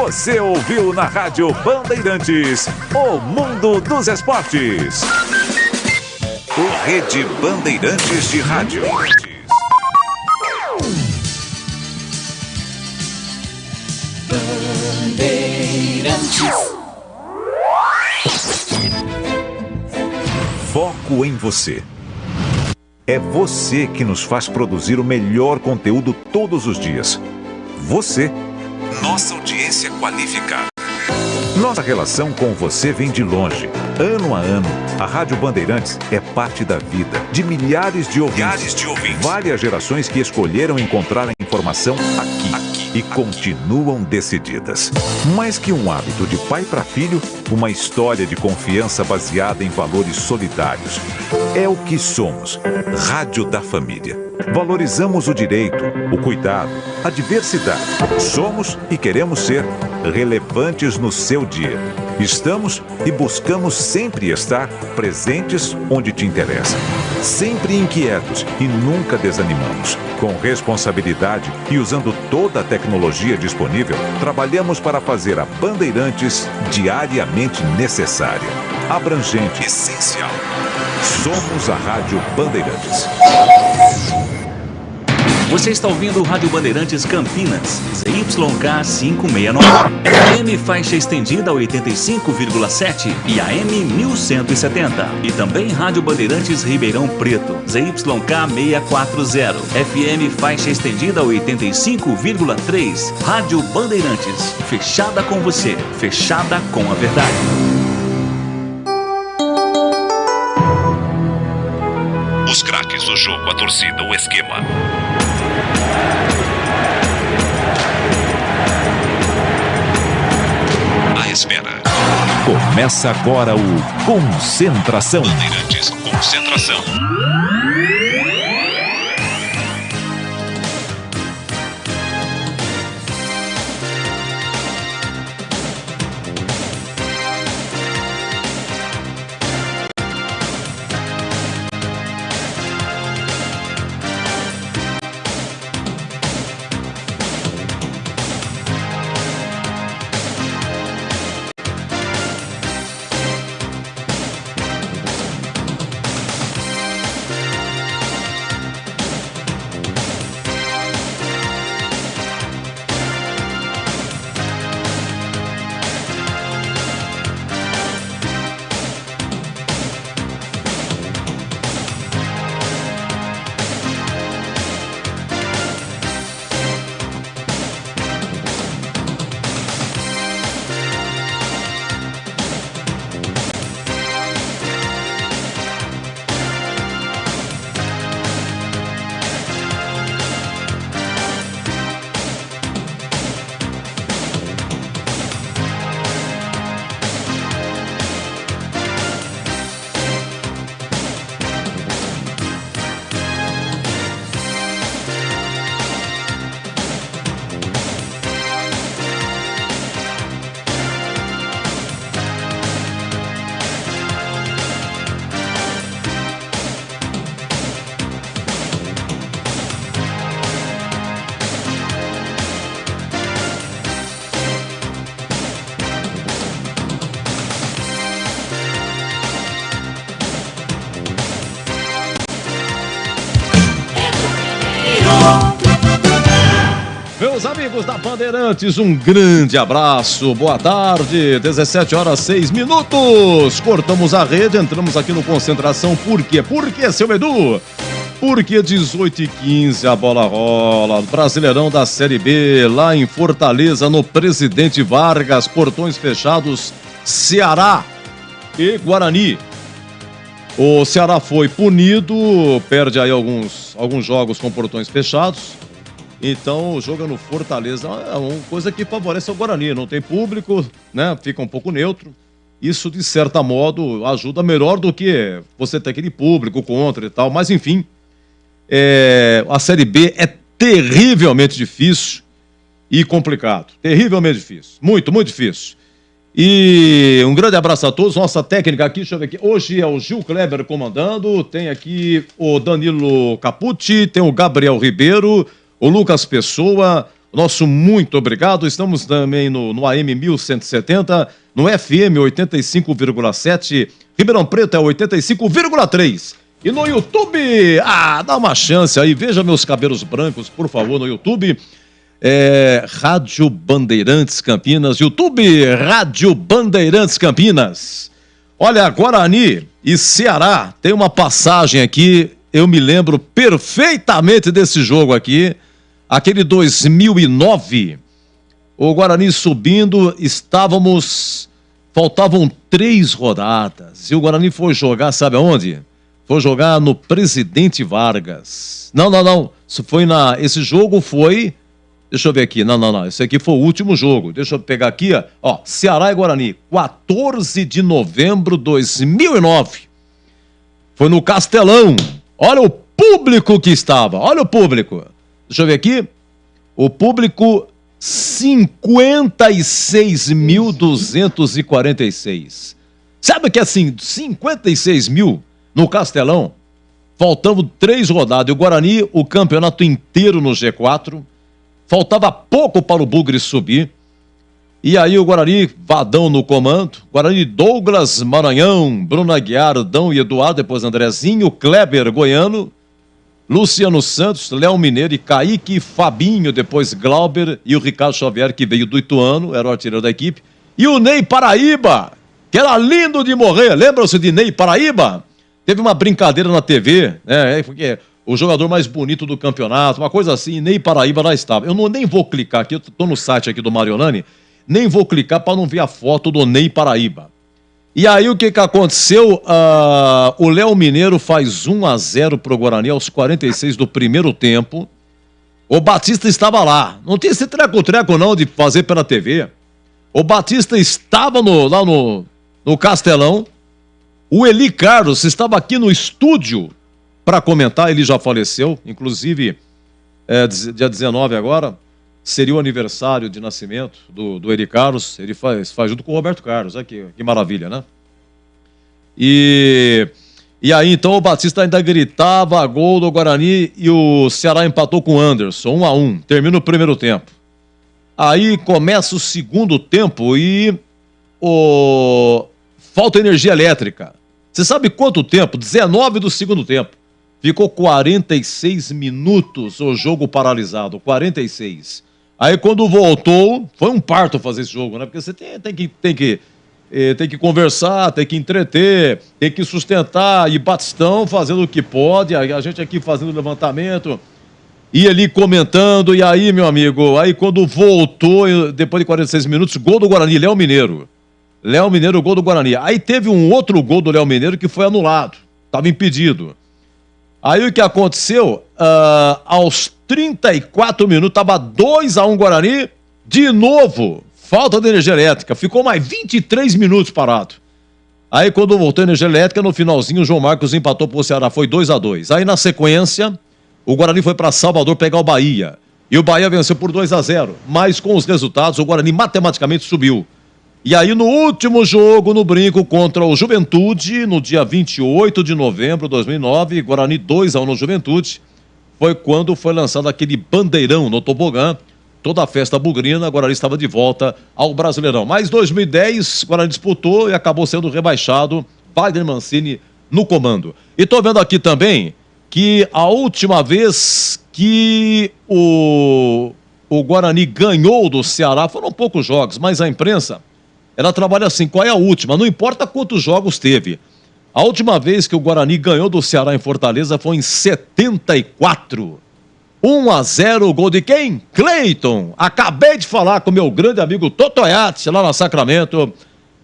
Você ouviu na Rádio Bandeirantes, o mundo dos esportes. O Rede Bandeirantes de Rádio. Foco em você. É você que nos faz produzir o melhor conteúdo todos os dias. Você, nossa audiência qualificada. Nossa relação com você vem de longe. Ano a ano, a Rádio Bandeirantes é parte da vida de milhares de ouvintes. Várias gerações que escolheram encontrar a informação aqui e continuam decididas. Mais que um hábito de pai para filho, uma história de confiança baseada em valores solidários. É o que somos. Rádio da Família. Valorizamos o direito, o cuidado, a diversidade. Somos e queremos ser relevantes no seu dia. Estamos e buscamos sempre estar presentes onde te interessa. Sempre inquietos e nunca desanimamos. Com responsabilidade e usando toda a tecnologia disponível, trabalhamos para fazer a Bandeirantes diariamente necessária, abrangente, essencial. Somos a Rádio Bandeirantes. Você está ouvindo o Rádio Bandeirantes Campinas, ZYK 569, FM faixa estendida 85,7 e AM 1170. E também Rádio Bandeirantes Ribeirão Preto, ZYK 640, FM faixa estendida 85,3. Rádio Bandeirantes, fechada com você, fechada com a verdade. Os craques do jogo, a torcida, o esquema. A espera. Começa agora o Concentração. Bandeirantes, concentração. Meus amigos da Bandeirantes, um grande abraço, boa tarde, 17 horas 6 minutos, cortamos a rede, entramos aqui no Concentração, por quê? Por quê, seu Edu? Porque 18h15 a bola rola, Brasileirão da Série B, lá em Fortaleza, no Presidente Vargas, portões fechados, Ceará e Guarani. O Ceará foi punido, perde aí alguns jogos com portões fechados. Então, o jogo no Fortaleza é uma coisa que favorece o Guarani. Não tem público, né? Fica um pouco neutro. Isso, de certo modo, ajuda melhor do que você ter aquele público contra e tal. Mas, enfim, a Série B é terrivelmente difícil e complicado. Terrivelmente difícil. Muito, muito difícil. E um grande abraço a todos. Nossa técnica aqui, deixa eu ver aqui. Hoje é o Gil Kleber comandando. Tem aqui o Danilo Capucci, tem o Gabriel Ribeiro, o Lucas Pessoa, Nosso muito obrigado. Estamos também no AM 1170, no FM 85,7, Ribeirão Preto é 85,3. E no YouTube, dá uma chance aí, veja meus cabelos brancos, por favor, no YouTube. Rádio Bandeirantes Campinas, YouTube, Rádio Bandeirantes Campinas. Olha, Guarani e Ceará, tem uma passagem aqui, eu me lembro perfeitamente desse jogo aqui, aquele 2009, o Guarani subindo, faltavam 3 rodadas, e o Guarani foi jogar, sabe aonde? Foi jogar no Presidente Vargas. Não, esse jogo foi... Deixa eu ver aqui, não, esse aqui foi o último jogo, deixa eu pegar aqui, ó, Ceará e Guarani, 14 de novembro de 2009, foi no Castelão, olha o público que estava, olha o público, deixa eu ver aqui, o público 56.246, sabe que assim, 56 mil no Castelão, faltando 3 rodadas, e o Guarani, o campeonato inteiro no G4, faltava pouco para o Bugre subir. E aí o Guarani, Vadão no comando. Guarani, Douglas, Maranhão, Bruno Aguiar, Dão e Eduardo, depois Andrezinho, Kleber, Goiano, Luciano Santos, Léo Mineiro e Kaique, Fabinho, depois Glauber e o Ricardo Xavier, que veio do Ituano, era o artilheiro da equipe. E o Ney Paraíba, que era lindo de morrer. Lembram-se de Ney Paraíba? Teve uma brincadeira na TV, né? Porque... o jogador mais bonito do campeonato, uma coisa assim, Ney Paraíba lá estava. Eu nem vou clicar aqui, eu estou no site aqui do Mariolani, nem vou clicar para não ver a foto do Ney Paraíba. E aí o que aconteceu? O Léo Mineiro faz 1-0 para o Guarani aos 46 do primeiro tempo. O Batista estava lá. Não tinha esse treco-treco não de fazer pela TV. O Batista estava lá no Castelão. O Eli Carlos estava aqui no estúdio para comentar, ele já faleceu, inclusive dia 19 agora, seria o aniversário de nascimento do Eli Carlos, ele faz junto com o Roberto Carlos, olha que maravilha, né? E aí então o Batista ainda gritava gol do Guarani e o Ceará empatou com o Anderson, 1-1, termina o primeiro tempo. Aí começa o segundo tempo e falta energia elétrica. Você sabe quanto tempo? 19 do segundo tempo. Ficou 46 minutos o jogo paralisado, 46. Aí quando voltou, foi um parto fazer esse jogo, né? Porque você tem que conversar, tem que entreter, tem que sustentar. E Batistão fazendo o que pode, a gente aqui fazendo levantamento, e ali comentando. E aí, meu amigo, aí quando voltou, depois de 46 minutos, gol do Guarani, Léo Mineiro. Léo Mineiro, gol do Guarani. Aí teve um outro gol do Léo Mineiro que foi anulado, estava impedido. Aí o que aconteceu, aos 34 minutos, estava 2-1 Guarani, de novo, falta de energia elétrica, ficou mais 23 minutos parado. Aí quando voltou a energia elétrica, no finalzinho o João Marcos empatou para o Ceará, foi 2-2. Aí na sequência, o Guarani foi para Salvador pegar o Bahia, e o Bahia venceu por 2-0, mas com os resultados o Guarani matematicamente subiu. E aí no último jogo, no Brinco, contra o Juventude, no dia 28 de novembro de 2009, Guarani 2-1 no Juventude, foi quando foi lançado aquele bandeirão no tobogã, toda a festa bugrina, Guarani estava de volta ao Brasileirão. Mas 2010, Guarani disputou e acabou sendo rebaixado, Wagner Mancini no comando. E estou vendo aqui também que a última vez que o Guarani ganhou do Ceará, foram poucos jogos, mas a imprensa... ela trabalha assim, qual é a última? Não importa quantos jogos teve. A última vez que o Guarani ganhou do Ceará em Fortaleza foi em 74. 1-0, gol de quem? Cleiton. Acabei de falar com meu grande amigo Totoiate, lá na Sacramento.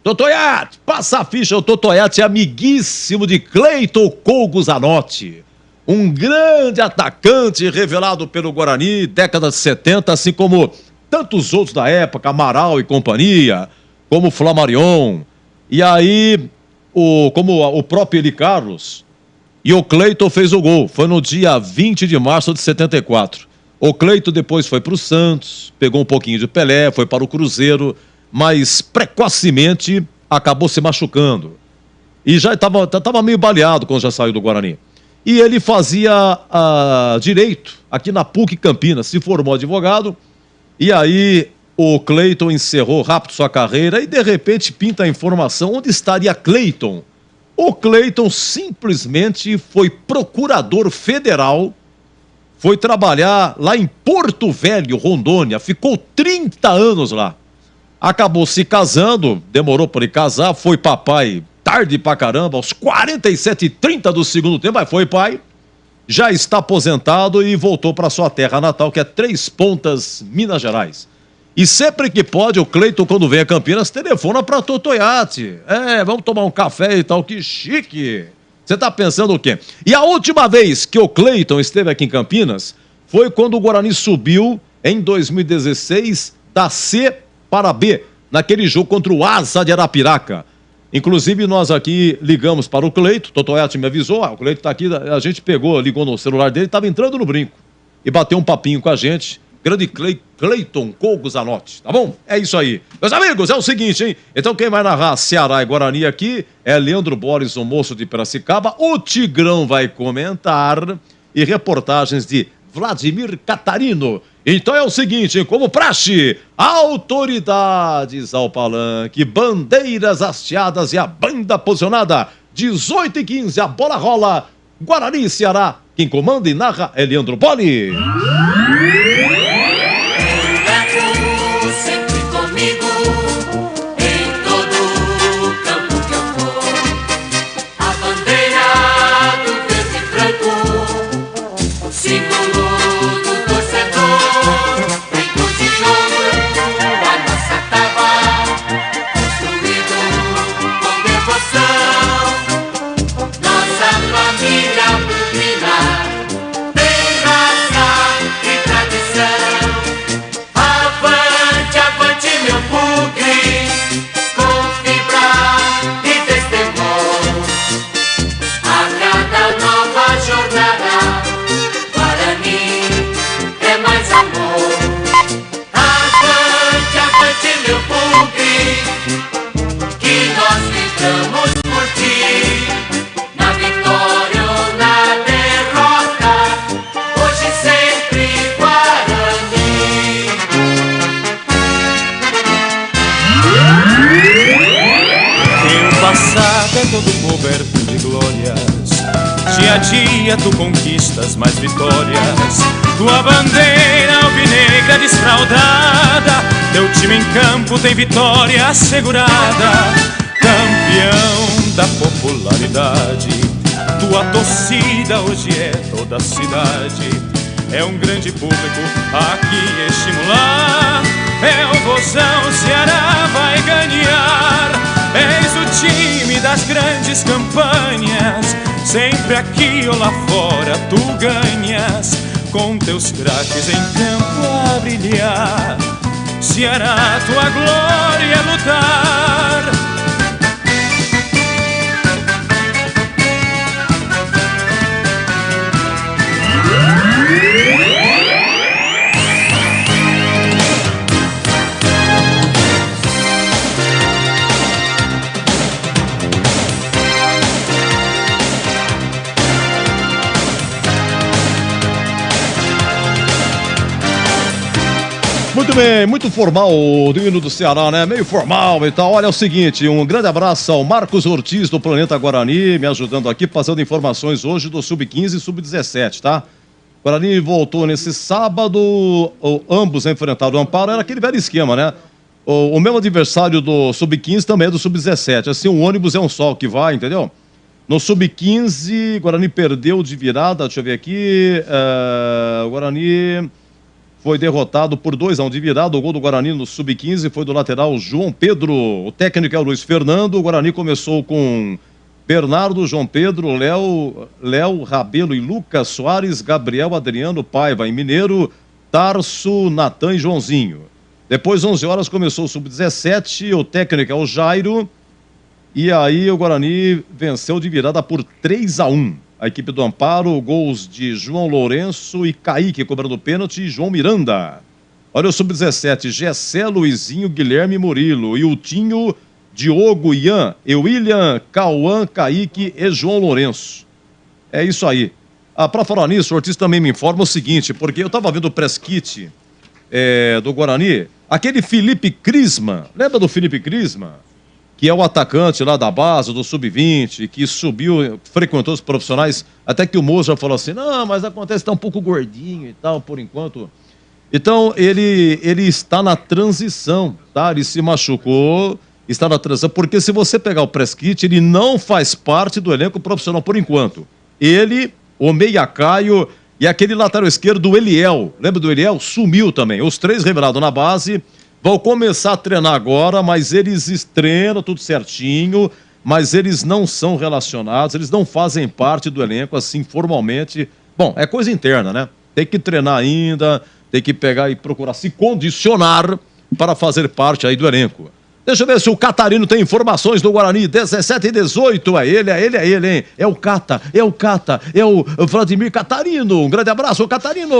Totoiate, passa a ficha, o Totoiate é amiguíssimo de Cleiton Colgo Zanotti. Um grande atacante revelado pelo Guarani, década de 70, assim como tantos outros da época, Amaral e companhia, como Flamarion, e aí, como o próprio Eli Carlos, e o Cleiton fez o gol, foi no dia 20 de março de 74. O Cleiton depois foi para o Santos, pegou um pouquinho de Pelé, foi para o Cruzeiro, mas precocemente acabou se machucando. E já estava meio baleado quando já saiu do Guarani. E ele fazia direito aqui na PUC Campinas, se formou advogado, E aí o Cleiton encerrou rápido sua carreira e de repente pinta a informação onde estaria Cleiton. O Cleiton simplesmente foi procurador federal, foi trabalhar lá em Porto Velho, Rondônia, ficou 30 anos lá. Acabou se casando, demorou para ele casar, foi papai tarde pra caramba, aos 47h30 do segundo tempo, mas foi pai. Já está aposentado e voltou para sua terra natal, que é Três Pontas, Minas Gerais. E sempre que pode, o Cleiton, quando vem a Campinas, telefona para Totoiate. Vamos tomar um café e tal, que chique. Você tá pensando o quê? E a última vez que o Cleiton esteve aqui em Campinas foi quando o Guarani subiu em 2016 da C para B, naquele jogo contra o Asa de Arapiraca. Inclusive, nós aqui ligamos para o Cleiton, Totoiate me avisou, o Cleiton está aqui, a gente ligou no celular dele, estava entrando no brinco e bateu um papinho com a gente. Grande Cleiton Colgo Zanotti, tá bom? É isso aí. Meus amigos, é o seguinte, hein? Então quem vai narrar Ceará e Guarani aqui é Leandro Borges, o moço de Piracicaba. O Tigrão vai comentar e reportagens de Vladimir Catarino. Então é o seguinte, hein? Como praxe, autoridades ao palanque, bandeiras hasteadas e a banda posicionada. 18h15, a bola rola. Guarani e Ceará. Quem comanda e narra é Leandro Boli. Sempre comigo, em todo campo que eu for. A bandeira do verde e branco, símbolo do torcedor. Em cor de ouro, a nossa tava, construído com devoção. Nossa família popular tem raça e tradição. Avante, avante, meu bugre, com fibra e destemor. A cada nova jornada, Guarani é mais amor. Avante, avante, meu bugre, que nós vibramos por ti. Na vitória ou na derrota, hoje sempre Guarani. Teu passado é todo coberto de glórias. Dia a dia tu conquistas mais vitórias. Tua bandeira alvinegra desfraldada, teu time em campo tem vitória assegurada. Campeão da popularidade, tua torcida hoje é toda a cidade. É um grande público aqui estimular. É o Vozão, Ceará vai ganhar. És o time das grandes campanhas. Sempre aqui ou lá fora tu ganhas. Com teus craques em campo a brilhar. Ceará, tua glória é lutar. Muito bem, muito formal o hino do Ceará, né? Meio formal e tal. Olha, é o seguinte, um grande abraço ao Marcos Ortiz do Planeta Guarani, me ajudando aqui, passando informações hoje do Sub-15 e Sub-17, tá? Guarani voltou nesse sábado, ambos enfrentaram o Amparo, era aquele velho esquema, né? O mesmo adversário do Sub-15 também é do Sub-17, assim, o ônibus é um só que vai, entendeu? No Sub-15, Guarani perdeu de virada, deixa eu ver aqui, o Guarani foi derrotado por 2-1 de virada. O gol do Guarani no Sub-15 foi do lateral João Pedro. O técnico é o Luiz Fernando. O Guarani começou com Bernardo, João Pedro, Léo, Rabelo e Lucas Soares, Gabriel, Adriano, Paiva e Mineiro, Tarso, Natan e Joãozinho. Depois, 11 horas, começou o Sub-17. O técnico é o Jairo. E aí o Guarani venceu de virada por 3-1. A equipe do Amparo, gols de João Lourenço e Kaique cobrando pênalti e João Miranda. Olha o Sub-17, Gessé, Luizinho, Guilherme Murilo, Iltinho, Diogo, Ian, William, Cauã, Kaique e João Lourenço. É isso aí. Para falar nisso, o Ortiz também me informa o seguinte, porque eu estava vendo o press kit do Guarani, aquele Felipe Crisma, lembra do Felipe Crisma? Que é o atacante lá da base, do Sub-20, que subiu, frequentou os profissionais, até que o Moço já falou assim, não, mas acontece que tá um pouco gordinho e tal, por enquanto. Então, ele está na transição, tá? Ele se machucou, está na transição, porque se você pegar o Presquite, ele não faz parte do elenco profissional por enquanto. Ele, o Meia Caio e aquele lateral esquerdo, o Eliel, lembra do Eliel? Sumiu também, os 3 revelados na base. Vão começar a treinar agora, mas eles treinam tudo certinho, mas eles não são relacionados, eles não fazem parte do elenco assim formalmente. Bom, é coisa interna, né? Tem que treinar ainda, tem que pegar e procurar se condicionar para fazer parte aí do elenco. Deixa eu ver se o Catarino tem informações do Guarani, 17 e 18, é ele, hein? É o Cata, é o Vladimir Catarino. Um grande abraço, Catarino!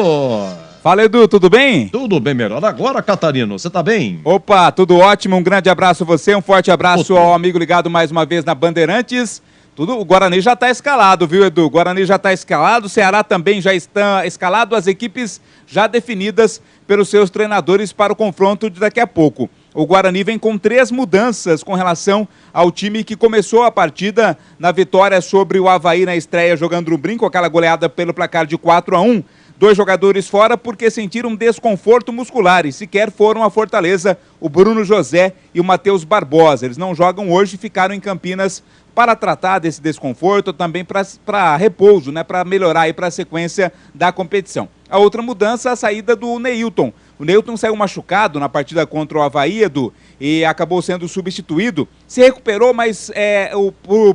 Fala, Edu, tudo bem? Tudo bem, melhor agora, Catarino, você tá bem? Opa, tudo ótimo, um grande abraço a você, um forte abraço ao amigo ligado mais uma vez na Bandeirantes. O Guarani já está escalado, viu, Edu? O Guarani já está escalado, o Ceará também já está escalado, as equipes já definidas pelos seus treinadores para o confronto de daqui a pouco. O Guarani vem com 3 mudanças com relação ao time que começou a partida na vitória sobre o Avaí na estreia jogando no brinco, aquela goleada pelo placar de 4-1. 2 jogadores fora porque sentiram desconforto muscular e sequer foram à Fortaleza, o Bruno José e o Matheus Barbosa. Eles não jogam hoje, ficaram em Campinas para tratar desse desconforto, também para repouso, né, para melhorar aí para a sequência da competição. A outra mudança, a saída do Neilton. O Neilton saiu machucado na partida contra o Avaí, Edu, e acabou sendo substituído. Se recuperou, mas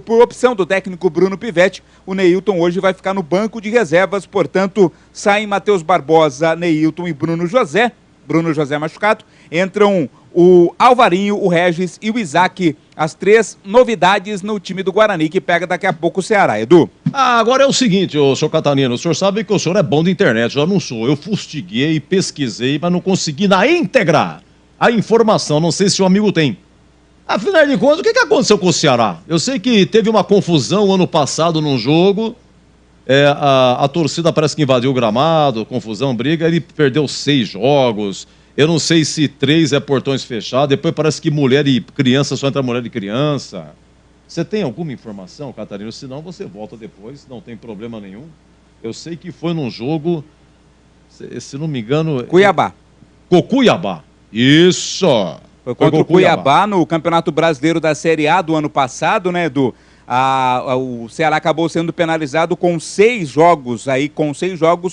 por opção do técnico Bruno Pivetti, o Neilton hoje vai ficar no banco de reservas. Portanto, saem Matheus Barbosa, Neilton e Bruno José. Bruno José machucado. Entram o Alvarinho, o Regis e o Isaac. As 3 novidades no time do Guarani, que pega daqui a pouco o Ceará, Edu. Agora é o seguinte, senhor Catarino, o senhor sabe que o senhor é bom de internet, eu não sou. Eu fustiguei, pesquisei, mas não consegui na íntegra a informação, não sei se o amigo tem. Afinal de contas, o que aconteceu com o Ceará? Eu sei que teve uma confusão ano passado num jogo, a torcida parece que invadiu o gramado, confusão, briga, ele perdeu 6 jogos. Eu não sei se 3 é portões fechados, depois parece que mulher e criança só entra mulher e criança. Você tem alguma informação, Catarino? Senão você volta depois, não tem problema nenhum. Eu sei que foi num jogo, se não me engano... Cuiabá. Cuiabá. Isso! Foi contra o Cuiabá no Campeonato Brasileiro da Série A do ano passado, né, Edu? O Ceará acabou sendo penalizado com 6 jogos,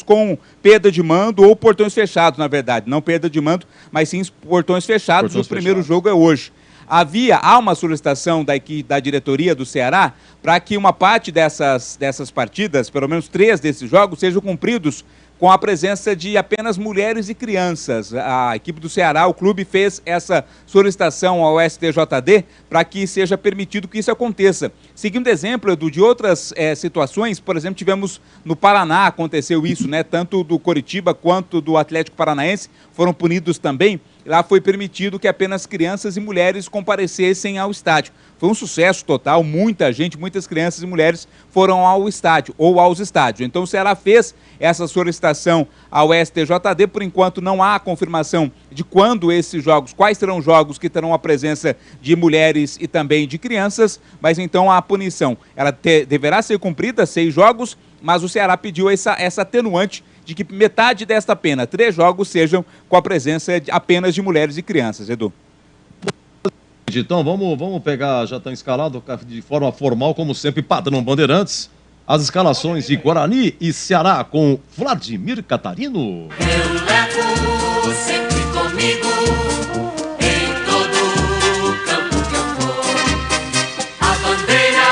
com perda de mando ou portões fechados, na verdade. Não perda de mando, mas sim portões fechados. O primeiro jogo é hoje. Há uma solicitação da diretoria do Ceará para que uma parte dessas partidas, pelo menos 3 desses jogos, sejam cumpridos com a presença de apenas mulheres e crianças. A equipe do Ceará, o clube, fez essa solicitação ao STJD para que seja permitido que isso aconteça. Seguindo exemplo, Edu, de outras situações, por exemplo, tivemos no Paraná, aconteceu isso, né? Tanto do Coritiba quanto do Atlético Paranaense foram punidos também. Lá foi permitido que apenas crianças e mulheres comparecessem ao estádio. Foi um sucesso total, muita gente, muitas crianças e mulheres foram ao estádio ou aos estádios. Então o Ceará fez essa solicitação ao STJD, por enquanto não há confirmação de quando esses jogos, quais serão os jogos que terão a presença de mulheres e também de crianças, mas então a punição, ela deverá ser cumprida, 6 jogos, mas o Ceará pediu essa atenuante de que metade desta pena, 3 jogos, sejam com a presença apenas de mulheres e crianças, Edu. Então, vamos pegar, já está escalado de forma formal, como sempre, padrão Bandeirantes, as escalações de Guarani e Ceará com Vladimir Catarino. Eu levo sempre comigo, em todo campo que eu for, a bandeira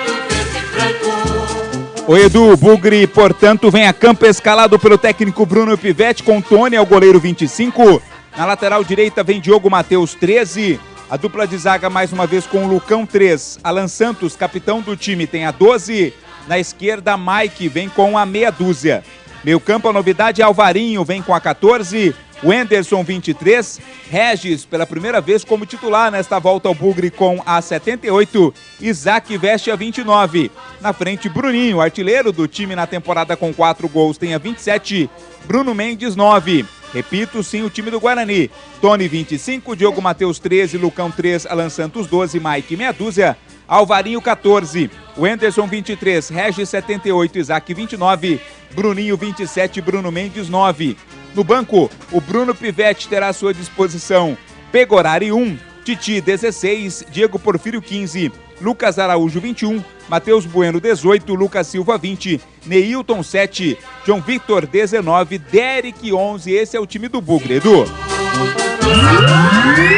do verde e branco. O Edu Bugri, portanto, vem a campo escalado pelo técnico Bruno Pivetti, com Tony ao goleiro 25. Na lateral direita vem Diogo Matheus, 13. A dupla de zaga mais uma vez com o Lucão, 3. Alan Santos, capitão do time, tem a 12. Na esquerda, Mike vem com a meia dúzia. Meio campo, a novidade, Alvarinho vem com a 14. O Anderson, 23. Regis, pela primeira vez como titular nesta volta ao Bugre, com a 78. Isaac veste a 29. Na frente, Bruninho, artilheiro do time na temporada com 4 gols, tem a 27. Bruno Mendes, 9. Repito, sim, o time do Guarani. Tony, 25, Diogo Matheus, 13, Lucão, 3, Alan Santos, 12, Mike, meia dúzia, Alvarinho, 14, Wenderson, 23, Regis, 78, Isaac, 29, Bruninho, 27, Bruno Mendes, 9. No banco, o Bruno Pivetti terá à sua disposição Pegorari, 1, Titi, 16, Diego Porfírio, 15, Lucas Araújo, 21, Matheus Bueno, 18, Lucas Silva, 20, Neilton, 7, João Victor, 19, Derek, 11. Esse é o time do Bugre, Edu.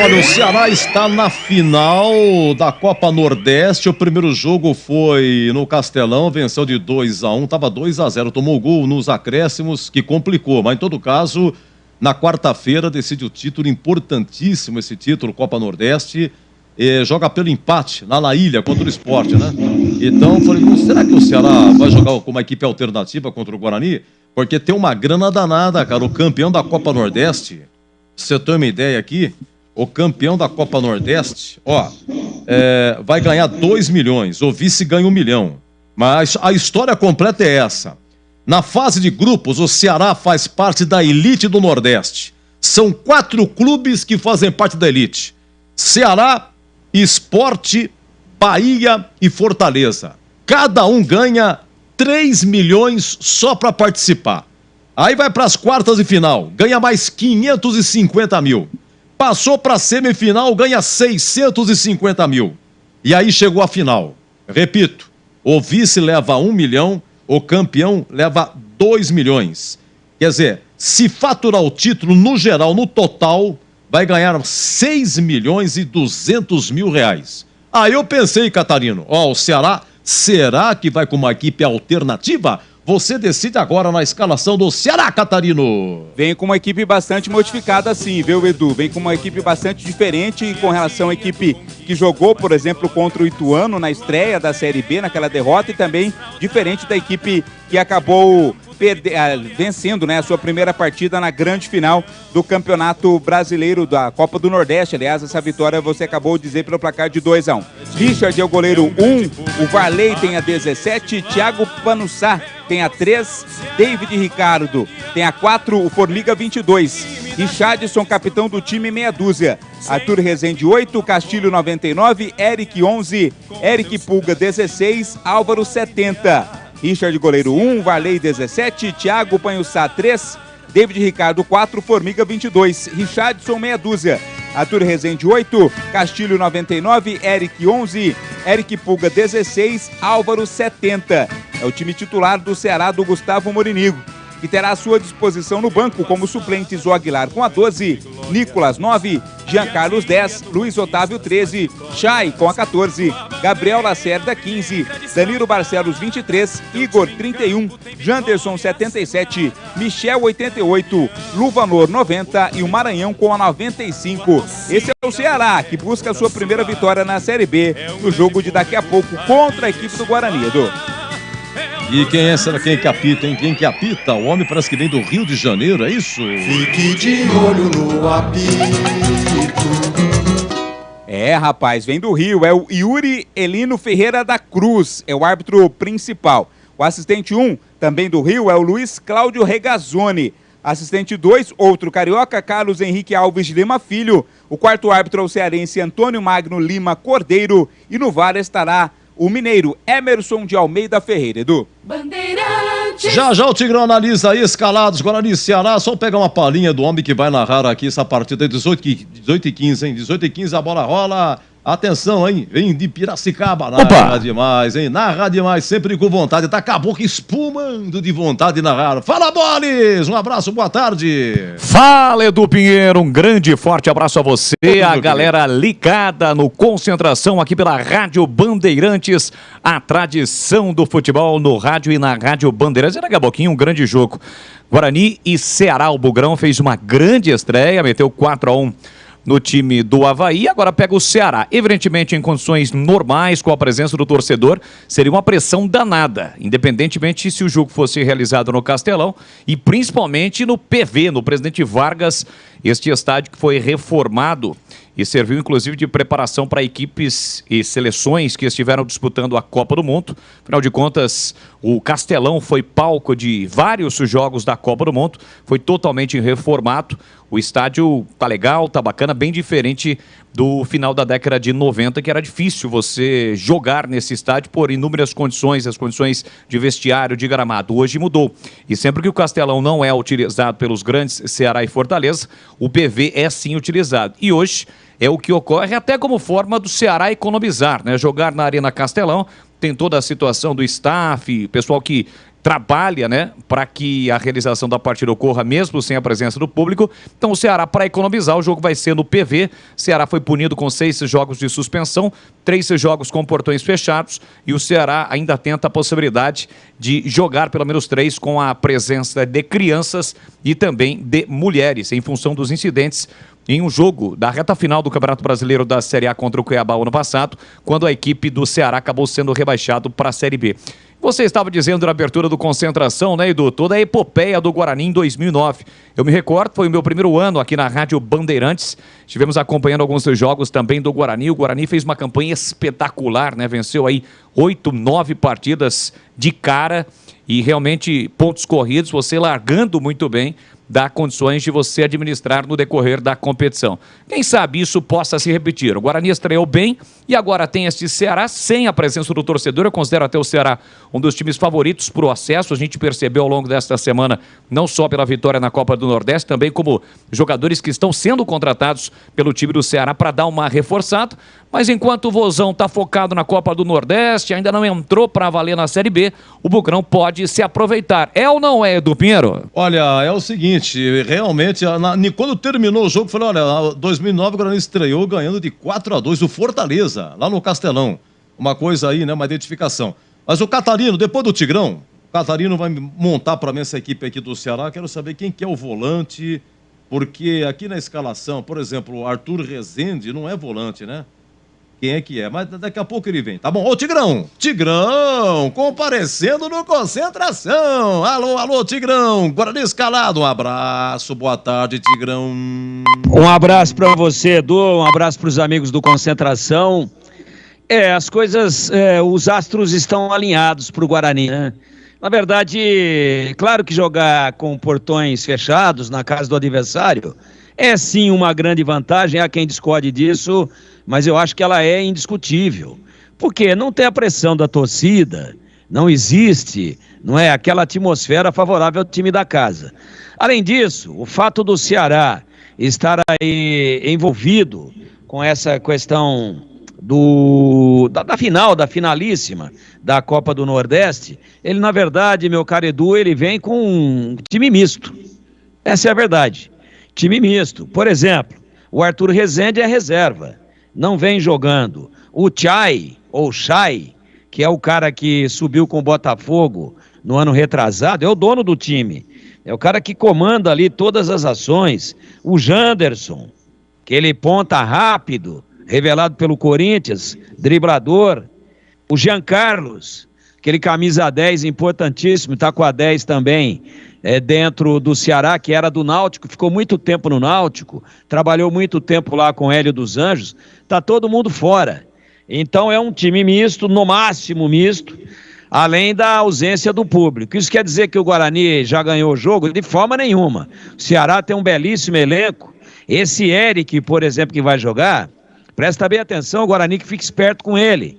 Olha, o Ceará está na final da Copa Nordeste. O primeiro jogo foi no Castelão, venceu de 2-1, estava 2-0, tomou gol nos acréscimos, que complicou, mas em todo caso, na quarta-feira decide o título, importantíssimo esse título, Copa Nordeste, joga pelo empate lá na ilha contra o Sport, né? Então, falei, será que o Ceará vai jogar com uma equipe alternativa contra o Guarani? Porque tem uma grana danada, cara, o campeão da Copa Nordeste. Você tem uma ideia aqui? O campeão da Copa Nordeste, vai ganhar 2 milhões, o vice ganha 1 milhão. Mas a história completa é essa. Na fase de grupos, o Ceará faz parte da elite do Nordeste. São 4 clubes que fazem parte da elite. Ceará, Sport, Bahia e Fortaleza. Cada um ganha 3 milhões só para participar. Aí vai para as quartas de final, ganha mais 550 mil. Passou para a semifinal, ganha 650 mil. E aí chegou a final. Repito, o vice leva 1 milhão, o campeão leva 2 milhões. Quer dizer, se faturar o título no geral, no total, vai ganhar 6 milhões e 200 mil reais. Aí eu pensei, Catarino, o Ceará, será que vai com uma equipe alternativa? Você decide agora na escalação do Ceará, Catarino. Vem com uma equipe bastante modificada sim, viu, Edu? Vem com uma equipe bastante diferente com relação à equipe que jogou, por exemplo, contra o Ituano na estreia da Série B, naquela derrota, e também diferente da equipe que acabou vencendo, né, a sua primeira partida na grande final do Campeonato Brasileiro da Copa do Nordeste. Aliás, essa vitória você acabou de dizer pelo placar de 2-1. Richard é o goleiro 1, o Varley tem a 17, Thiago Panussá tem a 3, David Ricardo tem a 4, o Formiga 22, Richardson, capitão do time, meia dúzia, Arthur Rezende 8, Castilho 99, Eric 11, Eric Pulga 16, Álvaro 70, Richard goleiro 1, Varley 17, Thiago Panhussá 3, David Ricardo 4, Formiga 22, Richardson meia dúzia, Arthur Rezende 8, Castilho 99, Eric 11, Eric Pulga 16, Álvaro 70. É o time titular do Ceará do Gustavo Morinigo, que terá à sua disposição no banco como suplentes o Aguilar com a 12, Nicolas 9, Jean Carlos 10, Luiz Otávio 13, Chay com a 14, Gabriel Lacerda 15, Danilo Barcelos 23, Igor 31, Janderson 77, Michel 88, Luvanor 90 e o Maranhão com a 95. Esse é o Ceará, que busca a sua primeira vitória na Série B no jogo de daqui a pouco contra a equipe do Guarani, Edu. E será quem que apita, hein? Quem que apita? O homem parece que vem do Rio de Janeiro, é isso? Fique de olho no apito. Rapaz, vem do Rio, é o Yuri Elino Ferreira da Cruz, é o árbitro principal. O assistente 1, também do Rio, é o Luiz Cláudio Regazzoni. Assistente 2, outro carioca, Carlos Henrique Alves de Lima Filho. O quarto árbitro é o cearense Antônio Magno Lima Cordeiro. E no VAR estará o mineiro Emerson de Almeida Ferreira, Edu. Bandeirantes. Já o Tigrão analisa aí, escalados, Guarani e Ceará. Só pegar uma palhinha do homem que vai narrar aqui essa partida, 18h15, hein? 18h15 a bola rola. Atenção, hein? Vem de Piracicaba. Narra demais, hein? Narra demais, sempre com vontade. Tá com a boca espumando de vontade de narrar. Fala, Boles! Um abraço, boa tarde. Fala, Edu Pinheiro. Um grande e forte abraço a você, a galera ligada no Concentração aqui pela Rádio Bandeirantes, a tradição do futebol no rádio e na Rádio Bandeirantes. E daqui a pouquinho um grande jogo. Guarani e Ceará. O Bugrão fez uma grande estreia, meteu 4-1 no time do Avaí, agora pega o Ceará. Evidentemente, em condições normais, com a presença do torcedor, seria uma pressão danada, independentemente se o jogo fosse realizado no Castelão e principalmente no PV, no Presidente Vargas, Este estádio que foi reformado e serviu inclusive de preparação para equipes e seleções que estiveram disputando a Copa do Mundo. Afinal de contas, o Castelão foi palco de vários jogos da Copa do Mundo, foi totalmente reformado. O estádio tá legal, tá bacana, bem diferente do final da década de 90, que era difícil você jogar nesse estádio por inúmeras condições, as condições de vestiário, de gramado. Hoje mudou. E sempre que o Castelão não é utilizado pelos grandes Ceará e Fortaleza, o PV é sim utilizado. E hoje é o que ocorre até como forma do Ceará economizar, né? Jogar na Arena Castelão, tem toda a situação do staff, pessoal que trabalha, né, para que a realização da partida ocorra mesmo sem a presença do público. Então o Ceará, para economizar, o jogo vai ser no PV. O Ceará foi punido com 6 jogos de suspensão, 3 jogos com portões fechados, e o Ceará ainda tenta a possibilidade de jogar pelo menos 3 com a presença de crianças e também de mulheres, em função dos incidentes em um jogo da reta final do Campeonato Brasileiro da Série A contra o Cuiabá ano passado, quando a equipe do Ceará acabou sendo rebaixado para a Série B. Você estava dizendo na abertura do Concentração, né, Edu? Toda a epopeia do Guarani em 2009. Eu me recordo, foi o meu primeiro ano aqui na Rádio Bandeirantes. Estivemos acompanhando alguns jogos também do Guarani. O Guarani fez uma campanha espetacular, né? Venceu aí 8, 9 partidas de cara e realmente pontos corridos, você largando muito bem, dá condições de você administrar no decorrer da competição. Quem sabe isso possa se repetir. O Guarani estreou bem e agora tem este Ceará sem a presença do torcedor. Eu considero até o Ceará um dos times favoritos para o acesso. A gente percebeu ao longo desta semana, não só pela vitória na Copa do Nordeste, também como jogadores que estão sendo contratados pelo time do Ceará para dar uma reforçada. Mas enquanto o Vozão está focado na Copa do Nordeste, ainda não entrou para valer na Série B, o Bugrão pode se aproveitar. É ou não é, Edu Pinheiro? Olha, é o seguinte, realmente, quando terminou o jogo, eu falei, olha, 2009 o Guarani estreou ganhando de 4-2 do Fortaleza, lá no Castelão. Uma coisa aí, né, uma identificação. Mas o Catarino, depois do Tigrão, o Catarino vai montar para mim essa equipe aqui do Ceará. Quero saber quem que é o volante, porque aqui na escalação, por exemplo, o Arthur Rezende não é volante, né? Quem é que é? Mas daqui a pouco ele vem. Tá bom? Ô, Tigrão! Tigrão! Comparecendo no Concentração! Alô, alô, Tigrão! Guarani escalado. Um abraço, boa tarde, Tigrão. Um abraço pra você, Edu. Um abraço pros amigos do Concentração. As coisas, os astros estão alinhados pro Guarani, né? Na verdade, claro que jogar com portões fechados na casa do adversário é sim uma grande vantagem, há quem discorde disso, mas eu acho que ela é indiscutível. Porque não tem a pressão da torcida, não existe, não é aquela atmosfera favorável ao time da casa. Além disso, o fato do Ceará estar aí envolvido com essa questão da final, da finalíssima da Copa do Nordeste, ele na verdade, meu caro Edu, ele vem com um time misto. Essa é a verdade. Time misto. Por exemplo, o Arthur Rezende é reserva, não vem jogando. O Chay, ou Chay, que é o cara que subiu com o Botafogo no ano retrasado, é o dono do time. É o cara que comanda ali todas as ações. O Janderson, que ele ponta rápido, revelado pelo Corinthians, driblador. O Jean Carlos, aquele camisa 10 importantíssimo, está com a 10 também, dentro do Ceará, que era do Náutico, ficou muito tempo no Náutico, trabalhou muito tempo lá com Hélio dos Anjos, está todo mundo fora. Então é um time misto, no máximo misto, além da ausência do público. Isso quer dizer que o Guarani já ganhou o jogo? De forma nenhuma. O Ceará tem um belíssimo elenco. Esse Eric, por exemplo, que vai jogar, presta bem atenção, o Guarani que fica esperto com ele.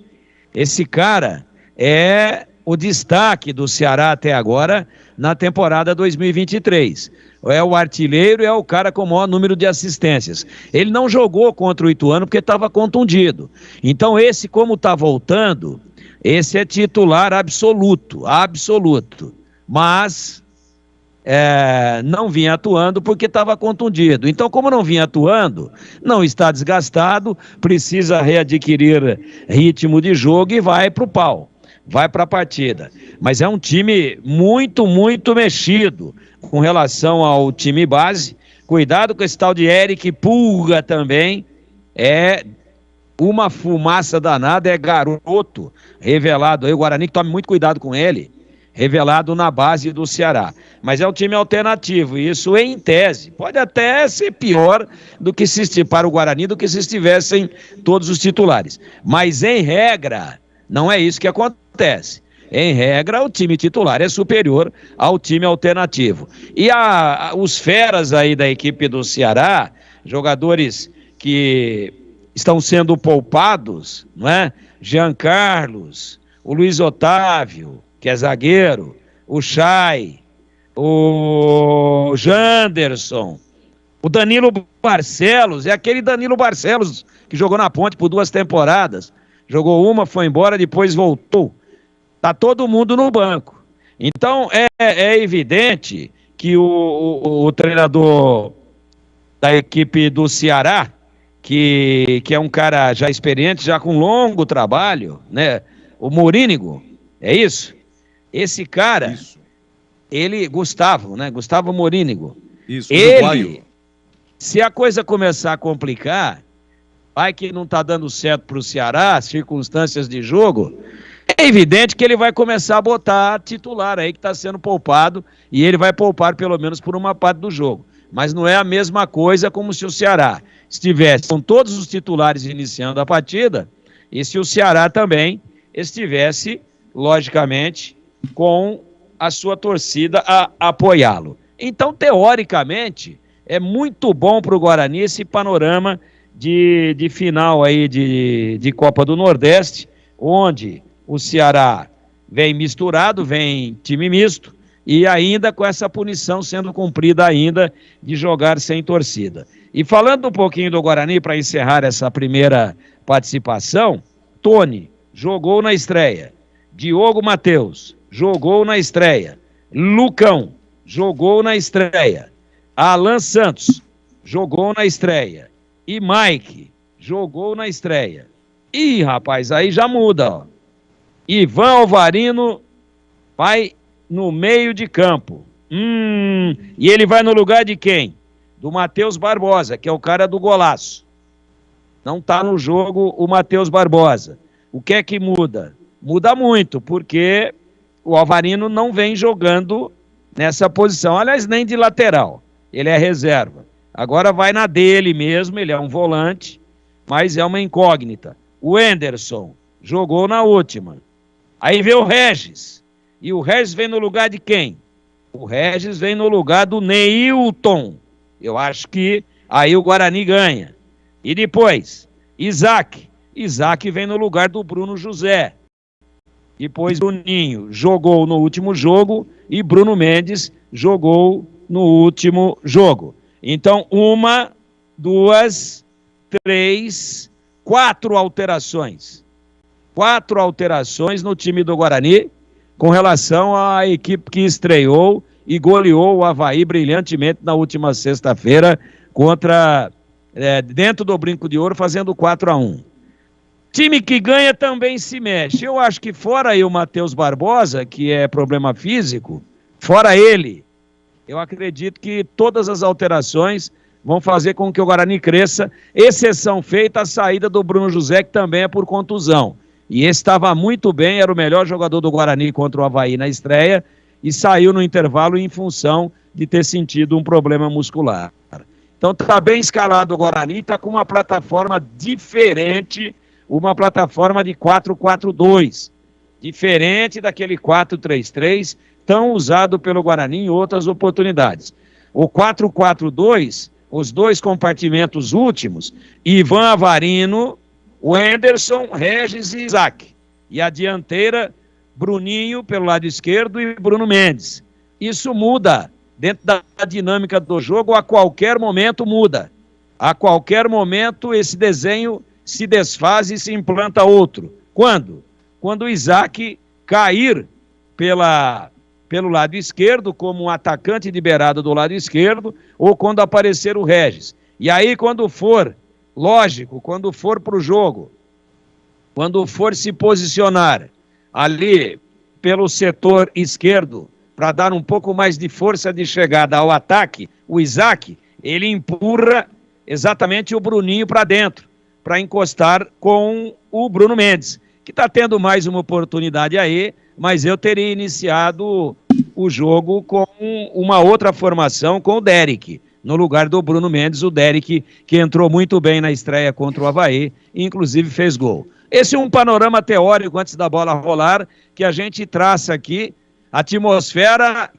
Esse cara é o destaque do Ceará até agora na temporada 2023. É o artilheiro, é o cara com o maior número de assistências. Ele não jogou contra o Ituano porque estava contundido. Então esse, como está voltando, esse é titular absoluto. Mas não vinha atuando porque estava contundido. Então, como não vinha atuando, não está desgastado, precisa readquirir ritmo de jogo e vai para o pau. Vai para a partida. Mas é um time muito, muito mexido com relação ao time base. Cuidado com esse tal de Eric Pulga também. É uma fumaça danada, é garoto revelado aí. O Guarani que tome muito cuidado com ele. revelado na base do Ceará. Mas é um time alternativo, e isso em tese pode até ser pior do que se para o Guarani do que se estivessem todos os titulares. Mas em regra, não é isso que acontece. Em regra, o time titular é superior ao time alternativo. E os feras aí da equipe do Ceará, jogadores que estão sendo poupados, não é? Jean Carlos, o Luiz Otávio, que é zagueiro, o Chay, o Janderson, o Danilo Barcelos, é aquele Danilo Barcelos que jogou na Ponte por 2 temporadas. Jogou uma, foi embora, depois voltou. Tá todo mundo no banco. Então, é evidente que o treinador da equipe do Ceará, que é um cara já experiente, já com longo trabalho, né? O Morínigo, é isso? Esse cara, Gustavo Morínigo. Isso, uruguaio. Se a coisa começar a complicar, vai que não tá dando certo pro Ceará, circunstâncias de jogo, é evidente que ele vai começar a botar titular aí que está sendo poupado, e ele vai poupar pelo menos por uma parte do jogo. Mas não é a mesma coisa como se o Ceará estivesse com todos os titulares iniciando a partida, e se o Ceará também estivesse, logicamente, com a sua torcida a apoiá-lo. Então, teoricamente, é muito bom para o Guarani esse panorama de final aí de Copa do Nordeste, onde o Ceará vem misturado, vem time misto, e ainda com essa punição sendo cumprida ainda de jogar sem torcida. E falando um pouquinho do Guarani, para encerrar essa primeira participação, Tony jogou na estreia, Diogo Matheus jogou na estreia, Lucão jogou na estreia, Alan Santos jogou na estreia, e Mike jogou na estreia. Ih, rapaz, aí já muda, ó. Ivan Alvarino vai no meio de campo. E ele vai no lugar de quem? Do Matheus Barbosa, que é o cara do golaço. Não tá no jogo o Matheus Barbosa. O que é que muda? Muda muito, porque o Alvarino não vem jogando nessa posição. Aliás, nem de lateral. Ele é reserva. Agora vai na dele mesmo, ele é um volante, mas é uma incógnita. O Anderson jogou na última. Aí vem o Regis. E o Regis vem no lugar de quem? O Regis vem no lugar do Neilton. Eu acho que aí o Guarani ganha. E depois, Isaac. Isaac vem no lugar do Bruno José. Depois, Bruninho jogou no último jogo e Bruno Mendes jogou no último jogo. Então, 1, 2, 3, 4 alterações. 4 alterações no time do Guarani com relação à equipe que estreou e goleou o Avaí brilhantemente na última sexta-feira dentro do Brinco de Ouro, fazendo 4-1. Time que ganha também se mexe. Eu acho que fora aí o Matheus Barbosa, que é problema físico, fora ele, eu acredito que todas as alterações vão fazer com que o Guarani cresça, exceção feita a saída do Bruno José, que também é por contusão. E esse estava muito bem, era o melhor jogador do Guarani contra o Avaí na estreia, e saiu no intervalo em função de ter sentido um problema muscular. Então está bem escalado o Guarani, está com uma plataforma diferente, uma plataforma de 4-4-2, diferente daquele 4-3-3, tão usado pelo Guarani em outras oportunidades. O 4-4-2, os 2 compartimentos últimos, Ivan Alvarino, o Anderson, Regis e Isaac. E a dianteira, Bruninho pelo lado esquerdo e Bruno Mendes. Isso muda dentro da dinâmica do jogo, a qualquer momento muda. A qualquer momento esse desenho se desfaz e se implanta outro. Quando? Quando o Isaac cair pelo lado esquerdo, como um atacante liberado do lado esquerdo, ou quando aparecer o Regis. E aí, quando for, lógico, quando for para o jogo, quando for se posicionar ali pelo setor esquerdo, para dar um pouco mais de força de chegada ao ataque, o Isaac, ele empurra exatamente o Bruninho para dentro, para encostar com o Bruno Mendes, que está tendo mais uma oportunidade aí, mas eu teria iniciado o jogo com uma outra formação, com o Derek, no lugar do Bruno Mendes, o Derek, que entrou muito bem na estreia contra o Avaí, e inclusive fez gol. Esse é um panorama teórico antes da bola rolar, que a gente traça aqui, atmosfera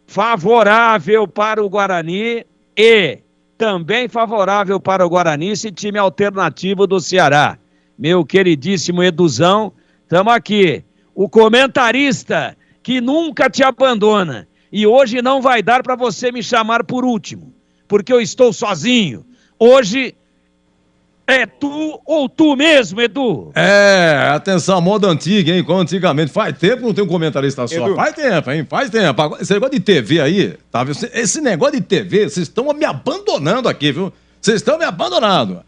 favorável para o Guarani e também favorável para o Guarani, esse time alternativo do Ceará. Meu queridíssimo Eduzão, estamos aqui. O comentarista que nunca te abandona. E hoje não vai dar para você me chamar por último, porque eu estou sozinho. Hoje é tu ou tu mesmo, Edu? Atenção, moda antiga, hein? Como antigamente. Faz tempo que não tem um comentarista só. Edu. Faz tempo, hein? Faz tempo. Agora, esse negócio de TV aí, tá? Esse negócio de TV, vocês estão me abandonando aqui, viu? Vocês estão me abandonando.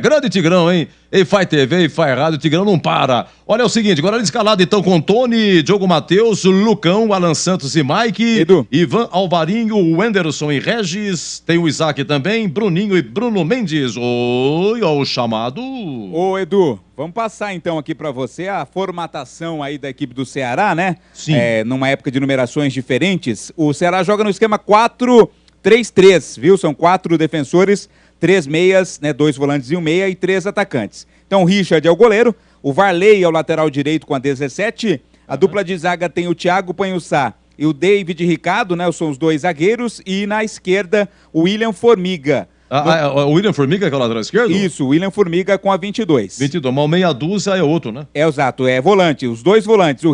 Grande Tigrão, hein? E faz TV, e faz rádio, o Tigrão não para. Olha, é o seguinte, agora escalado então com Tony, Diogo Matheus, Lucão, Alan Santos e Mike, Edu. Ivan Alvarinho, Wenderson e Regis, tem o Isaac também, Bruninho e Bruno Mendes. Oi, ó o chamado. Ô, Edu, vamos passar então aqui pra você a formatação aí da equipe do Ceará, né? Sim. Numa época de numerações diferentes. O Ceará joga no esquema 4-3-3, viu? São 4 defensores, 3 meias, né, 2 volantes e 1 meia e 3 atacantes. Então o Richard é o goleiro, o Varley é o lateral direito com a 17, a dupla de zaga tem o Thiago Panhussá e o David Ricardo, né, são os 2 zagueiros, e na esquerda o William Formiga. O William Formiga, que é o lateral esquerdo? Isso, o William Formiga com a 22. 22, mas o meia dúzia é outro, né? Exato, é volante, os 2 volantes, o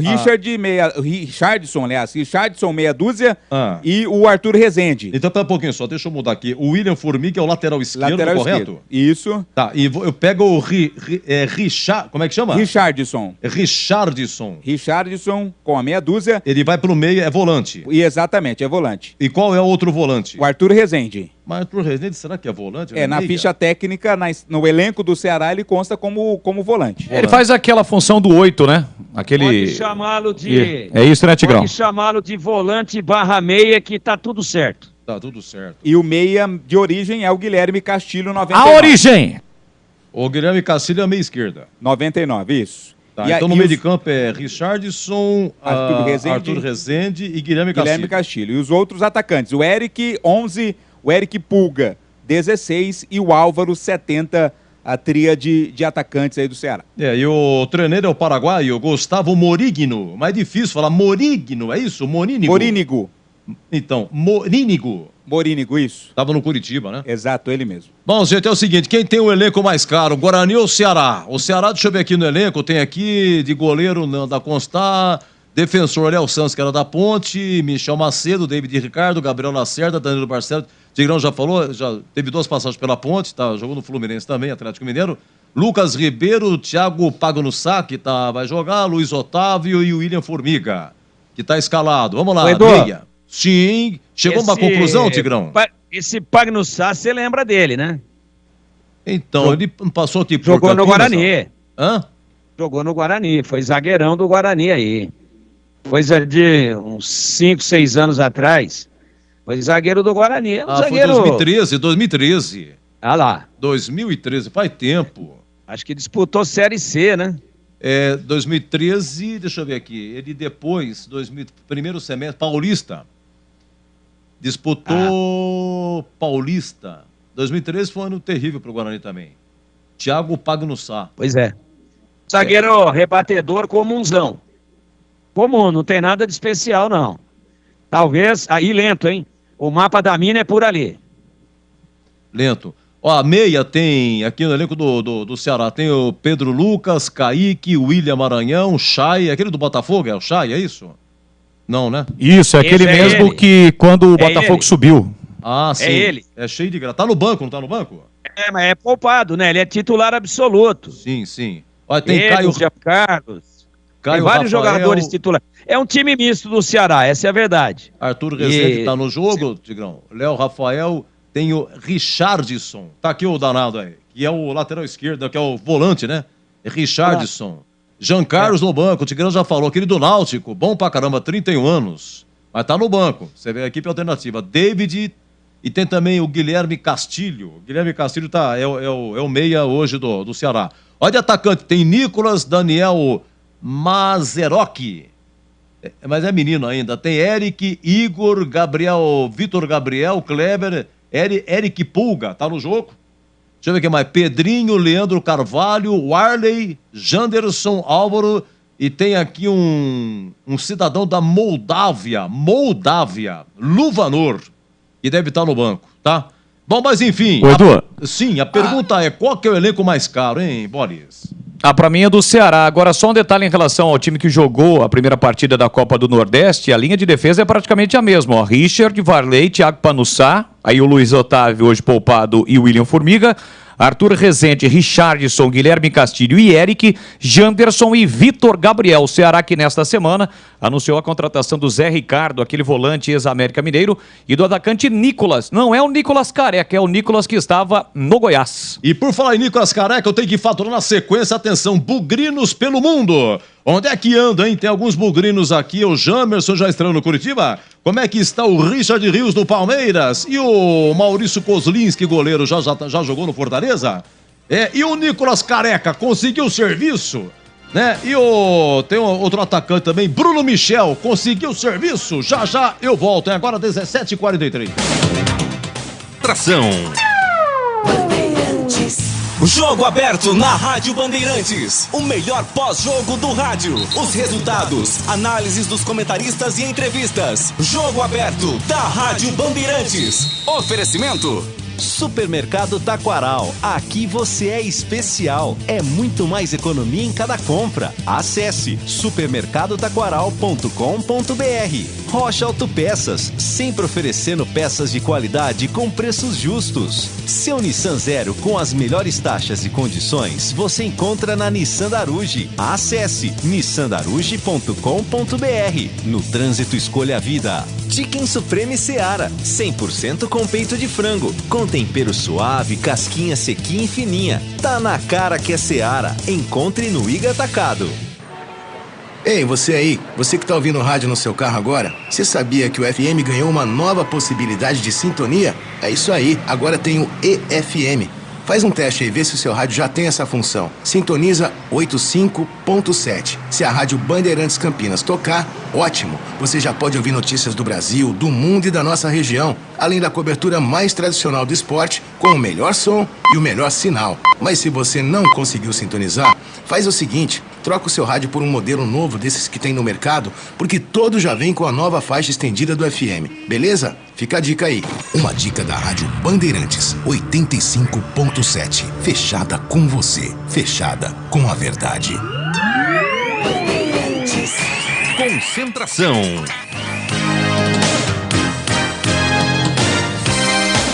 Richardson, meia dúzia, e o Arthur Rezende. Então tá um pouquinho só, deixa eu mudar aqui. O William Formiga é o lateral esquerdo, correto? Esquerdo. Isso. Tá, e eu pego o Richard, como é que chama? Richardson com a meia dúzia. Ele vai pro meio, é volante. E exatamente, é volante. E qual é o outro volante? O Arthur Rezende. Mas Arthur Rezende, será que é volante? Na ficha técnica, no elenco do Ceará, ele consta como volante. Ele faz aquela função do 8, né? Aquele... Pode chamá-lo de... É isso, né, Tigrão? Pode chamá-lo de volante barra meia, que tá tudo certo. Tá tudo certo. E o meia de origem é o Guilherme Castilho, 99. A origem! O Guilherme Castilho é a meia esquerda. 99, isso. Tá, então no meio de campo é Richardson, Arthur Rezende e Guilherme Castilho. E os outros atacantes, o Eric, 11, o Eric Pulga, 16 e o Álvaro, 70, a tríade de atacantes aí do Ceará. E o treinador é o paraguaio Gustavo Morígno. Mais difícil falar Morígno, é isso? Morínigo. Então, Morínigo, isso. Tava no Curitiba, né? Exato, ele mesmo. Bom, gente, é o seguinte, quem tem o elenco mais caro, Guarani ou Ceará? O Ceará, deixa eu ver aqui no elenco, tem aqui de goleiro da Constar, defensor Léo Santos, que era da Ponte, Michel Macedo, David Ricardo, Gabriel Lacerda, Danilo Barcelos, Tigrão já falou, já teve 2 passagens pela Ponte, tá, jogou no Fluminense também, Atlético Mineiro, Lucas Ribeiro, Thiago Pagnussá, que vai jogar, Luiz Otávio e o William Formiga, que tá escalado. Vamos lá, meia. Sim, chegou a uma conclusão, Tigrão? Esse Pagnussá, você lembra dele, né? Então, ele passou aqui por Jogou no Guarani. Hã? Jogou no Guarani, foi zagueirão do Guarani aí. Coisa de uns 5, 6 anos atrás. Foi zagueiro do Guarani. Zagueiro... foi 2013. Ah lá. 2013, faz tempo. Acho que disputou Série C, né? 2013, deixa eu ver aqui. Ele depois, primeiro semestre, Paulista. Disputou Paulista. 2013 foi um ano terrível pro Guarani também. Thiago Pagnussá. Pois é. Zagueiro rebatedor comunzão. Comum, não tem nada de especial, não. Talvez, aí lento, hein? O mapa da mina é por ali. Lento. Ó, a meia tem, aqui no elenco do Ceará, tem o Pedro Lucas, Kaique, William Maranhão, Chay, aquele do Botafogo, é o Chay, é isso? Não, né? Isso, é aquele mesmo que quando o Botafogo subiu. Ah, sim. É ele. É cheio de graça. Tá no banco, não tá no banco? Mas é poupado, né? Ele é titular absoluto. Sim, sim. Olha, tem ele, Caio... Carlos. Caio tem vários Rafael... jogadores titulares. É um time misto do Ceará, essa é a verdade. Arthur Rezende tá no jogo, Tigrão. Léo Rafael, tem o Richardson. Tá aqui o danado aí, que é o lateral esquerdo, que é o volante, né? Richardson. Jean Carlos no banco, o Tigrão já falou, aquele do Náutico, bom pra caramba, 31 anos. Mas tá no banco, você vê a equipe alternativa. David e tem também o Guilherme Castilho. O Guilherme Castilho é o meia hoje do Ceará. Olha de atacante, tem Nicolas Daniel Mazerocchi. Mas é menino ainda. Tem Eric, Igor, Gabriel, Vitor Gabriel, Kleber, Eric Pulga, tá no jogo. Deixa eu ver quem mais. Pedrinho, Leandro Carvalho, Warley, Janderson, Álvaro, e tem aqui um cidadão da Moldávia, Luvanor, que deve estar no banco, tá? Bom, mas enfim. Edu. Sim, a pergunta é, qual que é o elenco mais caro, hein, Boris? Pra mim é do Ceará. Agora, só um detalhe em relação ao time que jogou a primeira partida da Copa do Nordeste, a linha de defesa é praticamente a mesma, ó. Richard, Varley, Thiago Panussá, aí o Luiz Otávio, hoje poupado, e o William Formiga, Arthur Rezende, Richardson, Guilherme Castilho e Eric, Janderson e Vitor Gabriel. O Ceará que nesta semana anunciou a contratação do Zé Ricardo, aquele volante ex-América Mineiro, e do atacante Nicolas. Não é o Nicolas Careca, é o Nicolas que estava no Goiás. E por falar em Nicolas Careca, eu tenho que faturar na sequência, atenção, bugrinos pelo mundo. Onde é que anda, hein? Tem alguns bugrinos aqui, o Jamerson já estreou no Curitiba. Como é que está o Richard Rios do Palmeiras? E o Maurício Kozlinski, goleiro, já jogou no Fortaleza? E o Nicolas Careca, conseguiu o serviço? Né? E tem outro atacante também, Bruno Michel, conseguiu o serviço? Já eu volto, é agora 17h43. Tração. O jogo aberto na Rádio Bandeirantes. O melhor pós-jogo do rádio. Os resultados, análises dos comentaristas e entrevistas. Jogo aberto da Rádio Bandeirantes. Oferecimento. Supermercado Taquaral. Aqui você é especial. É muito mais economia em cada compra. Acesse supermercadotaquaral.com.br. Rocha Autopeças, sempre oferecendo peças de qualidade com preços justos. Seu Nissan Zero com as melhores taxas e condições você encontra na Nissan Daruge. Acesse nissandaruge.com.br. No trânsito escolha a vida. Chicken Supreme Seara, 100% com peito de frango, com tempero suave, casquinha sequinha e fininha. Tá na cara que é Seara. Encontre no Iga Atacado. Ei, você aí, você que tá ouvindo rádio no seu carro agora, você sabia que o FM ganhou uma nova possibilidade de sintonia? É isso aí, agora tem o EFM. Faz um teste aí, vê se o seu rádio já tem essa função. Sintoniza 85.7. Se a Rádio Bandeirantes Campinas tocar, ótimo. Você já pode ouvir notícias do Brasil, do mundo e da nossa região, além da cobertura mais tradicional do esporte, com o melhor som e o melhor sinal. Mas se você não conseguiu sintonizar, faz o seguinte, troca o seu rádio por um modelo novo desses que tem no mercado, porque todo já vem com a nova faixa estendida do FM, beleza? Fica a dica aí. Uma dica da Rádio Bandeirantes, 85.7. Fechada com você, fechada com a verdade. Concentração.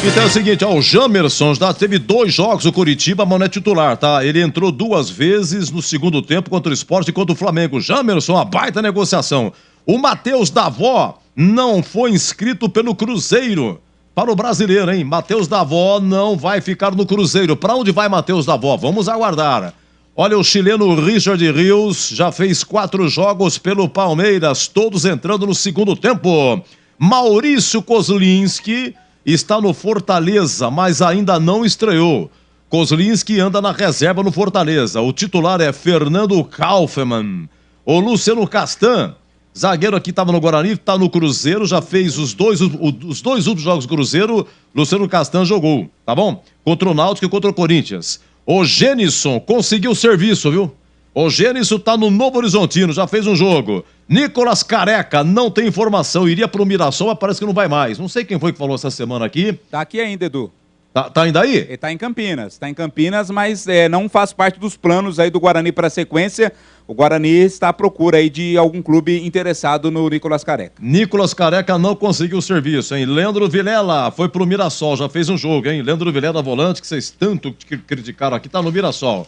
Então é o seguinte, o Jamerson já teve 2 jogos, o Curitiba, mas não é titular, tá? Ele entrou 2 vezes no segundo tempo contra o Sport e contra o Flamengo. Jamerson, uma baita negociação. O Matheus Davó não foi inscrito pelo Cruzeiro para o brasileiro, hein? Matheus Davó não vai ficar no Cruzeiro. Para onde vai Matheus Davó? Vamos aguardar. Olha, o chileno Richard Rios já fez 4 jogos pelo Palmeiras, todos entrando no segundo tempo. Maurício Kozlinski está no Fortaleza, mas ainda não estreou. Kozlinski anda na reserva no Fortaleza. O titular é Fernando Kaufmann. O Luciano Castan, zagueiro aqui, estava no Guarani, está no Cruzeiro, já fez os dois últimos jogos do Cruzeiro. Luciano Castan jogou, tá bom? Contra o Náutico e contra o Corinthians. O Gênison conseguiu o serviço, viu? O Gênison tá no Novo Horizontino, já fez um jogo. Nicolas Careca, não tem informação, iria pro Mirassol, mas parece que não vai mais. Não sei quem foi que falou essa semana aqui. Tá aqui ainda, Edu. Tá ainda aí? Ele tá em Campinas, mas não faz parte dos planos aí do Guarani para a sequência. O Guarani está à procura aí de algum clube interessado no Nicolas Careca. Nicolas Careca não conseguiu o serviço, hein? Leandro Vilela foi pro Mirassol, já fez um jogo, hein? Leandro Vilela, volante, que vocês tanto criticaram aqui, tá no Mirassol.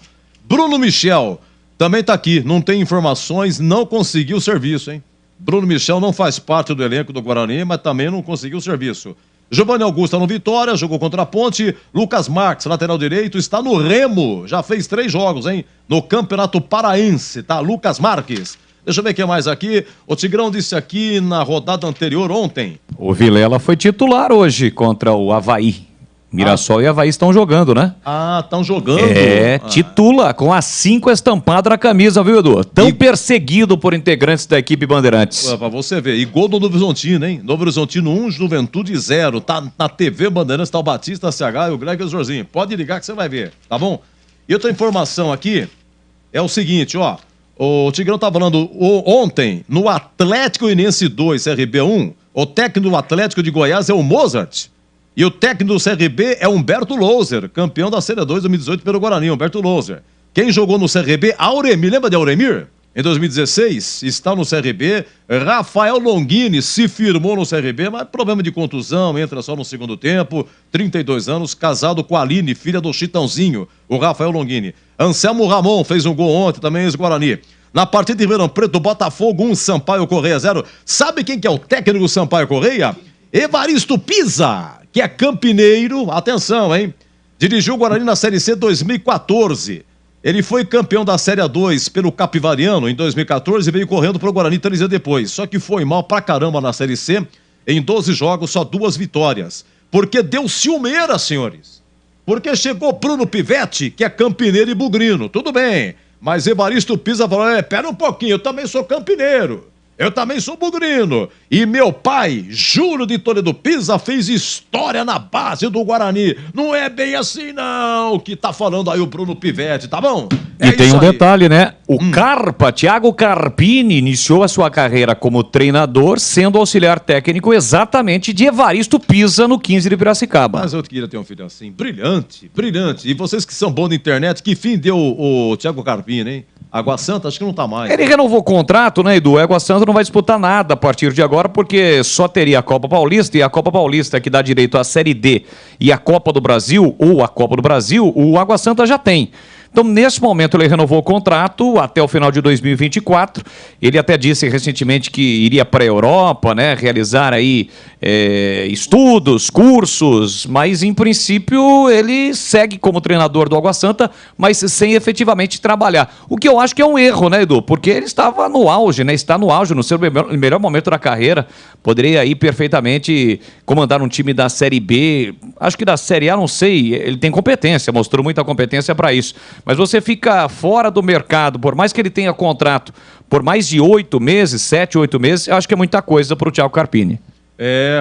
Bruno Michel também tá aqui, não tem informações, não conseguiu o serviço, hein? Bruno Michel não faz parte do elenco do Guarani, mas também não conseguiu o serviço. Giovanni Augusto no Vitória, jogou contra a Ponte. Lucas Marques, lateral direito, está no Remo, já fez 3 jogos, hein? No Campeonato Paraense, tá? Lucas Marques. Deixa eu ver quem mais aqui. O Tigrão disse aqui na rodada anterior, ontem. O Vilela foi titular hoje contra o Avaí. Mirassol e Avaí estão jogando, né? Ah, estão jogando. Titula com as 5 estampadas na camisa, viu, Edu? Tão perseguido por integrantes da equipe Bandeirantes. Pra você ver. E gol do Novo Horizontino, hein? Novo Horizontino 1, Juventude 0. Tá na TV Bandeirantes, tá o Batista, CH e o Greg e o Jorzinho. Pode ligar que você vai ver, tá bom? E outra informação aqui é o seguinte, ó. O Tigrão tá falando ontem, no Atlético Goianiense 2, CRB 1, o técnico do Atlético de Goiás é o Mozart. E o técnico do CRB é Humberto Louser, campeão da Série 2 2018 pelo Guarani, Humberto Louser. Quem jogou no CRB, Auremir, lembra de Auremir? Em 2016, está no CRB. Rafael Longini se firmou no CRB, mas problema de contusão, entra só no segundo tempo. 32 anos, casado com a Aline, filha do Chitãozinho, o Rafael Longini. Anselmo Ramon fez um gol ontem, também ex-Guarani. Na partida de Ribeirão Preto, Botafogo 1, Sampaio Correia 0. Sabe quem que é o técnico do Sampaio Correia? Evaristo Pisa, que é campineiro, atenção, hein? Dirigiu o Guarani na Série C 2014. Ele foi campeão da Série A2 pelo Capivariano em 2014 e veio correndo pro Guarani 3 anos depois. Só que foi mal pra caramba na Série C. Em 12 jogos, só 2 vitórias. Porque deu ciumeira, senhores. Porque chegou Bruno Pivetti, que é campineiro e bugrino. Tudo bem, mas Evaristo Pisa falou, pera um pouquinho, eu também sou campineiro. Eu também sou bugrino. E meu pai, Júlio de Toledo Pisa, fez história na base do Guarani. Não é bem assim, não, que tá falando aí o Bruno Pivetti, tá bom? E tem um detalhe, né? O Carpa, Thiago Carpini, iniciou a sua carreira como treinador, sendo auxiliar técnico exatamente de Evaristo Pisa no 15 de Piracicaba. Mas eu queria ter um filho assim, brilhante, brilhante. E vocês que são bons na internet, que fim deu o Thiago Carpini, hein? Água Santa, acho que não tá mais. Ele renovou o contrato, né, Edu? Água Santa não vai disputar nada a partir de agora, porque só teria a Copa Paulista, e a Copa Paulista que dá direito à Série D e a Copa do Brasil, ou a Copa do Brasil, o Água Santa já tem. Então, nesse momento, ele renovou o contrato até o final de 2024. Ele até disse recentemente que iria para a Europa, né, realizar aí estudos, cursos, mas, em princípio, ele segue como treinador do Água Santa, mas sem efetivamente trabalhar. O que eu acho que é um erro, né, Edu? Porque ele estava no auge, né, está no auge, no seu melhor momento da carreira. Poderia aí perfeitamente comandar um time da Série B, acho que da Série A, não sei, ele tem competência, mostrou muita competência para isso. Mas você fica fora do mercado, por mais que ele tenha contrato por mais de 8 meses, 7, 8 meses, eu acho que é muita coisa para o Thiago Carpini.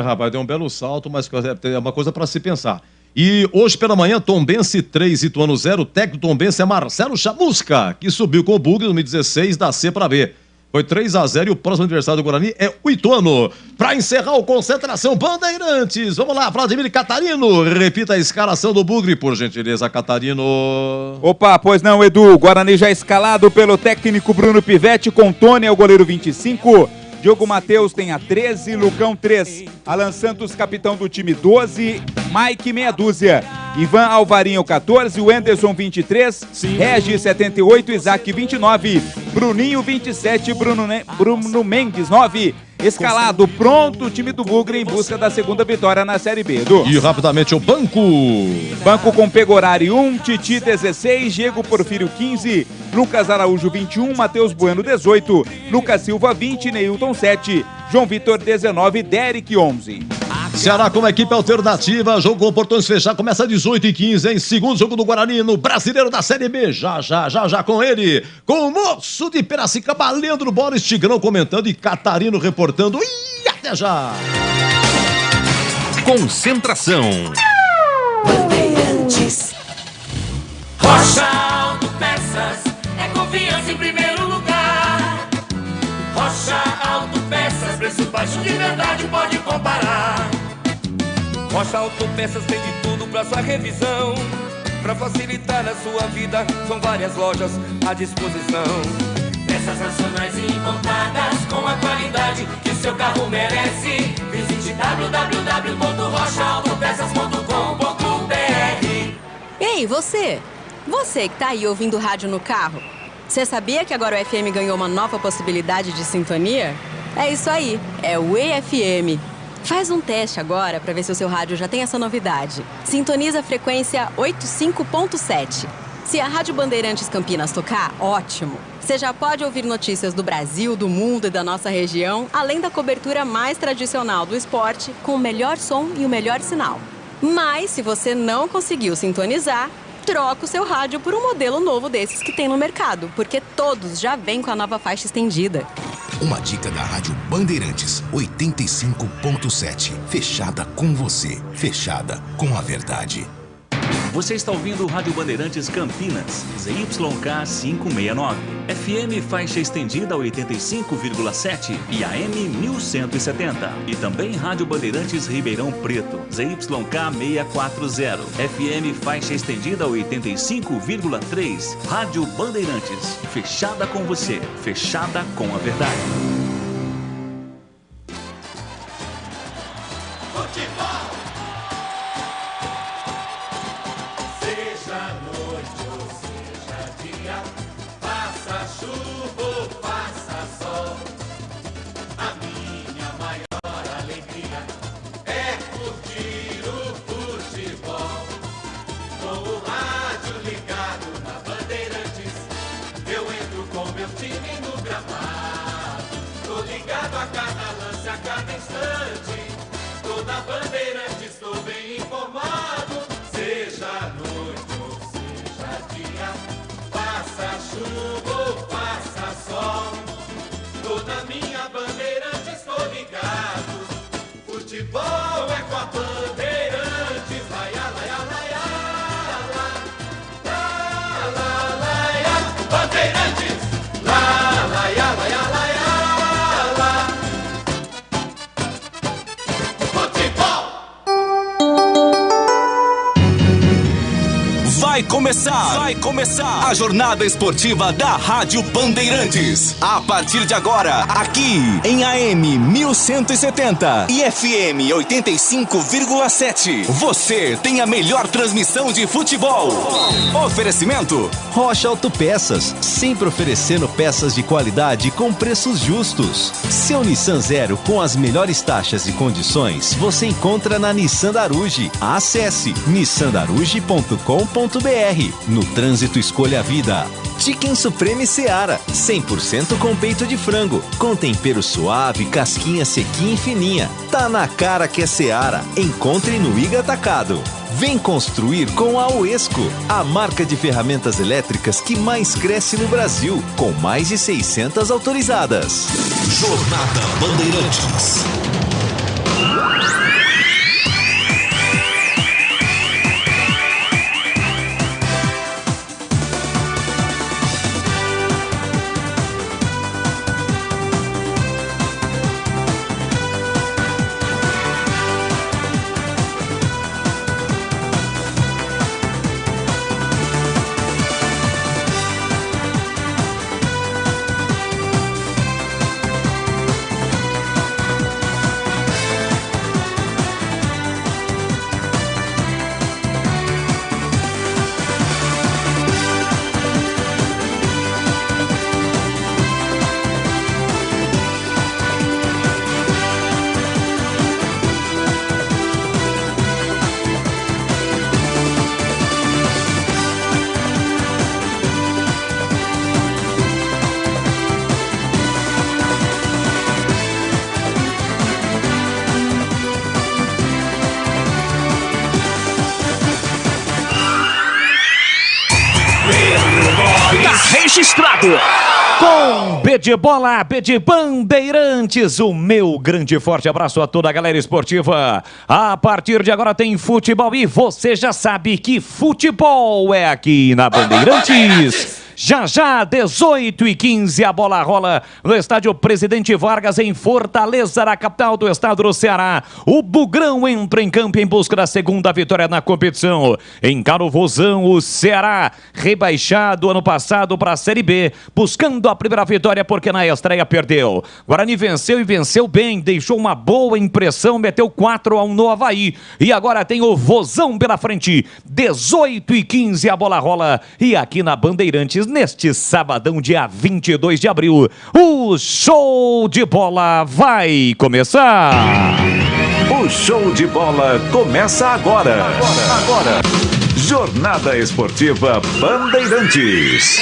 Rapaz, deu um belo salto, mas é uma coisa para se pensar. E hoje pela manhã, Tombense 3, Ituano 0, o técnico Tombense é Marcelo Chamusca, que subiu com o Bug em 2016 da C para B. Foi 3-0 e o próximo adversário do Guarani é o Ituano. Para encerrar o Concentração Bandeirantes, vamos lá, Vladimir Catarino, repita a escalação do Bugre, por gentileza, Catarino. Opa, pois não, Edu, Guarani já escalado pelo técnico Bruno Pivetti, com Tony, é o goleiro 25, Diogo Matheus tem a 13, Lucão 3, Alan Santos, capitão do time 12, Mike meia dúzia, Ivan Alvarinho 14, Wenderson 23, Regis 78, Isaac 29, Bruninho 27, Bruno Mendes 9. Escalado, pronto o time do Bugre em busca da segunda vitória na Série B. E rapidamente o banco. Banco com Pegorari 1, Titi 16, Diego Porfírio 15, Lucas Araújo 21, Matheus Bueno 18, Lucas Silva 20, Neilton 7, João Vitor 19, Derek 11. Ceará como equipe alternativa, jogo com portões fechados, começa às 18h15, hein? Segundo jogo do Guarani no Brasileiro da Série B, já com ele, com o moço de Piracicaba, Leandro Boris, Tigrão comentando e Catarino reportando, e até já! Concentração. Bandeirantes. Rocha Autopeças é confiança em primeiro lugar. Rocha Autopeças, preço baixo de verdade, pode comparar. Rocha Autopeças tem de tudo pra sua revisão. Pra facilitar a sua vida, são várias lojas à disposição. Peças nacionais e importadas com a qualidade que o seu carro merece. Visite www.rochaautopeças.com.br. Ei, você! Você que tá aí ouvindo rádio no carro, você sabia que agora o FM ganhou uma nova possibilidade de sintonia? É isso aí, é o EFM. Faz um teste agora para ver se o seu rádio já tem essa novidade. Sintoniza a frequência 85.7. Se a Rádio Bandeirantes Campinas tocar, ótimo. Você já pode ouvir notícias do Brasil, do mundo e da nossa região, além da cobertura mais tradicional do esporte, com o melhor som e o melhor sinal. Mas se você não conseguiu sintonizar, troca o seu rádio por um modelo novo desses que tem no mercado, porque todos já vêm com a nova faixa estendida. Uma dica da Rádio Bandeirantes 85.7. Fechada com você, fechada com a verdade. Você está ouvindo o Rádio Bandeirantes Campinas, ZYK 569, FM faixa estendida 85,7 e AM 1170. E também Rádio Bandeirantes Ribeirão Preto, ZYK 640, FM faixa estendida 85,3. Rádio Bandeirantes, fechada com você, fechada com a verdade. Vai começar a jornada esportiva da Rádio Bandeirantes. A partir de agora, aqui em AM 1170 e FM 85,7. Você tem a melhor transmissão de futebol. Oferecimento Rocha Autopeças, sempre oferecendo peças de qualidade com preços justos. Seu Nissan Zero com as melhores taxas e condições você encontra na Nissan Daruge. Acesse nissandaruge.com.br. No trânsito, escolha a vida. Chicken Supreme Seara, 100% com peito de frango, com tempero suave, casquinha sequinha e fininha. Tá na cara que é Seara. Encontre no Iga Atacado. Vem construir com a Oesco, a marca de ferramentas elétricas que mais cresce no Brasil, com mais de 600 autorizadas. Jornada Bandeirantes. Registrado com B de Bola, B de Bandeirantes. O meu grande e forte abraço a toda a galera esportiva. A partir de agora tem futebol e você já sabe que futebol é aqui na Bandeirantes. Já já, 18h15, a bola rola no estádio Presidente Vargas, em Fortaleza, na capital do estado do Ceará. O Bugrão entra em campo em busca da segunda vitória na competição. Encara o Vozão, o Ceará, rebaixado ano passado para a Série B, buscando a primeira vitória porque na estreia perdeu. Guarani venceu e venceu bem, deixou uma boa impressão, meteu 4-1 no Avaí. E agora tem o Vozão pela frente. 18h15, a bola rola. E aqui na Bandeirantes, neste sabadão, dia 22 de abril, o show de bola vai começar. O show de bola começa agora. Jornada Esportiva Bandeirantes.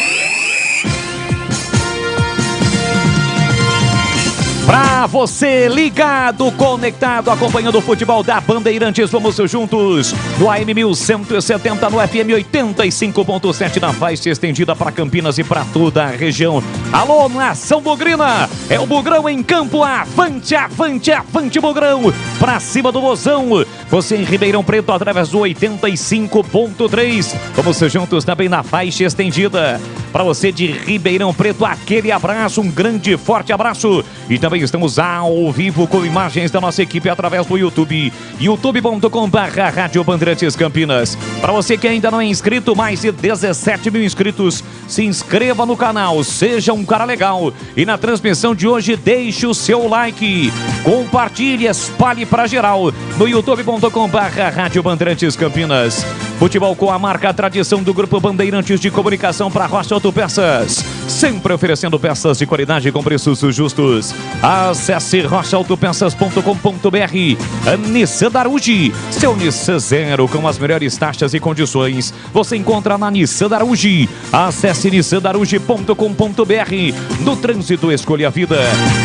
Pra Pra você ligado, conectado, acompanhando o futebol da Bandeirantes, vamos juntos no AM 1170, no FM 85.7, na faixa estendida para Campinas e para toda a região. Alô, nação bugrina, é o Bugrão em campo, avante, avante, avante Bugrão, pra cima do Vozão. Você em Ribeirão Preto através do 85.3, vamos juntos também na faixa estendida. Para você de Ribeirão Preto, aquele abraço, um grande, forte abraço. E também estamos ao vivo com imagens da nossa equipe através do YouTube, youtube.com/Rádio Bandeirantes Campinas. Para você que ainda não é inscrito, mais de 17 mil inscritos, se inscreva no canal, seja um cara legal. E na transmissão de hoje, deixe o seu like, compartilhe, espalhe para geral no youtube.com/Rádio Bandeirantes Campinas. Futebol com a marca, a tradição do Grupo Bandeirantes de Comunicação para Rocha Autopeças. Sempre oferecendo peças de qualidade com preços justos. Acesse rochaautopeças.com.br. Nissan Darugi, seu Nissan Zero com as melhores taxas e condições. Você encontra na Nissan Darugi. Acesse nissandarugi.com.br. No trânsito, escolha a vida.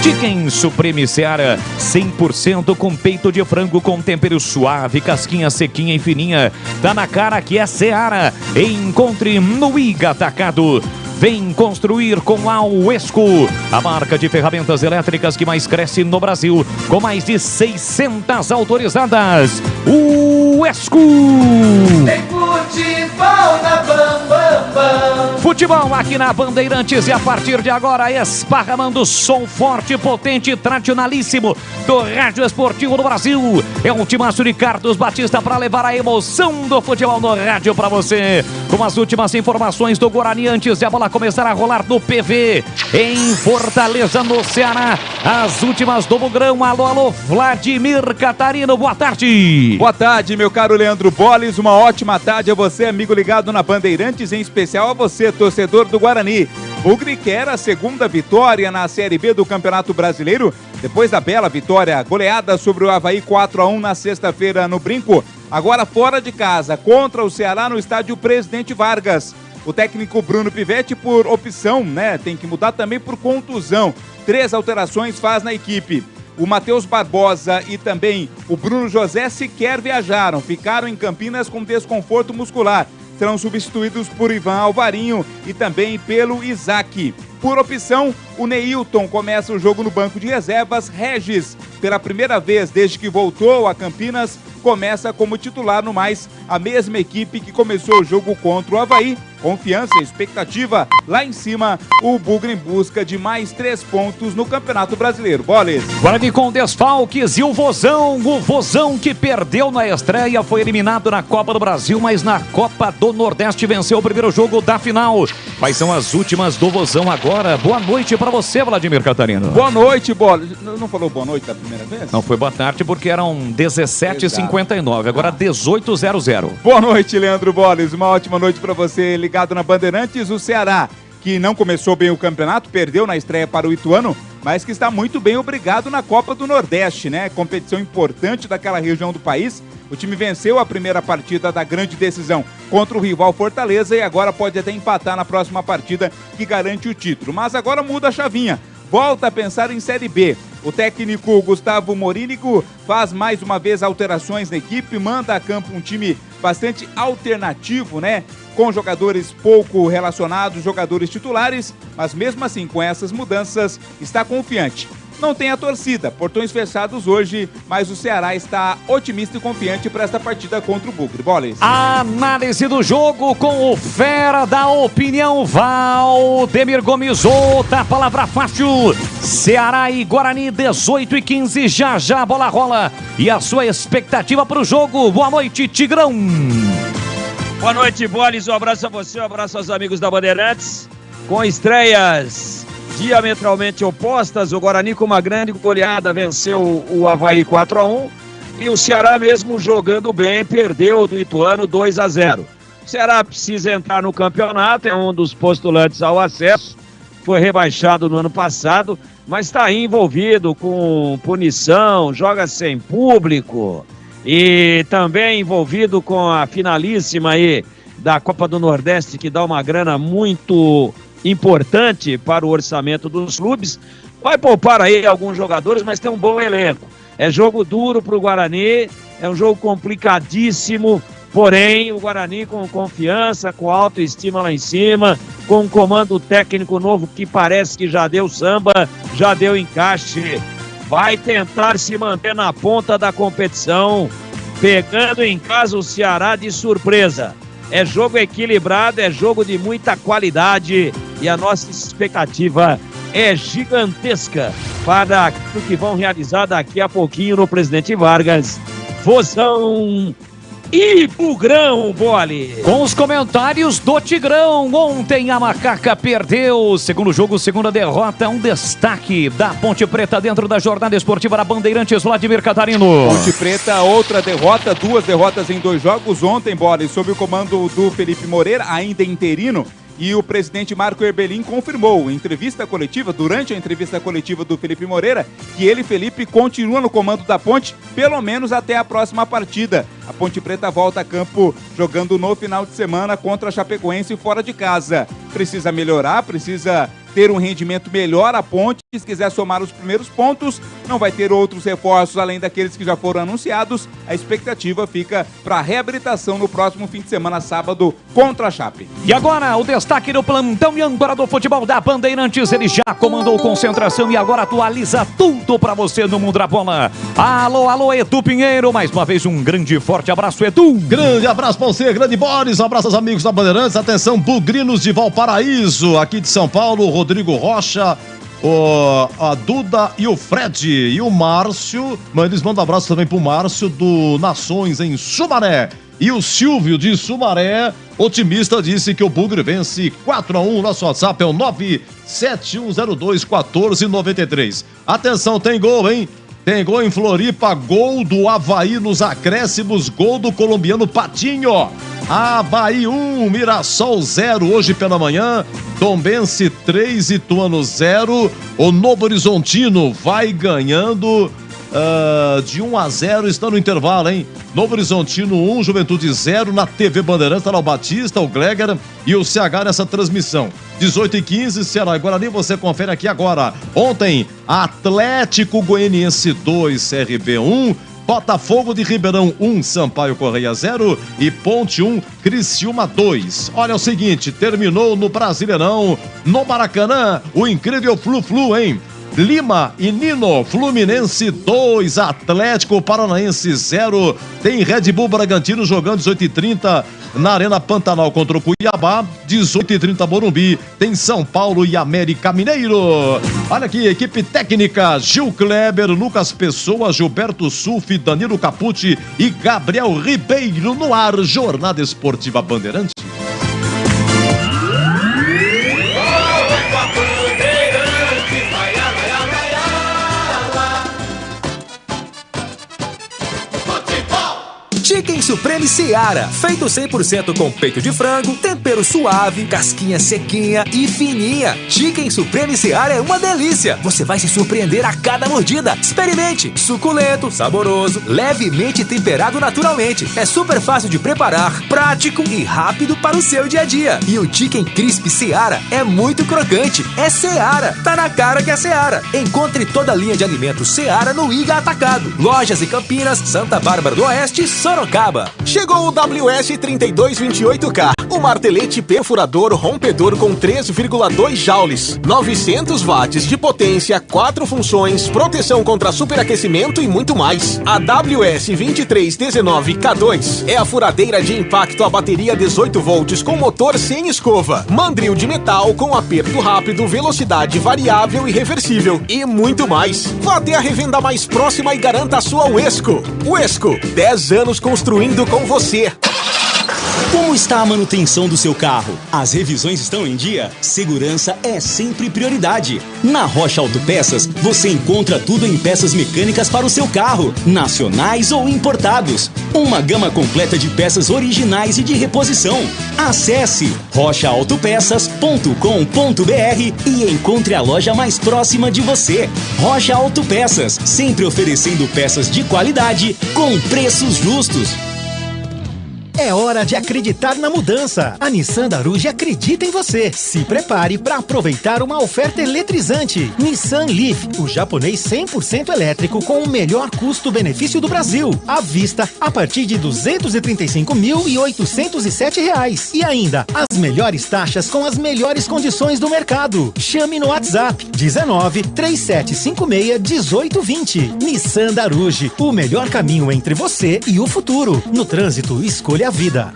Chicken Supreme Seara, 100% com peito de frango com tempero suave, casquinha sequinha e fininha. Tá na cara que é Seara. Encontre no Iga Atacado. Vem construir com a Uesco, a marca de ferramentas elétricas que mais cresce no Brasil, com mais de 600 autorizadas. Uesco! Tem futebol na Bam Bam Bam. Futebol aqui na Bandeirantes e a partir de agora esparramando som forte, potente, tradicionalíssimo do Rádio Esportivo do Brasil. É o timaço de Carlos Batista para levar a emoção do futebol no rádio para você. Com as últimas informações do Guarani antes de a bola começar a rolar no PV em Fortaleza, no Ceará. As últimas do Bugrão. Alô, alô, Vladimir Catarino, boa tarde. Boa tarde, meu caro Leandro Boles. Uma ótima tarde a você, amigo ligado na Bandeirantes, em especial a você, torcedor do Guarani. Bugre quer a segunda vitória na Série B do Campeonato Brasileiro, depois da bela vitória goleada sobre o Avaí 4-1 na sexta-feira no Brinco. Agora fora de casa, contra o Ceará no estádio Presidente Vargas. O técnico Bruno Pivetti, por opção, tem que mudar também por contusão. 3 alterações faz na equipe. O Matheus Barbosa e também o Bruno José sequer viajaram, ficaram em Campinas com desconforto muscular. Serão substituídos por Ivan Alvarinho e também pelo Isaac. Por opção, o Neilton começa o jogo no banco de reservas. Regis, pela primeira vez desde que voltou a Campinas, começa como titular no mais, a mesma equipe que começou o jogo contra o Avaí. Confiança e expectativa lá em cima, o Bugre em busca de mais 3 pontos no Campeonato Brasileiro. Boles. Guarani com desfalques e o Vozão que perdeu na estreia, foi eliminado na Copa do Brasil, mas na Copa do Nordeste venceu o primeiro jogo da final. Quais são as últimas do Vozão agora? Boa noite pra você, Vladimir Catarino. Boa noite, Boles. Não falou boa noite da primeira vez? Não, foi boa tarde porque eram 17h59, agora 18h00. Boa noite, Leandro Boles. Uma ótima noite pra você, ligado na Bandeirantes. O Ceará, que não começou bem o campeonato, perdeu na estreia para o Ituano, mas que está muito bem obrigado na Copa do Nordeste, Competição importante daquela região do país. O time venceu a primeira partida da grande decisão contra o rival Fortaleza e agora pode até empatar na próxima partida que garante o título. Mas agora muda a chavinha, volta a pensar em Série B. O técnico Gustavo Morínigo faz mais uma vez alterações na equipe, manda a campo um time bastante alternativo, com jogadores pouco relacionados, jogadores titulares, mas mesmo assim, com essas mudanças, está confiante. Não tem a torcida, portões fechados hoje, mas o Ceará está otimista e confiante para esta partida contra o Bugre. Boles. Análise do jogo com o fera da opinião, Valdemir Gomes, outra palavra fácil. Ceará e Guarani, 18h15, já a bola rola. E a sua expectativa para o jogo? Boa noite, Tigrão. Boa noite, Boles. Um abraço a você, um abraço aos amigos da Bandeirantes. Com estreias diametralmente opostas, o Guarani com uma grande goleada venceu o Avaí 4-1 e o Ceará mesmo jogando bem perdeu do Ituano 2-0. O Ceará precisa entrar no campeonato, é um dos postulantes ao acesso, foi rebaixado no ano passado, mas está aí envolvido com punição, joga sem público e também envolvido com a finalíssima aí da Copa do Nordeste, que dá uma grana muito importante para o orçamento dos clubes, Vai poupar aí alguns jogadores, mas tem um bom elenco. É jogo duro pro Guarani, é um jogo complicadíssimo, porém o Guarani com confiança, com autoestima lá em cima, com um comando técnico novo que parece que já deu samba, já deu encaixe, vai tentar se manter na ponta da competição, pegando em casa o Ceará de surpresa. É jogo equilibrado, é jogo de muita qualidade e a nossa expectativa é gigantesca para o que vão realizar daqui a pouquinho no Presidente Vargas. Vozão e Bugrão, Boali. Com os comentários do Tigrão. Ontem a Macaca perdeu. Segundo jogo, segunda derrota. Um destaque da Ponte Preta dentro da jornada esportiva da Bandeirantes, Vladimir Catarino. Ponte Preta, outra derrota, 2 derrotas em 2 jogos. Ontem, Boali, sob o comando do Felipe Moreira, ainda interino. E o presidente Marco Erbelin confirmou durante a entrevista coletiva do Felipe Moreira, que ele, Felipe, continua no comando da Ponte, pelo menos até a próxima partida. A Ponte Preta volta a campo jogando no final de semana contra a Chapecoense fora de casa. Precisa melhorar, precisa ter um rendimento melhor a Ponte, se quiser somar os primeiros pontos, não vai ter outros reforços além daqueles que já foram anunciados. A expectativa fica para a reabilitação no próximo fim de semana, sábado, contra a Chape. E agora o destaque do plantão e âncora do futebol da Bandeirantes. Ele já comandou concentração e agora atualiza tudo para você no mundo da bola. Alô, Edu Pinheiro, mais uma vez um grande e forte abraço, Edu. Grande abraço para você, grande Boris, um abraço aos amigos da Bandeirantes. Atenção, Bugrinos de Valparaíso, aqui de São Paulo, Rodrigo Rocha, a Duda e o Fred e o Márcio. Mas eles mandam abraço também pro Márcio do Nações em Sumaré. E o Silvio de Sumaré, otimista, disse que o Bugre vence 4-1. Nosso WhatsApp é o 971021493. Atenção, tem gol, hein? Tem gol em Floripa, gol do Avaí nos acréscimos, gol do colombiano Patinho. Avaí 1, Mirassol 0 hoje pela manhã, Tombense 3, Ituano 0. O Novo Horizontino vai ganhando de 1-0, está no intervalo, hein? Novo Horizontino 1, Juventude 0, na TV Bandeirantes, tá lá o Batista, o Gleger e o CH nessa transmissão. 18h15, Ceará e Guarani, você confere aqui agora. Ontem, Atlético Goianiense 2, CRB 1, Botafogo de Ribeirão 1, Sampaio Correia 0 e Ponte 1, Criciúma 2. Olha o seguinte, terminou no Brasileirão, no Maracanã, o incrível Flu-Flu, hein? Lima e Nino, Fluminense 2, Atlético Paranaense 0. Tem Red Bull Bragantino jogando 18h30 na Arena Pantanal contra o Cuiabá, 18h30 Morumbi. Tem São Paulo e América Mineiro. Olha aqui, equipe técnica: Gil Kleber, Lucas Pessoa, Gilberto Sulfi, Danilo Capucci e Gabriel Ribeiro no ar. Jornada Esportiva Bandeirantes. Chicken Supreme Seara, feito 100% com peito de frango, tempero suave, casquinha sequinha e fininha. Chicken Supreme Seara é uma delícia. Você vai se surpreender a cada mordida. Experimente. Suculento, saboroso, levemente temperado naturalmente. É super fácil de preparar, prático e rápido para o seu dia a dia. E o Chicken Crisp Seara é muito crocante. É Seara. Tá na cara que é Seara. Encontre toda a linha de alimentos Seara no Iga Atacado. Lojas em Campinas, Santa Bárbara do Oeste e Sorocaba. Chegou o WS3228K, o martelete perfurador rompedor com 3,2 joules, 900 watts de potência, 4 funções, proteção contra superaquecimento e muito mais. A WS2319K2 é a furadeira de impacto a bateria 18 volts com motor sem escova, mandril de metal com aperto rápido, velocidade variável e reversível e muito mais. Vá até a revenda mais próxima e garanta a sua Uesco. Uesco, 10 anos construindo com você. Como está a manutenção do seu carro? As revisões estão em dia? Segurança é sempre prioridade. Na Rocha Autopeças, você encontra tudo em peças mecânicas para o seu carro, nacionais ou importados. Uma gama completa de peças originais e de reposição. Acesse rochaautopeças.com.br e encontre a loja mais próxima de você. Rocha Autopeças, sempre oferecendo peças de qualidade com preços justos. É hora de acreditar na mudança. A Nissan da Aruge acredita em você. Se prepare para aproveitar uma oferta eletrizante. Nissan Leaf, o japonês 100% elétrico com o melhor custo-benefício do Brasil. À vista, a partir de R$ 235.807. E ainda, as melhores taxas com as melhores condições do mercado. Chame no WhatsApp 19 3756 1820. Nissan da Aruge, o melhor caminho entre você e o futuro. No trânsito, escolha a vida.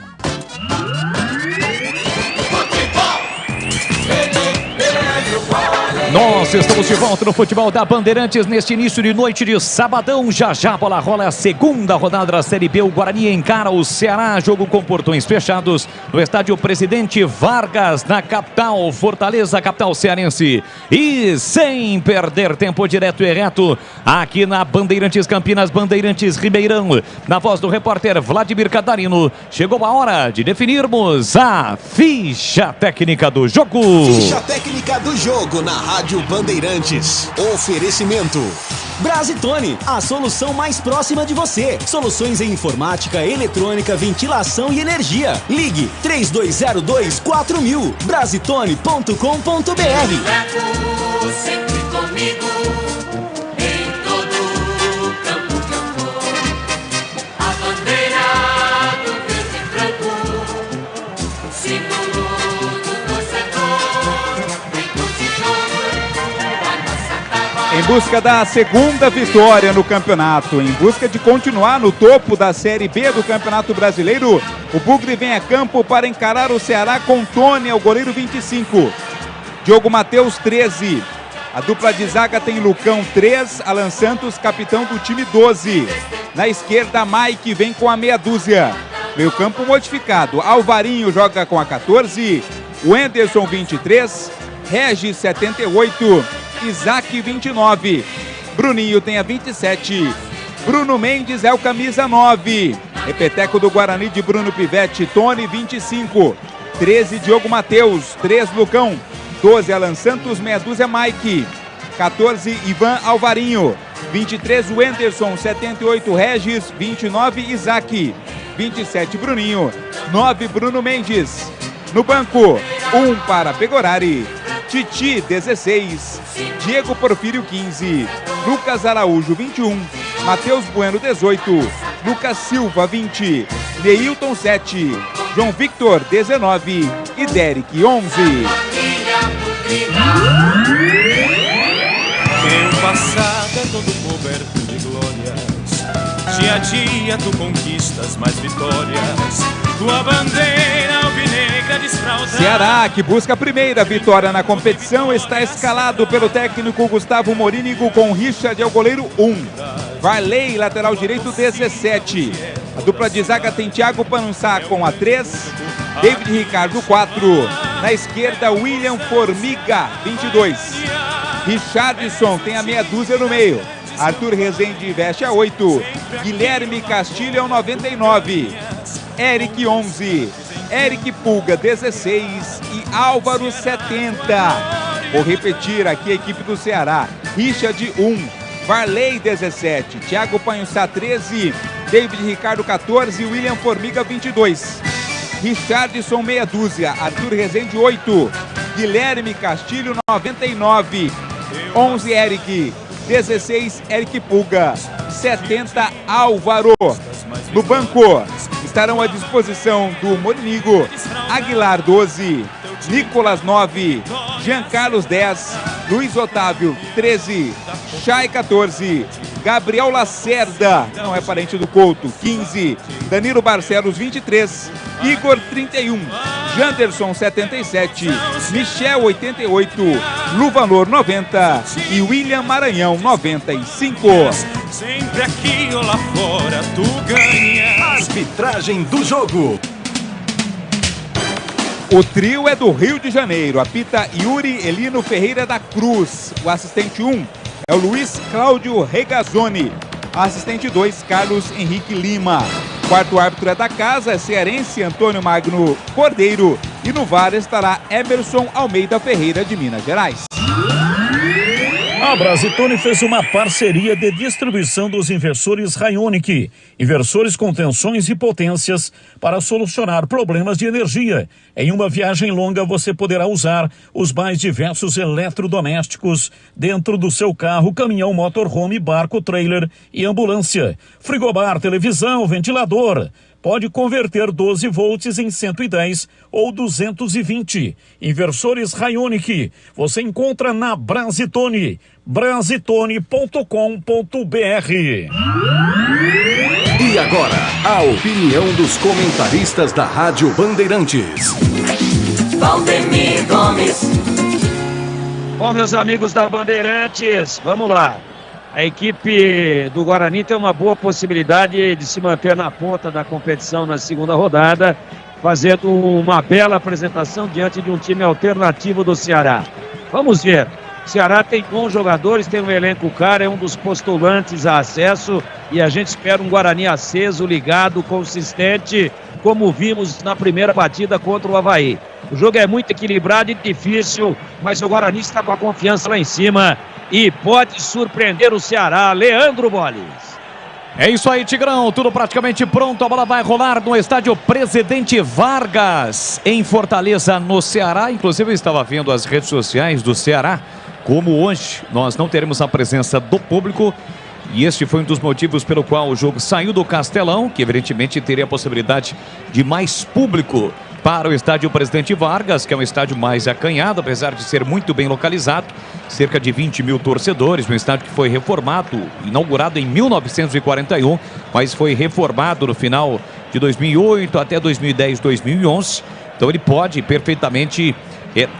Nós estamos de volta no futebol da Bandeirantes neste início de noite de sabadão. Já já a bola rola a segunda rodada da Série B. O Guarani encara o Ceará, jogo com portões fechados no estádio Presidente Vargas, na capital Fortaleza, capital cearense. E sem perder tempo, direto e reto aqui na Bandeirantes Campinas, Bandeirantes Ribeirão, na voz do repórter Vladimir Catarino. Chegou a hora de definirmos a ficha técnica do jogo. Ficha técnica do jogo na Rádio Bandeirantes. Oferecimento Brasitone, a solução mais próxima de você. Soluções em informática, eletrônica, ventilação e energia. Ligue 3202-4000. Brasitone.com.br. Sempre comigo, em todo campo que eu for. A bandeira do verde e branco, símbolo do torcedor. Em busca da segunda vitória no campeonato, em busca de continuar no topo da Série B do Campeonato Brasileiro, o Bugre vem a campo para encarar o Ceará com Tony, o goleiro 25. Diogo Matheus, 13. A dupla de zaga tem Lucão, 3. Alan Santos, capitão do time, 12. Na esquerda, Mike vem com a meia dúzia. Meio campo modificado. Alvarinho joga com a 14. Wenderson, 23. Regis, 78. Isaac, 29. Bruninho tem a 27. Bruno Mendes é o camisa 9. Repeteco do Guarani de Bruno Pivete, Tony, 25. 13, Diogo Matheus. 3, Lucão. 12, Alan Santos. Meia dúzia, Mike. 14, Ivan Alvarinho. 23, Wenderson. 78, Regis. 29, Isaac. 27, Bruninho. 9, Bruno Mendes. No banco, 1 para Pegorari. Titi, 16. Diego Porfírio, 15. Lucas Araújo, 21. Matheus Bueno, 18. Lucas Silva, 20. Neilton, 7. João Victor, 19. E Derek, 11. Teu passado é todo coberto de glórias. Dia a dia tu conquistas mais vitórias. Tua bandeira alvinegra desfraldada. Ceará, que busca a primeira vitória na competição, está escalado pelo técnico Gustavo Morínigo com Richard, é o goleiro, 1. Varley, lateral direito, 17. A dupla de zaga tem Thiago Panussá com a 3. David Ricardo, 4. Na esquerda, William Formiga, 22. Richardson tem a meia dúzia no meio. Arthur Rezende veste a 8. Guilherme Castilho é o 99. Eric, 11. Eric Pulga, 16. E Álvaro, 70. Vou repetir aqui a equipe do Ceará. Richard, 1. Varley, 17. Thiago Panhussá, 13. David Ricardo, 14. William Formiga, 22. Richardson, meia dúzia. Arthur Rezende, 8. Guilherme Castilho, 99. 11, Eric. 16, Eric Pulga. 70, Álvaro. No banco estarão à disposição do Morínigo Aguilar, 12. Nicolas, 9. Jean Carlos, 10. Luiz Otávio, 13. Chay, 14. Gabriel Lacerda, não é parente do Couto, 15. Danilo Barcelos, 23. Igor, 31. Janderson, 77. Michel, 88. Luvanor, 90. E William Maranhão, 95. Sempre aqui ou lá fora tu ganhas. Arbitragem do jogo. O trio é do Rio de Janeiro. Apita Yuri Elino Ferreira da Cruz. O assistente 1 é o Luiz Cláudio Regazzoni. Assistente 2, Carlos Henrique Lima. Quarto árbitro é da casa, é cearense Antônio Magno Cordeiro. E no VAR estará Emerson Almeida Ferreira, de Minas Gerais. A Brasitone fez uma parceria de distribuição dos inversores Raionic, inversores com tensões e potências para solucionar problemas de energia. Em uma viagem longa você poderá usar os mais diversos eletrodomésticos dentro do seu carro, caminhão, motorhome, barco, trailer e ambulância. Frigobar, televisão, ventilador. Pode converter 12 volts em 110 ou 220. Inversores Raionic. Você encontra na Brasitone. Brasitone.com.br. E agora, a opinião dos comentaristas da Rádio Bandeirantes. Valdemir Gomes. Bom, meus amigos da Bandeirantes, vamos lá. A equipe do Guarani tem uma boa possibilidade de se manter na ponta da competição na segunda rodada, fazendo uma bela apresentação diante de um time alternativo do Ceará. Vamos ver. O Ceará tem bons jogadores, tem um elenco caro, é um dos postulantes a acesso e a gente espera um Guarani aceso, ligado, consistente, como vimos na primeira partida contra o Avaí. O jogo é muito equilibrado e difícil, mas o Guarani está com a confiança lá em cima e pode surpreender o Ceará. Leandro Boles. É isso aí, Tigrão, tudo praticamente pronto, a bola vai rolar no estádio Presidente Vargas, em Fortaleza, no Ceará. Inclusive eu estava vendo as redes sociais do Ceará, como hoje nós não teremos a presença do público, e este foi um dos motivos pelo qual o jogo saiu do Castelão, que evidentemente teria a possibilidade de mais público para o estádio Presidente Vargas, que é um estádio mais acanhado, apesar de ser muito bem localizado, cerca de 20 mil torcedores, um estádio que foi reformado, inaugurado em 1941, mas foi reformado no final de 2008 até 2010, 2011, então ele pode perfeitamente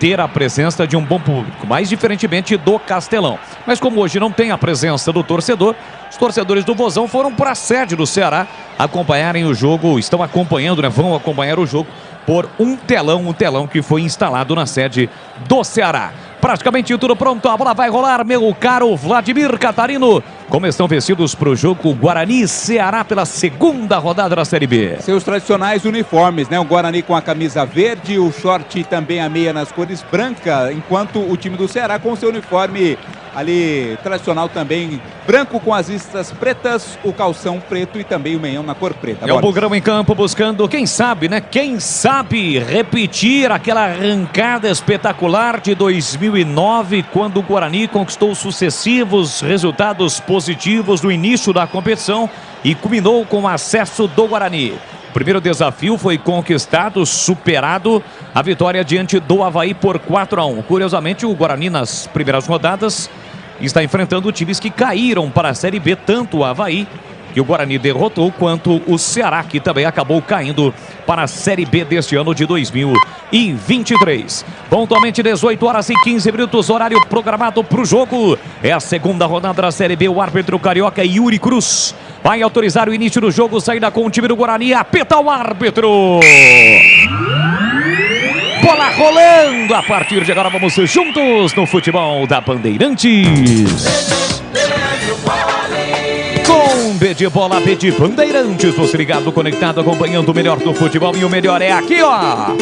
ter a presença de um bom público, mais diferentemente do Castelão. Mas como hoje não tem a presença do torcedor, os torcedores do Vozão foram para a sede do Ceará acompanharem o jogo, estão acompanhando, vão acompanhar o jogo por um telão que foi instalado na sede do Ceará. Praticamente tudo pronto, a bola vai rolar, meu caro Vladimir Catarino. Como estão vestidos para o jogo Guarani e Ceará pela segunda rodada da Série B? Seus tradicionais uniformes, né? O Guarani com a camisa verde, o short e também a meia nas cores branca, enquanto o time do Ceará com seu uniforme ali tradicional também, branco com as listas pretas, o calção preto e também o meião na cor preta. É o Bugrão em campo buscando, quem sabe, né? Quem sabe repetir aquela arrancada espetacular de 2009, quando o Guarani conquistou sucessivos resultados positivos no início da competição e culminou com o acesso do Guarani. O primeiro desafio foi conquistado, superado, a vitória diante do Avaí por 4-1. Curiosamente, o Guarani nas primeiras rodadas está enfrentando times que caíram para a Série B, tanto o Avaí, que o Guarani derrotou, quanto o Ceará, que também acabou caindo para a Série B deste ano de 2023. Pontualmente 18 horas e 15 minutos, horário programado para o jogo. É a segunda rodada da Série B, o árbitro carioca Yuri Cruz vai autorizar o início do jogo, saída com o time do Guarani, apita o árbitro. Bola rolando, a partir de agora vamos juntos no futebol da Bandeirantes. Com B de bola, B de Bandeirantes, você ligado, conectado, acompanhando o melhor do futebol, e o melhor é aqui, ó.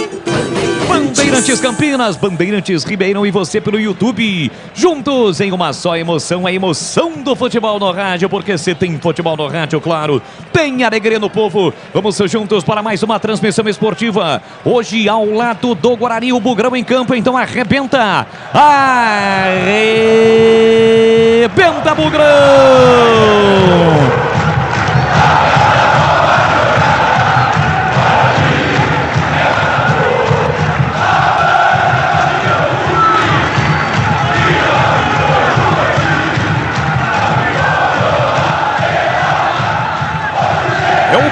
Bandeirantes Campinas, Bandeirantes Ribeirão e você pelo YouTube. Juntos em uma só emoção, a emoção do futebol no rádio, porque se tem futebol no rádio, claro, tem alegria no povo. Vamos juntos para mais uma transmissão esportiva. Hoje ao lado do Guarani, o Bugrão em campo, então arrebenta. Arrebenta, Bugrão!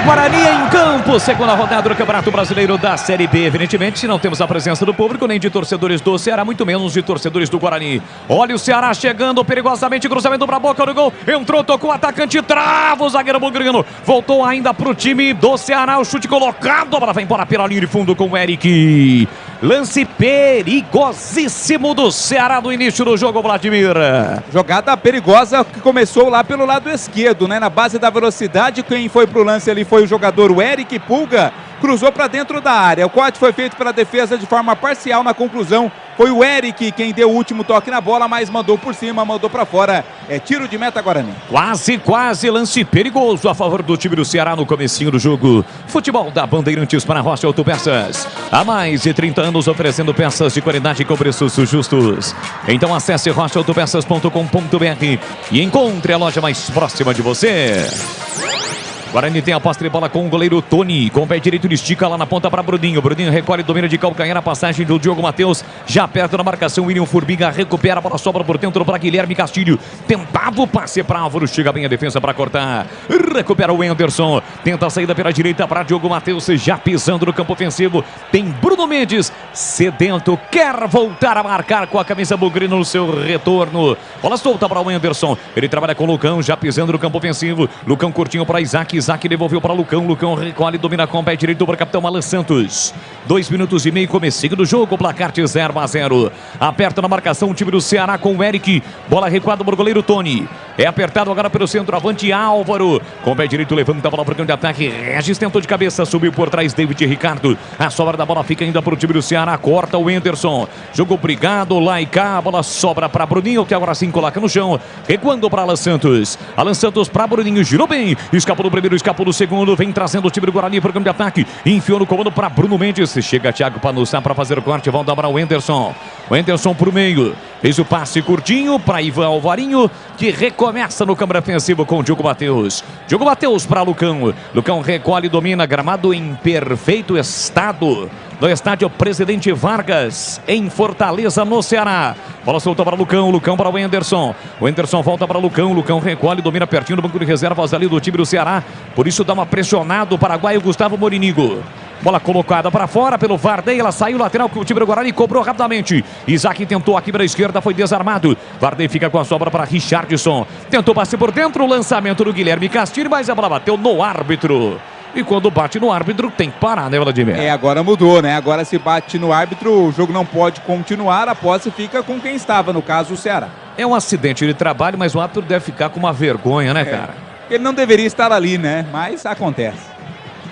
Guarani em campo, segunda rodada do Campeonato Brasileiro da Série B. Evidentemente, não temos a presença do público, nem de torcedores do Ceará, muito menos de torcedores do Guarani. Olha o Ceará chegando perigosamente, cruzamento para a boca do gol. Entrou, tocou o atacante, trava o zagueiro bugrino. Voltou ainda para o time do Ceará, o chute colocado. A bola vai embora pela linha de fundo com o Eric. Lance perigosíssimo do Ceará no início do jogo, Vladimir. Jogada perigosa que começou lá pelo lado esquerdo, né? Na base da velocidade, quem foi pro lance ali foi o jogador Eric Pulga. cruzou para dentro da área. O corte foi feito pela defesa de forma parcial. Na conclusão, foi o Eric quem deu o último toque na bola, mas mandou por cima, mandou para fora. É tiro de meta Guarani. Quase lance perigoso a favor do time do Ceará no comecinho do jogo. Futebol da Bandeirantes para Rocha Autopeças. Há mais de 30 anos oferecendo peças de qualidade com preços justos. Então acesse rochaautopeças.com.br e encontre a loja mais próxima de você. Guarani tem a posse de bola com o goleiro Tony. Com o pé direito ele estica lá na ponta para Bruninho. Bruninho recolhe, domina de calcanhar a passagem do Diogo Matheus. Já perto da marcação, William Formiga recupera a bola, sobra por dentro para Guilherme Castilho. Tentava o passe para Álvaro, chega bem a defesa para cortar. Recupera o Anderson. Tenta a saída pela direita para Diogo Matheus. Já pisando no campo ofensivo. Tem Bruno Mendes sedento. Quer voltar a marcar com a camisa bugrina no seu retorno. Bola solta para o Anderson. Ele trabalha com o Lucão, já pisando no campo ofensivo. Lucão curtinho para Isaac. Isaac devolveu para Lucão. Lucão recolhe, domina com o pé direito para o capitão Alan Santos. 2 minutos e meio, comecinho do jogo. Placar de 0-0. Aperta na marcação o time do Ceará com o Eric. Bola recuada para o goleiro Tony. É apertado agora pelo centroavante Álvaro. Com o pé direito levanta a bola para o campo de ataque. Regis tentou de cabeça, subiu por trás David Ricardo. A sobra da bola fica ainda para o time do Ceará. Corta o Anderson. Jogo brigado lá e cá. A bola sobra para Bruninho, que agora sim coloca no chão. Recuando para Alan Santos. Alan Santos para Bruninho. Girou bem. Escapou do primeiro, escapou do segundo. Vem trazendo o time do Guarani para o campo de ataque. Enfiou no comando para Bruno Mendes. Chega Thiago Panussá para fazer o corte. Volta para o Anderson. O Anderson para o meio. Fez o passe curtinho para Ivan Alvarinho, que recomeça no câmara ofensivo com o Diogo Matheus. Diogo Matheus para Lucão. Lucão recolhe e domina. Gramado em perfeito estado no estádio Presidente Vargas, em Fortaleza, no Ceará. Bola solta para Lucão. Lucão para o Anderson. O Anderson volta para Lucão. Lucão recolhe, domina pertinho do banco de reservas ali do time do Ceará. Por isso dá uma pressionada o paraguaio Gustavo Morinigo. Bola colocada para fora pelo Varday. Ela saiu lateral que o time do Guarani cobrou rapidamente. Isaac tentou aqui pela esquerda, foi desarmado. Varday fica com a sobra para Richardson. Tentou passe por dentro, o lançamento do Guilherme Castilho, mas a bola bateu no árbitro. E quando bate no árbitro, tem que parar, né, Vladimir? Agora mudou, né? Agora se bate no árbitro, o jogo não pode continuar, a posse fica com quem estava, no caso, o Ceará. É um acidente de trabalho, mas o árbitro deve ficar com uma vergonha, né, cara? Ele não deveria estar ali, né? Mas acontece.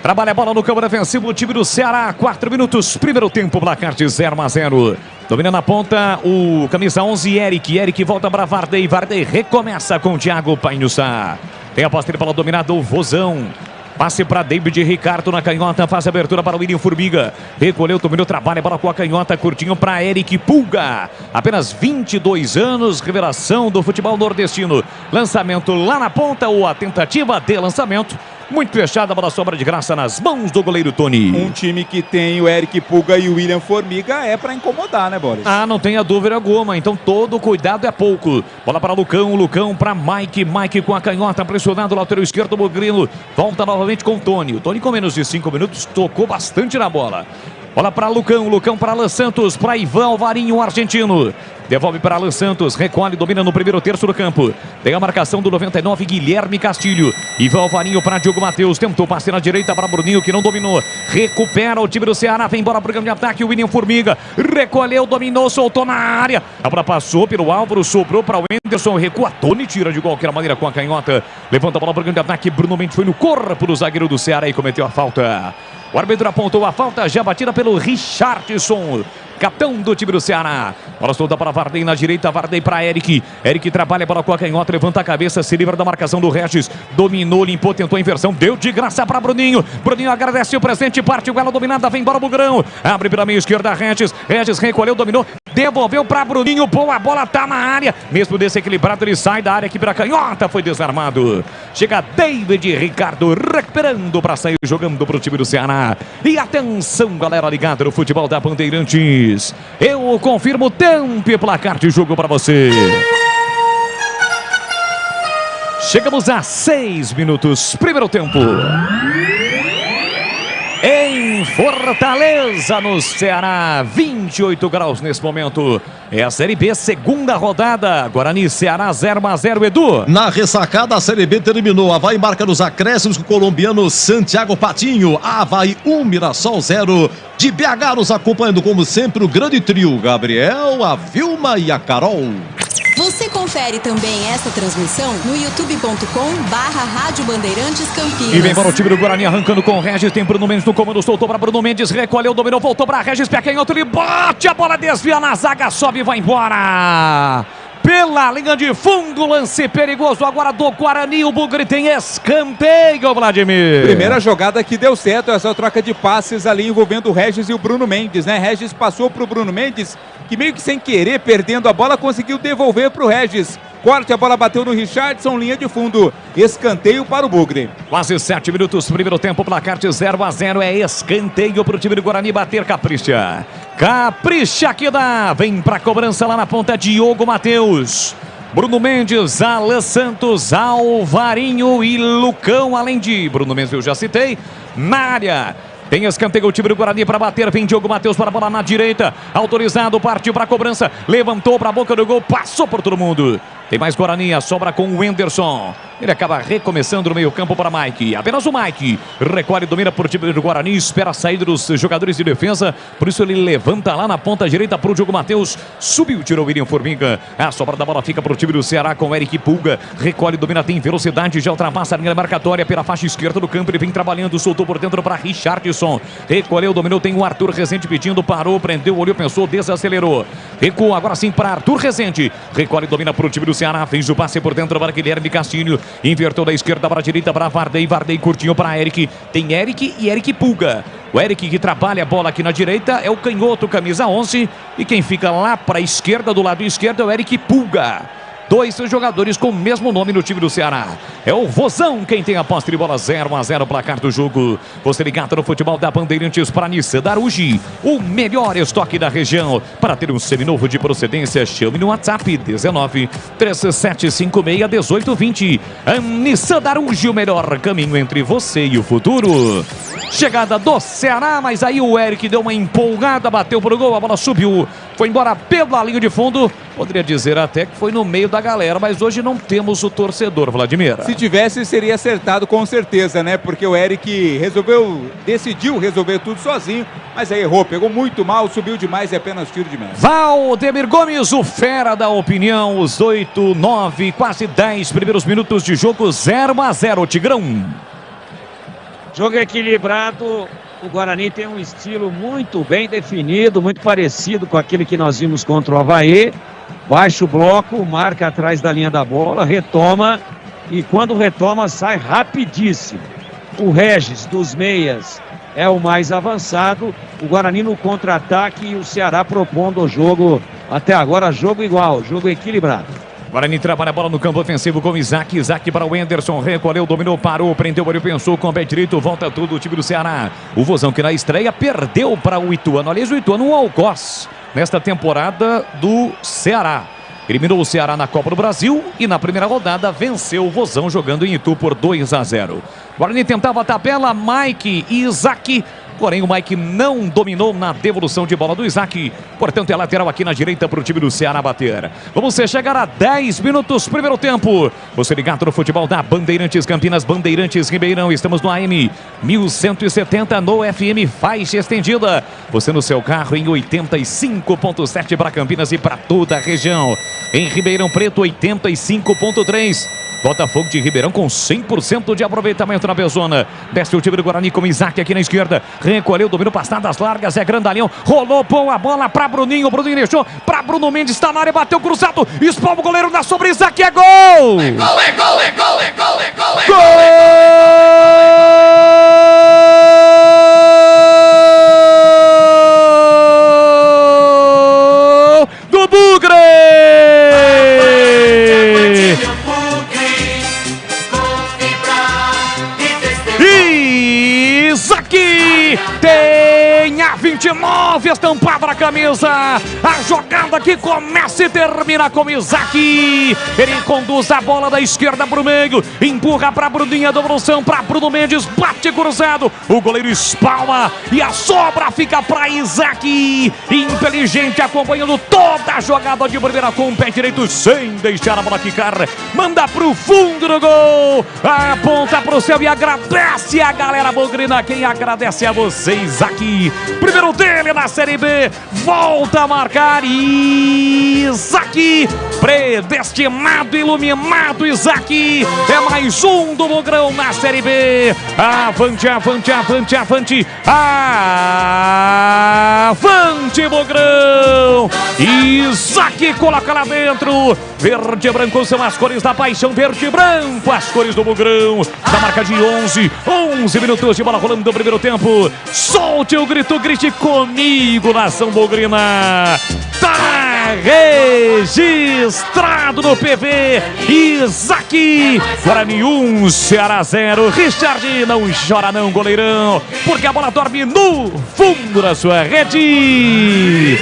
Trabalha a bola no campo defensivo, o time do Ceará, 4 minutos, primeiro tempo, placar de 0-0. Domina na ponta o camisa 11, Eric. Eric volta para Varday. Varday recomeça com o Thiago Painhussá. Tem a posse dele para dominar do Vozão. Passe para David Ricardo na canhota, faz a abertura para o William Formiga. Recolheu, dominou, trabalha, bola com a canhota, curtinho para Eric Pulga. Apenas 22 anos, revelação do futebol nordestino. Lançamento lá na ponta, ou a tentativa de lançamento. Muito fechada, a bola sobra de graça nas mãos do goleiro Tony. Um time que tem o Eric Pulga e o William Formiga é para incomodar, né, Boris? Não tenha dúvida alguma. Então todo cuidado é pouco. Bola para Lucão, Lucão para Mike. Mike com a canhota, pressionado, lateral esquerdo, Bugrino. Volta novamente com o Tony. O Tony com menos de 5 minutos tocou bastante na bola. Bola para Lucão, Lucão para Alan Santos, para Ivan Alvarinho, o argentino. Devolve para Alan Santos, recolhe, domina no primeiro terço do campo. Tem a marcação do 99, Guilherme Castilho. Ivan Alvarinho para Diogo Matheus, tentou passe na direita para Bruninho, que não dominou. Recupera o time do Ceará, vem embora para o campo de ataque, o William Formiga. Recolheu, dominou, soltou na área. A bola passou pelo Álvaro, sobrou para o Anderson, recua, Tony tira de qualquer maneira com a canhota. Levanta a bola para o campo de ataque, Bruno Mendes foi no corpo do zagueiro do Ceará e cometeu a falta. O árbitro apontou a falta, já batida pelo Richardson, capitão do time do Ceará. Bola solta para Varday na direita, Varday para Eric. Eric trabalha, bola com a canhota, levanta a cabeça, se livra da marcação do Regis. Dominou, limpou, tentou a inversão, deu de graça para Bruninho. Bruninho agradece o presente, parte igual a dominada, vem embora o Bugrão. Abre pela meia esquerda, Regis. Regis recolheu, dominou, devolveu para Bruninho. Boa, a bola tá na área. Mesmo desequilibrado, ele sai da área aqui para a canhota, foi desarmado. Chega David Ricardo recuperando para sair jogando para o time do Ceará. E atenção, galera ligada no futebol da Bandeirantes. Eu confirmo tempo e placar de jogo para você. Chegamos a 6 minutos, primeiro tempo. Em Fortaleza, no Ceará, 28 graus nesse momento. É a Série B, segunda rodada. Guarani, Ceará, 0-0, Edu. Na ressacada, a Série B terminou. Avaí marca nos acréscimos com o colombiano Santiago Patinho. Avaí 1, Mirassol 0. De BH nos acompanhando, como sempre, o grande trio. Gabriel, a Vilma e a Carol. Você confere também essa transmissão no youtube.com/Rádio Bandeirantes Campinas. E vem para o time do Guarani arrancando com o Regis. Tem Bruno Mendes no comando, soltou para Bruno Mendes, recolheu, dominou, voltou para Regis, pé canhoto, ele bate a bola, desvia na zaga, sobe e vai embora. Pela linha de fundo, lance perigoso agora do Guarani. O Bugre tem escanteio, Vladimir. Primeira jogada que deu certo, essa troca de passes ali envolvendo o Regis e o Bruno Mendes, né? Regis passou para o Bruno Mendes, que meio que sem querer, perdendo a bola, conseguiu devolver para o Regis. Corte, a bola bateu no Richardson, linha de fundo. Escanteio para o Bugre. Quase 7 minutos, primeiro tempo, placar de 0-0. É escanteio para o time do Guarani bater. Capricha. Capricha que dá. Vem para a cobrança lá na ponta, Diogo Matheus. Bruno Mendes, Alan Santos, Alvarinho e Lucão. Além de Bruno Mendes, eu já citei. Na área. Tem escanteio o time do Guarani para bater. Vem Diogo Matheus para a bola na direita. Autorizado, partiu para a cobrança. Levantou para a boca do gol, passou por todo mundo. Tem mais Guarani, a sobra com o Wenderson. Ele acaba recomeçando no meio campo para Mike. Apenas o Mike recolhe, domina por time do Guarani. Espera a saída dos jogadores de defesa. Por isso ele levanta lá na ponta direita para o Diogo Matheus. Subiu, tirou o William Formiga. A sobra da bola fica para o time do Ceará com o Eric Pulga. Recolhe, domina, tem velocidade. Já ultrapassa a linha marcatória pela faixa esquerda do campo. Ele vem trabalhando, soltou por dentro para Richardson. Recolheu, dominou, tem o Arthur Rezende pedindo. Parou, prendeu, olhou, pensou, desacelerou. Recua agora sim para Arthur Rezende. Recolhe, domina para o time do Ceará. Fez o passe por dentro para Guilherme Castilho. Invertou da esquerda para a direita para Vardei. Vardei curtinho para Eric. Tem Eric e Eric Pulga. O Eric que trabalha a bola aqui na direita é o canhoto, camisa 11. E quem fica lá para a esquerda, do lado esquerdo, é o Eric Pulga. 2 jogadores com o mesmo nome no time do Ceará. É o Vozão quem tem a posse de bola. 0-0 placar do jogo. Você ligado no futebol da Bandeirantes para Nissan Aruji, o melhor estoque da região. Para ter um seminovo de procedência, chame no WhatsApp 19 3756 1820. Nissan Aruji, o melhor caminho entre você e o futuro. Chegada do Ceará, mas aí o Eric deu uma empolgada, bateu pro gol, a bola subiu, foi embora pela linha de fundo. Poderia dizer até que foi no meio da galera, mas hoje não temos o torcedor, Vladimir. Se tivesse, seria acertado com certeza, né? Porque o Eric decidiu resolver tudo sozinho, mas aí errou, pegou muito mal, subiu demais e apenas tiro de meta. Valdemir Gomes, o fera da opinião, os 8, 9, quase 10 primeiros minutos de jogo, 0-0, Tigrão. Jogo equilibrado, o Guarani tem um estilo muito bem definido, muito parecido com aquele que nós vimos contra o Avaí. Baixa o bloco, marca atrás da linha da bola, retoma e quando retoma sai rapidíssimo. O Regis dos meias é o mais avançado, o Guarani no contra-ataque e o Ceará propondo o jogo até agora, jogo igual, jogo equilibrado. Guarani trabalha a bola no campo ofensivo com Isaac. Isaac para o Wenderson. Recolheu, dominou, parou, prendeu, olhou, pensou, com o pé direito, volta tudo o time do Ceará. O Vozão que na estreia perdeu para o Ituano. Aliás, o Ituano um algoz nesta temporada do Ceará. Eliminou o Ceará na Copa do Brasil e na primeira rodada venceu o Vozão jogando em Itu por 2-0. Guarani tentava a tabela, Mike e Isaac. Porém, o Mike não dominou na devolução de bola do Isaac. Portanto, é lateral aqui na direita para o time do Ceará bater. Vamos chegar a 10 minutos, primeiro tempo. Você ligado no futebol da Bandeirantes Campinas, Bandeirantes Ribeirão. Estamos no AM 1170, no FM faixa estendida. Você no seu carro em 85.7 para Campinas e para toda a região. Em Ribeirão Preto, 85.3. Botafogo de Ribeirão com 100% de aproveitamento na Bezona. Desce o time do Guarani com Isaac aqui na esquerda. Recolheu, dominou, passadas largas, é grandalhão. Rolou, boa bola para Bruninho. Bruninho deixou para Bruno Mendes, está na área, bateu cruzado. Espalma o goleiro na sobre Isaac, é gol! É gol, é gol, é gol, é gol, é gol, é gol! Gol! Do Bugre! Tem a 29 estampada na camisa. A jogada que começa e termina com Isaac. Ele conduz a bola da esquerda para o meio, empurra para Bruninha, devolução para Bruno Mendes, bate cruzado. O goleiro espalma e a sobra fica para Isaac. Inteligente, acompanhando toda a jogada de primeira com o pé direito, sem deixar a bola ficar. Manda para o fundo do gol. Aponta para o céu e agradece a galera bugrina. Quem agradece a você, Isaac. Primeiro dele na Série B. Volta a marcar Isaac. Predestinado, iluminado, Isaac. É mais um do Bugrão na Série B. Avante, avante, avante, avante. Avante, Bugrão. Isaac coloca lá dentro. Verde e branco são as cores da paixão. Verde e branco, as cores do Bugrão. Da marca de 11 minutos de bola rolando no primeiro tempo. Solte o grito, grite comigo, nação bugrina. Tá registrado no PV. Isaac. Guarani 1, Ceará 0. Richard, não chora não, goleirão, porque a bola dorme no fundo da sua rede.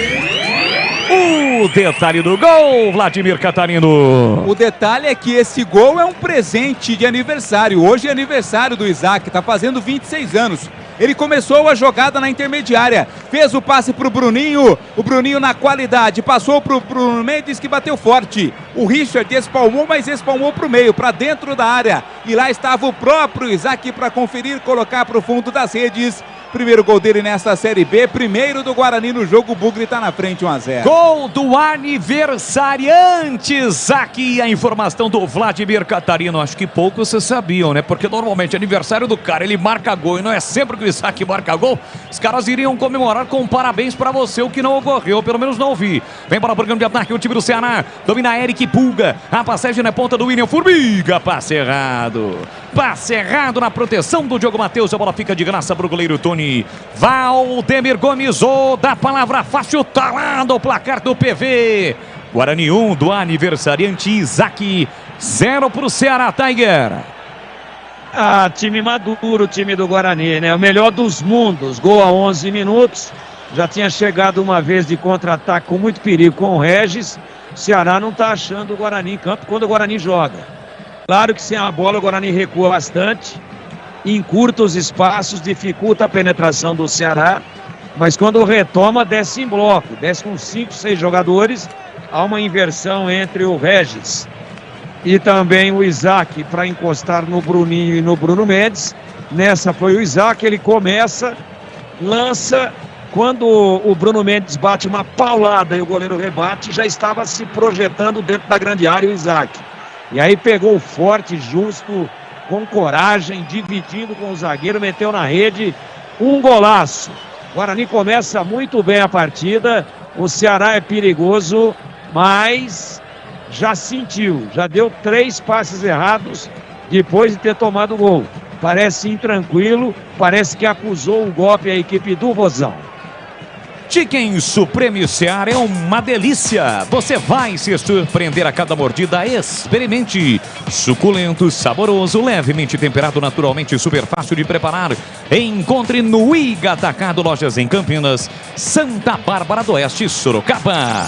O detalhe do gol, Vladimir Catarino. O detalhe é que esse gol é um presente de aniversário. Hoje é aniversário do Isaac, tá fazendo 26 anos. Ele começou a jogada na intermediária, fez o passe pro Bruninho, o Bruninho na qualidade, passou pro Bruno Mendes que bateu forte. O Richard espalmou, mas espalmou pro meio, para dentro da área. E lá estava o próprio Isaac para conferir, colocar pro fundo das redes. Primeiro gol dele nesta Série B, primeiro do Guarani no jogo, o Bugre está na frente 1-0. Gol do aniversariante, Isaac. A informação do Vladimir Catarino, acho que poucos sabiam, né? Porque normalmente aniversário do cara, ele marca gol e não é sempre que o Isaac marca gol. Os caras iriam comemorar com parabéns para você, o que não ocorreu, pelo menos não ouvi. Vem para o programa de ataque, o time do Ceará, domina Eric Pulga, a passagem na ponta do William Formiga, passe errado. Passe errado na proteção do Diogo Matheus, a bola fica de graça para o goleiro Tony. Valdemir Gomes, da palavra fácil, tá lá no placar do PV. Guarani 1 do aniversariante Isaac, 0 pro Ceará, Tiger. Time maduro, time do Guarani, né? O melhor dos mundos, gol a 11 minutos. Já tinha chegado uma vez de contra-ataque com muito perigo com o Regis. O Ceará não tá achando o Guarani em campo quando o Guarani joga. Claro que sem a bola o Guarani recua bastante, encurta os espaços, dificulta a penetração do Ceará, mas quando retoma, desce em bloco, desce com 5, 6 jogadores. Há uma inversão entre o Regis e também o Isaac para encostar no Bruninho e no Bruno Mendes. Nessa foi o Isaac, ele começa, lança, quando o Bruno Mendes bate uma paulada e o goleiro rebate, já estava se projetando dentro da grande área o Isaac. E aí pegou forte, justo, com coragem, dividindo com o zagueiro, meteu na rede, um golaço. O Guarani começa muito bem a partida, o Ceará é perigoso, mas já sentiu, já deu 3 passes errados depois de ter tomado o gol. Parece intranquilo, parece que acusou o golpe a equipe do Vozão. Chicken Supreme Seara é uma delícia. Você vai se surpreender a cada mordida. Experimente. Suculento, saboroso, levemente temperado, naturalmente super fácil de preparar. Encontre no Iga Atacado, lojas em Campinas, Santa Bárbara do Oeste, Sorocaba.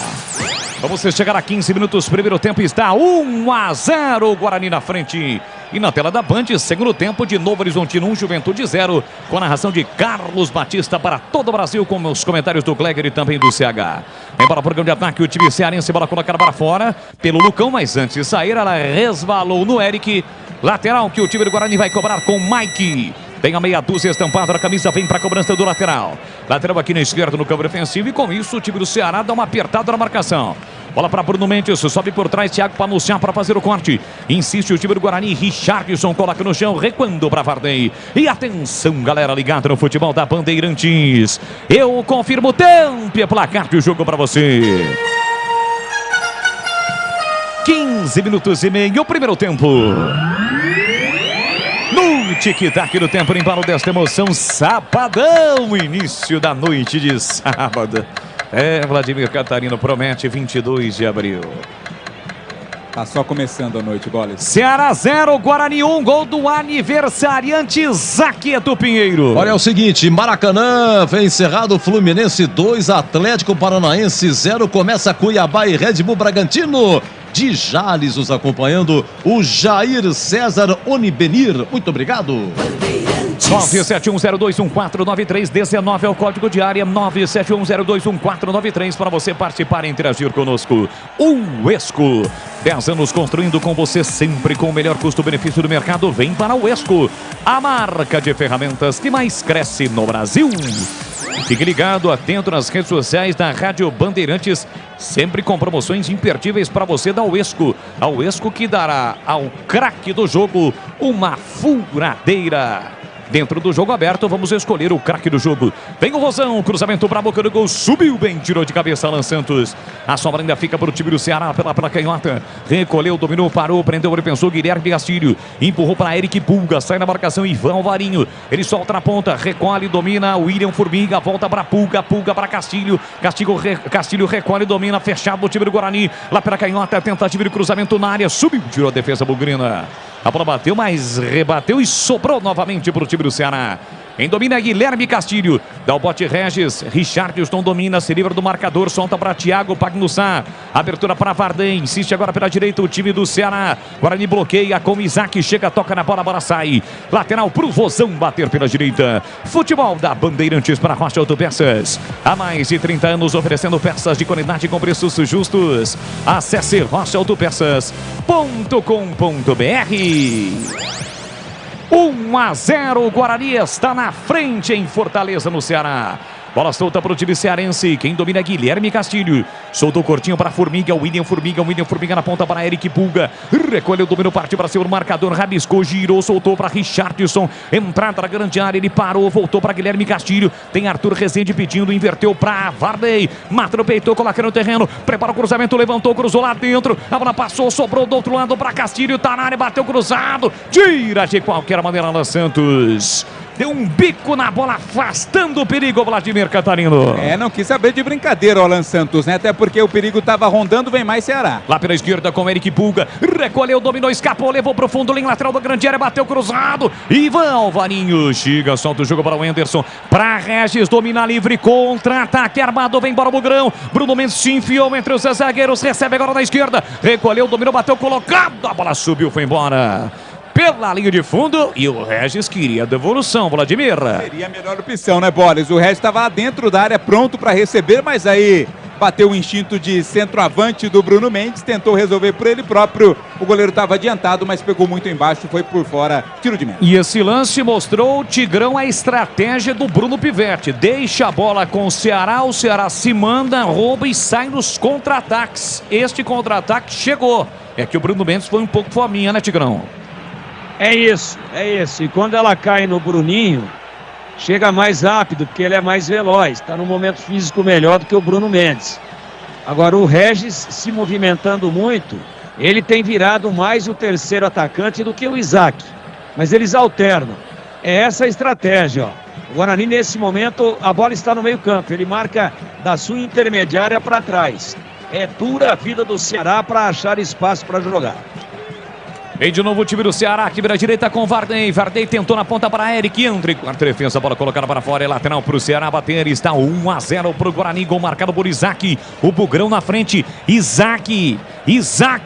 Vamos chegar a 15 minutos, primeiro tempo está 1-0, Guarani na frente. E na tela da Band, segundo tempo de Novo Horizonte 1, Juventude 0, com a narração de Carlos Batista para todo o Brasil, com os comentários do Gleger e também do CH. Embora o programa de ataque, o time cearense, bola colocada para fora pelo Lucão, mas antes de sair, ela resvalou no Eric. Lateral que o time do Guarani vai cobrar com Mike. Tem a meia dúzia estampada na camisa, vem para a cobrança do lateral. Lateral aqui na esquerda no campo defensivo e com isso o time do Ceará dá uma apertada na marcação. Bola para Bruno Mendes, sobe por trás, Thiago para anunciar para fazer o corte. Insiste o time do Guarani, Richardson coloca no chão, recuando para Varney. E atenção, galera ligada no futebol da Bandeirantes. Eu confirmo o tempo e placar de jogo para você. 15 minutos e meio, primeiro tempo. No tic-tac do tempo, no embalo desta emoção, sabadão, início da noite de sábado. Vladimir Catarino promete 22 de abril. Tá só começando a noite, Boles. Ceará 0, Guarani 1, gol do aniversariante Zaqueto Pinheiro. Olha, é o seguinte, Maracanã vem encerrado, Fluminense 2, Atlético Paranaense 0, começa Cuiabá e Red Bull Bragantino. De Jales nos acompanhando, o Jair César Onibenir. Muito obrigado. 971021493, é o código de área, 971021493 para você participar e interagir conosco. O Esco, 10 anos construindo com você, sempre com o melhor custo-benefício do mercado. Vem para o Esco, a marca de ferramentas que mais cresce no Brasil. Fique ligado, atento nas redes sociais da Rádio Bandeirantes, sempre com promoções imperdíveis para você da Uesco. A Uesco que dará ao craque do jogo uma furadeira. Dentro do jogo aberto, vamos escolher o craque do jogo. Vem o Rosão, cruzamento para a boca do gol, subiu bem, tirou de cabeça Alan Santos. A sobra ainda fica para o time do Ceará, pela canhota. Recolheu, dominou, parou, prendeu, ele pensou, Guilherme Castilho. Empurrou para Eric Pulga, sai na marcação, Ivan Alvarinho. Ele solta na ponta, recolhe, domina, William Formiga, volta para Pulga, Pulga para Castilho. Castilho recolhe, domina, fechado o time do Guarani. Lá pela canhota, tentativa de cruzamento na área, subiu, tirou a defesa bugrina. A bola bateu, mas rebateu e sobrou novamente para o time do Ceará. Quem domina é Guilherme Castilho. Dá o bote Regis. Richarlison domina, se livra do marcador. Solta para Thiago Pagnussá. Abertura para Varden. Insiste agora pela direita o time do Ceará. Guarani bloqueia com Isaac. Chega, toca na bola, a bola sai. Lateral para o Vozão bater pela direita. Futebol da Bandeirantes para Rocha Autopeças. Há mais de 30 anos oferecendo peças de qualidade com preços justos. Acesse rochaautopeças.com.br. 1-0, o Guarani está na frente em Fortaleza, no Ceará. Bola solta para o time cearense. Quem domina é Guilherme Castilho. Soltou o cortinho para Formiga. William Formiga na ponta para Eric Pulga. Recolheu, dominou, partiu para cima do marcador. Rabiscou, girou, soltou para Richarlison. Entrada na grande área, ele parou, voltou para Guilherme Castilho. Tem Arthur Rezende pedindo, inverteu para Varley. Mata no peito, coloca no terreno. Prepara o cruzamento, levantou, cruzou lá dentro. A bola passou, sobrou do outro lado para Castilho. Tá na área, bateu cruzado. Tira de qualquer maneira, Alan Santos. Deu um bico na bola, afastando o perigo, Vladimir Catarino. Não quis saber de brincadeira o Alan Santos, né? Até porque o perigo estava rondando, vem mais Ceará. Lá pela esquerda com Eric Pulga. Recolheu, dominou, escapou, levou pro fundo, linha lateral da grande área, bateu cruzado. Ivan Alvarinho chega, solta o jogo para o Anderson. Para Regis, domina livre, contra-ataque armado, vem embora o Bugrão. Bruno Mendes se enfiou entre os zagueiros, recebe agora na esquerda. Recolheu, dominou, bateu, colocado. A bola subiu, foi embora pela linha de fundo e o Regis queria devolução, Vladimir. Seria a melhor opção, né, Boris? O Regis estava dentro da área, pronto para receber, mas aí bateu o instinto de centroavante do Bruno Mendes, tentou resolver por ele próprio. O goleiro estava adiantado, mas pegou muito embaixo, foi por fora, tiro de meta. E esse lance mostrou o Tigrão a estratégia do Bruno Pivetti. Deixa a bola com o Ceará se manda, rouba e sai nos contra-ataques. Este contra-ataque chegou. É que o Bruno Mendes foi um pouco fominha, né, Tigrão? É isso. E quando ela cai no Bruninho, chega mais rápido, porque ele é mais veloz. Está num momento físico melhor do que o Bruno Mendes. Agora, o Regis se movimentando muito, ele tem virado mais o terceiro atacante do que o Isaac. Mas eles alternam. É essa a estratégia, ó. O Guarani, nesse momento, a bola está no meio-campo. Ele marca da sua intermediária para trás. É dura a vida do Ceará para achar espaço para jogar. Vem de novo o time do Ceará, aqui vira direita com Varden. Varden tentou na ponta para Eric. Entre quarta defesa, bola colocada para fora. É lateral para o Ceará bater. Está 1-0 para o Guarani. Gol marcado por Isaac. O Bugrão na frente. Isaac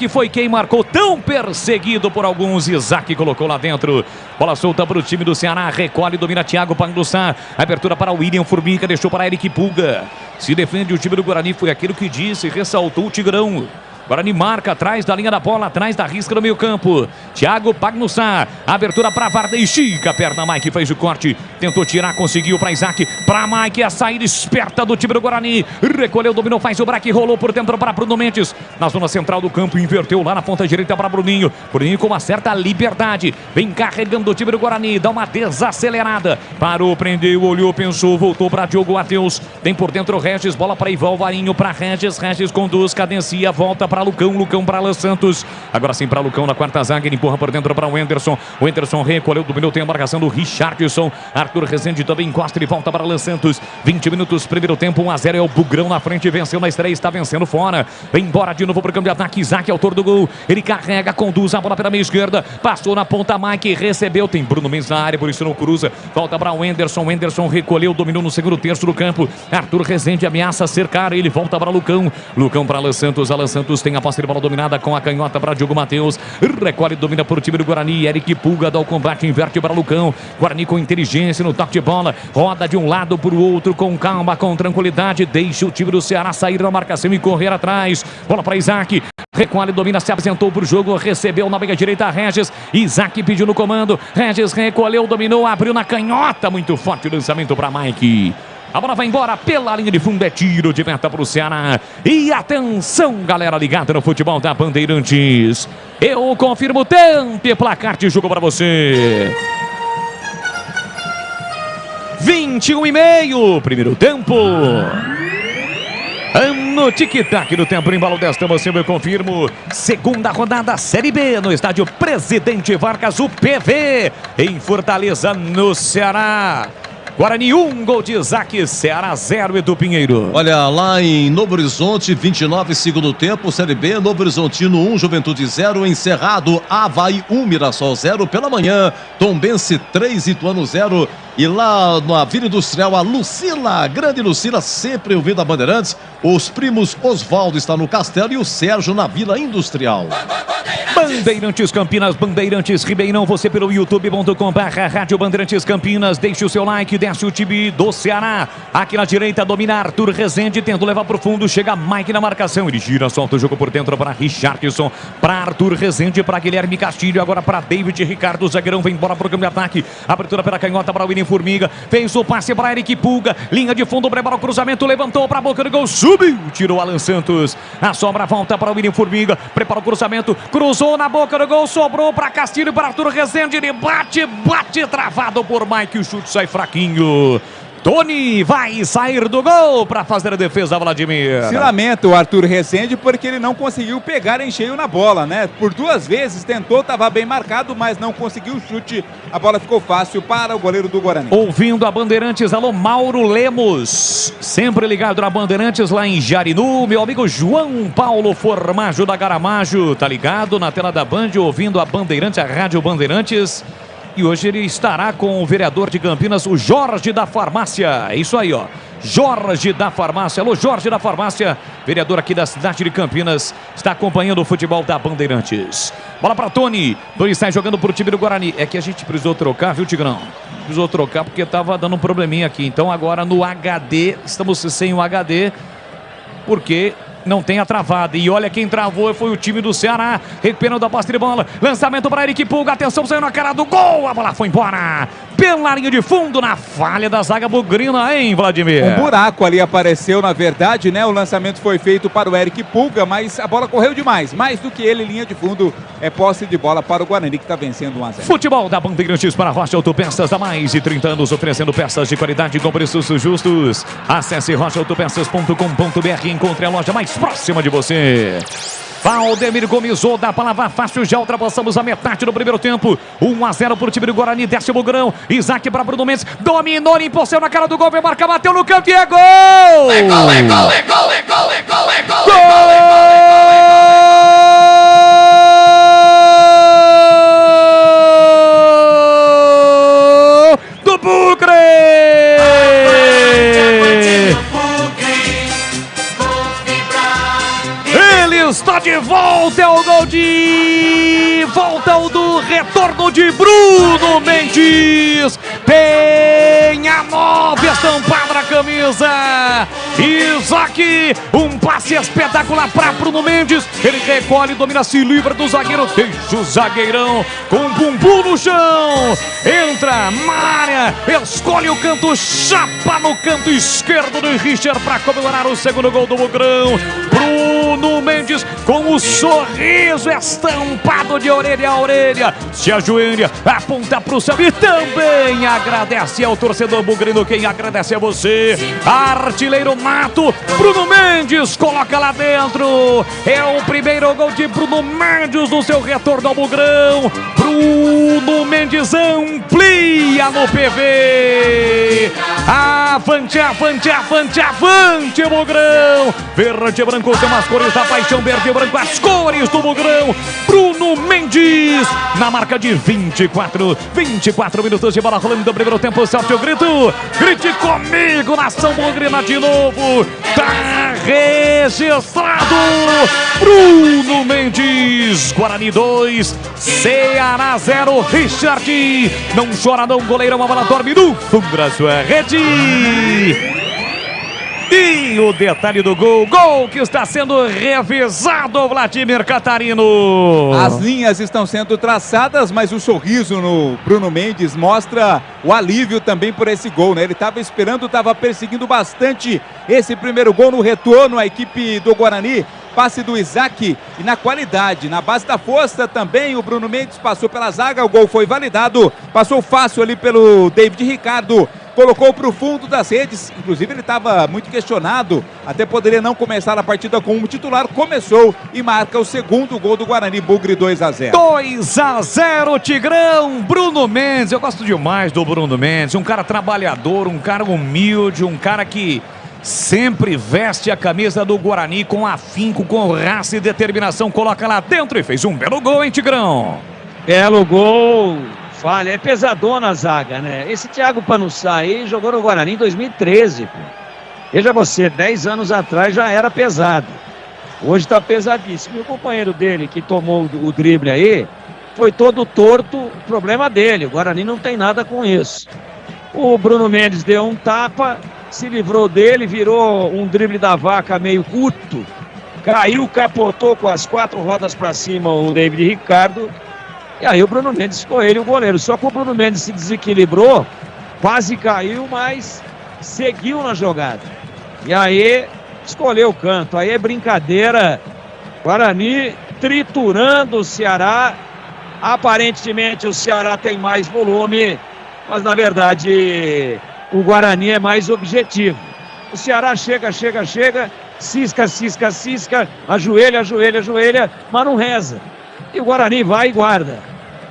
foi quem marcou. Tão perseguido por alguns. Isaac colocou lá dentro. Bola solta para o time do Ceará. Recolhe, domina Thiago Pagnussá. Abertura para William Formiga. Deixou para Eric Pulga. Se defende o time do Guarani. Foi aquilo que disse. Ressaltou o Tigrão. Guarani marca atrás da linha da bola, atrás da risca no meio campo. Thiago Pagnussá, abertura para Varden, estica, perna, Mike fez o corte, tentou tirar, conseguiu para Isaac, para Mike, a saída esperta do time do Guarani, recolheu, dominou, faz o braque, rolou por dentro para Bruno Mendes, na zona central do campo, inverteu lá na ponta direita para Bruninho com uma certa liberdade, vem carregando o time do Guarani, dá uma desacelerada, parou, prendeu, olhou, pensou, voltou para Diogo Matheus, tem por dentro o Regis, bola para Ivan Alvarinho, para Regis conduz, cadencia, volta para Lucão para Alan Santos, agora sim para Lucão na quarta zaga, ele empurra por dentro para o Anderson recolheu, dominou, tem a marcação do Richarlison, Arthur Rezende também encosta, ele volta para Alan Santos, 20 minutos, primeiro tempo, 1-0, é o Bugrão na frente, venceu na estreia, está vencendo fora, vem embora de novo para o campo de ataque, Isaac, autor do gol, ele carrega, conduz a bola pela meia esquerda, passou na ponta, Mike, recebeu, tem Bruno Mendes na área, por isso não cruza, volta para o Anderson recolheu, dominou no segundo terço do campo, Arthur Rezende ameaça cercar, ele volta para Lucão para Alan Santos tem a posse de bola dominada com a canhota para Diogo Matheus, recolhe, domina por time do Guarani, Eric Pulga dá o combate, inverte para Lucão, Guarani com inteligência no toque de bola, roda de um lado para o outro com calma, com tranquilidade, deixa o time do Ceará sair na marcação e correr atrás, bola para Isaac, recolhe, domina, se apresentou para o jogo, recebeu na meia direita Regis, Isaac pediu no comando, Regis recolheu, dominou, abriu na canhota, muito forte o lançamento para Mike. A bola vai embora pela linha de fundo, é tiro de meta para o Ceará. E atenção, galera ligada no futebol da Bandeirantes. Eu confirmo o tempo e placar de jogo para você. 21:30, primeiro tempo. No tic-tac do tempo, no embalo desta emoção, eu confirmo. Segunda rodada, Série B, no estádio Presidente Vargas, o PV, em Fortaleza, no Ceará. Guarani 1, gol de Isaac, Ceará 0, Edu Pinheiro. Olha, lá em Novo Horizonte, 29 segundo tempo, Série B, Novo Horizontino 1, Juventude 0, encerrado, Avaí 1, Mirassol 0, pela manhã, Tombense 3, Ituano 0, e lá na Vila Industrial, a Lucila, grande Lucila, sempre ouvindo a Bandeirantes, os primos Osvaldo está no Castelo e o Sérgio na Vila Industrial. Bandeirantes Campinas, Bandeirantes Ribeirão, você pelo youtube.com/Rádio Bandeirantes Campinas, deixe o seu like, desce o time do Ceará, aqui na direita domina Arthur Rezende, tenta levar pro fundo, chega Mike na marcação, ele gira, solta o jogo por dentro para Richardson, para Arthur Rezende, para Guilherme Castilho, agora para David Ricardo, o zagueirão vem embora pro campo de ataque, abertura pela canhota para o William Formiga, fez o passe para Eric Pulga, linha de fundo, prepara o cruzamento, levantou para a boca do gol, subiu, tirou Alan Santos, a sobra volta para o William Formiga, prepara o cruzamento, cruzou na boca do gol, sobrou para Castilho e para Arthur Rezende, ele bate, travado por Mike, o chute sai fraquinho. Tony vai sair do gol para fazer a defesa, Vladimir. Se lamenta o Arthur Rezende porque ele não conseguiu pegar em cheio na bola, né? Por 2 vezes tentou, estava bem marcado, mas não conseguiu o chute. A bola ficou fácil para o goleiro do Guarani. Ouvindo a Bandeirantes, alô Mauro Lemos, sempre ligado na Bandeirantes lá em Jarinu, meu amigo João Paulo Formaggio da Garamaggio, tá ligado na tela da Band, ouvindo a Bandeirantes, a Rádio Bandeirantes. E hoje ele estará com o vereador de Campinas, o Jorge da Farmácia. É isso aí, ó. Jorge da Farmácia. Alô, Jorge da Farmácia, vereador aqui da cidade de Campinas, está acompanhando o futebol da Bandeirantes. Bola para Tony. Tony sai jogando para o time do Guarani. É que a gente precisou trocar, viu, Tigrão? Precisou trocar porque estava dando um probleminha aqui. Então agora no HD, estamos sem o HD, porque não tem a travada. E olha quem travou foi o time do Ceará. Recuperando a posse de bola. Lançamento para Eric Pulga. Atenção, saiu na cara do gol. A bola foi embora. Pela linha de fundo, na falha da zaga bugrina, hein, Vladimir? Um buraco ali apareceu, na verdade, né? O lançamento foi feito para o Eric Pulga, mas a bola correu demais. Mais do que ele, linha de fundo, é posse de bola para o Guarani, que está vencendo 1-0. Futebol da Bandeirantes para Rocha Autopeças há mais de 30 anos, oferecendo peças de qualidade com preços justos. Acesse rochaautopeças.com.br e encontre a loja mais próxima de você. Valdemir Gomes, da palavra fácil, já ultrapassamos a metade do primeiro tempo. 1-0 para o time do Guarani, desce o Bugrão. Isaac para Bruno Mendes, dominou, limpou, saiu na cara do gol, vem marcar, bateu no canto e é gol! É gol, é gol, é gol, é gol, é gol, é gol! Gol! Do Bugre! Está de volta, é o gol de volta, o do retorno de Bruno Mendes. Tem a 9 estampada na camisa. Isaac, um passe espetacular para Bruno Mendes. Ele recolhe, domina, se livra do zagueiro. Deixa o zagueirão com o bumbum no chão. Entra na área, escolhe o canto, chapa no canto esquerdo do Richard para comemorar o segundo gol do Bugrão. Bruno Mendes com o sorriso estampado de orelha a orelha, se ajoelha, aponta para o céu e também agradece ao torcedor bugrino. Quem agradece é você, artilheiro nato, Bruno Mendes, coloca lá dentro. É o primeiro gol de Bruno Mendes no seu retorno ao Bugrão. Bruno Mendes amplia no PV. Avante, avante, avante, avante, Bugrão. Verde e branco são as cores da paixão, verde e branco as cores do Bugrão. Bruno Mendes na marca de 24 minutos de bola rolando do primeiro tempo. Solte o grito, grite comigo, nação bugrina de novo. Tá registrado. Bruno Mendes, Guarani 2, Ceará 0. Richard, não chora não, goleirão, a bola dorme no fundo da sua rede. E o detalhe do gol que está sendo revisado, Vladimir Catarino. As linhas estão sendo traçadas, mas o sorriso no Bruno Mendes mostra o alívio também por esse gol, né? Ele estava esperando, estava perseguindo bastante esse primeiro gol no retorno, a equipe do Guarani. Passe do Isaac e na qualidade, na base da força também, o Bruno Mendes passou pela zaga, o gol foi validado, passou fácil ali pelo David Ricardo, colocou para o fundo das redes, inclusive ele estava muito questionado, até poderia não começar a partida como titular, começou e marca o segundo gol do Guarani, Bugre 2-0. 2-0, Tigrão, Bruno Mendes, eu gosto demais do Bruno Mendes, um cara trabalhador, um cara humilde, um cara que sempre veste a camisa do Guarani com afinco, com raça e determinação, coloca lá dentro e fez um belo gol, hein, Tigrão? Belo gol, falha, é pesadona a zaga, né? Esse Thiago Panussá aí jogou no Guarani em 2013, pô. Veja você, 10 anos atrás já era pesado, hoje tá pesadíssimo. E o companheiro dele que tomou o drible aí, foi todo torto, problema dele, o Guarani não tem nada com isso. O Bruno Mendes deu um tapa, se livrou dele, virou um drible da vaca meio curto, caiu, capotou com as 4 rodas para cima o David Ricardo, e aí o Bruno Mendes ficou ele o goleiro. Só que o Bruno Mendes se desequilibrou, quase caiu, mas seguiu na jogada. E aí escolheu o canto, aí é brincadeira. Guarani triturando o Ceará, aparentemente o Ceará tem mais volume, mas na verdade o Guarani é mais objetivo. O Ceará chega, cisca, ajoelha, mas não reza. E o Guarani vai e guarda.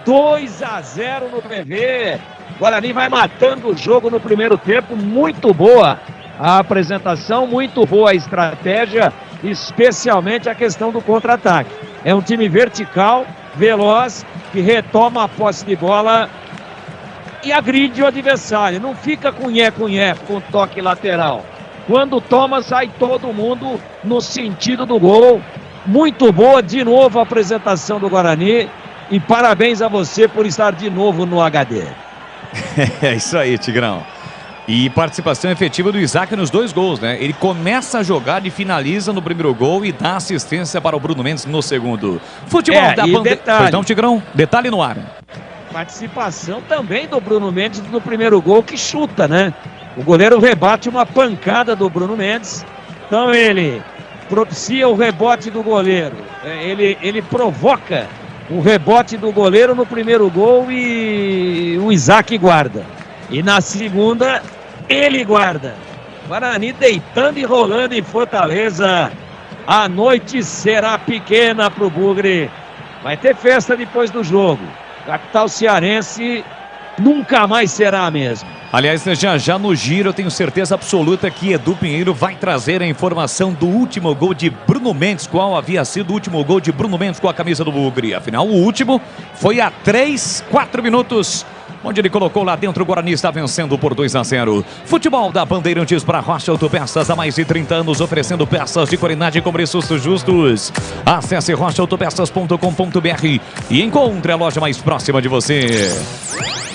2-0 no PV. O Guarani vai matando o jogo no primeiro tempo. Muito boa a apresentação, muito boa a estratégia, especialmente a questão do contra-ataque. É um time vertical, veloz, que retoma a posse de bola e agride o adversário, não fica com toque lateral. Quando toma, sai todo mundo no sentido do gol. Muito boa de novo a apresentação do Guarani e parabéns a você por estar de novo no HD. É isso aí, Tigrão. E participação efetiva do Isaac nos 2 gols, né? Ele começa a jogar e finaliza no primeiro gol e dá assistência para o Bruno Mendes no segundo. Futebol da Bandeira. Pois não, Tigrão? Detalhe no ar. Participação também do Bruno Mendes no primeiro gol, que chuta, né? O goleiro rebate uma pancada do Bruno Mendes. Então ele propicia o rebote do goleiro. Ele provoca o rebote do goleiro no primeiro gol e o Isaac guarda. E na segunda, ele guarda. Guarani deitando e rolando em Fortaleza. A noite será pequena pro Bugre. Vai ter festa depois do jogo. Capital cearense nunca mais será a mesma. Aliás, já no giro eu tenho certeza absoluta que Edu Pinheiro vai trazer a informação do último gol de Bruno Mendes, qual havia sido o último gol de Bruno Mendes com a camisa do Bugre. Afinal, o último foi há 4 minutos, onde ele colocou lá dentro. O Guarani está vencendo por 2-0. Futebol da Bandeirantes para Rocha Autopeças há mais de 30 anos, oferecendo peças de qualidade com preços justos. Acesse rochaautopeças.com.br e encontre a loja mais próxima de você.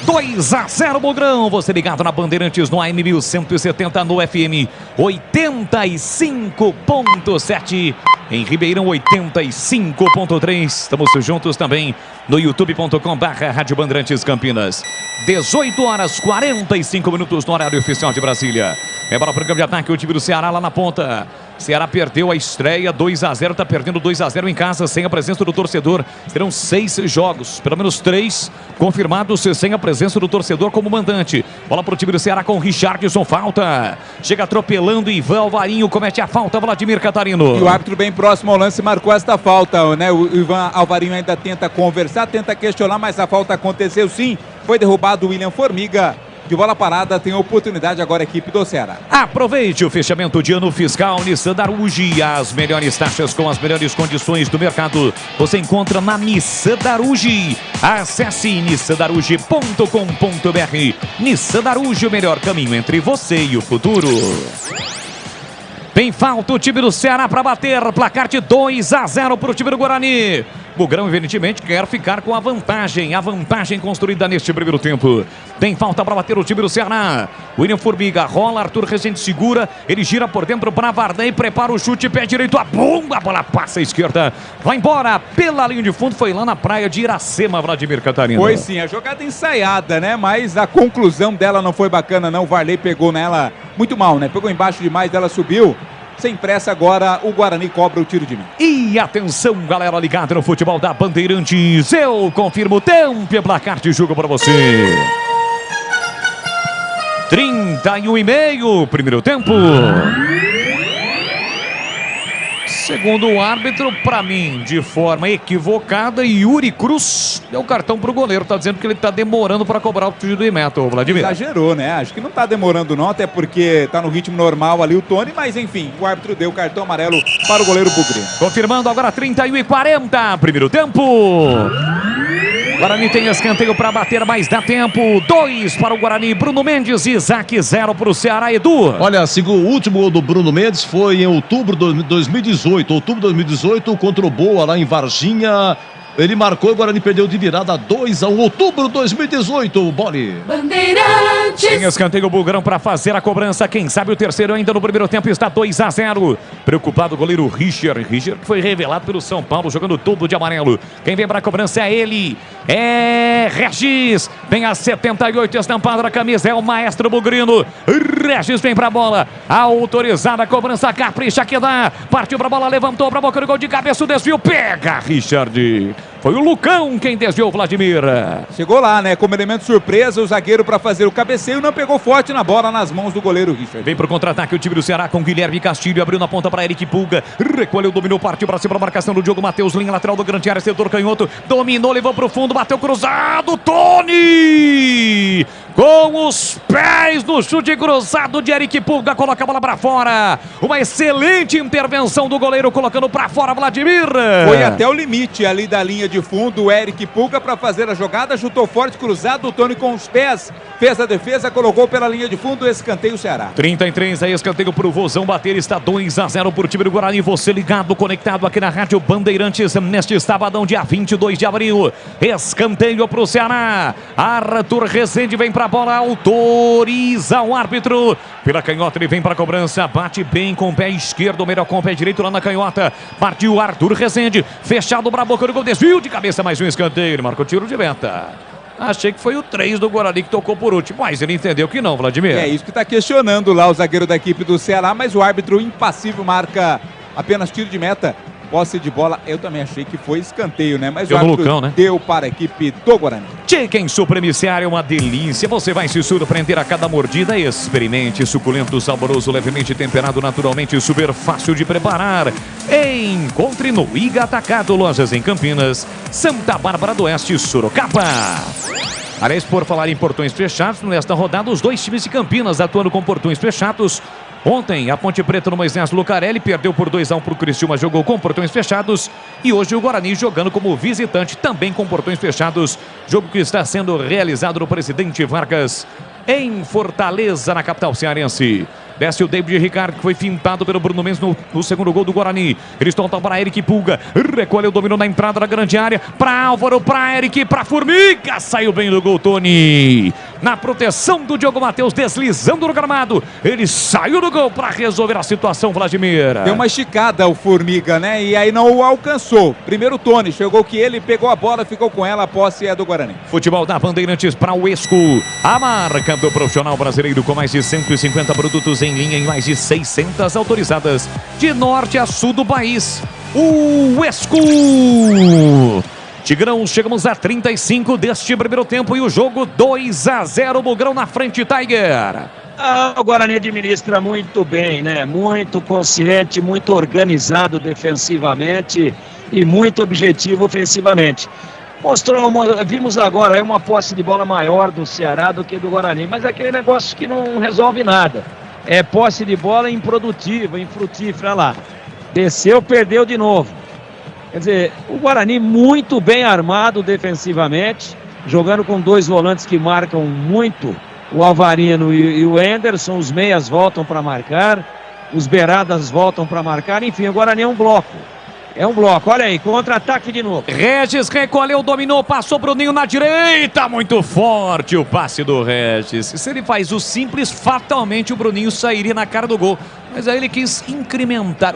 2-0, Bugrão. Você ligado na Bandeirantes no AM 1170, no FM 85.7. Em Ribeirão 85.3. Estamos juntos também no youtube.com/Rádio Bandeirantes Campinas. 18h45 no horário oficial de Brasília. É para o programa de ataque o time do Ceará lá na ponta. Ceará perdeu a estreia, 2-0, está perdendo 2-0 em casa, sem a presença do torcedor. Serão 6 jogos, pelo menos 3 confirmados sem a presença do torcedor como mandante. Bola para o time do Ceará com o Richardson, falta. Chega atropelando Ivan Alvarinho, comete a falta, Vladimir Catarino. E o árbitro bem próximo ao lance marcou esta falta, né? O Ivan Alvarinho ainda tenta conversar, tenta questionar, mas a falta aconteceu sim. Foi derrubado o William Formiga. De bola parada, tem oportunidade agora a equipe do Ceará. Aproveite o fechamento de ano fiscal Nissan Darugi. As melhores taxas com as melhores condições do mercado você encontra na Nissan Darugi. Acesse nissandarugi.com.br. Nissan Darugi, o melhor caminho entre você e o futuro. Tem falta o time do Ceará para bater. Placar de 2-0 para o time do Guarani. Bugrão, evidentemente, quer ficar com a vantagem construída neste primeiro tempo. Tem falta para bater o time do Ceará. William Formiga rola, Arthur Rezende segura, ele gira por dentro para Varney, prepara o chute, pé direito, a bomba, a bola passa à esquerda, vai embora pela linha de fundo, foi lá na praia de Iracema, Vladimir Catarina. Foi sim, a jogada ensaiada, né? Mas a conclusão dela não foi bacana, não. O Varley pegou nela muito mal, né? Pegou embaixo demais, ela subiu. Sem pressa, agora o Guarani cobra o tiro de mim. E atenção, galera ligada no futebol da Bandeirantes. Eu confirmo o tempo e placar de jogo para você. 31,5, primeiro tempo. Segundo o árbitro, para mim, de forma equivocada, Yuri Cruz deu cartão pro goleiro. Tá dizendo que ele tá demorando para cobrar o tiro de meta, Vladimir. Exagerou, né? Acho que não tá demorando não, até porque tá no ritmo normal ali o Tony, mas enfim, o árbitro deu cartão amarelo para o goleiro Bugrino. Confirmando agora 31,40, primeiro tempo. Guarani tem escanteio para bater, mas dá tempo. 2 para o Guarani, Bruno Mendes, Isaac 0 para o Ceará, Edu. Olha, o último gol do Bruno Mendes foi em outubro de 2018. Outubro de 2018, contra o Boa, lá em Varginha. Ele marcou e o Guarani perdeu de virada 2-1. Outubro de 2018, Boli. Bandeirantes. Tem escanteio, Bugrão para fazer a cobrança. Quem sabe o terceiro ainda no primeiro tempo está 2-0. Preocupado o goleiro Richard. Richard que foi revelado pelo São Paulo jogando tudo de amarelo. Quem vem para a cobrança é ele. É Regis. Vem a 78 estampado na camisa. É o maestro Bugrino. Regis vem para a bola. Autorizada a cobrança. Capricha que dá. Partiu para a bola. Levantou para a boca do gol de cabeça. O desvio. Pega Richard. Foi o Lucão quem desviou, Vladimir. Chegou lá, né? Como elemento surpresa, o zagueiro para fazer o cabeceio não pegou forte na bola nas mãos do goleiro Richard. Vem pro contra-ataque o time do Ceará com Guilherme Castilho. Abriu na ponta para Eric Pulga. Recolheu, dominou, partiu para cima da marcação do Diogo Matheus. Linha lateral do grande área, setor canhoto. Dominou, levou pro fundo, bateu cruzado. Tony! Com os pés no chute cruzado de Eric Pulga. Coloca a bola para fora. Uma excelente intervenção do goleiro colocando para fora, Vladimir. Foi até o limite ali da linha de fundo, o Eric Pulga para fazer a jogada, chutou forte, cruzado, o Tony com os pés, fez a defesa, colocou pela linha de fundo, escanteio Ceará. 33 aí, escanteio pro Vozão bater, está 2-0 pro time do Guarani, você ligado, conectado aqui na Rádio Bandeirantes, neste sabadão, dia 22 de abril, escanteio pro Ceará, Arthur Rezende vem pra bola, autoriza o árbitro, pela canhota ele vem pra cobrança, bate bem com o pé esquerdo, melhor com o pé direito lá na canhota, partiu Arthur Rezende, fechado pra boca do gol, desvio de cabeça, mais um escanteio, ele marcou tiro de meta. Achei que foi o 3 do Guarani que tocou por último, mas ele entendeu que não, Vladimir. É isso que está questionando lá o zagueiro da equipe do Ceará, mas o árbitro impassível marca apenas tiro de meta. Posse de bola, eu também achei que foi escanteio, né? Mas o árbitro Lucão, né? Deu para a equipe do Guarani. Chicken Supremiciar é uma delícia. Você vai se surpreender a cada mordida. Experimente suculento, saboroso, levemente temperado, naturalmente super fácil de preparar. Encontre no Iga Atacado, lojas em Campinas, Santa Bárbara do Oeste, Sorocaba. Aliás, por falar em portões fechados, nesta rodada os dois times de Campinas atuando com portões fechados. Ontem, a Ponte Preta no Moisés Lucarelli perdeu por 2-1 para o Criciúma, jogou com portões fechados. E hoje o Guarani jogando como visitante, também com portões fechados. Jogo que está sendo realizado no Presidente Vargas, em Fortaleza, na capital cearense. Desce o David Ricardo, que foi fintado pelo Bruno Mendes no segundo gol do Guarani. Eles estão para Eric Pulga. Recolheu, dominou na entrada da grande área. Para Álvaro, para Eric, para Formiga. Saiu bem do gol, Tony. Na proteção do Diogo Matheus, deslizando no gramado. Ele saiu do gol para resolver a situação, Vladimir. Deu uma esticada o Formiga, né? E aí não o alcançou. Primeiro o Tony, chegou que ele pegou a bola, ficou com ela, a posse é do Guarani. Futebol da Bandeirantes para o Esco. A marca do profissional brasileiro com mais de 150 produtos em linha em mais de 600 autorizadas de norte a sul do país. O Esco. Tigrão, chegamos a 35 deste primeiro tempo e o jogo 2-0, Bugrão na frente, Tiger. O Guarani administra muito bem, né? Muito consciente, muito organizado defensivamente e muito objetivo ofensivamente. Vimos agora uma posse de bola maior do Ceará do que do Guarani, mas é aquele negócio que não resolve nada. É posse de bola improdutiva, infrutífera lá. Desceu, perdeu de novo. Quer dizer, o Guarani muito bem armado defensivamente, jogando com dois volantes que marcam muito, o Alvarino e o Henderson. Os meias voltam para marcar, os beiradas voltam para marcar, enfim, o Guarani é um bloco. É um bloco, olha aí, contra-ataque de novo. Regis recolheu, dominou, passou pro Ninho na direita. Muito forte o passe do Regis. Se ele faz o simples, fatalmente o Bruninho sairia na cara do gol. Mas aí ele quis incrementar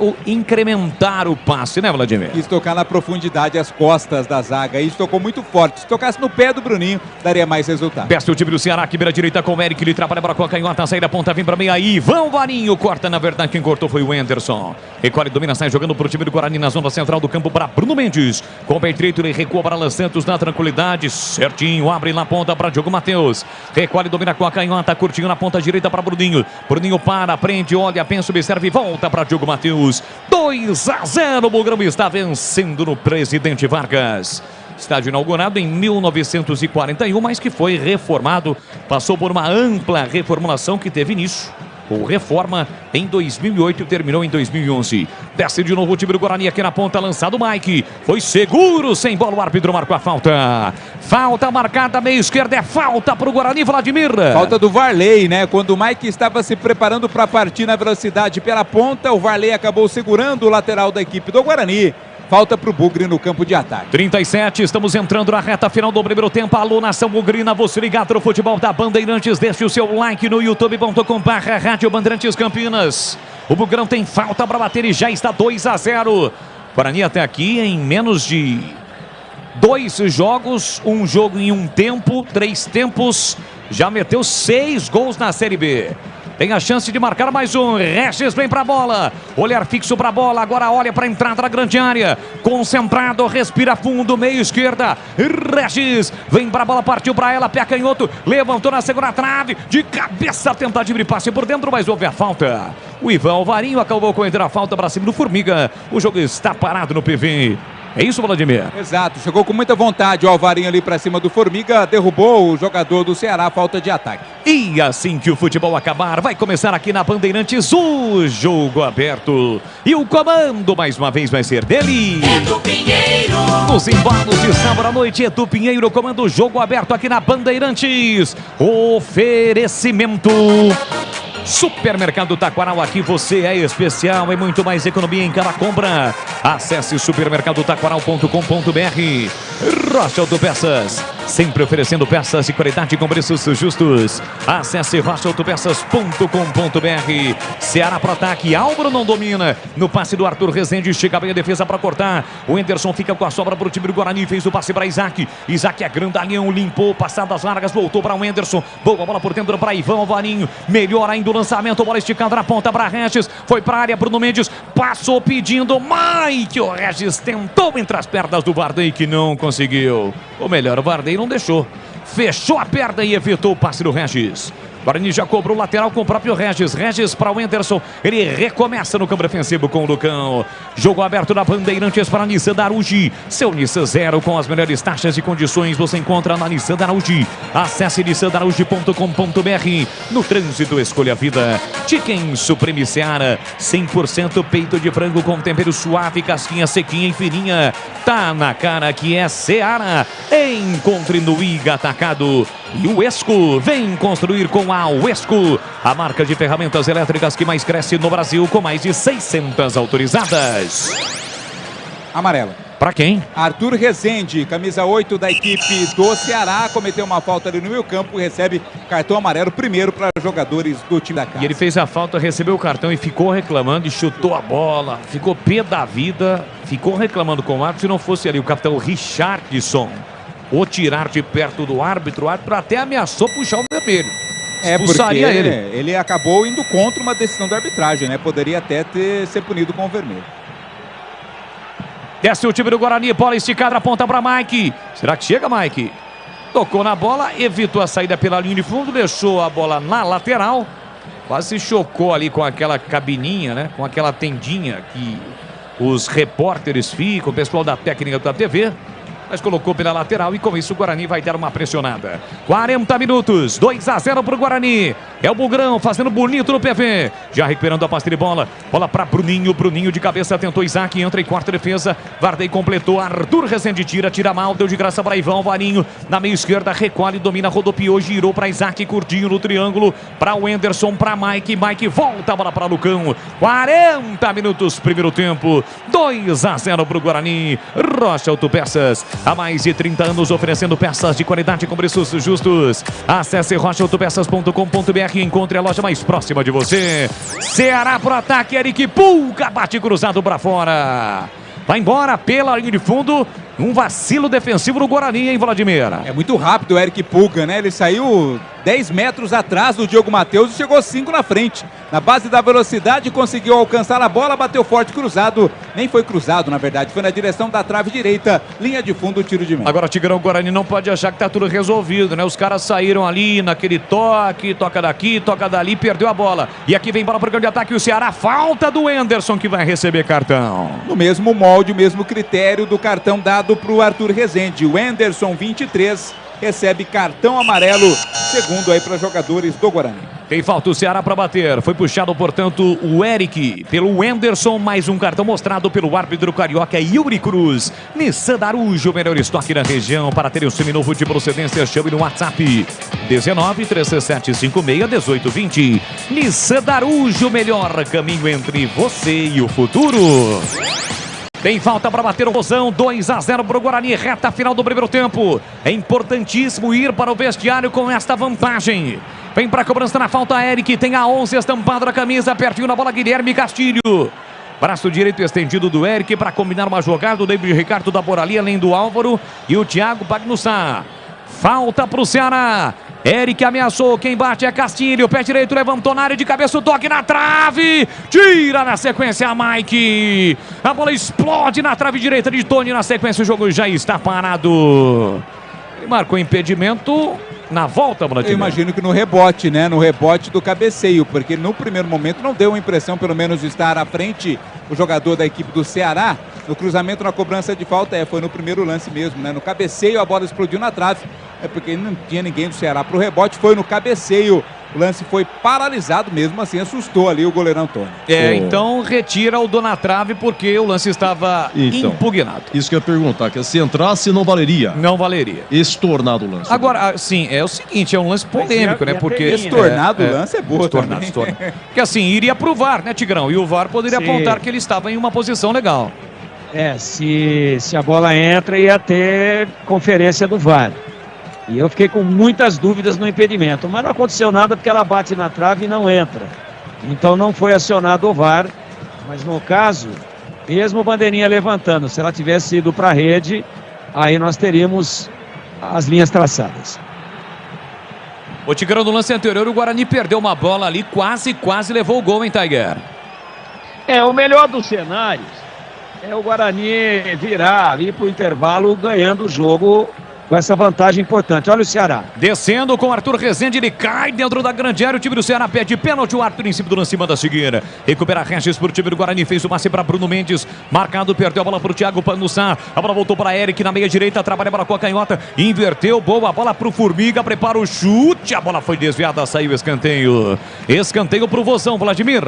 o passe, né, Vladimir? Quis tocar na profundidade as costas da zaga. Isso tocou muito forte. Se tocasse no pé do Bruninho, daria mais resultado. Desce o time do Ceará, que vira direita com o Eric. Ele trabalha para a canhota, saída, ponta, vem para meia aí. Ivan Varinho corta, na verdade, quem cortou foi o Anderson. Recolhe, domina, sai jogando para o time do Guarani na zona central do campo para Bruno Mendes. Com o pé direito, ele recua para Alan Santos na tranquilidade. Certinho, abre na ponta para Diogo Matheus. Recolhe, domina com a canhota, curtinho na ponta direita para Bruninho. Bruninho para, prende, olha, pensa, observa e volta para Diogo Matheus. 2-0, o Bugrão está vencendo no Presidente Vargas. Estádio inaugurado em 1941, mas que foi reformado. Passou por uma ampla reformulação que teve início com reforma em 2008 e terminou em 2011. Desce de novo o time do Guarani aqui na ponta, lançado o Mike. Foi seguro, sem bola, o árbitro marcou a falta. Falta marcada, meio esquerda, é falta para o Guarani, Vladimir. Falta do Varley, né? Quando o Mike estava se preparando para partir na velocidade pela ponta, o Varley acabou segurando o lateral da equipe do Guarani. Falta para o Bugre no campo de ataque. 37, estamos entrando na reta final do primeiro tempo. Alô, Nação Bugrina, você ligado no futebol da Bandeirantes. Deixe o seu like no youtube.com/Rádio Bandeirantes Campinas. O Bugrão tem falta para bater e já está 2-0. Guarani até aqui em menos de 2 jogos, um jogo em um tempo, 3 tempos. Já meteu 6 gols na Série B. Tem a chance de marcar mais um. Regis vem pra bola. Olhar fixo pra bola. Agora olha pra entrada da grande área. Concentrado, respira fundo, meio esquerda. Regis vem pra bola, partiu pra ela. Pé canhoto. Levantou na segunda trave. De cabeça, tentativa de passe por dentro, mas houve a falta. O Ivan Alvarinho acabou com a falta pra cima do Formiga. O jogo está parado no PV. É isso, Vladimir? Exato, chegou com muita vontade o Alvarinho ali pra cima do Formiga, derrubou o jogador do Ceará, falta de ataque. E assim que o futebol acabar, vai começar aqui na Bandeirantes o jogo aberto. E o comando, mais uma vez, vai ser dele. Edu Pinheiro. Nos embalos de sábado à noite, Edu Pinheiro comanda o jogo aberto aqui na Bandeirantes. Oferecimento Supermercado Taquaral, aqui você é especial e muito mais economia em cada compra. Acesse supermercadotaquaral.com.br. Rocha Autopeças, sempre oferecendo peças de qualidade com preços justos. Acesse rochaautopeças.com.br. Ceará pro ataque, Álvaro não domina. No passe do Arthur Rezende, chega bem a defesa para cortar. O Anderson fica com a sobra para o time do Guarani, fez o passe para Isaac. Isaac é grandalhão, limpou, passadas largas, voltou para o Anderson. Boa bola por dentro para Ivan Alvarinho. Melhor ainda o lançamento, bola esticando na ponta para Regis. Foi para a área, Bruno Mendes passou pedindo Mike. O Regis tentou entre as pernas do Varley, que não conseguiu. Ou melhor, o Varley não deixou. Fechou a perna e evitou o passe do Regis. Guarani já cobrou o lateral com o próprio Regis. Regis para o Anderson. Ele recomeça no campo defensivo com o Lucão. Jogo aberto na Bandeirantes para Nissan Darugi. Seu Nissan Zero com as melhores taxas e condições você encontra na Nissan Darugi. Acesse nissandarugi.com.br. No trânsito, escolha a vida. Chicken Supreme Seara. 100% peito de frango com tempero suave, casquinha sequinha e fininha. Tá na cara que é Seara. Encontre no Iga Atacado. E o Esco vem construir com a Uesco, a marca de ferramentas elétricas que mais cresce no Brasil, com mais de 600 autorizadas. Amarela. Para quem? Arthur Rezende, camisa 8 da equipe do Ceará, cometeu uma falta ali no meio campo e recebe cartão amarelo primeiro para jogadores do time da casa. E ele fez a falta, recebeu o cartão e ficou reclamando e chutou a bola, ficou pé da vida, ficou reclamando com o árbitro. Se não fosse ali o capitão Richardson ou tirar de perto do árbitro, o árbitro até ameaçou puxar o vermelho. Expulsaria ele acabou indo contra uma decisão da arbitragem, né? Poderia até ser punido com o vermelho. Desce o time do Guarani, bola esticada, aponta para Mike. Será que chega, Mike? Tocou na bola, evitou a saída pela linha de fundo, deixou a bola na lateral. Quase se chocou ali com aquela cabininha, né? Com aquela tendinha que os repórteres ficam, o pessoal da técnica da TV. mas colocou pela lateral e com isso o Guarani vai dar uma pressionada. 40 minutos, 2-0 pro Guarani. É o Bugrão fazendo bonito no PV. Já recuperando a posse de bola. Bola para Bruninho. Bruninho de cabeça tentou Isaac, entra e quarta defesa. Varday completou. Arthur Rezende tira mal, deu de graça para Ivan. Varinho na meia esquerda, recolhe, domina, rodopiou, girou para Isaac, curtinho no triângulo. Para o Anderson, para Mike. Mike volta a bola para Lucão. 40 minutos, primeiro tempo. 2-0 pro Guarani. Rocha Autopeças, há mais de 30 anos oferecendo peças de qualidade com preços justos. Acesse rochaautopeças.com.br e encontre a loja mais próxima de você. Ceará pro ataque, Eric Pulga bate cruzado para fora. Vai embora pela linha de fundo. Um vacilo defensivo do Guarani, hein, Vladimir? É muito rápido o Eric Pulga, né? Ele saiu 10 metros atrás do Diogo Matheus e chegou 5 na frente. Na base da velocidade, conseguiu alcançar a bola, bateu forte cruzado. Nem foi cruzado, na verdade. Foi na direção da trave direita. Linha de fundo, tiro de meta. Agora, Tigrão, o Guarani não pode achar que tá tudo resolvido, né? Os caras saíram ali naquele toque, toca daqui, toca dali, perdeu a bola. E aqui vem bola para o campo de ataque. O Ceará, falta do Anderson, que vai receber cartão. No mesmo molde, o mesmo critério do cartão dado para o Arthur Rezende. O Anderson, 23, recebe cartão amarelo, segundo aí para jogadores do Guarani. Tem falta o Ceará para bater. Foi puxado, portanto, o Eric pelo Anderson. Mais um cartão mostrado pelo árbitro carioca Yuri Cruz. Nissan Darujo, o melhor estoque da região. Para ter o seminovo de procedência, chame no WhatsApp 19-3756-1820. Nissan Darujo, o melhor caminho entre você e o futuro. Tem falta para bater o Rosão, 2-0 para o Guarani, reta final do primeiro tempo. É importantíssimo ir para o vestiário com esta vantagem. Vem para a cobrança na falta, Eric, tem a 11 estampado na camisa, pertinho da bola, Guilherme Castilho. Braço direito estendido do Eric para combinar uma jogada, o David Ricardo da Borali, além do Álvaro e o Thiago Bagnussá. Falta para o Ceará. Eric ameaçou, quem bate é Castilho, pé direito, levantou na área de cabeça, o toque na trave, tira na sequência a Mike, a bola explode na trave direita de Tony, na sequência o jogo já está parado. Ele marcou impedimento na volta, Vladimir. Eu imagino que no rebote, né, no rebote do cabeceio, porque no primeiro momento não deu a impressão, pelo menos, de estar à frente o jogador da equipe do Ceará. No cruzamento, na cobrança de falta, foi no primeiro lance mesmo, né? No cabeceio a bola explodiu na trave, porque não tinha ninguém do Ceará para o rebote, foi no cabeceio. O lance foi paralisado, mesmo assim assustou ali o goleirão Tony. Então retira o do na trave porque o lance estava impugnado. Isso que eu ia perguntar, que se entrasse não valeria. Não valeria. Estornado o lance. Agora, sim, é o seguinte, é um lance polêmico, né? Porque estornado o lance é boa estornado. Porque assim, iria pro VAR, né, Tigrão? E o VAR poderia apontar que ele estava em uma posição legal. Se a bola entra, ia ter conferência do VAR. E eu fiquei com muitas dúvidas no impedimento. Mas não aconteceu nada porque ela bate na trave e não entra. Então não foi acionado o VAR. Mas no caso, mesmo o bandeirinha levantando, se ela tivesse ido para a rede, aí nós teríamos as linhas traçadas. O Tigrão, no lance anterior, o Guarani perdeu uma bola ali, quase levou o gol, hein, Tiger? O melhor dos cenários é o Guarani virar ali para o intervalo ganhando o jogo com essa vantagem importante. Olha o Ceará. Descendo com o Arthur Rezende, ele cai dentro da grande área, o time do Ceará pede pênalti, o Arthur em cima do lance, manda seguir. Recupera Regis para o time do Guarani, fez o passe para Bruno Mendes, marcado, perdeu a bola para o Thiago Panussá, a bola voltou para Eric na meia direita, trabalha a bola com a canhota, inverteu, boa bola para o Formiga, prepara o chute, a bola foi desviada, saiu escanteio. Escanteio para o Vozão, Vladimir.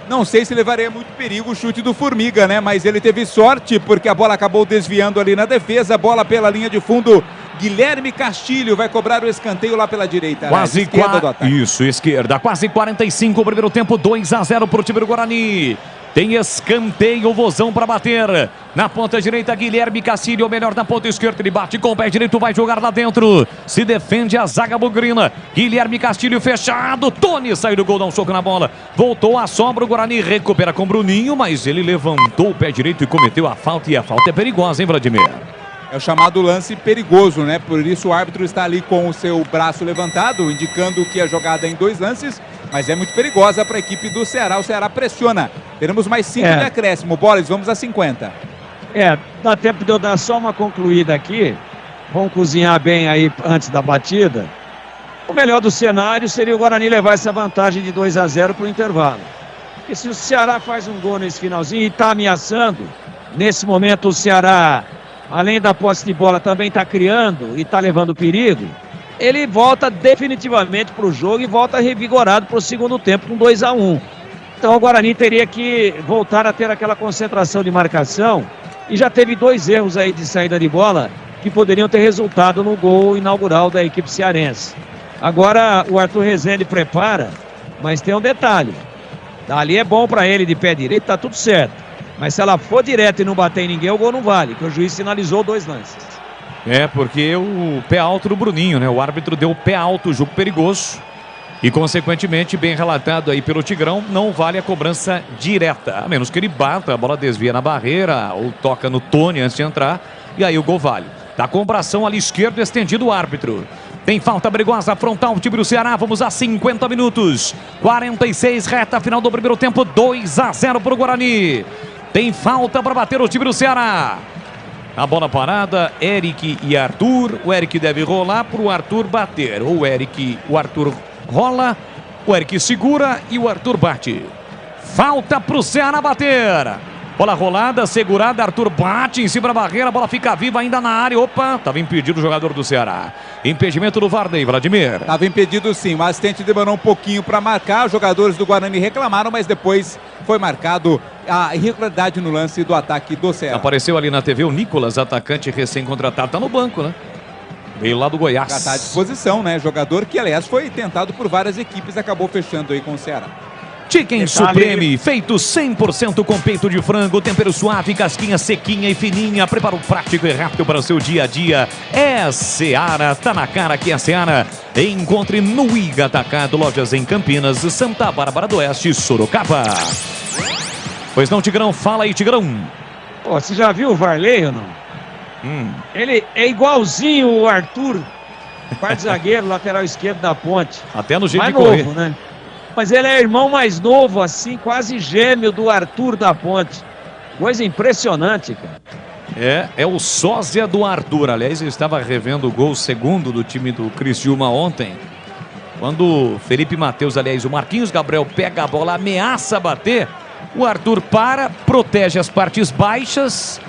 Não sei se levaria muito perigo o chute do Formiga, né? Mas ele teve sorte porque a bola acabou desviando ali na defesa. Bola pela linha de fundo. Guilherme Castilho vai cobrar o escanteio lá pela direita. Quase esquerda do ataque. Isso, esquerda. Quase 45 o primeiro tempo. 2-0 para o time do Guarani. Tem escanteio, o Vozão para bater. Na ponta direita, Guilherme Castilho, o melhor na ponta esquerda. Ele bate com o pé direito, vai jogar lá dentro. Se defende a zaga bugrina. Guilherme Castilho fechado. Tony saiu do gol, dá um soco na bola. Voltou a sombra, o Guarani recupera com o Bruninho, mas ele levantou o pé direito e cometeu a falta. E a falta é perigosa, hein, Vladimir? É o chamado lance perigoso, né? Por isso o árbitro está ali com o seu braço levantado, indicando que a jogada é em 2 lances, mas é muito perigosa para a equipe do Ceará. O Ceará pressiona. Teremos mais 5 de acréscimo. Boris, vamos a 50. Dá tempo de eu dar só uma concluída aqui. Vamos cozinhar bem aí antes da batida. O melhor do cenário seria o Guarani levar essa vantagem de 2-0 para o intervalo. Porque se o Ceará faz um gol nesse finalzinho e está ameaçando, nesse momento o Ceará além da posse de bola, também está criando e está levando perigo, ele volta definitivamente para o jogo e volta revigorado para o segundo tempo com 2-1. Então o Guarani teria que voltar a ter aquela concentração de marcação e já teve 2 erros aí de saída de bola que poderiam ter resultado no gol inaugural da equipe cearense. Agora o Arthur Rezende prepara, mas tem um detalhe. Ali é bom para ele de pé direito, tá tudo certo. Mas se ela for direto e não bater em ninguém, o gol não vale, que o juiz sinalizou 2 lances. Porque o pé alto do Bruninho, né? O árbitro deu o pé alto, jogo perigoso. E, consequentemente, bem relatado aí pelo Tigrão, não vale a cobrança direta. A menos que ele bata, a bola desvia na barreira ou toca no Tony antes de entrar. E aí o gol vale. Da combração ali esquerdo, estendido o árbitro. Tem falta perigosa frontal o time do Ceará. Vamos a 50 minutos. 46, reta final do primeiro tempo. 2-0 para o Guarani. Tem falta para bater o time do Ceará. A bola parada, Eric e Arthur. O Eric deve rolar para o Arthur bater. O Arthur rola, o Eric segura e o Arthur bate. Falta para o Ceará bater. Bola rolada, segurada, Arthur bate em cima da barreira, a bola fica viva ainda na área. Opa, estava impedido o jogador do Ceará. Impedimento do Varney, Vladimir. Estava impedido sim, o assistente demorou um pouquinho para marcar. Os jogadores do Guarani reclamaram, mas depois foi marcado a irregularidade no lance do ataque do Ceará. Apareceu ali na TV o Nicolas, atacante recém-contratado, tá no banco, né? Veio lá do Goiás. Já está à disposição, né? Jogador que, aliás, foi tentado por várias equipes, acabou fechando aí com o Ceará. Chicken Supreme, feito 100% com peito de frango, tempero suave, casquinha sequinha e fininha, preparo prático e rápido para o seu dia a dia. É Seara, tá na cara que é Seara. Encontre no Iga Atacado, lojas em Campinas, Santa Bárbara do Oeste, Sorocaba. Pois não, Tigrão, fala aí, Tigrão. Pô, você já viu o Varley ou não? Ele é igualzinho o Arthur, quarto zagueiro, lateral esquerdo da Ponte. Até no jeito mais de correr. Novo, né? Mas ele é irmão mais novo, assim, quase gêmeo do Arthur da Ponte. Coisa impressionante, cara. É o sósia do Arthur. Aliás, eu estava revendo o gol segundo do time do Criciúma ontem. Quando o Felipe Matheus, aliás, o Marquinhos Gabriel pega a bola, ameaça bater, o Arthur para, protege as partes baixas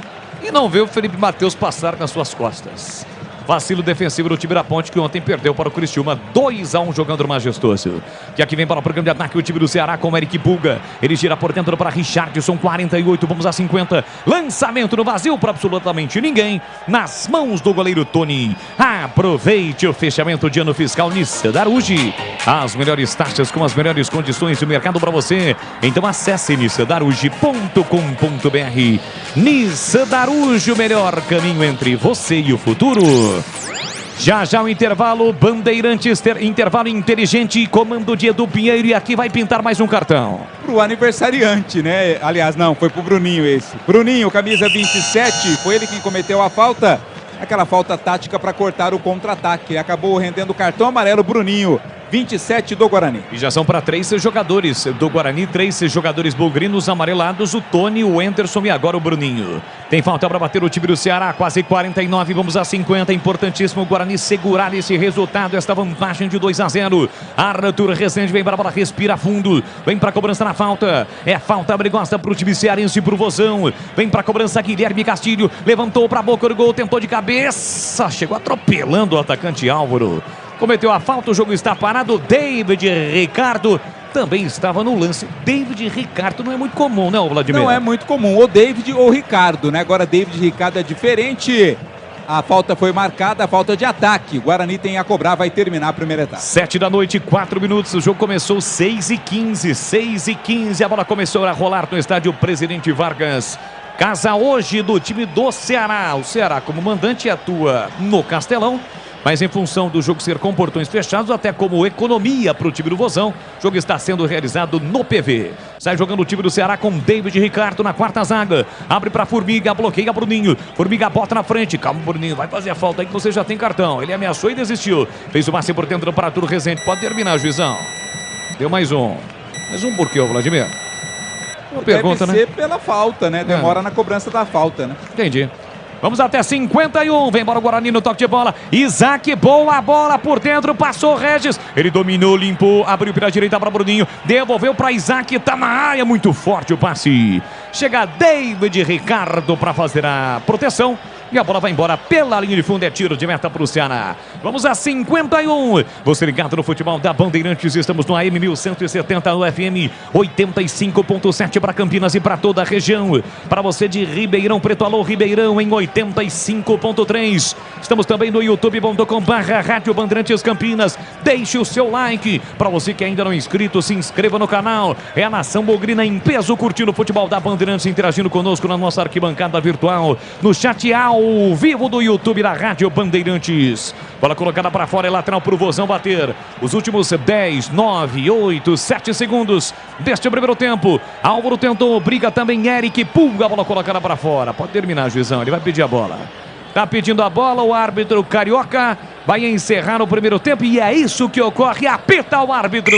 e não vê o Felipe Matheus passar nas suas costas. Vacilo defensivo do time da Ponte, que ontem perdeu para o Criciúma 2-1, jogando majestoso. Que aqui vem para o programa de ataque o time do Ceará com o Eric Pulga. Ele gira por dentro para Richardson, 48, vamos a 50. Lançamento no vazio para absolutamente ninguém. Nas mãos do goleiro Tony. Aproveite o fechamento de ano fiscal Nissan Darugi. As melhores taxas com as melhores condições do mercado para você. Então acesse nissandarugi.com.br. Nissan Darugi, o melhor caminho entre você e o futuro. Já o intervalo, Bandeirantes, intervalo inteligente, comando de Edu Pinheiro, e aqui vai pintar mais um cartão. Pro aniversariante, né? Aliás, não, foi pro Bruninho esse. Bruninho, camisa 27, foi ele quem cometeu a falta. Aquela falta tática para cortar o contra-ataque. Acabou rendendo o cartão amarelo, Bruninho, 27 do Guarani. E já são para 3 jogadores do Guarani, 3 jogadores bulgrinos amarelados, o Tony, o Anderson e agora o Bruninho. Tem falta para bater o time do Ceará, quase 49, vamos a 50, importantíssimo o Guarani segurar esse resultado, esta vantagem de 2-0. Arthur Rezende vem para a bola, respira fundo, vem para a cobrança na falta, é falta perigosa para o time cearense e para o Vozão, vem para a cobrança Guilherme Castilho, levantou para a boca do gol, tentou de cabeça, chegou atropelando o atacante Álvaro. Cometeu a falta, o jogo está parado. David Ricardo também estava no lance. David Ricardo não é muito comum, né, Vladimir? Não é muito comum, ou David ou Ricardo, né? Agora David Ricardo é diferente. A falta foi marcada, a falta de ataque. O Guarani tem a cobrar, vai terminar a primeira etapa. 7 da noite, 4 minutos. O jogo começou 6h15. 6h15. A bola começou a rolar no estádio Presidente Vargas. Casa hoje do time do Ceará. O Ceará, como mandante, atua no Castelão. Mas em função do jogo ser com portões fechados, até como economia para o time do Vozão, o jogo está sendo realizado no PV. Sai jogando o time do Ceará com David Ricardo na quarta zaga. Abre para Formiga, bloqueia Bruninho. Formiga bota na frente. Calma, Bruninho, vai fazer a falta aí que você já tem cartão. Ele ameaçou e desistiu. Fez o passe por dentro para Arthur Rezende. Pode terminar, juizão. Deu mais um. Mais um por quê, Vladimir? Uma pergunta, né? Deve ser pela falta, né? Demora na cobrança da falta, né? Entendi. Vamos até 51, vem embora o Guarani no toque de bola, Isaac, boa bola por dentro, passou Regis, ele dominou, limpou, abriu pela direita para Bruninho, devolveu para Isaac, tá na área, muito forte o passe, Chega David Ricardo para fazer a proteção. E a bola vai embora pela linha de fundo, é tiro de meta para o Ceará. Vamos a 51. Você ligado no futebol da Bandeirantes, estamos no AM 1170, no FM 85.7 para Campinas e para toda a região. Para você de Ribeirão Preto, alô Ribeirão em 85.3. Estamos também no youtube.com/Rádio Bandeirantes Campinas. Deixe o seu like. Para você que ainda não é inscrito, se inscreva no canal. É a Nação Bogrina em peso, curtindo o futebol da Bandeirantes, interagindo conosco na nossa arquibancada virtual, no chat ao vivo do YouTube da Rádio Bandeirantes. Bola colocada para fora, é lateral para o Vozão bater. Os últimos 10, 9, 8, 7 segundos deste primeiro tempo. Álvaro tentou, briga também Eric, pulga a bola colocada para fora. Pode terminar, juizão, ele vai pedir a bola. Tá pedindo a bola, o árbitro carioca vai encerrar o primeiro tempo e é isso que ocorre, apita o árbitro.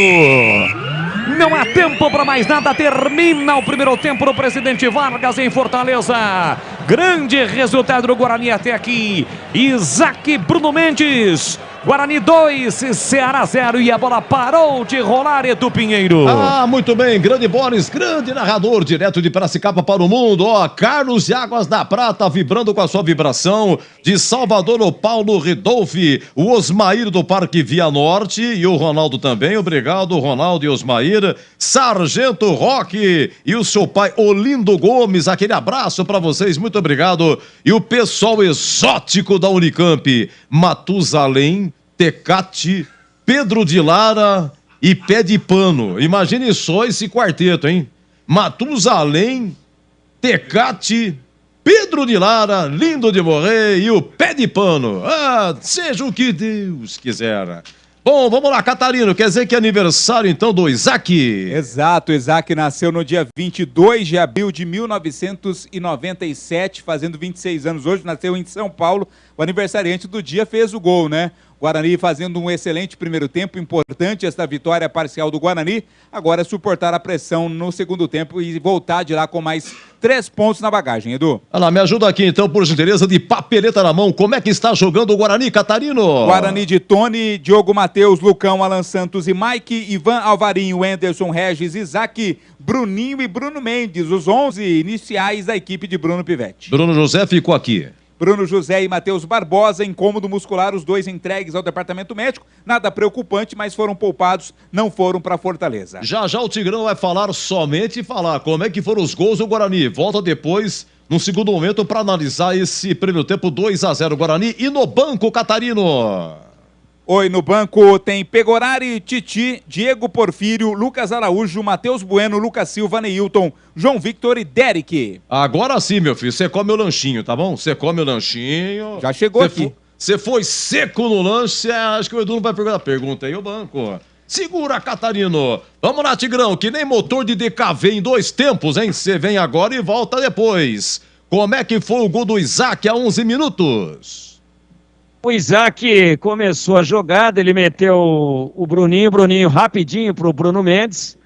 Não há tempo para mais nada, termina o primeiro tempo no Presidente Vargas em Fortaleza. Grande resultado do Guarani até aqui. Isaac, Bruno Mendes. Guarani 2, Ceará 0 e a bola parou de rolar, Edu Pinheiro. Ah, muito bem, grande Boris, grande narrador, direto de Piracicaba para o mundo, ó, Carlos de Águas da Prata, vibrando com a sua vibração, de Salvador o Paulo Ridolfi, o Osmair do Parque Via Norte e o Ronaldo também, obrigado Ronaldo e Osmair, Sargento Roque e o seu pai Olindo Gomes, aquele abraço para vocês, muito obrigado, e o pessoal exótico da Unicamp, Matusalém, Tecate, Pedro de Lara e Pé de Pano. Imagine só esse quarteto, hein? Matusalém, Tecate, Pedro de Lara, lindo de morrer e o Pé de Pano. Ah, seja o que Deus quiser. Bom, vamos lá, Catarino, quer dizer que é aniversário então do Isaac? Exato, Isaac nasceu no dia 22 de abril de 1997, fazendo 26 anos hoje, nasceu em São Paulo. O aniversariante do dia fez o gol, né? Guarani fazendo um excelente primeiro tempo, importante esta vitória parcial do Guarani. Agora suportar a pressão no segundo tempo e voltar de lá com mais 3 pontos na bagagem, Edu. Olha lá, me ajuda aqui então, por gentileza, de papeleta na mão. Como é que está jogando o Guarani, Catarino? Guarani de Tony, Diogo Matheus, Lucão, Alan Santos e Mike, Ivan Alvarinho, Anderson Regis, Isaac, Bruninho e Bruno Mendes, os 11 iniciais da equipe de Bruno Pivetti. Bruno José ficou aqui. Bruno José e Matheus Barbosa, incômodo muscular, os dois entregues ao departamento médico. Nada preocupante, mas foram poupados, não foram para Fortaleza. Já já o Tigrão vai falar como é que foram os gols do Guarani. Volta depois, no segundo momento, para analisar esse primeiro tempo 2-0 Guarani. E no banco, Catarino? Oi, no banco tem Pegorari, Titi, Diego Porfírio, Lucas Araújo, Matheus Bueno, Lucas Silva, Neilton, João Victor e Derek. Agora sim, meu filho, você come o lanchinho, tá bom? Você come o lanchinho. Já chegou aqui. Você foi seco no lanche, acho que o Edu não vai pegar a pergunta aí, o banco. Segura, Catarino. Vamos lá, Tigrão, que nem motor de DKV em 2 tempos, hein? Você vem agora e volta depois. Como é que foi o gol do Isaac há 11 minutos? O Isaac começou a jogada, ele meteu o Bruninho rapidinho pro Bruno Mendes,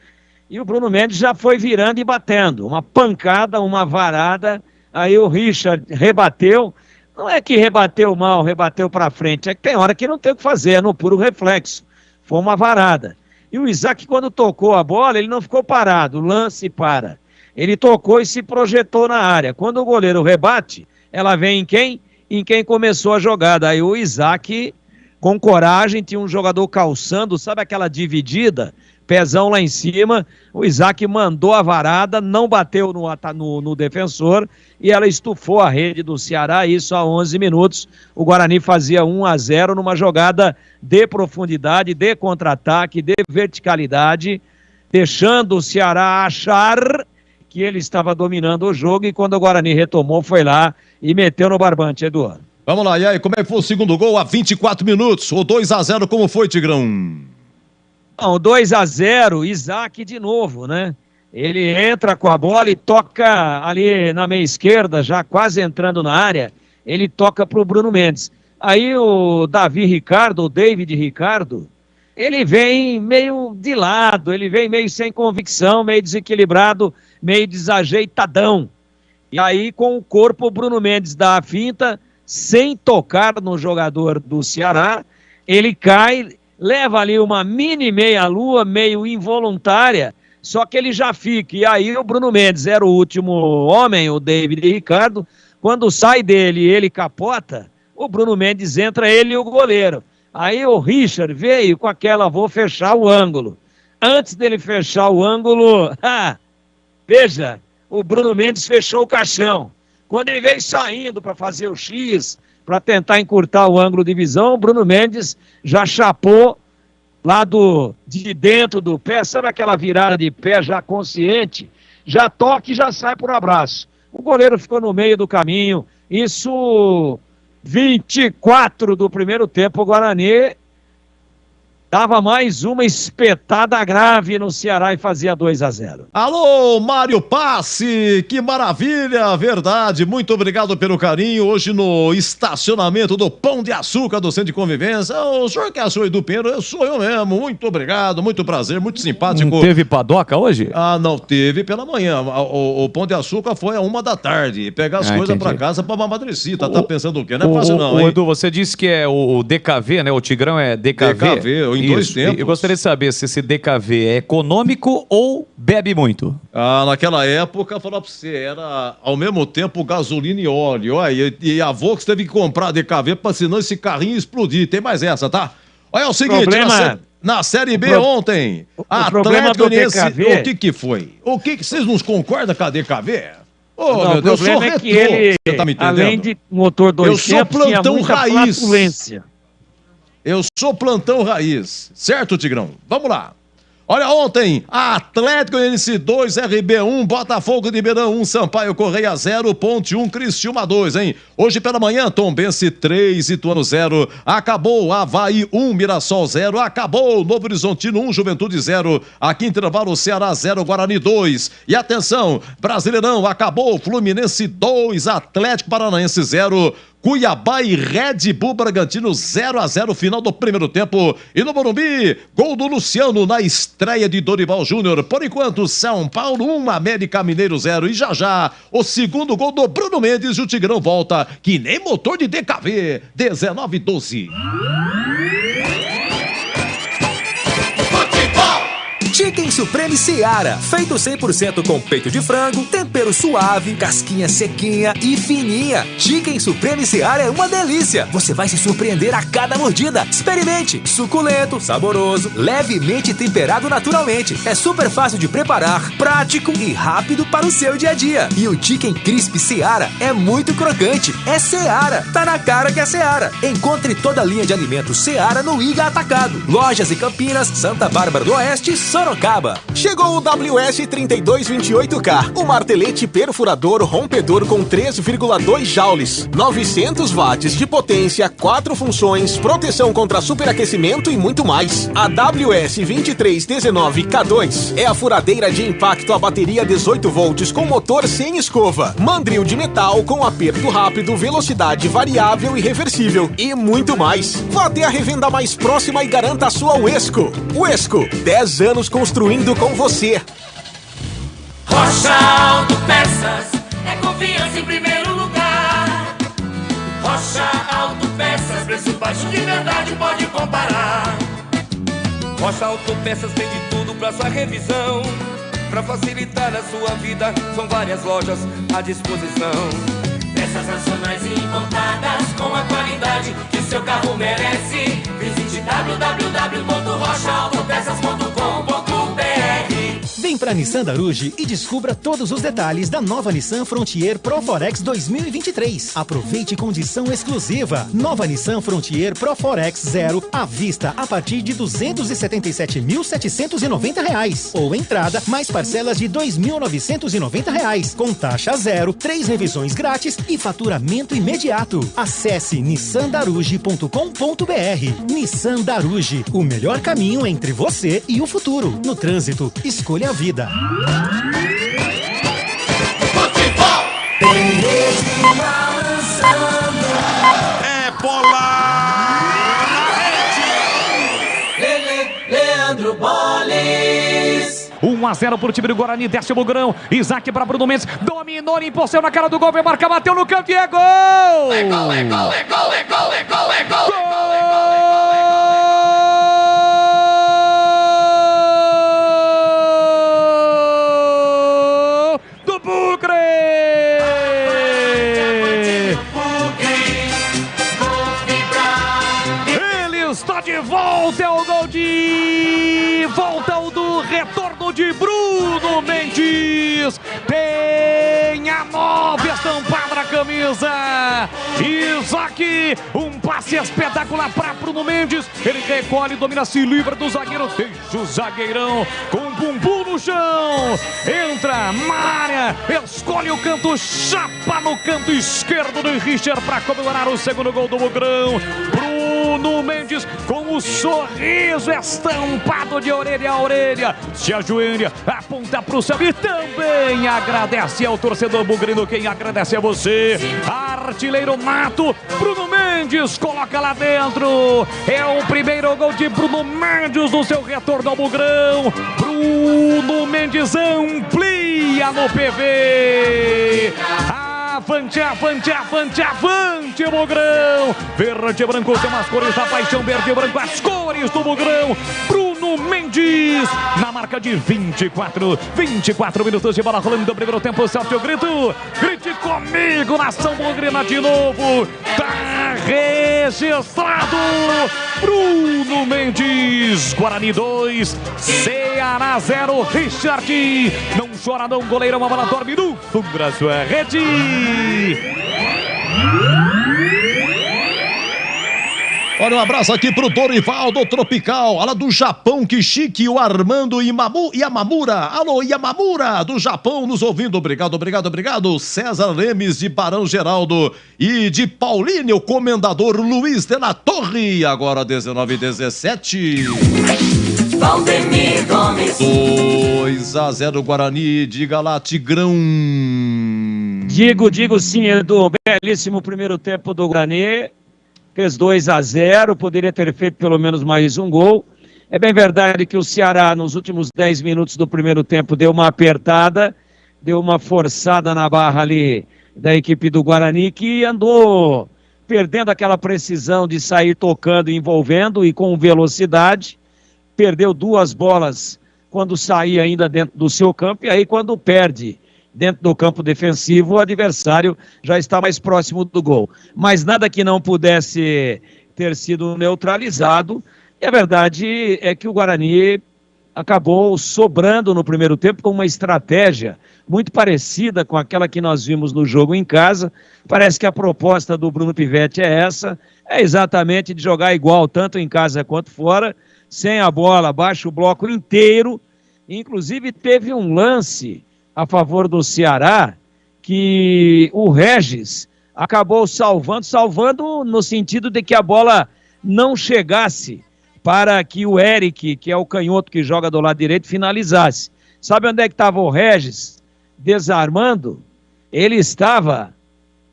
e o Bruno Mendes já foi virando e batendo, uma pancada, uma varada, aí o Richard rebateu, não é que rebateu mal, rebateu pra frente, é que tem hora que não tem o que fazer, é no puro reflexo, foi uma varada. E o Isaac, quando tocou a bola, ele não ficou parado, lance para, ele tocou e se projetou na área, quando o goleiro rebate, ela vem em quem? Em quem começou a jogada. Aí o Isaac, com coragem, tinha um jogador calçando, sabe aquela dividida? Pezão lá em cima, o Isaac mandou a varada, não bateu no defensor e ela estufou a rede do Ceará, isso a 11 minutos. O Guarani fazia 1-0 numa jogada de profundidade, de contra-ataque, de verticalidade, deixando o Ceará achar que ele estava dominando o jogo e quando o Guarani retomou, foi lá e meteu no barbante, Eduardo. Vamos lá, e aí, como é que foi o segundo gol? Há 24 minutos, o 2-0, como foi, Tigrão? Não, 2-0, Isaac de novo, né? Ele entra com a bola e toca ali na meia esquerda, já quase entrando na área, ele toca para o Bruno Mendes. Aí o David Ricardo, ele vem meio de lado, ele vem meio sem convicção, meio desequilibrado, meio desajeitadão. E aí, com o corpo, o Bruno Mendes dá a finta, sem tocar no jogador do Ceará, ele cai, leva ali uma mini meia-lua, meio involuntária, só que ele já fica. E aí o Bruno Mendes era o último homem, o David Ricardo. Quando sai dele e ele capota, o Bruno Mendes entra, ele e o goleiro. Aí o Richard veio com aquela, vou fechar o ângulo. Antes dele fechar o ângulo, veja, o Bruno Mendes fechou o caixão. Quando ele veio saindo para fazer o X, para tentar encurtar o ângulo de visão, o Bruno Mendes já chapou lá de dentro do pé, sabe aquela virada de pé já consciente? Já toca e já sai por abraço. O goleiro ficou no meio do caminho. Isso, 24 do primeiro tempo, o Guarani dava mais uma espetada grave no Ceará e fazia 2-0. Alô, Mário Passe, que maravilha, verdade, muito obrigado pelo carinho, hoje no estacionamento do Pão de Açúcar do Centro de Convivência. O senhor que achou Edu Pinheiro, sou eu mesmo, muito obrigado, muito prazer, muito simpático. Não teve padoca hoje? Não, teve pela manhã, o Pão de Açúcar foi a 1 da tarde, pegar as coisas pra casa pra mamadrecita, tá pensando o quê? Não é fácil não, hein? Edu, você disse que é o DKV, né, o Tigrão é DKV? DKV, em 2 tempos. Eu gostaria de saber se esse DKV é econômico ou bebe muito. Naquela época, falar pra você, era ao mesmo tempo gasolina e óleo. Olha, e a Volks teve que comprar DKV pra senão esse carrinho explodir. Tem mais essa, tá? Olha, é o seguinte, na Série B ontem, o problema do DKV... O que foi? O que vocês não concordam com a DKV? Meu Deus, o problema é que ele, tá me além de motor 2 tempos, tinha muita flatulência. Eu sou plantão raiz, certo, Tigrão? Vamos lá. Olha, ontem, Atlético Goianiense 2, RB 1, Botafogo de Ribeirão 1, Sampaio Correia 0, Ponte 1, Criciúma 2, hein? Hoje pela manhã, Tombense 3, Ituano 0, acabou, Avaí 1, Mirassol 0, acabou, Novo Horizontino 1, Juventude 0, aqui intervalo, Ceará 0, Guarani 2. E atenção, Brasileirão, acabou, Fluminense 2, Atlético Paranaense 0, Cuiabá e Red Bull Bragantino 0-0, final do primeiro tempo. E no Morumbi, gol do Luciano na estreia de Dorival Júnior. Por enquanto, São Paulo 1, América Mineiro 0. E já, o segundo gol do Bruno Mendes e o Tigrão volta, que nem motor de DKV, 19-12. Chicken Supreme Seara, feito 100% com peito de frango, tempero suave, casquinha sequinha e fininha. Chicken Supreme Seara é uma delícia. Você vai se surpreender a cada mordida. Experimente. Suculento, saboroso, levemente temperado naturalmente. É super fácil de preparar, prático e rápido para o seu dia a dia. E o Chicken Crisp Seara é muito crocante. É Seara. Tá na cara que é Seara. Encontre toda a linha de alimentos Seara no Iga Atacado. Lojas em Campinas, Santa Bárbara do Oeste e Sorocaba. Chegou o WS3228K, o martelete perfurador rompedor com 3,2 joules, 900 watts de potência, 4 funções, proteção contra superaquecimento e muito mais. A WS2319K2 é a furadeira de impacto a bateria 18 volts com motor sem escova, mandril de metal com aperto rápido, velocidade variável e reversível e muito mais. Vá até a revenda mais próxima e garanta a sua Uesco. Uesco, 10 anos construindo com você. Rocha Autopeças é confiança em primeiro lugar. Rocha Autopeças, preço baixo de verdade, pode comparar. Rocha Autopeças tem de tudo pra sua revisão. Pra facilitar a sua vida, são várias lojas à disposição. Peças nacionais e importadas com a qualidade que seu carro merece. Visite www.rochaautopeças.com.br. Vem pra Nissan Daruge e descubra todos os detalhes da nova Nissan Frontier Proforex 2023. Aproveite condição exclusiva. Nova Nissan Frontier Proforex 0 à vista a partir de R$ 277.790. Ou entrada mais parcelas de R$ 2.990. Com taxa zero, 3 revisões grátis e faturamento imediato. Acesse nissandaruge.com.br. Nissan Daruge, o melhor caminho entre você e o futuro. No trânsito, escolha a vida. É bola na rede. Leandro Boles. 1-0 pro time do Guarani, desce o Bugrão, Isaac para Bruno Mendes, dominou, impulsão na cara do gol, vai marcar, bateu no canto e é gol! É gol, é gol, é gol, é gol, é gol, é gol! volta, é o gol de volta, o do retorno de Bruno Mendes. Tem a 9 estampada na camisa. Isaac, um passe espetacular para Bruno Mendes. Ele recolhe, domina, se livra do zagueiro. Deixa o zagueirão com o bumbum no chão. Entra na área, escolhe o canto, chapa no canto esquerdo do Richard para comemorar o segundo gol do Mugrão. Bruno Mendes com o sorriso estampado de orelha a orelha. Se ajoelha, aponta para o céu e também agradece ao torcedor bugrino. Quem agradece é você, artilheiro nato. Bruno Mendes coloca lá dentro. É o primeiro gol de Bruno Mendes no seu retorno ao Mugrão. Bruno Mendes amplia no PV. Avante, avante, avante, avante, Mugrão. Verde e branco são as cores da paixão. Verde e branco, as cores do Mugrão. Bruno Mendes, na marca de 24 minutos de bola rolando do primeiro tempo. Solte o grito, grite comigo, nação bugrina de novo. Tá registrado. Bruno Mendes, Guarani 2, Ceará 0. Richard, não chora não, goleirão, a bola dorme no fundo da sua rede. Olha, um abraço aqui pro Dorival do Tropical, lá do Japão, que chique, o Armando Yamamura. Alô, Yamamura, do Japão, nos ouvindo. Obrigado, obrigado, obrigado. César Lemes, de Barão Geraldo, e de Paulínia, o comendador Luiz de la Torre. Agora 19h17. Valdemir Gomes. 2-0 Guarani, diga lá, Tigrão. Digo sim, Edu, belíssimo primeiro tempo do Guarani. Fez 2-0, poderia ter feito pelo menos mais um gol. É bem verdade que o Ceará, nos últimos 10 minutos do primeiro tempo, deu uma apertada, deu uma forçada na barra ali da equipe do Guarani, que andou perdendo aquela precisão de sair tocando, envolvendo e com velocidade. Perdeu 2 bolas quando saía ainda dentro do seu campo, e aí quando perde dentro do campo defensivo, o adversário já está mais próximo do gol. Mas nada que não pudesse ter sido neutralizado. E a verdade é que o Guarani acabou sobrando no primeiro tempo com uma estratégia muito parecida com aquela que nós vimos no jogo em casa. Parece que a proposta do Bruno Pivetti é essa, é exatamente de jogar igual, tanto em casa quanto fora, sem a bola, baixa o bloco inteiro. Inclusive teve um lance a favor do Ceará, que o Regis acabou salvando no sentido de que a bola não chegasse para que o Eric, que é o canhoto que joga do lado direito, finalizasse. Sabe onde é que estava o Regis desarmando? Ele estava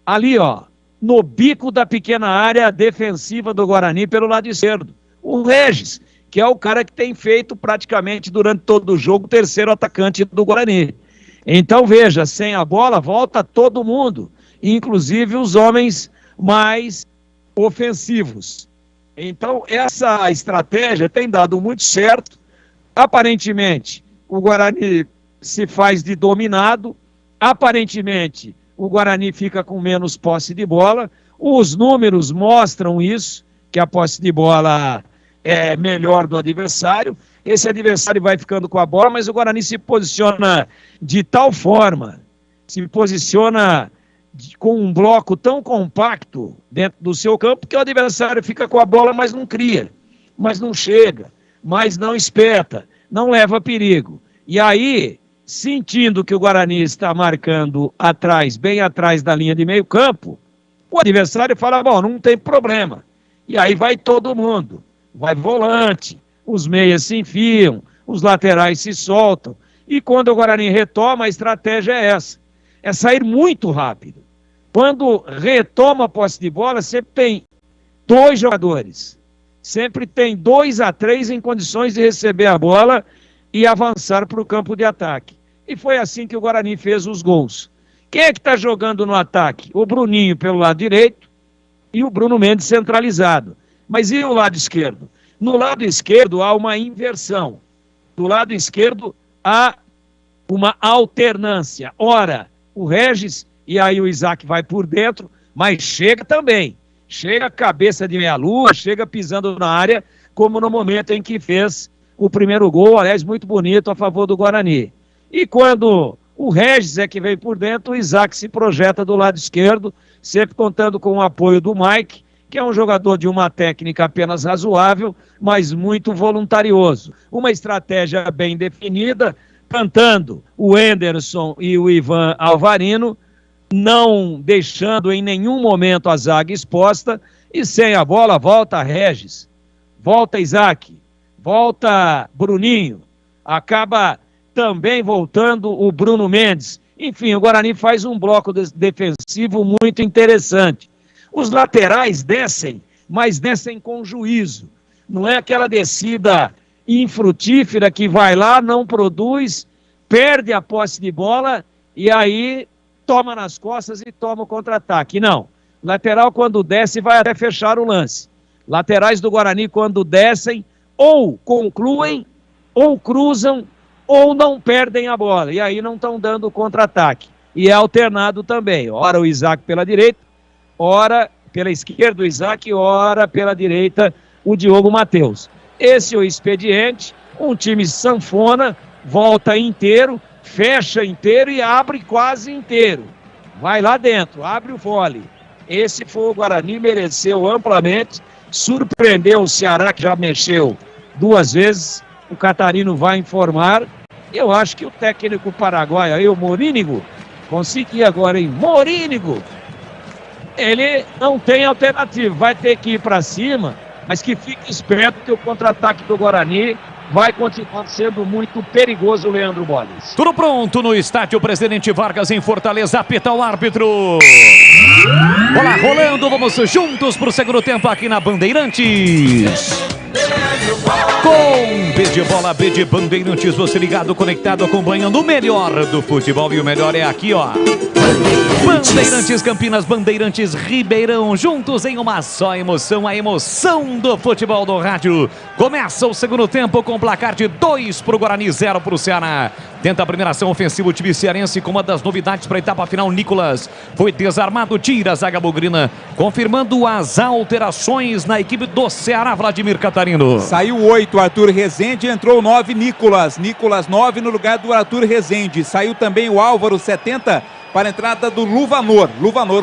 ali, ó, no bico da pequena área defensiva do Guarani pelo lado esquerdo. O Regis, que é o cara que tem feito praticamente durante todo o jogo o terceiro atacante do Guarani. Então, veja, sem a bola, volta todo mundo, inclusive os homens mais ofensivos. Então, essa estratégia tem dado muito certo. Aparentemente, o Guarani se faz de dominado. Aparentemente, o Guarani fica com menos posse de bola. Os números mostram isso, que a posse de bola é melhor do adversário. Esse adversário vai ficando com a bola, mas o Guarani se posiciona de tal forma, se posiciona com um bloco tão compacto dentro do seu campo, que o adversário fica com a bola, mas não cria, mas não chega, mas não espeta, não leva perigo. E aí, sentindo que o Guarani está marcando atrás, bem atrás da linha de meio campo, o adversário fala, bom, não tem problema. E aí vai todo mundo, vai volante, os meias se enfiam, os laterais se soltam, e quando o Guarani retoma, a estratégia é essa, é sair muito rápido. Quando retoma a posse de bola, sempre tem 2 jogadores, sempre tem 2 a 3 em condições de receber a bola e avançar para o campo de ataque. E foi assim que o Guarani fez os gols. Quem é que está jogando no ataque? O Bruninho pelo lado direito e o Bruno Mendes centralizado. Mas e o lado esquerdo? No lado esquerdo há uma inversão. Do lado esquerdo há uma alternância. Ora, o Regis, e aí o Isaac vai por dentro, mas chega também. Chega cabeça de meia-lua, chega pisando na área como no momento em que fez o primeiro gol, aliás, muito bonito, a favor do Guarani. E quando o Regis é que vem por dentro, o Isaac se projeta do lado esquerdo, sempre contando com o apoio do Mike, que é um jogador de uma técnica apenas razoável, mas muito voluntarioso. Uma estratégia bem definida, plantando o Anderson e o Ivan Alvarino, não deixando em nenhum momento a zaga exposta, e sem a bola volta Regis, volta Isaac, volta Bruninho, acaba também voltando o Bruno Mendes. Enfim, o Guarani faz um bloco defensivo muito interessante. Os laterais descem, mas descem com juízo. Não é aquela descida infrutífera que vai lá, não produz, perde a posse de bola e aí toma nas costas e toma o contra-ataque. Não. Lateral, quando desce, vai até fechar o lance. Laterais do Guarani, quando descem, ou concluem, ou cruzam, ou não perdem a bola. E aí não estão dando contra-ataque. E é alternado também. Ora o Isaac pela direita, ora pela esquerda o Isaac, ora pela direita o Diogo Matheus. Esse é o expediente. Um time sanfona, volta inteiro, fecha inteiro e abre quase inteiro. Vai lá dentro, abre o vôlei. Esse foi o Guarani, mereceu amplamente, surpreendeu o Ceará, que já mexeu 2 vezes. O Catarino vai informar. Eu acho que o técnico paraguaio aí, o Morínigo, consegui agora, hein? Morínigo! Ele não tem alternativa, vai ter que ir para cima, mas que fique esperto que o contra-ataque do Guarani vai continuar sendo muito perigoso, Leandro Boles. Tudo pronto no estádio Presidente Vargas em Fortaleza, apita o árbitro. Bola rolando, vamos juntos pro segundo tempo aqui na Bandeirantes. Com B de bola, B de Bandeirantes, você ligado, conectado, acompanhando o melhor do futebol. E o melhor é aqui, ó. Bandeirantes Campinas, Bandeirantes Ribeirão, juntos em uma só emoção, a emoção do futebol do rádio. Começa o segundo tempo com placar de 2 para o Guarani, 0 para o Ceará. Tenta a primeira ação ofensiva o time cearense com uma das novidades para a etapa final. Nicolas foi desarmado, tira a zaga bugrina, confirmando as alterações na equipe do Ceará. Vladimir Catarino. Saiu 8, Arthur Rezende, entrou 9, Nicolas 9 no lugar do Arthur Rezende. Saiu também o Álvaro, 70, para a entrada do Luvanor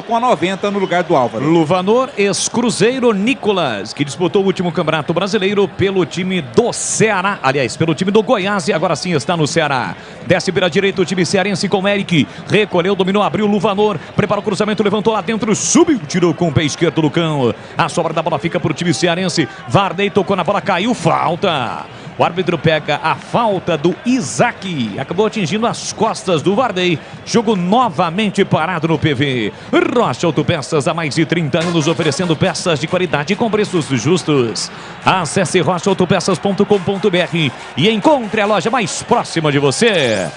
com a 90 no lugar do Álvaro. Luvanor, ex-Cruzeiro, Nicolas, que disputou o último Campeonato Brasileiro pelo time do Ceará, aliás, pelo time do Goiás, e agora sim está no Ceará. Desce pela direita o time cearense com Eric, recolheu, dominou, abriu Luvanor, prepara o cruzamento, levantou lá dentro, subiu, tirou com o pé esquerdo no cão. A sobra da bola fica para o time cearense. Varney tocou na bola, caiu, falta. O árbitro pega a falta do Isaac. Acabou atingindo as costas do Varney. Jogo novamente parado no PV. Rocha Autopeças, há mais de 30 anos, oferecendo peças de qualidade com preços justos. Acesse rochaautopeças.com.br e encontre a loja mais próxima de você.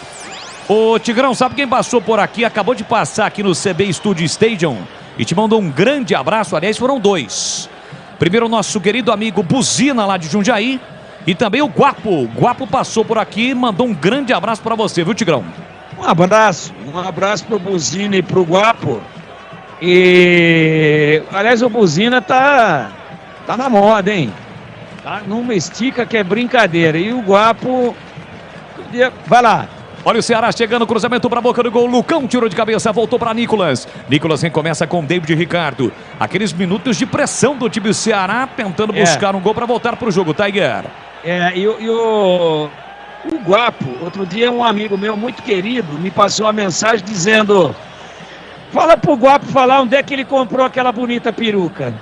Ô Tigrão, sabe quem passou por aqui? Acabou de passar aqui no CB Studio Stadium e te mandou um grande abraço. Aliás, foram 2. Primeiro, o nosso querido amigo Buzina, lá de Jundiaí. E também o Guapo. O Guapo passou por aqui e mandou um grande abraço para você, viu, Tigrão? Um abraço pro Buzina e pro Guapo. E, aliás, o Buzina tá na moda, hein? Tá numa estica que é brincadeira. E o Guapo, vai lá. Olha o Ceará chegando, cruzamento para a boca do gol. Lucão tirou de cabeça, voltou para Nicolas. Nicolas recomeça com David Ricardo. Aqueles minutos de pressão do time do Ceará, tentando buscar um gol para voltar para o jogo, Tiger. E o Guapo, outro dia um amigo meu muito querido me passou uma mensagem dizendo: fala pro Guapo falar onde é que ele comprou aquela bonita peruca.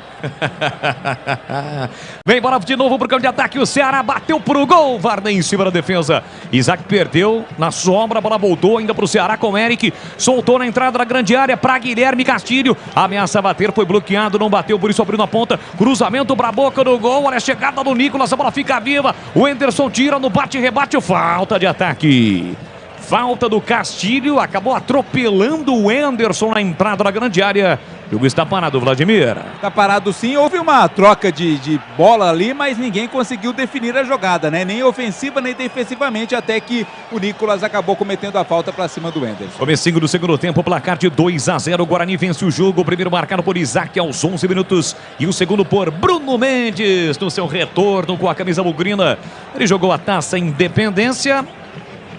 Vem bola de novo pro campo de ataque. O Ceará bateu pro gol. Varney em cima da defesa. Isaac perdeu na sombra. A bola voltou ainda pro Ceará com Eric. Soltou na entrada da grande área para Guilherme Castilho. Ameaça bater, foi bloqueado. Não bateu, por isso abriu na ponta. Cruzamento pra boca do gol. Olha a chegada do Nicolas. A bola fica viva. O Anderson tira no bate-rebate. Falta de ataque. Falta do Castilho. Acabou atropelando o Anderson na entrada da grande área. O jogo está parado, Vladimir. Está parado sim, houve uma troca de bola ali, mas ninguém conseguiu definir a jogada, né? Nem ofensiva, nem defensivamente, até que o Nicolas acabou cometendo a falta para cima do Anderson. Comecinho do segundo tempo, placar de 2-0, o Guarani vence o jogo, o primeiro marcado por Isaac aos 11 minutos e o segundo por Bruno Mendes, no seu retorno com a camisa bugrina. Ele jogou a Taça Independência,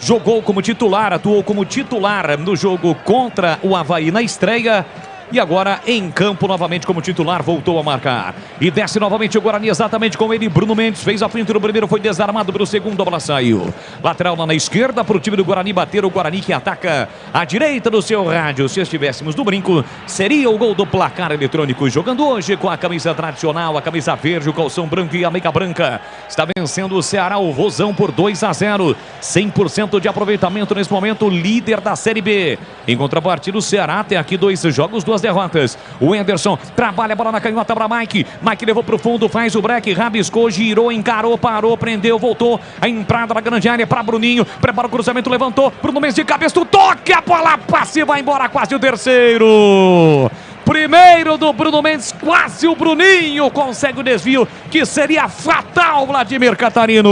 jogou como titular, atuou como titular no jogo contra o Avaí na estreia. E agora em campo novamente como titular, voltou a marcar. E desce novamente o Guarani, exatamente com ele. Bruno Mendes fez a frente no primeiro, foi desarmado pelo segundo, a bola saiu. Lateral lá na esquerda para o time do Guarani bater. O Guarani que ataca à direita do seu rádio. Se estivéssemos no brinco, seria o gol do placar eletrônico. Jogando hoje com a camisa tradicional, a camisa verde, o calção branco e a meia branca. Está vencendo o Ceará, o Rosão, por 2-0. 100% de aproveitamento nesse momento, líder da Série B. Em contrapartida, o Ceará tem aqui 2 jogos, 2 derrotas. O Anderson trabalha a bola na canhota para Mike. Mike levou para o fundo, faz o break, rabiscou, girou, encarou, parou, prendeu, voltou. A entrada na grande área para Bruninho. Prepara o cruzamento, levantou. Bruno Mendes de cabeça, o toque, a bola passa e vai embora, quase o terceiro. Primeiro do Bruno Mendes, quase o Bruninho consegue o desvio, que seria fatal, Vladimir Catarino.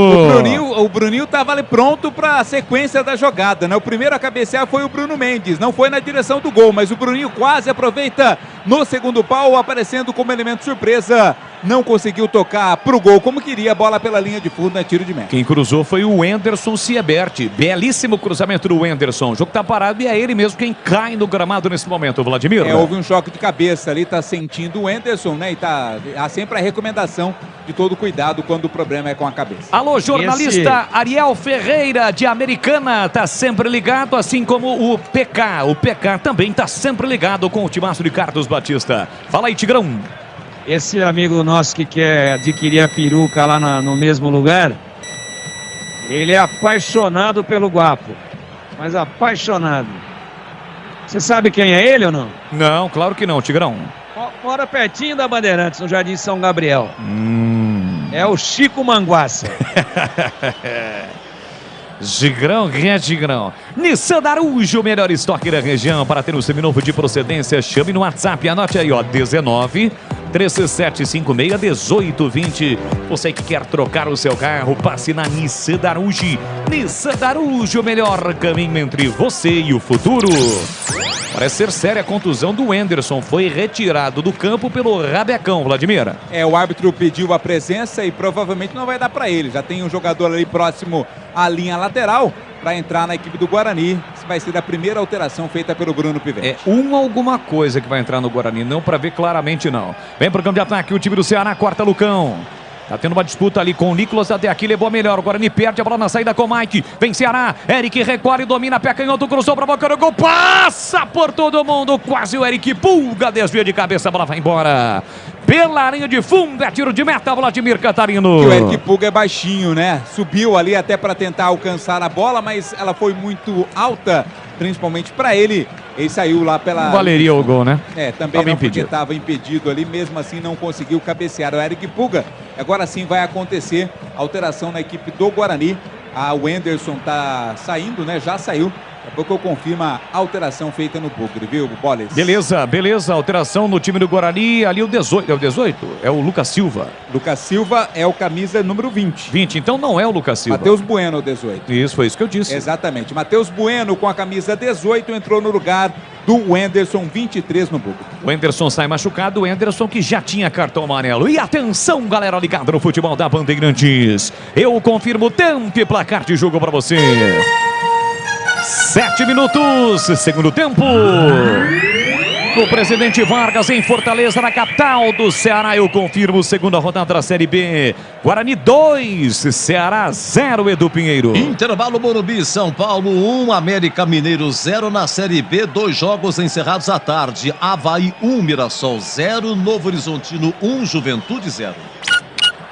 O Bruninho estava ali pronto para a sequência da jogada, né? O primeiro a cabecear foi o Bruno Mendes, não foi na direção do gol, mas o Bruninho quase aproveita no segundo pau, aparecendo como elemento surpresa. Não conseguiu tocar pro gol como queria, a bola pela linha de fundo, né? Tiro de meta. Quem cruzou foi o Anderson Siebert. Belíssimo cruzamento do Anderson. O jogo tá parado e é ele mesmo quem cai no gramado nesse momento, Vladimir. Houve um choque de cabeça ali, tá sentindo o Anderson, né? E há sempre a recomendação de todo cuidado quando o problema é com a cabeça. Alô, jornalista Ariel Ferreira, de Americana, tá sempre ligado, assim como o PK. O PK também tá sempre ligado com o timaço de Carlos Batista. Fala aí, Tigrão. Esse amigo nosso que quer adquirir a peruca lá no mesmo lugar, ele é apaixonado pelo Guapo, mas apaixonado. Você sabe quem é ele ou não? Não, claro que não, Tigrão. Mora pertinho da Bandeirantes, no Jardim São Gabriel. É o Chico Manguaça. Tigrão, Tigrão. Nissan Araújo, o melhor estoque da região. Para ter um seminovo de procedência, chame no WhatsApp, anote aí, ó, 19 3756 1820. Você que quer trocar o seu carro, passe na Nissan Araújo. Nissan Araújo, o melhor caminho entre você e o futuro. Parece ser séria a contusão do Anderson. Foi retirado do campo pelo Rabecão, Vladimir. O árbitro pediu a presença e provavelmente não vai dar para ele. Já tem um jogador ali próximo à linha lateral para entrar na equipe do Guarani. Isso vai ser a primeira alteração feita pelo Bruno Pivetti. Alguma coisa que vai entrar no Guarani, não para ver claramente não. Vem pro campo de ataque, o time do Ceará corta Lucão. Tá tendo uma disputa ali com o Nicolas, até aqui levou a melhor. O Guarani perde a bola na saída com o Mike. Vem Ceará, Eric recolhe, domina, pé canhoto, cruzou pra boca do gol, passa por todo mundo, quase o Eric Pulga, desvia de cabeça, a bola vai embora. Pela linha de fundo, é tiro de meta, Vladimir Catarino. E o Eric Pulga é baixinho, né? Subiu ali até para tentar alcançar a bola, mas ela foi muito alta, principalmente para ele. Ele saiu lá pela... Valeria o gol, né? Também não, porque estava impedido ali, mesmo assim não conseguiu cabecear o Eric Pulga. Agora sim vai acontecer alteração na equipe do Guarani. O Anderson tá saindo, né? Já saiu. Daqui a pouco eu confirmo a alteração feita no Bugre, viu, Boles? Beleza. Alteração no time do Guarani. Ali o 18. É o 18? É o Lucas Silva. Lucas Silva é o camisa número 20. 20, então não é o Lucas Silva. Matheus Bueno, o 18. Isso, foi isso que eu disse. Exatamente. Matheus Bueno com a camisa 18 entrou no lugar do Anderson, 23 no Bugre. O Anderson sai machucado. O Anderson que já tinha cartão amarelo. E atenção, galera ligada no futebol da Bandeirantes. Eu confirmo o tempo e placar de jogo para você. 7 minutos, segundo tempo. O Presidente Vargas em Fortaleza, na capital do Ceará. Eu confirmo, segunda rodada da Série B. Guarani 2, Ceará 0, Edu Pinheiro. Intervalo Morumbi, São Paulo 1, América Mineiro 0 na Série B. 2 jogos encerrados à tarde. Avaí 1, Mirassol 0, Novo Horizontino 1, Juventude 0.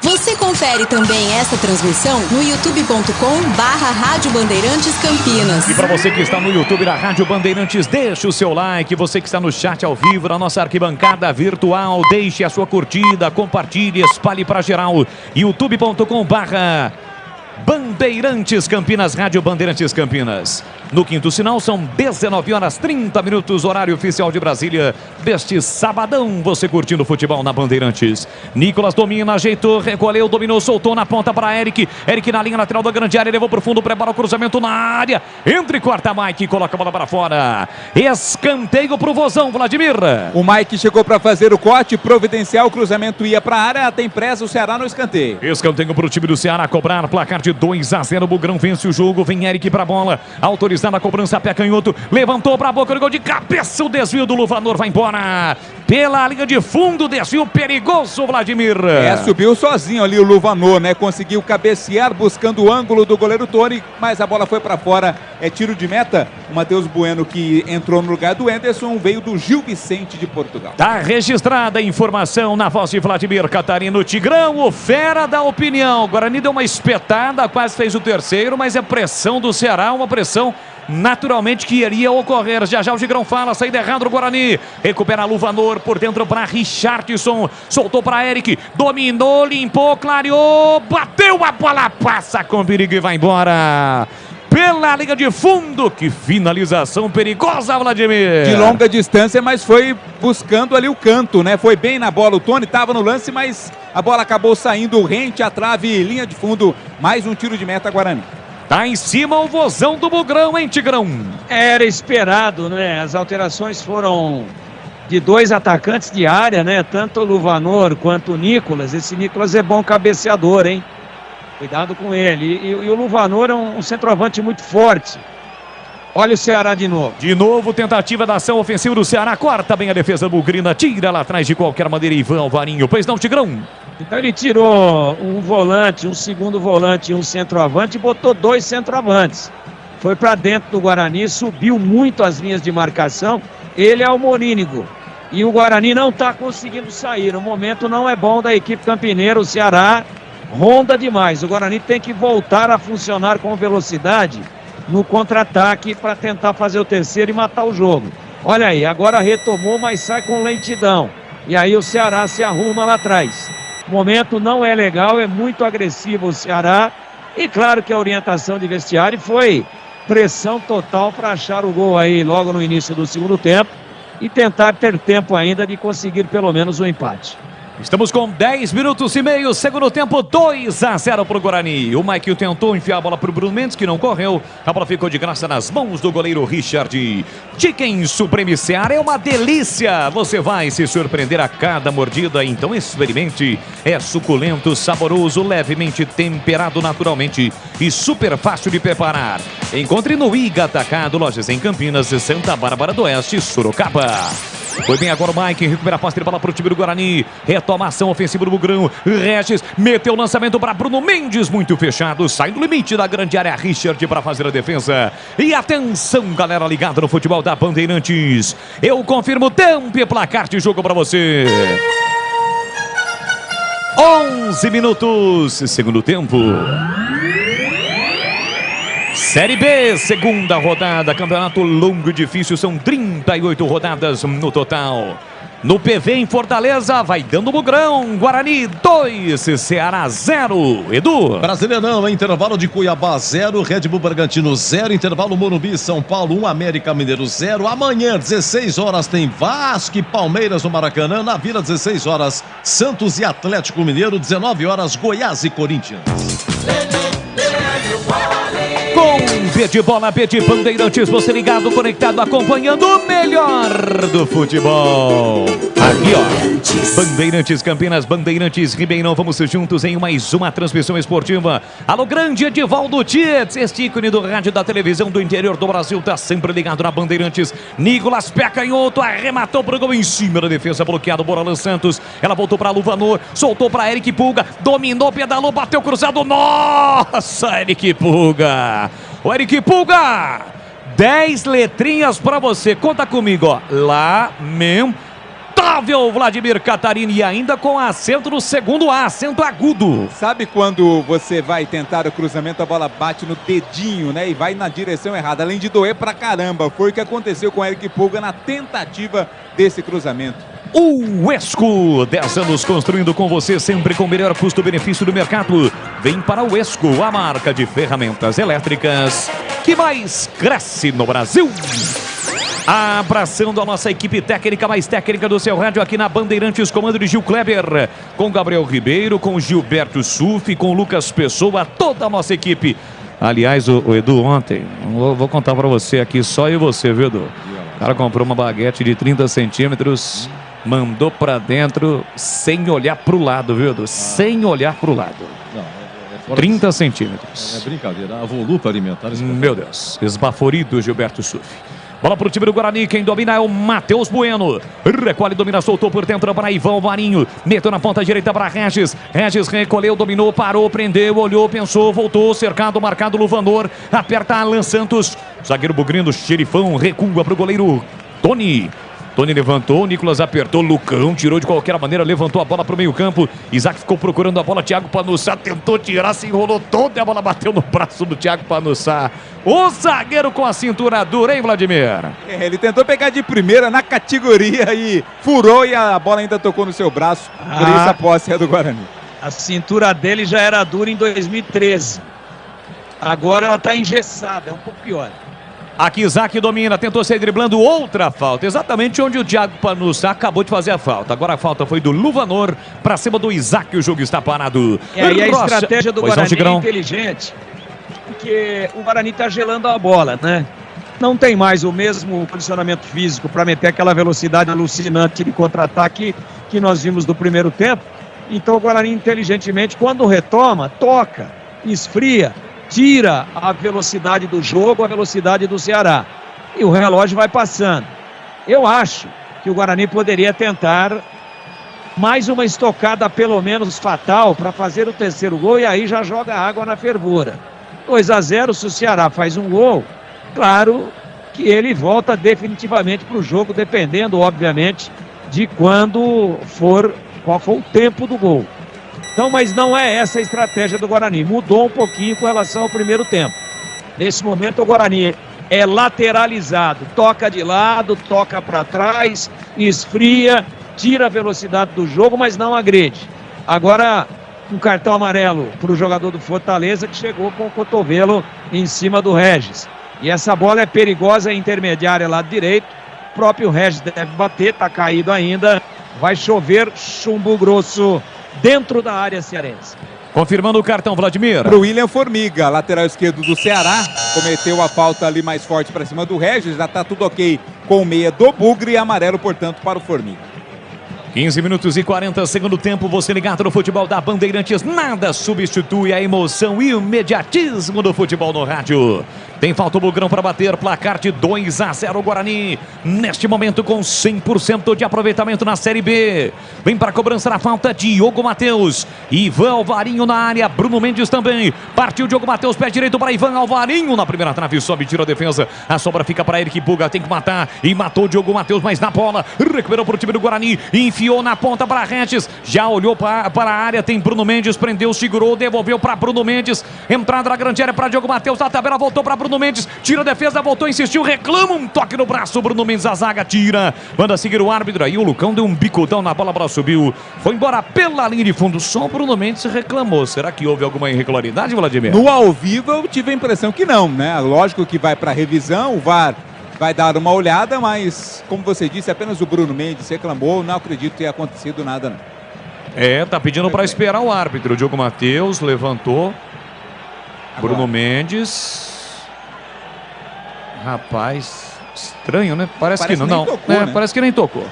Você confere também essa transmissão no youtube.com/Rádio Bandeirantes Campinas. E para você que está no YouTube da Rádio Bandeirantes, deixe o seu like. Você que está no chat ao vivo, na nossa arquibancada virtual, deixe a sua curtida, compartilhe, espalhe para geral. youtube.com/Bandeirantes Campinas, Rádio Bandeirantes Campinas. no quinto sinal. São 19 horas 30 minutos, horário oficial de Brasília, deste sabadão, você curtindo futebol na Bandeirantes. Nicolas domina, ajeitou, recolheu, dominou, soltou na ponta para Eric. Eric na linha lateral da grande área, levou pro fundo, prepara o cruzamento na área, entre, corta Mike, coloca a bola para fora. Escanteio pro Vozão, Vladimir. O Mike chegou para fazer o corte, providenciar, o cruzamento ia para a área, tem pressa o Ceará no escanteio. Escanteio pro time do Ceará cobrar, placar de 2-0, o Bugrão vence o jogo, vem Eric pra bola, autorizada a cobrança, pé canhoto, levantou pra boca do gol de cabeça, o desvio do Luvanor vai embora, pela linha de fundo, desvio perigoso, Vladimir. Subiu sozinho ali o Luvanor, né, conseguiu cabecear, buscando o ângulo do goleiro Tony, mas a bola foi pra fora, é tiro de meta. O Matheus Bueno, que entrou no lugar do Anderson, veio do Gil Vicente de Portugal. Tá registrada a informação na voz de Vladimir Catarino. Tigrão, o fera da opinião. Guarani deu uma espetada, quase fez o terceiro, mas a pressão do Ceará, uma pressão naturalmente que iria ocorrer. Já já o Tigrão fala, saída errada do Guarani. Recupera Luvanor por dentro para Richardson. Soltou para Eric, dominou, limpou, clareou, bateu, a bola passa com perigo e vai embora. Pela linha de fundo, que finalização perigosa, Vladimir. De longa distância, mas foi buscando ali o canto, né? Foi bem na bola, o Tony estava no lance, mas a bola acabou saindo rente à trave, linha de fundo, mais um tiro de meta Guarani. Tá em cima o Vozão do Bugrão, hein, Tigrão? Era esperado, né? As alterações foram de 2 atacantes de área, né? Tanto o Luvanor quanto o Nicolas. Esse Nicolas é bom cabeceador, hein? Cuidado com ele. E o Luvanor é um centroavante muito forte. Olha o Ceará de novo. De novo, tentativa da ação ofensiva do Ceará. Corta bem a defesa bugrina. Tira lá atrás de qualquer maneira Ivan Alvarinho. Pois não, Tigrão? Então ele tirou um volante, um segundo volante e um centroavante e botou 2 centroavantes. Foi para dentro do Guarani, subiu muito as linhas de marcação. Ele é o Morínigo. E o Guarani não está conseguindo sair. O momento não é bom da equipe campineira. O Ceará ronda demais. O Guarani tem que voltar a funcionar com velocidade no contra-ataque para tentar fazer o terceiro e matar o jogo. Olha aí, agora retomou, mas sai com lentidão. E aí o Ceará se arruma lá atrás. O momento não é legal, é muito agressivo o Ceará. E claro que a orientação de vestiário foi pressão total para achar o gol aí logo no início do segundo tempo e tentar ter tempo ainda de conseguir pelo menos um empate. Estamos com 10 minutos e meio, segundo tempo, 2-0 para o Guarani. O Mike tentou enfiar a bola para o Bruno Mendes, que não correu. A bola ficou de graça nas mãos do goleiro Richard. Chicken Supreme Seara é uma delícia. Você vai se surpreender a cada mordida, então experimente. É suculento, saboroso, levemente temperado naturalmente e super fácil de preparar. Encontre no Iga Atacado, lojas em Campinas, Santa Bárbara do Oeste, Sorocaba. Foi bem agora o Mike, recupera a posse de bola para o time do Guarani. Retoma a ação ofensiva do Bugrão. Regis meteu o lançamento para Bruno Mendes, muito fechado. Sai do limite da grande área, Richard para fazer a defesa. E atenção, galera ligada no futebol da Bandeirantes. Eu confirmo tempo e placar de jogo para você. 11 minutos, segundo tempo. Série B, segunda rodada, campeonato longo e difícil, são 38 rodadas no total. No PV em Fortaleza, vai dando Bugrão, Guarani 2, Ceará 0. Edu. Brasileirão, intervalo de Cuiabá 0, Red Bull Bragantino 0, intervalo Morumbi, São Paulo 1, América Mineiro 0. Amanhã, 16 horas, tem Vasco e Palmeiras no Maracanã. Na Vila, 16 horas, Santos e Atlético Mineiro, 19 horas, Goiás e Corinthians. Com B de bola, B de Bandeirantes, você ligado, conectado, acompanhando o melhor do futebol. Aqui, ó, Bandeirantes Campinas, Bandeirantes Ribeirão, vamos juntos em mais uma transmissão esportiva. Alô, grande Edivaldo Tietz, este ícone do rádio da televisão do interior do Brasil, tá sempre ligado na Bandeirantes. Nicolas, pé canhoto, arrematou pro gol em cima da defesa, bloqueado, Boralan Santos. Ela voltou pra Luvanor, soltou pra Eric Pulga, dominou, pedalou, bateu cruzado. Nossa, Eric Pulga. O Eric Pulga, 10 letrinhas pra você, conta comigo, ó. Lamentável, Vladimir Catarino, e ainda com acento no segundo A, acento agudo. Sabe quando você vai tentar o cruzamento, a bola bate no dedinho, né, e vai na direção errada, além de doer pra caramba. Foi o que aconteceu com o Eric Pulga na tentativa desse cruzamento. O Esco, 10 anos construindo com você, sempre com o melhor custo-benefício do mercado. Vem para o Esco, a marca de ferramentas elétricas que mais cresce no Brasil. Abraçando a nossa equipe técnica, mais técnica do seu rádio aqui na Bandeirantes, comando de Gil Kleber, com Gabriel Ribeiro, com Gilberto Sufi, com Lucas Pessoa, toda a nossa equipe. Aliás, o Edu, ontem, vou contar pra você aqui, só eu e você, viu, Edu? O cara comprou uma baguete de 30 centímetros, mandou pra dentro, sem olhar pro lado, viu, Edu? Sem olhar pro lado. Não, 30 centímetros. É brincadeira, a volupa alimentar. Meu Deus, esbaforido Gilberto Sufi. Bola pro time do Guarani, quem domina é o Matheus Bueno. Recolhe, domina, soltou por dentro para Ivan Varinho. Meteu na ponta direita para Regis. Regis recolheu, dominou, parou, prendeu, olhou, pensou, voltou, cercado, marcado, Luvanor. Aperta Alan Santos. Zagueiro bugrino, xerifão, recua pro goleiro Tony. Tony levantou, Nicolas apertou, Lucão tirou de qualquer maneira, levantou a bola para o meio campo. Isaac ficou procurando a bola, Thiago Panussá tentou tirar, se enrolou todo e a bola bateu no braço do Thiago Panussá. O zagueiro com a cintura dura, hein, Vladimir? Ele tentou pegar de primeira na categoria e furou e a bola ainda tocou no seu braço. Por isso a posse é do Guarani. A cintura dele já era dura em 2013. Agora ela está engessada, é um pouco pior. Aqui Isaac domina, tentou sair driblando, outra falta, exatamente onde o Thiago Panussá acabou de fazer a falta. Agora a falta foi do Luvanor para cima do Isaac, o jogo está parado. E aí a estratégia do Guarani é inteligente, porque o Guarani está gelando a bola, né? Não tem mais o mesmo condicionamento físico para meter aquela velocidade alucinante de contra-ataque que nós vimos no primeiro tempo. Então o Guarani inteligentemente, quando retoma, toca, esfria, tira a velocidade do jogo, a velocidade do Ceará. E o relógio vai passando. Eu acho que o Guarani poderia tentar mais uma estocada, pelo menos fatal, para fazer o terceiro gol e aí já joga água na fervura. 2-0, se o Ceará faz um gol, claro que ele volta definitivamente para o jogo, dependendo, obviamente, de qual for o tempo do gol. Então, mas não é essa a estratégia do Guarani. Mudou um pouquinho com relação ao primeiro tempo. Nesse momento, o Guarani é lateralizado. Toca de lado, toca para trás, esfria, tira a velocidade do jogo, mas não agride. Agora, um cartão amarelo para o jogador do Fortaleza, que chegou com o cotovelo em cima do Regis. E essa bola é perigosa, é intermediária lado direito. O próprio Regis deve bater, está caído ainda. Vai chover chumbo grosso dentro da área cearense. Confirmando o cartão, Vladimir. Para o William Formiga, lateral esquerdo do Ceará, cometeu a falta ali mais forte para cima do Regis, já está tudo ok com o meia do Bugre e amarelo, portanto, para o Formiga. 15 minutos e 40, segundo tempo, você ligado no futebol da Bandeirantes, nada substitui a emoção e o imediatismo do futebol no rádio. Tem falta o Bugrão para bater, placar de 2-0 Guarani, neste momento com 100% de aproveitamento na Série B. Vem para a cobrança na falta, Diogo Matheus, Ivan Alvarinho na área, Bruno Mendes também, partiu Diogo Matheus, pé direito para Ivan Alvarinho, na primeira trave, sobe, tira a defesa, a sobra fica para Eric Puga, tem que matar, e matou o Diogo Matheus, mas na bola, recuperou para o time do Guarani, enfiou na ponta para Regis, já olhou para a área, tem Bruno Mendes, prendeu, segurou, devolveu para Bruno Mendes, entrada na grande área para Diogo Matheus, na tabela, voltou para Bruno Mendes, tira a defesa, voltou, insistiu, reclama, um toque no braço, Bruno Mendes, a zaga tira, manda seguir o árbitro, aí o Lucão deu um bicudão na bola, a bola subiu, foi embora pela linha de fundo, só o Bruno Mendes reclamou. Será que houve alguma irregularidade, Vladimir? No ao vivo eu tive a impressão que não, né? Lógico que vai para revisão, o VAR vai dar uma olhada, mas como você disse, apenas o Bruno Mendes reclamou, não acredito ter acontecido nada, não. Tá pedindo para esperar o árbitro, o Diogo Matheus levantou, agora. Bruno Mendes... Rapaz, estranho, né? Parece que não. Tocou, né? Parece que nem tocou.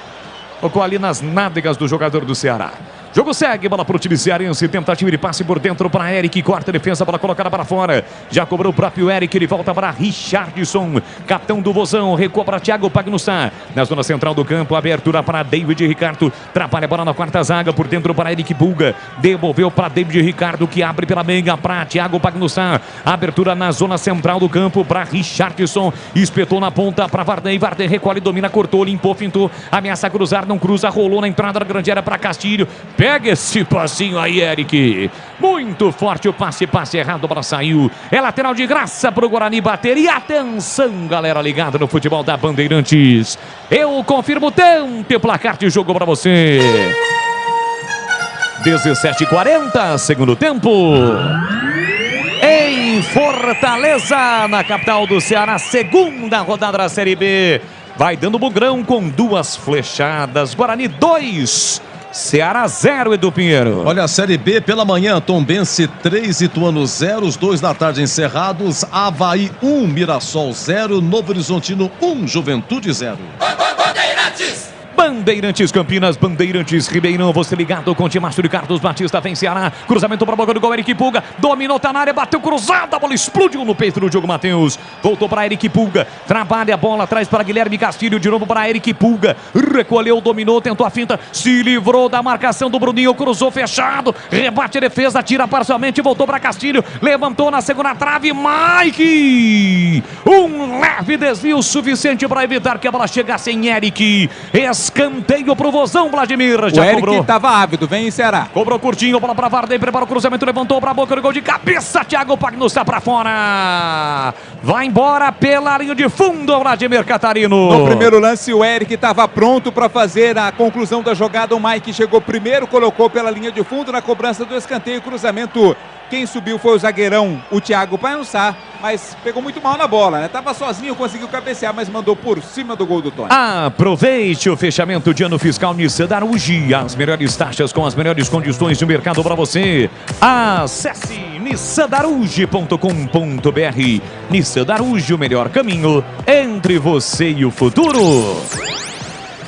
Tocou ali nas nádegas do jogador do Ceará. Jogo segue, bola pro time cearense, tentativa de passe por dentro para Eric, corta a defesa, bola colocada para fora, já cobrou o próprio Eric, ele volta para Richardson, capitão do Vozão, recua para Thiago Pagnussá, na zona central do campo, abertura para David Ricardo, trabalha a bola na quarta zaga, por dentro para Eric Pulga, devolveu para David Ricardo, que abre pela meia para Thiago Pagnussá, abertura na zona central do campo para Richardson, espetou na ponta para Varden, Varden recolhe, domina, cortou, limpou, fintou, ameaça cruzar, não cruza, rolou na entrada da grande área para Castilho, pega esse passinho aí, Eric. Muito forte o passe errado, a bola saiu. É lateral de graça pro Guarani bater. E atenção, galera ligada no futebol da Bandeirantes. Eu confirmo o tempo e placar de jogo para você. 17:40, segundo tempo. em Fortaleza, na capital do Ceará, segunda rodada da Série B. Vai dando bugrão com 2 flechadas. Guarani 2, Ceará 0, Edu Pinheiro. Olha a Série B pela manhã, Tombense 3, Ituano 0, os 2 da tarde encerrados, Avaí 1, Mirassol 0, Novo Horizontino 1, Juventude 0. Bandeirantes Campinas, Bandeirantes Ribeirão, você ligado com o Timacho de Carlos Batista, vem Ceará, cruzamento para a boca do gol, Eric Pulga, dominou, tá na área, bateu cruzada, a bola explodiu no peito do Diogo Matheus, voltou para Eric Pulga, trabalha a bola atrás para Guilherme Castilho, de novo para Eric Pulga, recolheu, dominou, tentou a finta, se livrou da marcação do Bruninho, cruzou fechado, rebate a defesa, tira parcialmente, voltou para Castilho, levantou na segunda trave, Mike, um leve desvio suficiente para evitar que a bola chegasse em Eric, escanteio pro Vozão, Vladimir. Já o Eric cobrou. Tava ávido, vem em Ceará. Cobrou curtinho, bola pra Vardy, prepara o cruzamento, levantou pra boca do gol de cabeça. Thiago Pagno está pra fora. Vai embora pela linha de fundo, Vladimir Catarino. No primeiro lance, o Eric estava pronto para fazer a conclusão da jogada. O Mike chegou primeiro, colocou pela linha de fundo na cobrança do escanteio. Cruzamento. Quem subiu foi o zagueirão, o Thiago Paiançá, mas pegou muito mal na bola, né? Tava sozinho, conseguiu cabecear, mas mandou por cima do gol do Tony. Aproveite o fechamento de ano fiscal Nissan Darugi. As melhores taxas com as melhores condições de mercado para você. Acesse nissandarugi.com.br. Nissan Darugi, o melhor caminho entre você e o futuro.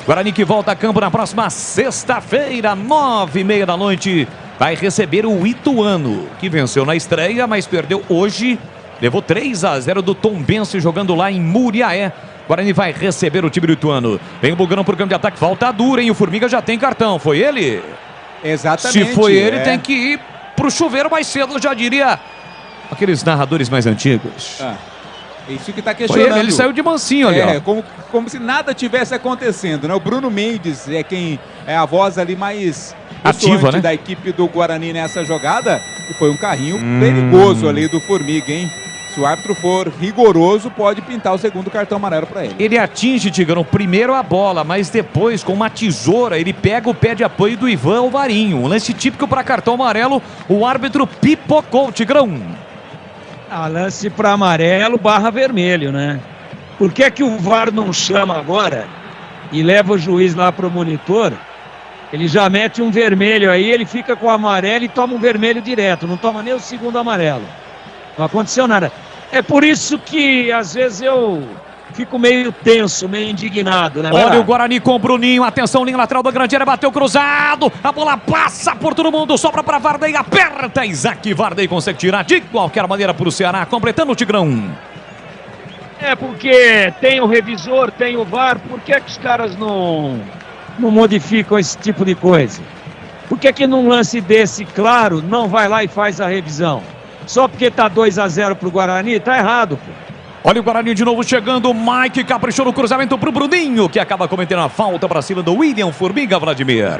Guarani que volta a campo na próxima sexta-feira, 9h30 da noite. Vai receber o Ituano, que venceu na estreia, mas perdeu hoje. Levou 3-0 do Tombense jogando lá em Muriaé. Guarani vai receber o time do Ituano. Vem o Bugrão pro campo de ataque, falta dura, hein? O Formiga já tem cartão, foi ele? Exatamente. Se foi ele, tem que ir pro chuveiro mais cedo, já diria aqueles narradores mais antigos. Isso que tá questionando. Ele saiu de mansinho ali, ó. Como se nada tivesse acontecendo, né? O Bruno Mendes é quem é a voz ali mais ativa, né? Da equipe do Guarani nessa jogada. E foi um carrinho perigoso ali do Formiga, hein? Se o árbitro for rigoroso, pode pintar o segundo cartão amarelo para ele. Ele atinge, Tigrão, primeiro a bola, mas depois, com uma tesoura, ele pega o pé de apoio do Ivan Alvarinho. Um lance típico para cartão amarelo, o árbitro pipocou, Tigrão. Lance para amarelo / vermelho, né? Por que que o VAR não chama agora e leva o juiz lá pro monitor? Ele já mete um vermelho aí, ele fica com o amarelo e toma um vermelho direto, não toma nem o segundo amarelo. Não aconteceu nada. É por isso que às vezes eu fico meio tenso, meio indignado, né? Olha o Guarani com o Bruninho, atenção, linha lateral da grande área, bateu cruzado, a bola passa por todo mundo, sobra para Vardy, aperta, Isaac Vardy consegue tirar de qualquer maneira para o Ceará, completando o Tigrão. É porque tem o revisor, tem o VAR, por que que os caras não modificam esse tipo de coisa? Por que que num lance desse, claro, não vai lá e faz a revisão? Só porque tá 2-0 pro Guarani, tá errado, pô. Olha o Guarani de novo chegando, Mike caprichou no cruzamento pro Bruninho, que acaba cometendo a falta para cima do William Formiga, Vladimir.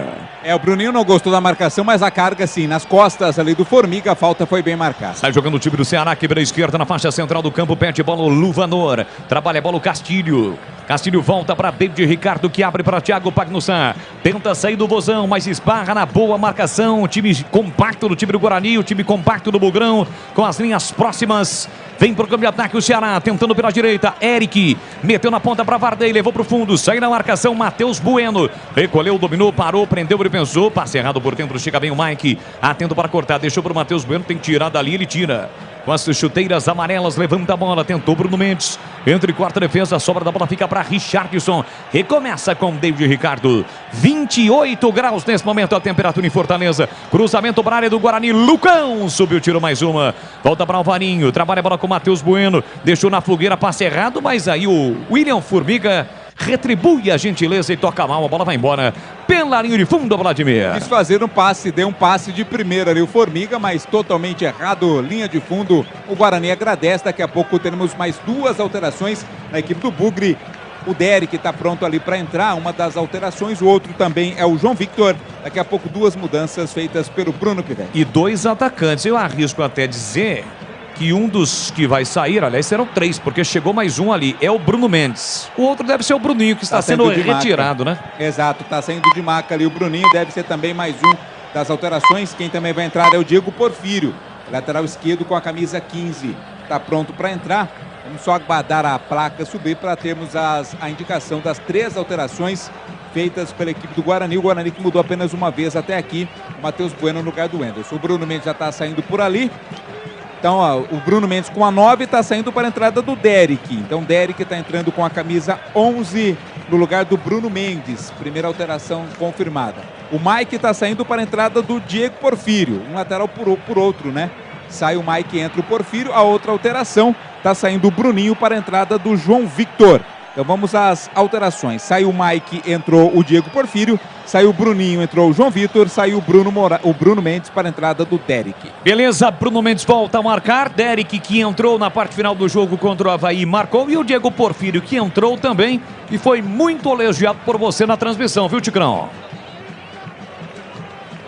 O Bruninho não gostou da marcação, mas a carga sim, nas costas ali do Formiga, a falta foi bem marcada. Sai jogando o time do Ceará, quebra a esquerda na faixa central do campo, pede bola o Luvanor, trabalha a bola o Castilho. Castilho volta para David Ricardo, que abre para Thiago Pagnussá. Tenta sair do Vozão, mas esbarra na boa marcação. O time compacto do time do Guarani, o time compacto do Bugrão, com as linhas próximas. Vem pro campo de ataque o Ceará, tentando pela direita. Eric meteu na ponta para Vardy, levou pro fundo. Saiu na marcação, Matheus Bueno. Recolheu, dominou, parou, prendeu, ele pensou. Passe errado por dentro, chega bem o Mike. Atento para cortar, deixou pro Matheus Bueno. Tem que tirar dali, ele tira. Com as chuteiras amarelas, levanta a bola, tentou Bruno Mendes. Entre quarta defesa, a sobra da bola fica para Richardson. Recomeça com David Ricardo. 28 graus nesse momento a temperatura em Fortaleza. Cruzamento para a área do Guarani. Lucão subiu, tirou mais uma. Volta para Alvarinho. Trabalha a bola com Matheus Bueno. Deixou na fogueira, passe errado, mas aí o William Formiga retribui a gentileza e toca mal, a bola vai embora pela linha de fundo, Vladimir. Quis fazer um passe, deu um passe de primeira ali o Formiga, mas totalmente errado, linha de fundo. O Guarani agradece, daqui a pouco teremos mais 2 alterações na equipe do Bugre. O Derek está pronto ali para entrar, uma das alterações, o outro também é o João Victor. Daqui a pouco 2 mudanças feitas pelo Bruno Pivetti. E 2 atacantes, eu arrisco até dizer que um dos que vai sair, aliás, serão 3, porque chegou mais um ali, é o Bruno Mendes. O outro deve ser o Bruninho, que está sendo retirado, né? Exato, está saindo de maca ali o Bruninho, deve ser também mais um das alterações. Quem também vai entrar é o Diego Porfírio. lateral esquerdo com a camisa 15. Está pronto para entrar. Vamos só aguardar a placa subir para termos a indicação das 3 alterações feitas pela equipe do Guarani. O Guarani que mudou apenas uma vez até aqui. O Matheus Bueno no lugar do Wenderson. O Bruno Mendes já está saindo por ali. Então, ó, o Bruno Mendes com a 9 está saindo para a entrada do Derek. Então, o Derek está entrando com a camisa 11 no lugar do Bruno Mendes. Primeira alteração confirmada. O Mike está saindo para a entrada do Diego Porfírio. Um lateral por outro, né? Sai o Mike, entra o Porfírio. A outra alteração, está saindo o Bruninho para a entrada do João Victor. Então vamos às alterações. Saiu o Mike, entrou o Diego Porfírio. Saiu o Bruninho, entrou o João Vitor. Saiu o Bruno Mendes para a entrada do Derek. Beleza, Bruno Mendes volta a marcar. Derek, que entrou na parte final do jogo contra o Avaí, marcou. E o Diego Porfírio, que entrou também e foi muito elogiado por você na transmissão, viu, Tigrão?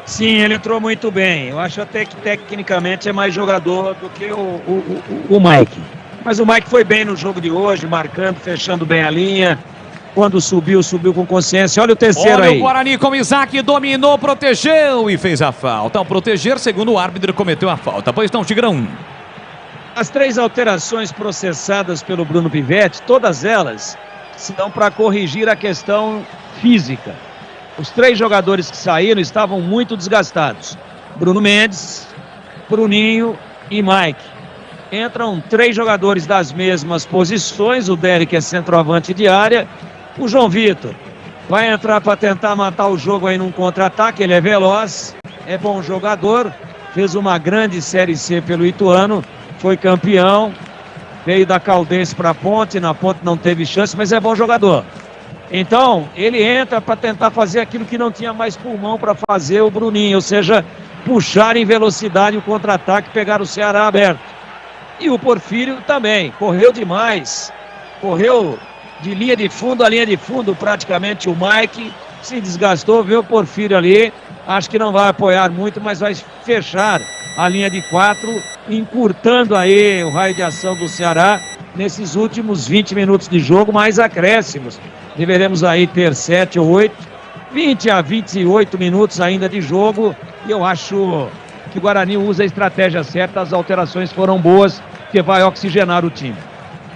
Sim, ele entrou muito bem. Eu acho até que tecnicamente é mais jogador do que o Mike. Mas o Mike foi bem no jogo de hoje, marcando, fechando bem a linha. Quando subiu com consciência. Olha o terceiro aí. Olha o Guarani com o Isaac, dominou, protegeu e fez a falta. Ao proteger, segundo o árbitro, cometeu a falta. Pois não, Tigrão. As 3 alterações processadas pelo Bruno Pivetti, todas elas são para corrigir a questão física. Os 3 jogadores que saíram estavam muito desgastados. Bruno Mendes, Bruninho e Mike. Entram 3 jogadores das mesmas posições. O Derek é centroavante de área. O João Vitor vai entrar para tentar matar o jogo aí num contra-ataque. Ele é veloz, é bom jogador. Fez uma grande Série C pelo Ituano. Foi campeão. Veio da Caldense para a Ponte. Na Ponte não teve chance, mas é bom jogador. Então, ele entra para tentar fazer aquilo que não tinha mais pulmão para fazer o Bruninho. Ou seja, puxar em velocidade o contra-ataque e pegar o Ceará aberto. E o Porfírio também, correu demais, correu de linha de fundo a linha de fundo praticamente. O Mike se desgastou, viu o Porfírio ali, acho que não vai apoiar muito, mas vai fechar a linha de 4, encurtando aí o raio de ação do Ceará nesses últimos 20 minutos de jogo, mais acréscimos. Deveremos aí ter 7 ou 8, 20 a 28 minutos ainda de jogo, e eu acho que o Guarani usa a estratégia certa, as alterações foram boas, que vai oxigenar o time.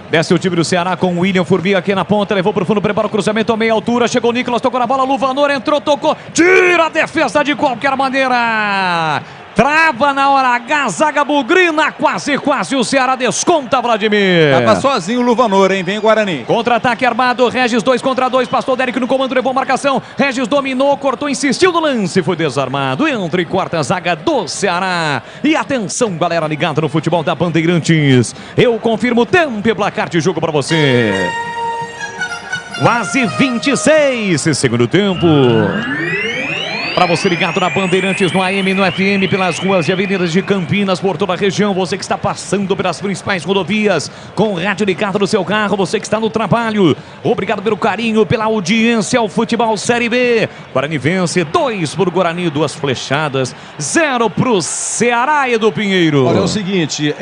Desce o time do Ceará com o William Formiga aqui na ponta, levou pro fundo, prepara o cruzamento a meia altura, chegou o Nicolas, tocou na bola, Luvanor entrou, tocou, tira a defesa de qualquer maneira. Trava na hora H, zaga bugrina, quase o Ceará desconta, Vladimir. Tava sozinho o Luvanor, hein? Vem o Guarani. Contra-ataque armado, Regis 2 contra 2, passou o Derek no comando, levou marcação. Regis dominou, cortou, insistiu no lance, foi desarmado. Entra e quarta zaga do Ceará. E atenção, galera ligada no futebol da Bandeirantes. Eu confirmo o tempo e placar de jogo pra você. Quase 26, segundo tempo. Para você ligado na Bandeirantes, no AM, no FM, pelas ruas e avenidas de Campinas, por toda a região. Você que está passando pelas principais rodovias, com o rádio ligado no seu carro. Você que está no trabalho. Obrigado pelo carinho, pela audiência ao futebol Série B. Guarani vence 2 pro Guarani, 2 flechadas, 0 pro Ceará, Edu Pinheiro. Olha, é o seguinte,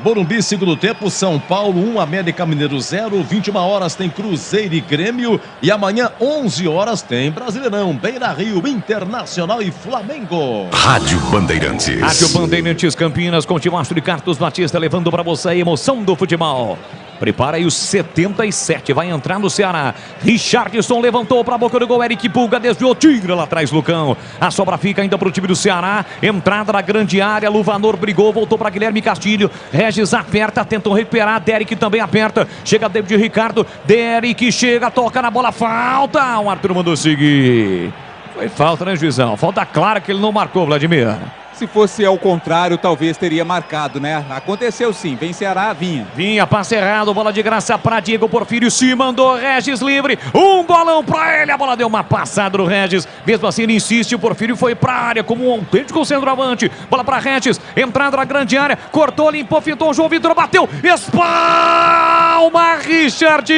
Morumbi, segundo tempo, São Paulo 1, América Mineiro 0, 21 horas tem Cruzeiro e Grêmio, e amanhã 11 horas tem Brasileirão, Beira-Rio, Internacional e Flamengo. Rádio Bandeirantes. Rádio Bandeirantes Campinas, com o Timóteo de Carlos Batista, levando para você a emoção do futebol. Prepara aí os 77, vai entrar no Ceará. Richardson levantou para a boca do gol, Eric Pulga desviou, tira lá atrás, Lucão. A sobra fica ainda para o time do Ceará. Entrada na grande área, Luvanor brigou, voltou para Guilherme Castilho. Regis aperta, tentou recuperar, Derek também aperta. Chega David Ricardo, Derek chega, toca na bola, falta. O Arthur mandou seguir. Foi falta, né, juizão? Falta clara que ele não marcou, Vladimir. Se fosse ao contrário, talvez teria marcado, né? Aconteceu sim, vem Ceará, vinha. Vinha, passe errado, bola de graça para Diego Porfírio, se mandou, Regis livre, um bolão para ele, a bola deu uma passada no Regis, mesmo assim ele insiste, o Porfírio foi para a área como um autêntico centroavante, bola para Regis, entrada na grande área, cortou, limpou, fintou, o João Vitor bateu, espalma Richard,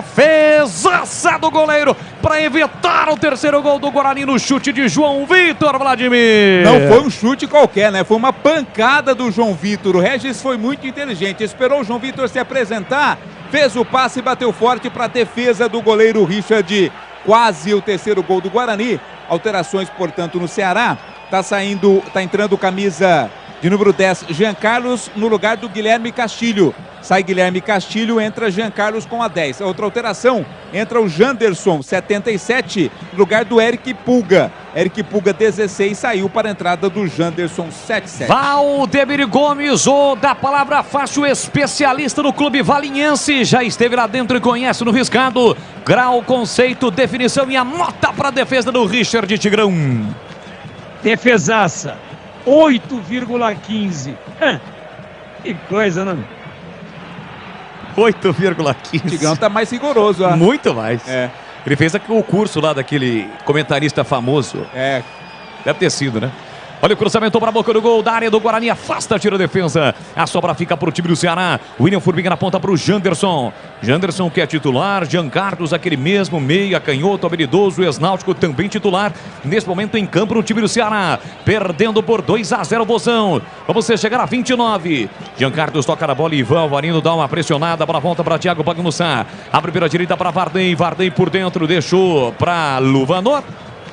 defesaça do goleiro para evitar o terceiro gol do Guarani no chute de João Vitor, Vladimir. Não foi um chute qualquer, né? Foi uma pancada do João Vitor. O Regis foi muito inteligente, esperou o João Vitor se apresentar, fez o passe e bateu forte para a defesa do goleiro Richard. Quase o terceiro gol do Guarani. Alterações, portanto, no Ceará. Tá entrando camisa de número 10, Jean Carlos, no lugar do Guilherme Castilho. Sai Guilherme Castilho, entra Jean Carlos com a 10. A outra alteração, entra o Janderson, 77, no lugar do Eric Pulga. Eric Pulga, 16, saiu para a entrada do Janderson, 77. Valdemir Gomes, o da palavra fácil, especialista no clube valinhense, já esteve lá dentro e conhece no riscado. Grau, conceito, definição e a nota para a defesa do Richard Tigrão. Defesaça, 8,15. Que coisa, não? 8,15. O Tigrão tá mais rigoroso. Muito mais. É. Ele fez o curso lá daquele comentarista famoso. É. Deve ter sido, né? Olha o cruzamento para a boca do gol da área do Guarani. Afasta, tira a defesa. A sobra fica para o time do Ceará. William Formiga na ponta para o Janderson. Janderson que é titular. Jean Carlos, aquele mesmo meia, canhoto, habilidoso. Ex-Náutico também titular. Nesse momento em campo no time do Ceará. Perdendo por 2-0 o Bozão. Vamos chegar a 29. Jean Carlos toca na bola. Ivan Alvarino dá uma pressionada. A bola volta para Thiago Bagnussá. Abre pela direita para Varden. Varden por dentro. Deixou para Luvanor.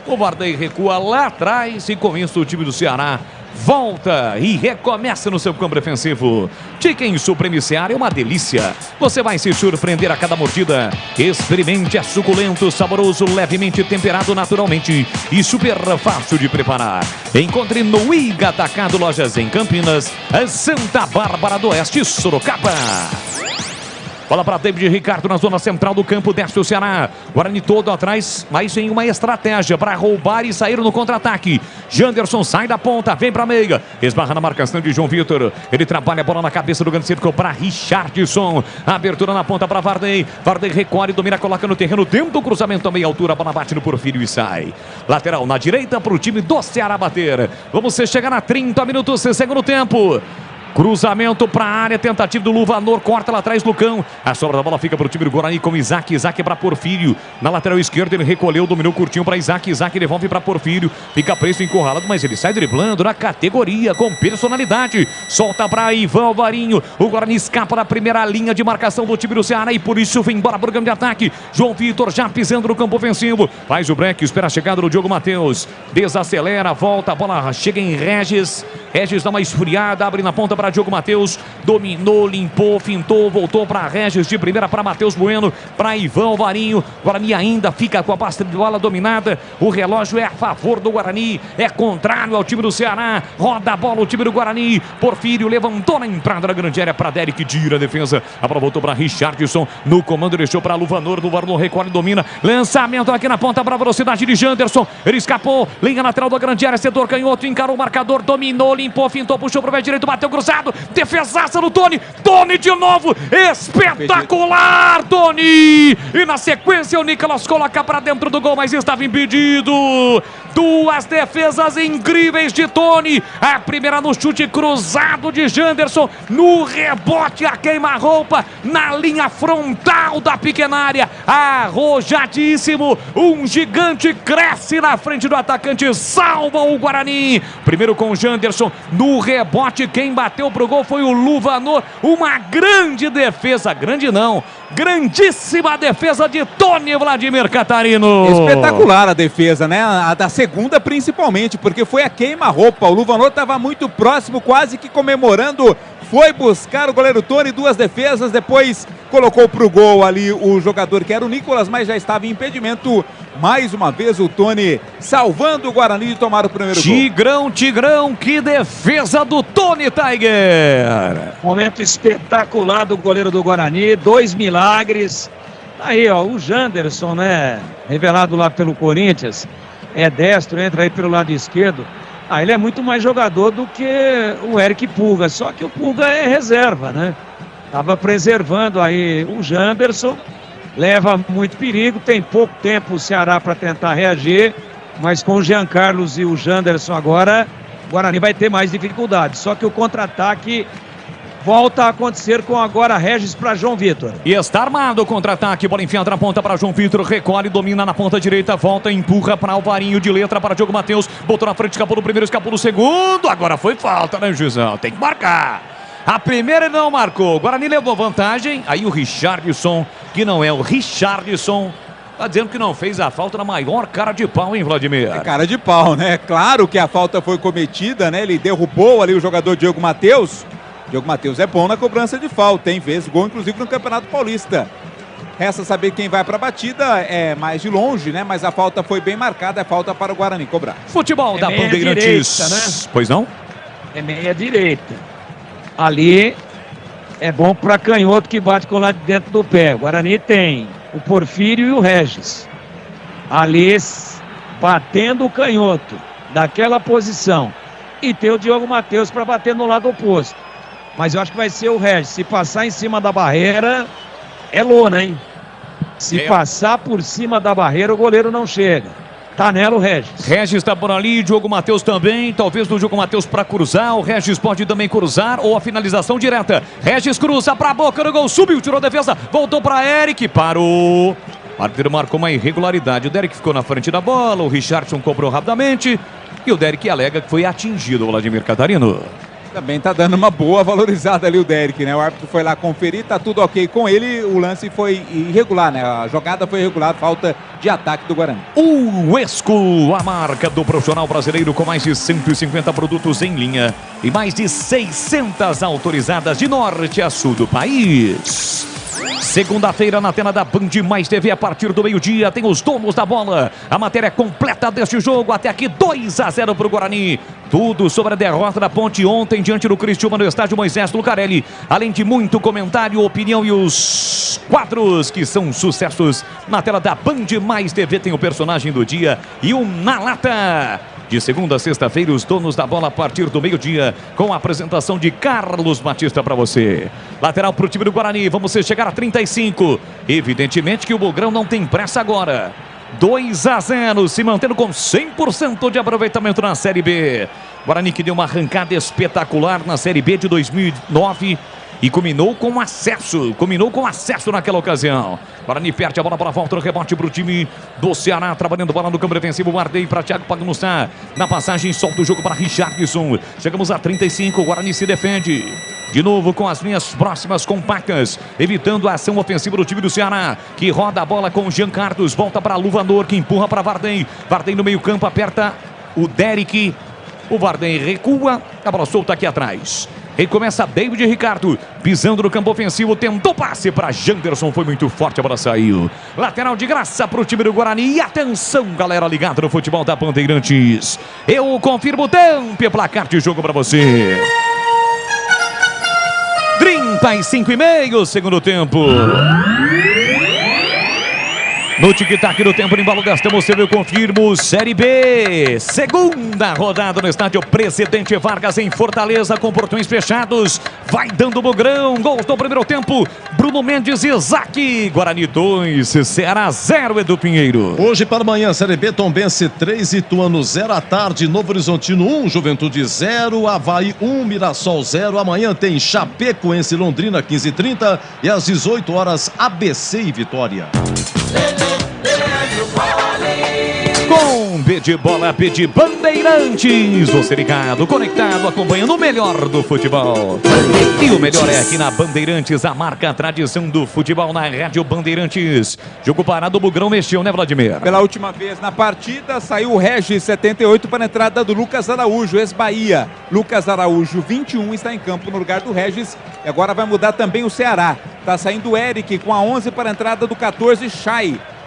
O Varden recua lá atrás e com isso o time do Ceará volta e recomeça no seu campo defensivo. Chicken Supreme Seara é uma delícia. Você vai se surpreender a cada mordida. Experimente, é suculento, saboroso, levemente temperado naturalmente e super fácil de preparar. Encontre no Iga Atacado Lojas em Campinas, Santa Bárbara do Oeste, Sorocaba. Bola para David Ricardo na zona central do campo, desce o Ceará. Guarani todo atrás, mas em uma estratégia para roubar e sair no contra-ataque. Janderson sai da ponta, vem para a meia. Esbarra na marcação de João Vitor. Ele trabalha a bola na cabeça do grande círculo para Richardson. Abertura na ponta para Varden. Varden recolhe, domina, coloca no terreno. Dentro do cruzamento a meia altura, a bola bate no Porfírio e sai. Lateral na direita para o time do Ceará bater. Vamos chegar a 30 minutos, segundo tempo. Cruzamento para a área, tentativa do Luvanor, corta lá atrás, Lucão. A sobra da bola fica para o time do Guarani com Isaac. Isaac para Porfírio. Na lateral esquerda ele recolheu, dominou curtinho para Isaac. Isaac devolve para Porfírio. Fica preso, encurralado, mas ele sai driblando na categoria, com personalidade. Solta para Ivan Alvarinho. O Guarani escapa da primeira linha de marcação do time do Ceará e por isso vem embora para o campo de ataque. João Vitor já pisando no campo ofensivo. Faz o break, espera a chegada do Diogo Matheus. Desacelera, volta, a bola chega em Regis. Regis dá uma esfriada, abre na ponta para Diogo Matheus, dominou, limpou, fintou, voltou para Regis, de primeira para Matheus Bueno, para Ivan Alvarinho. Guarani ainda fica com a base de bola dominada, o relógio é a favor do Guarani, é contrário ao time do Ceará, roda a bola o time do Guarani. Porfírio levantou na entrada da grande área para Derek, tira a defesa, a bola voltou para Richardson, no comando deixou para Luvanor, recolhe, domina, lançamento aqui na ponta para a velocidade de Janderson, ele escapou, linha lateral da grande área, setor canhoto, encarou o marcador, dominou, limpou, fintou, puxou para o pé direito, bateu cruzado. Defesaça do Tony. Tony de novo. Espetacular, Tony. E na sequência o Nicolas coloca para dentro do gol, mas estava impedido. Duas defesas incríveis de Tony. A primeira no chute cruzado de Janderson. No rebote a queima-roupa. Na linha frontal da pequena área. Arrojadíssimo. Um gigante cresce na frente do atacante. Salva o Guarani. Primeiro com Janderson. No rebote quem bateu pro gol foi o Luvanor. Uma grande defesa. Grande não. Grandíssima defesa de Tony Vladimir Catarino. Espetacular a defesa, né? A da segunda principalmente, porque foi a queima-roupa. O Luvanor estava muito próximo, quase que comemorando. Foi buscar o goleiro Tony, duas defesas, depois colocou pro gol ali o jogador que era o Nicolas, mas já estava em impedimento. Mais uma vez o Tony salvando o Guarani de tomar o primeiro gol. Tigrão, que defesa do Tony Tiger. Momento espetacular do goleiro do Guarani, 2 milagres. Aí, ó, o Janderson, né, revelado lá pelo Corinthians, é destro, entra aí pelo lado esquerdo. Ele é muito mais jogador do que o Eric Pulga, só que o Pulga é reserva, né? Tava preservando aí o Janderson, leva muito perigo, tem pouco tempo o Ceará para tentar reagir, mas com o Jean Carlos e o Janderson agora, o Guarani vai ter mais dificuldade, só que o contra-ataque volta a acontecer com agora Regis para João Vitor. E está armado o contra-ataque, bola enfiada na ponta para João Vitor, recolhe, domina na ponta direita, volta, empurra para Alvarinho de letra para Diogo Matheus, botou na frente, escapou no primeiro, escapou no segundo, agora foi falta, né, Juizão? Tem que marcar. A primeira não marcou, o Guarani levou vantagem, aí o Richardson, que não é o Richardson, Tá dizendo que não fez a falta na maior cara de pau, hein, Vladimir? É cara de pau, né? Claro que a falta foi cometida, né? Ele derrubou ali o jogador Diego Matheus. Diego Matheus é bom na cobrança de falta, hein? Fez gol, inclusive, no Campeonato Paulista. Resta saber quem vai para a batida, é mais de longe, né? Mas a falta foi bem marcada, é falta para o Guarani cobrar. Futebol da Bandeirantes. Direita, né? Pois não? É meia direita. Ali é bom para canhoto que bate com lá de dentro do pé. O Guarani tem o Porfírio e o Regis. Ali batendo o canhoto daquela posição. E tem o Diogo Matheus para bater no lado oposto. Mas eu acho que vai ser o Regis. Se passar em cima da barreira, é lona, hein? Se passar por cima da barreira, o goleiro não chega. Tá nela o Regis. Regis tá por ali, Diogo Matheus também. Talvez do Diogo Matheus para cruzar. O Regis pode também cruzar ou a finalização direta. Regis cruza pra boca do gol, subiu, tirou a defesa, voltou pra Eric, parou. O árbitro marcou uma irregularidade. O Derek ficou na frente da bola, o Richardson cobrou rapidamente. E o Derek alega que foi atingido, o Vladimir Catarino. Também tá dando uma boa valorizada ali o Derek, né? O árbitro foi lá conferir, tá tudo ok com ele. O lance foi irregular, né? A jogada foi irregular, falta de ataque do Guarani. O Esco, a marca do profissional brasileiro com mais de 150 produtos em linha e mais de 600 autorizadas de norte a sul do país. Segunda-feira na tela da Band Mais TV a partir do meio-dia tem os donos da bola. A matéria completa deste jogo até aqui 2-0 para o Guarani. Tudo sobre a derrota da Ponte ontem diante do Criciúma no estádio Moisés Lucarelli. Além de muito comentário, opinião e os quadros que são sucessos na tela da Band Mais TV tem o personagem do dia e o Na Lata. De segunda a sexta-feira, os donos da bola a partir do meio-dia, com a apresentação de Carlos Batista para você. Lateral para o time do Guarani, vamos chegar a 35. Evidentemente que o Bugrão não tem pressa agora. 2-0, se mantendo com 100% de aproveitamento na Série B. Guarani que deu uma arrancada espetacular na Série B de 2009. E culminou com acesso naquela ocasião. Guarani perde a bola para a volta, rebote para o time do Ceará, trabalhando bola no campo defensivo, Guardei para Thiago Pagnussá. Na passagem, solta o jogo para Richardson. Chegamos a 35, o Guarani se defende. De novo com as linhas próximas compactas, evitando a ação ofensiva do time do Ceará, que roda a bola com o Jean Carlos, volta para Luvanor, que empurra para Varden. Varden no meio campo, aperta o Derek. O Varden recua, a bola solta aqui atrás. Recomeça David Ricardo, pisando no campo ofensivo, tentou passe para Janderson, foi muito forte, a bola saiu. Lateral de graça para o time do Guarani. E atenção, galera ligada no futebol da Bandeirantes. Eu confirmo o tempo e placar de jogo para você. 35,5, segundo tempo. No tic-tac do tempo, no embalo gastamos, eu confirmo, Série B, segunda rodada no estádio Presidente Vargas em Fortaleza, com portões fechados, vai dando o Bugrão, gols do primeiro tempo, Bruno Mendes e Isaac, Guarani 2, Ceará 0, Edu Pinheiro. Hoje para amanhã, Série B, Tombense 3, Ituano 0, à tarde, Novo Horizontino 1, Juventude 0, Avaí 1, Mirassol 0, amanhã tem Chapecoense Londrina 15h30 e às 18 horas ABC e Vitória. Com B de bola, B de Bandeirantes. Você ligado, conectado, acompanhando o melhor do futebol. E o melhor é aqui na Bandeirantes, a marca, a tradição do futebol na Rádio Bandeirantes. Jogo parado, o Bugrão mexeu, né, Vladimir? Pela última vez na partida, saiu o Regis, 78, para a entrada do Lucas Araújo, ex-Bahia. Lucas Araújo, 21, está em campo no lugar do Regis. E agora vai mudar também o Ceará. Está saindo o Eric com a 11 para a entrada do 14,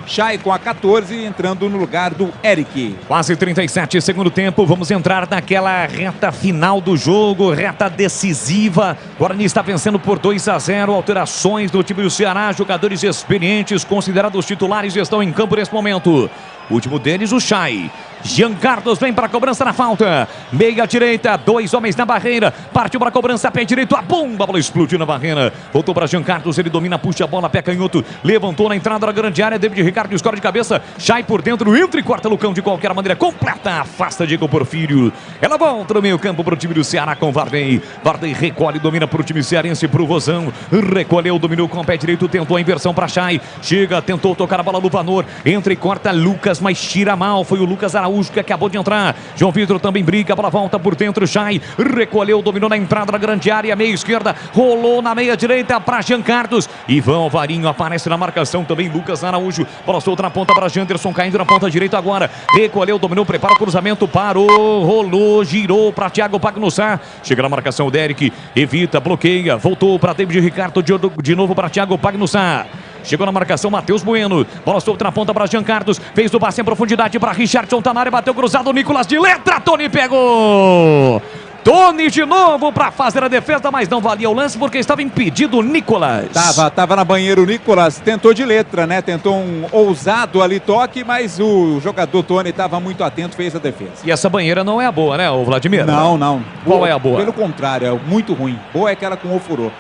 Chay com a 14, entrando no lugar do Eric. Quase 37, segundo tempo, vamos entrar naquela reta final do jogo, reta decisiva. Guarani está vencendo por 2-0, alterações do time do Ceará, jogadores experientes, considerados titulares, estão em campo nesse momento. O último deles, o Chay. Jean Carlos vem para a cobrança na falta. Meia direita, 2 homens na barreira. Partiu para a cobrança, pé direito, a bomba, a bola explodiu na barreira. Voltou para Jean Carlos, ele domina, puxa a bola, pé canhoto. Levantou na entrada da grande área, David Ricardo escora de cabeça. Chay por dentro, entra e corta Lucão de qualquer maneira. Completa, afasta Diego Porfírio. Ela volta no meio campo para o time do Ceará com Varden. Varden recolhe, domina para o time cearense, para o Vozão. Recolheu, dominou com o pé direito, tentou a inversão para Chay. Chega, tentou tocar a bola no Vanor. Entra e corta Lucas Lucas, mas tira mal. Foi o Lucas Araújo que acabou de entrar. João Vitor também briga, a bola volta por dentro. Chay recolheu, dominou na entrada da grande área, meia esquerda, rolou na meia direita para Jean Carlos. Ivan Alvarinho aparece na marcação também. Lucas Araújo, bola solta na ponta para Janderson, caindo na ponta direita agora. Recolheu, dominou, prepara o cruzamento, parou, rolou, girou para Thiago Pagnussá. Chega na marcação o Derek, evita, bloqueia, voltou para David Ricardo, de novo para Thiago Pagnussá. Chegou na marcação Matheus Bueno. Bola solta na ponta para Jean Carlos. Fez o passe em profundidade para Richardson. Tá na área, bateu cruzado. Nicolas de letra. Tony pegou. Tony de novo para fazer a defesa, mas não valia o lance porque estava impedido o Nicolas. Tava na banheira o Nicolas, tentou de letra, né? Tentou um ousado ali toque, mas o jogador Tony estava muito atento, fez a defesa. E essa banheira não é a boa, né, o Vladimir? Não. Qual é a boa? Pelo contrário, é muito ruim. Boa é aquela com ofurô.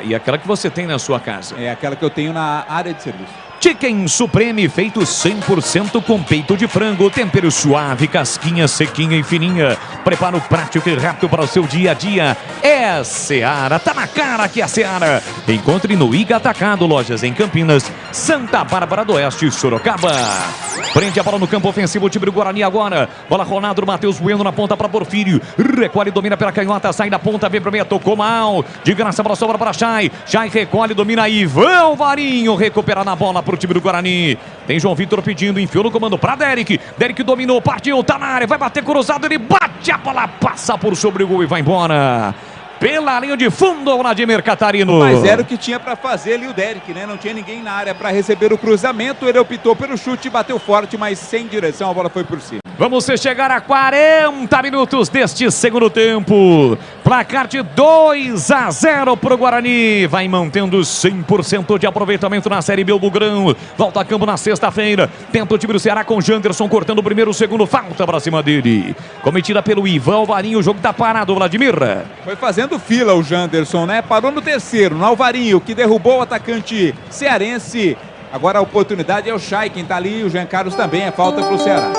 E aquela que você tem na sua casa. É aquela que eu tenho na área de serviço. Chicken Supreme, feito 100% com peito de frango, tempero suave, casquinha sequinha e fininha. Preparo prático e rápido para o seu dia a dia. É Seara, tá na cara que é Seara. Encontre no Iga Atacado, lojas em Campinas, Santa Bárbara do Oeste e Sorocaba. Prende a bola no campo ofensivo, o time do Guarani agora. Bola rolada do Matheus Bueno na ponta para Porfírio. Recolhe, domina pela canhota, sai da ponta, vem para meia, tocou mal. De graça, a bola sobra para Chay. Chay recolhe, domina aí. Ivan Varinho recupera na bola para o time do Guarani. Tem João Vitor pedindo, enfiou no comando para Derek. Derek dominou, partiu, tá na área, vai bater cruzado, ele bate, a bola passa por sobre o gol e vai embora. Pela linha de fundo, Vladimir Catarino. Mas era o que tinha para fazer ali o Derek, né? Não tinha ninguém na área para receber o cruzamento. Ele optou pelo chute, bateu forte, mas sem direção, a bola foi por cima. Vamos chegar a 40 minutos deste segundo tempo. Placar de 2-0 para o Guarani. Vai mantendo 100% de aproveitamento na Série B, o Bugrão. Volta a campo na sexta-feira. Tenta o time do Ceará com Janderson cortando o primeiro, o segundo. Falta para cima dele. Cometida pelo Ivan Alvarinho. O jogo tá parado, Vladimir. Foi fazendo fila o Janderson, né? Parou no terceiro, no Alvarinho, que derrubou o atacante cearense. Agora a oportunidade é o Chay, quem tá ali. O Jean Carlos também. É falta pro Ceará.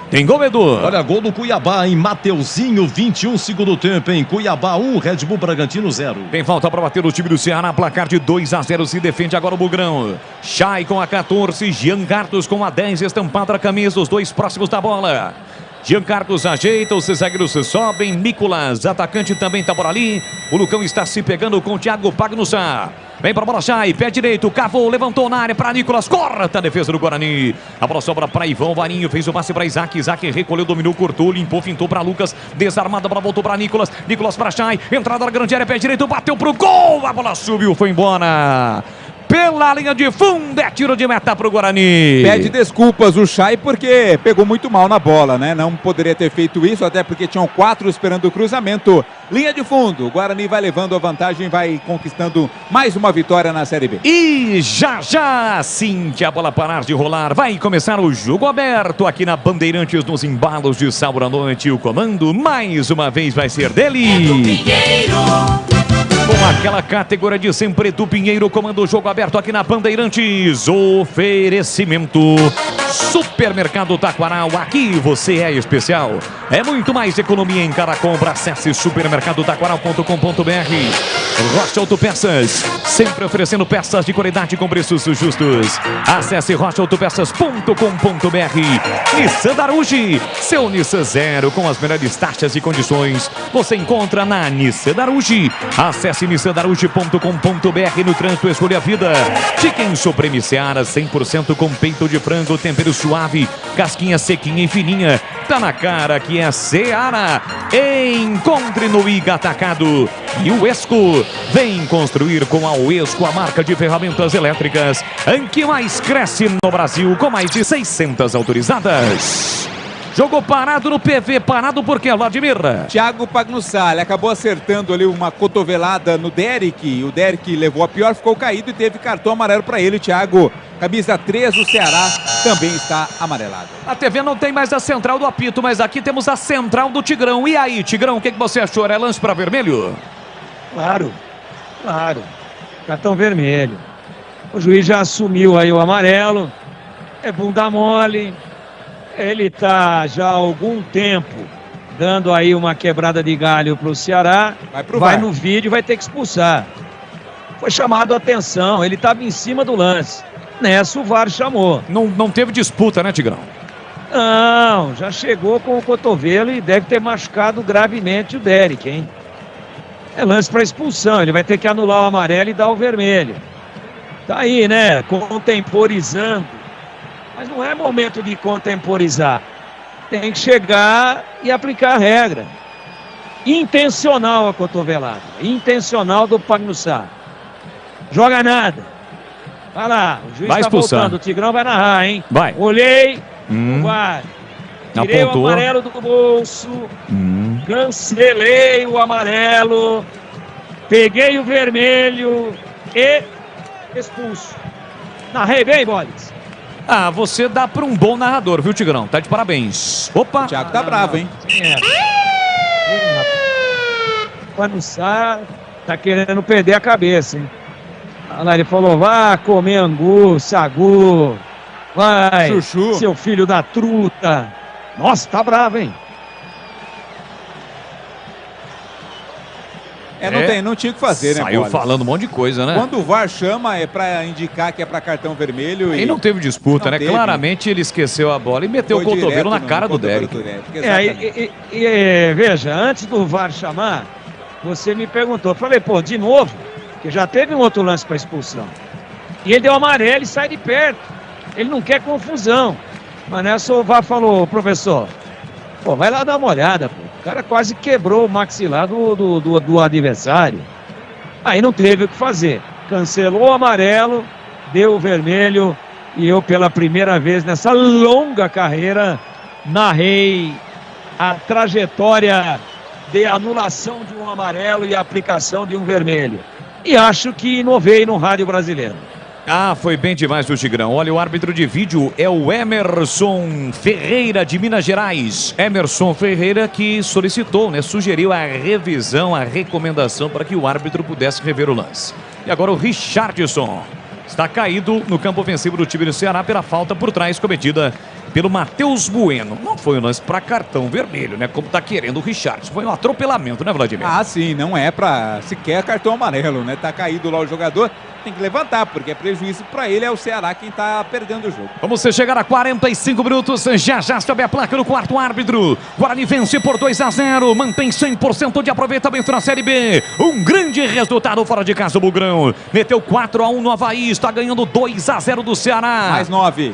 Tem gol, Edu. Olha, gol do Cuiabá em Mateuzinho, 21 segundo tempo, em Cuiabá 1, Red Bull Bragantino 0. Tem falta para bater o time do Ceará, placar de 2-0, se defende agora o Bugrão. Chay com a 14, Jean Carlos com a 10, estampada na camisa, os dois próximos da bola. Jean Carlos ajeita, os zagueiros sobem, Nicolas, atacante também tá por ali. O Lucão está se pegando com o Thiago Pagnussá. Vem para a bola, Chay, pé direito, cavou, levantou na área para Nicolas, corta a defesa do Guarani. A bola sobra para Ivan Varinho, fez o passe para Isaac, Isaac recolheu, dominou, cortou, limpou, fintou para Lucas, desarmada, a bola voltou para Nicolas, Nicolas para Chay, entrada na grande área, pé direito, bateu pro gol, a bola subiu, foi embora. Pela linha de fundo, é tiro de meta pro Guarani. Pede desculpas o Chay porque pegou muito mal na bola, né? Não poderia ter feito isso, até porque tinham 4 esperando o cruzamento. Linha de fundo, o Guarani vai levando a vantagem, vai conquistando mais uma vitória na Série B. E já, assim que a bola parar de rolar, vai começar o jogo aberto aqui na Bandeirantes, nos embalos de sábado à noite. O comando, mais uma vez, vai ser dele. Com aquela categoria de sempre do Pinheiro, comando o jogo aberto aqui na Bandeirantes. Oferecimento Supermercado Taquaral, aqui você é especial. É muito mais economia em cada compra. Acesse supermercadotaquaral.com.br. Rocha Autopeças, sempre oferecendo peças de qualidade com preços justos. Acesse rochaautopeças.com.br. Nissan Daruge, seu Nissan Zero com as melhores taxas e condições. Você encontra na Nissan Daruge. Acesse nissandaruge.com.br. No trânsito, escolha a vida. Chicken Supreme Seara, 100% com peito de frango, tempero suave, casquinha sequinha e fininha. Tá na cara que é Seara. Encontre no Iga Atacado. E o Esco, vem construir com a Uesco, a marca de ferramentas elétricas em que mais cresce no Brasil, com mais de 600 autorizadas. Jogou parado no PV, parado por quê, Vladimir? Thiago Pagnussá, ele acabou acertando ali uma cotovelada no Derek. O Derek levou a pior, ficou caído e teve cartão amarelo para ele, Thiago. Camisa 3 do Ceará também está amarelado. A TV não tem mais a central do apito, mas aqui temos a central do Tigrão. E aí, Tigrão, o que você achou? É lance para vermelho? Claro. Cartão vermelho. O juiz já assumiu aí o amarelo. É bunda mole. Ele está já há algum tempo dando aí uma quebrada de galho para o Ceará. Vai no vídeo e vai ter que expulsar. Foi chamado a atenção, ele estava em cima do lance. Nessa o VAR chamou. Não teve disputa, né, Tigrão? Não, já chegou com o cotovelo e deve ter machucado gravemente o Derek, hein? É lance para expulsão, ele vai ter que anular o amarelo e dar o vermelho. Tá aí, né? Contemporizando. Mas não é momento de contemporizar. Tem que chegar e aplicar a regra. Intencional a cotovelada. Intencional do Pagnussá. Joga nada. Vai lá, o juiz está voltando. O Tigrão vai narrar, hein? Vai. Olhei. Vai. Tirei Apontou. o amarelo do bolso. Cancelei o amarelo. Peguei o vermelho. E expulso. Narrei bem, Bolis. Ah, você dá pra um bom narrador, viu, Tigrão? Tá de parabéns. Opa! O Thiago tá bravo, hein? Pagnussá tá querendo perder a cabeça, hein? Olha lá, ele falou, vá comer angu, sagu, vai, Chuchu. Seu filho da truta. Nossa, tá bravo, hein? Não tinha o que fazer, né, Saiu Bolis? falando um monte de coisa, né? Quando o VAR chama é pra indicar que é pra cartão vermelho. Aí não teve disputa, né? Teve. Claramente ele esqueceu a bola e meteu o cotovelo na cara do Derek. Veja, antes do VAR chamar, você me perguntou. Eu falei, pô, de novo? Porque já teve um outro lance para expulsão. E ele deu amarelo e sai de perto. Ele não quer confusão. Mas nessa o VAR falou, professor, pô, vai lá dar uma olhada, pô. O cara quase quebrou o maxilar do adversário. Aí não teve o que fazer. Cancelou o amarelo, deu o vermelho. E eu, pela primeira vez nessa longa carreira, narrei a trajetória de anulação de um amarelo e aplicação de um vermelho. E acho que inovei no rádio brasileiro. Ah, foi bem demais o Tigrão. Olha, o árbitro de vídeo é o Emerson Ferreira, de Minas Gerais. Emerson Ferreira que solicitou, né, sugeriu a revisão, a recomendação para que o árbitro pudesse rever o lance. E agora o Richardson está caído no campo ofensivo do time do Ceará pela falta por trás cometida pelo Matheus Bueno. Não foi um lance para cartão vermelho, né? Como tá querendo o Richardson. Foi um atropelamento, né, Vladimir? Ah, sim, não é para sequer cartão amarelo, né? Tá caído lá o jogador, tem que levantar, porque é prejuízo para ele, é o Ceará quem tá perdendo o jogo. Vamos chegar a 45 minutos, já sobe a placa no quarto árbitro. Guarani vence por 2-0, mantém 100% de aproveitamento na Série B. Um grande resultado fora de casa, o Bugrão. Meteu 4-1 no Avaí, está ganhando 2-0 do Ceará. Mais 9.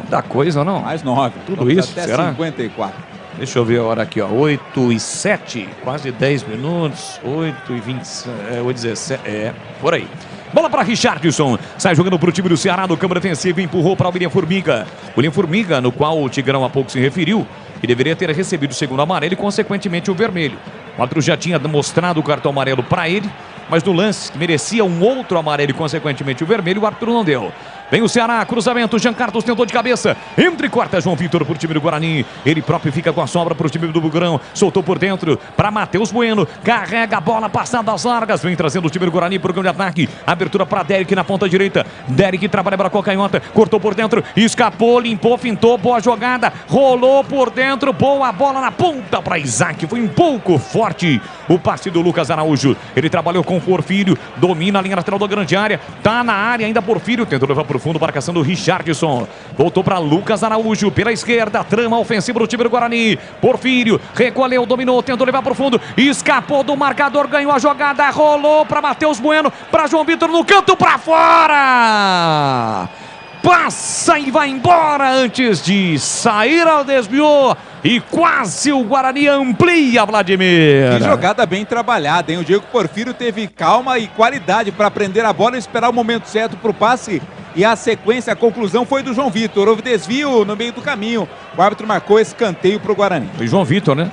Da coisa, não? Mais 9. Tudo isso, até será? 54. Deixa eu ver a hora aqui, ó. 8:07, quase 10 minutos. 8:20, 8:17, por aí. Bola para Richardson, sai jogando para o time do Ceará no campo defensivo, empurrou para o William Formiga. William Formiga, no qual o Tigrão há pouco se referiu, que deveria ter recebido o segundo amarelo e consequentemente o vermelho. O árbitro já tinha mostrado o cartão amarelo para ele, mas no lance que merecia um outro amarelo e consequentemente o vermelho, o árbitro não deu. Vem o Ceará, cruzamento, Jean Carlos tentou de cabeça, entra e corta João Vitor para o time do Guarani. Ele próprio fica com a sobra para o time do Bugrão, soltou por dentro para Matheus Bueno, carrega a bola, passada às largas, vem trazendo o time do Guarani para o grande ataque, abertura para Derek na ponta direita, Derek trabalha para a canhota, cortou por dentro, escapou, limpou, fintou, boa jogada, rolou por dentro, boa bola na ponta para Isaac, foi um pouco forte o passe do Lucas Araújo, ele trabalhou com Porfírio, domina a linha lateral da grande área, tá na área ainda Porfírio, tentou levar para o fundo, marcação do Richardson, voltou para Lucas Araújo, pela esquerda, trama ofensiva do time do Guarani, Porfírio, recolheu, dominou, tentou levar para o fundo, escapou do marcador, ganhou a jogada, rolou para Matheus Bueno, para João Vitor no canto, para fora! Passa e vai embora antes de sair ao desvio e quase o Guarani amplia, Vladimir. Que jogada bem trabalhada, hein? O Diego Porfírio teve calma e qualidade para prender a bola e esperar o momento certo para o passe. E a sequência, a conclusão foi do João Vitor. Houve desvio no meio do caminho. O árbitro marcou escanteio para o Guarani. Foi João Vitor, né?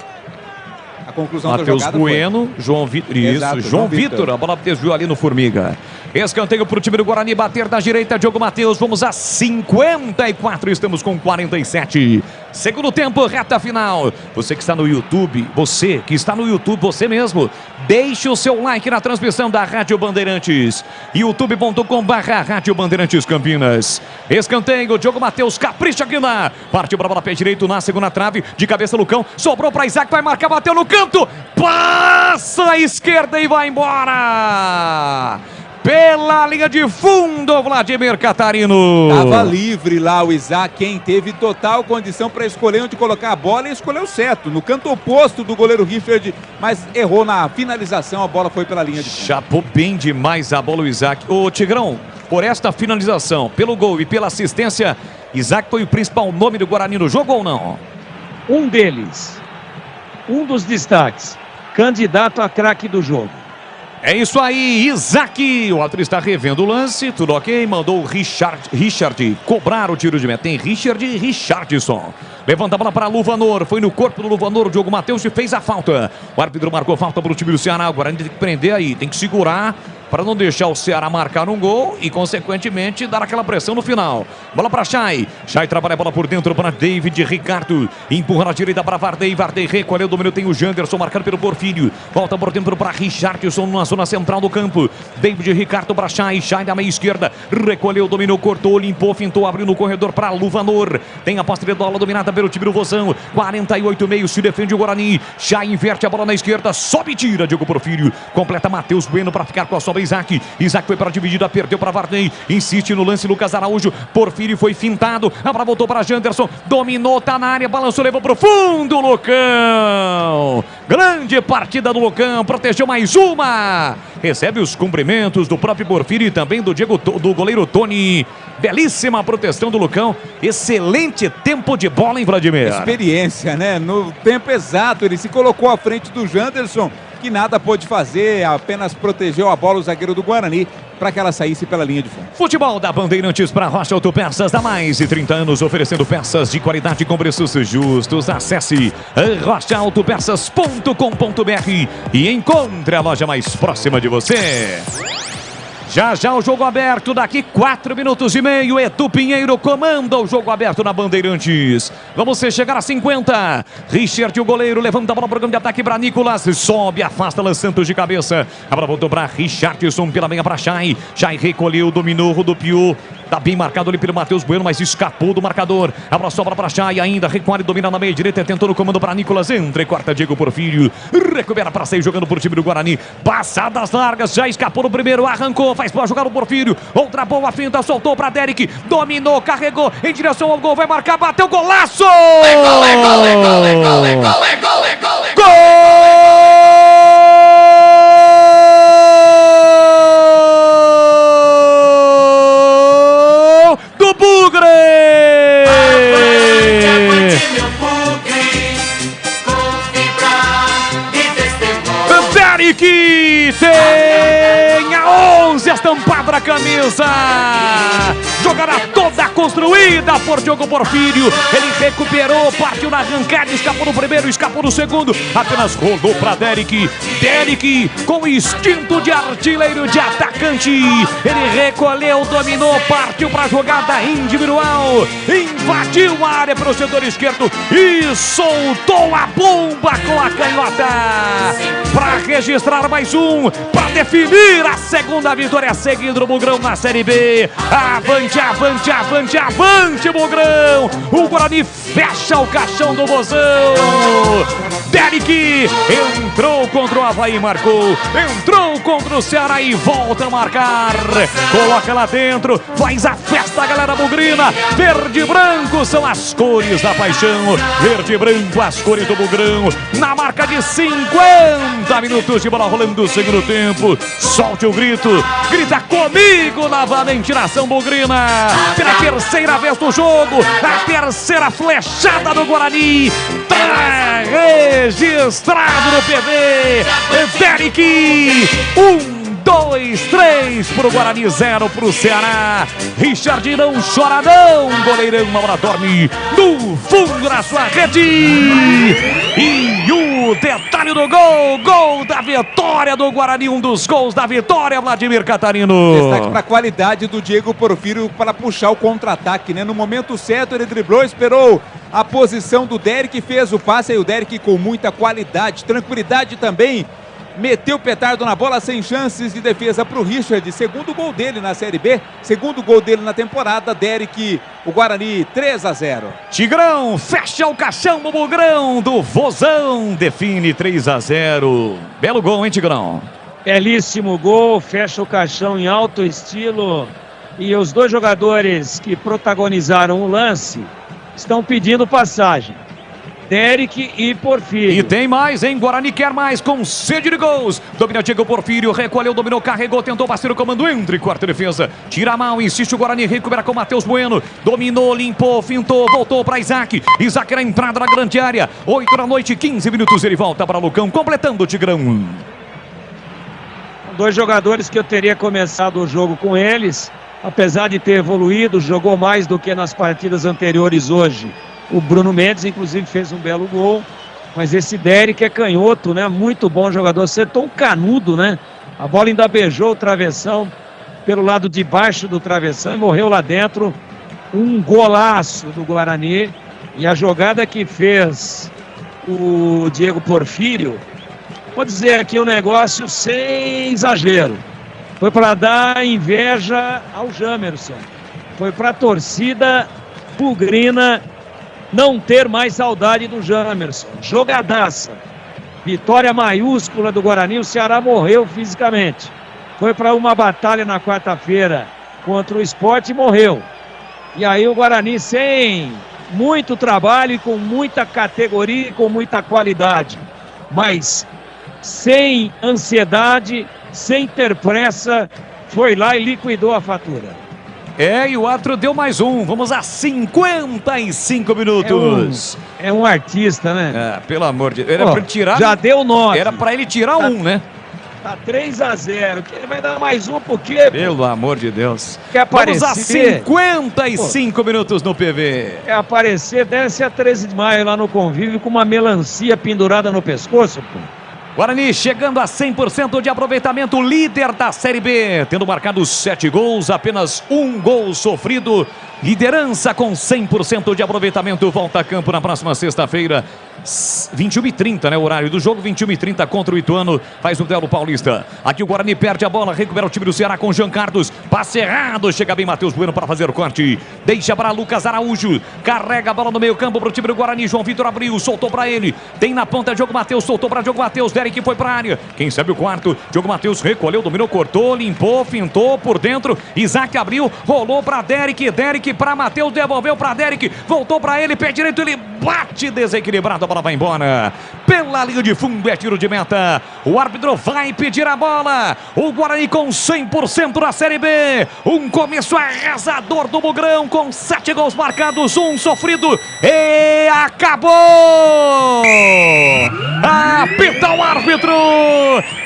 A conclusão Mateus da jogada Bueno, foi... João Vitor. Isso, Exato, João Vitor. A bola desviou ali no Formiga. Escanteio para o time do Guarani bater da direita, Diogo Matheus. Vamos a 54, estamos com 47. Segundo tempo, reta final. Você que está no YouTube, você mesmo, deixe o seu like na transmissão da Rádio Bandeirantes. youtube.com/Rádio Bandeirantes Campinas. Escanteio, Diogo Matheus capricha aqui lá. Partiu para a bola pé direito na segunda trave, de cabeça Lucão, sobrou para Isaac, vai marcar, bateu no canto, passa à esquerda e vai embora. pela linha de fundo, Vladimir Catarino. Tava livre lá o Isaac, quem teve total condição para escolher onde colocar a bola e escolheu certo, no canto oposto do goleiro Richard, mas errou na finalização, a bola foi pela linha de fundo. Chapou bem demais a bola o Isaac. Ô Tigrão, por esta finalização, pelo gol e pela assistência, Isaac foi o principal nome do Guarani no jogo ou não? Um deles, um dos destaques, candidato a craque do jogo. É isso aí, Isaac. O árbitro está revendo o lance, tudo ok. Mandou o Richard cobrar o tiro de meta. Tem Richard e Richardson. Levanta a bola para Luvanor. Foi no corpo do Luvanor. O Diogo Matheus fez a falta. O árbitro marcou falta para o time do Ceará. Agora a gente tem que prender aí, tem que segurar para não deixar o Ceará marcar um gol e, consequentemente, dar aquela pressão no final. Bola para Chay. Chay trabalha a bola por dentro para David Ricardo. Empurra na direita para Vardei. Vardei recolheu, dominou. Tem o Janderson marcando pelo Porfírio. Volta por dentro para Richardson na zona central do campo. David Ricardo para Chay. Chay da meia esquerda. Recolheu, dominou, cortou, limpou, fintou, abriu no corredor para Luvanor. Tem a posse de bola dominada pelo time do Vozão. 48,5 se defende o Guarani. Chay inverte a bola na esquerda. Sobe e tira. Diogo Porfírio. Completa Matheus Bueno para ficar com a sobra. Isaac foi para a dividida, perdeu para Vardei, insiste no lance Lucas Araújo, Porfírio foi fintado, a bola voltou para Janderson, dominou, tá na área, balançou, levou pro fundo, Lucão, grande partida do Lucão, protegeu mais uma, recebe os cumprimentos do próprio Porfírio e também do goleiro Tony, belíssima proteção do Lucão, excelente tempo de bola, hein, Vladimir? Experiência, né, no tempo exato, ele se colocou à frente do Janderson, que nada pôde fazer, apenas protegeu a bola o zagueiro do Guarani para que ela saísse pela linha de fundo. Futebol da Bandeirantes para Rocha Autopeças, há mais de 30 anos oferecendo peças de qualidade com preços justos. Acesse rochaautopeças.com.br e encontre a loja mais próxima de você. Já já o jogo aberto, daqui 4 minutos e meio, Edu Pinheiro comanda o jogo aberto na Bandeirantes. Vamos chegar a 50. Richard, o goleiro, levanta a bola para o campo de ataque para Nicolas. Sobe, afasta, lançando de cabeça. A bola voltou para Richardson, pela meia para Chay. Chay recolheu, dominou, rodopiou. Tá bem marcado ali pelo Matheus Bueno, mas escapou do marcador. A bola sobra para Chay ainda, recolhe, domina na meia direita, tentou no comando para Nicolas. Entrecorta Diego Porfírio. Recupera para sair jogando por time do Guarani. Passadas largas, já escapou no primeiro, arrancou. Faz boa jogada o Porfírio, outra boa finta, soltou para Derek, dominou, carregou em direção ao gol, vai marcar, bateu, golaço! É gol, é gol, é gol, é gol, é gol, é gol, é gol, é gol! Gol do Bugre! Derek tem a 11 estampada na camisa. Jogada toda construída por Diogo Porfírio. Ele recuperou, partiu na arrancada, escapou no primeiro, escapou no segundo. Apenas rolou para Derek. Derek com instinto de artilheiro, de atacante. Ele recolheu, dominou, partiu para a jogada individual. Invadiu a área para o setor esquerdo e soltou a bomba com a canhota. Para registrar mais um, para definir a segunda vitória seguindo o Bugrão na Série B. Avante, avante, avante, avante, Bugrão! O Guarani fecha o caixão do Vozão. Derek entrou contra o Avaí, marcou. Entrou contra o Ceará e volta a marcar. Coloca lá dentro, faz a festa, galera bugrina. Verde e branco são as cores da paixão. Verde e branco, as cores do Bugrão. Na marca de 50 minutos de bola rolando do segundo tempo. Solte o grito, grita comigo novamente, nação bugrina. Pela terceira vez do jogo, a terceira flechada do Guarani. Tá registrado no PV. Derek, 2, 3 pro Guarani, 0 pro Ceará. Richard não chora não, goleirão, a bola dorme no fundo da sua rede. E o detalhe do gol, gol da vitória do Guarani, um dos gols da vitória, Vladimir Catarino. Destaque para a qualidade do Diego Porfírio para puxar o contra-ataque, né? No momento certo ele driblou, esperou a posição do Derek, fez o passe e o Derek com muita qualidade, tranquilidade também. Meteu o petardo na bola, sem chances de defesa para o Richard. Segundo gol dele na Série B, segundo gol dele na temporada. Derek, o Guarani 3-0. Tigrão fecha o caixão no Bugrão do Vozão, define 3-0. Belo gol, hein, Tigrão? Belíssimo gol, fecha o caixão em alto estilo. E os dois jogadores que protagonizaram o lance estão pedindo passagem. Derek e Porfírio. E tem mais, hein? Guarani quer mais, com sede de gols. Domina Diego Porfírio, recolheu, dominou, carregou, tentou bater o comando entre quarta defesa. Tira mal, insiste o Guarani, recupera com Matheus Bueno. Dominou, limpou, fintou, voltou para Isaac. Isaac na entrada na grande área. 8 da noite, 15 minutos, ele volta para Lucão, completando o Tigrão. Dois jogadores que eu teria começado o jogo com eles, apesar de ter evoluído, jogou mais do que nas partidas anteriores hoje. O Bruno Mendes, inclusive, fez um belo gol. Mas esse Derek é canhoto, né? Muito bom jogador. Acertou um canudo, né? A bola ainda beijou o travessão pelo lado de baixo do travessão e morreu lá dentro. Um golaço do Guarani. E a jogada que fez o Diego Porfírio, vou dizer aqui um negócio sem exagero. Foi para dar inveja ao Jamerson. Foi para a torcida bugrina não ter mais saudade do Jamerson. Jogadaça. Vitória maiúscula do Guarani. O Ceará morreu fisicamente. Foi para uma batalha na quarta-feira contra o Sport e morreu. E aí o Guarani, sem muito trabalho e com muita categoria e com muita qualidade, mas sem ansiedade, sem ter pressa, foi lá e liquidou a fatura. E o árbitro deu mais um. Vamos a 55 minutos. É um artista, né? Pelo amor de Deus. Era pra tirar. Já deu 9. Era pra ele tirar um, né? Tá 3-0. Que ele vai dar mais um por quê? Pelo amor de Deus. Quer aparecer? Vamos a 55 minutos no PV. Quer aparecer? Desce a 13 de maio lá no convívio com uma melancia pendurada no pescoço, pô. Guarani chegando a 100% de aproveitamento, líder da Série B, tendo marcado 7 gols, apenas um gol sofrido. Liderança com 100% de aproveitamento, volta a campo na próxima sexta-feira, 21h30, né? O horário do jogo, 21h30 contra o Ituano, faz um duelo paulista. Aqui o Guarani perde a bola, recupera o time do Ceará com Jean Carlos, passe errado, chega bem Matheus Bueno para fazer o corte, deixa para Lucas Araújo, carrega a bola no meio campo para o time do Guarani, João Vitor abriu, soltou para ele, tem na ponta Diogo Matheus, soltou para Diogo Matheus, Derek foi para a área, quem sabe o quarto, Diogo Matheus recolheu, dominou, cortou, limpou, fintou por dentro, Isaac abriu, rolou para Derek para Matheus, devolveu para Derek, voltou para ele, pé direito, ele bate desequilibrado, a bola vai embora, pela linha de fundo, é tiro de meta, o árbitro vai pedir a bola, o Guarani com 100% na Série B, um começo arrasador do Bugrão, com 7 gols marcados, um sofrido, e acabou! Apita o árbitro,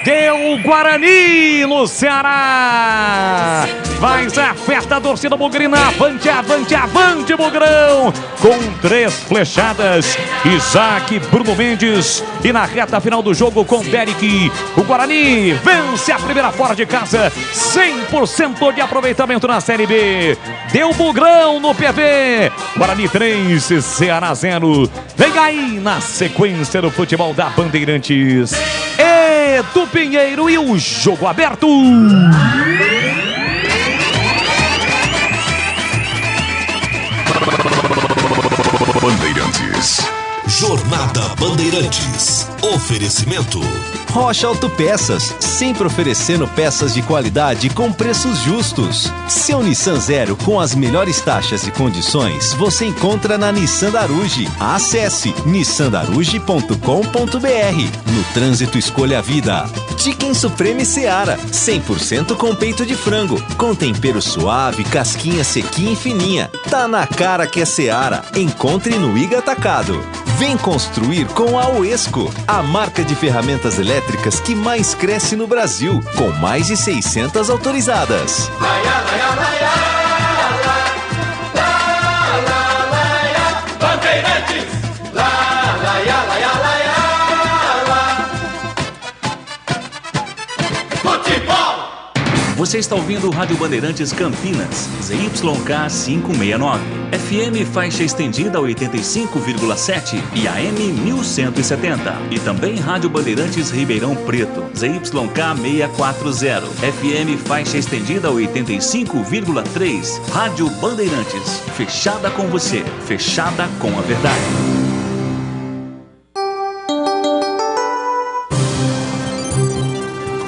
deu o Guarani no Ceará, mas a festa da torcida bugrina, avante, avante, avante Bugrão, com 3 flechadas, Isaac, Bruno Mendes e na reta final do jogo com Derek, o Guarani vence a primeira fora de casa, 100% de aproveitamento na Série B, deu Bugrão no PV, Guarani 3, Ceará 0, vem aí na sequência do futebol da Bandeirantes, Edu Pinheiro e o jogo aberto. Bandeirantes. Jornada Bandeirantes. Oferecimento Rocha Autopeças, sempre oferecendo peças de qualidade com preços justos. Seu Nissan Zero com as melhores taxas e condições você encontra na Nissan Daruge. Acesse nissandaruge.com.br. No trânsito escolha a vida. Chicken Supreme Seara, 100% com peito de frango, com tempero suave, casquinha sequinha e fininha. Tá na cara que é Seara. Encontre no Iga Atacado. Vem construir com a Uesco, a marca de ferramentas elétricas que mais cresce no Brasil, com mais de 600 autorizadas. Bandeirantes, futebol. Você está ouvindo o Rádio Bandeirantes Campinas, ZYK 569, FM faixa estendida 85,7 e AM 1170. E também Rádio Bandeirantes Ribeirão Preto, ZYK 640, FM faixa estendida 85,3. Rádio Bandeirantes, fechada com você, fechada com a verdade.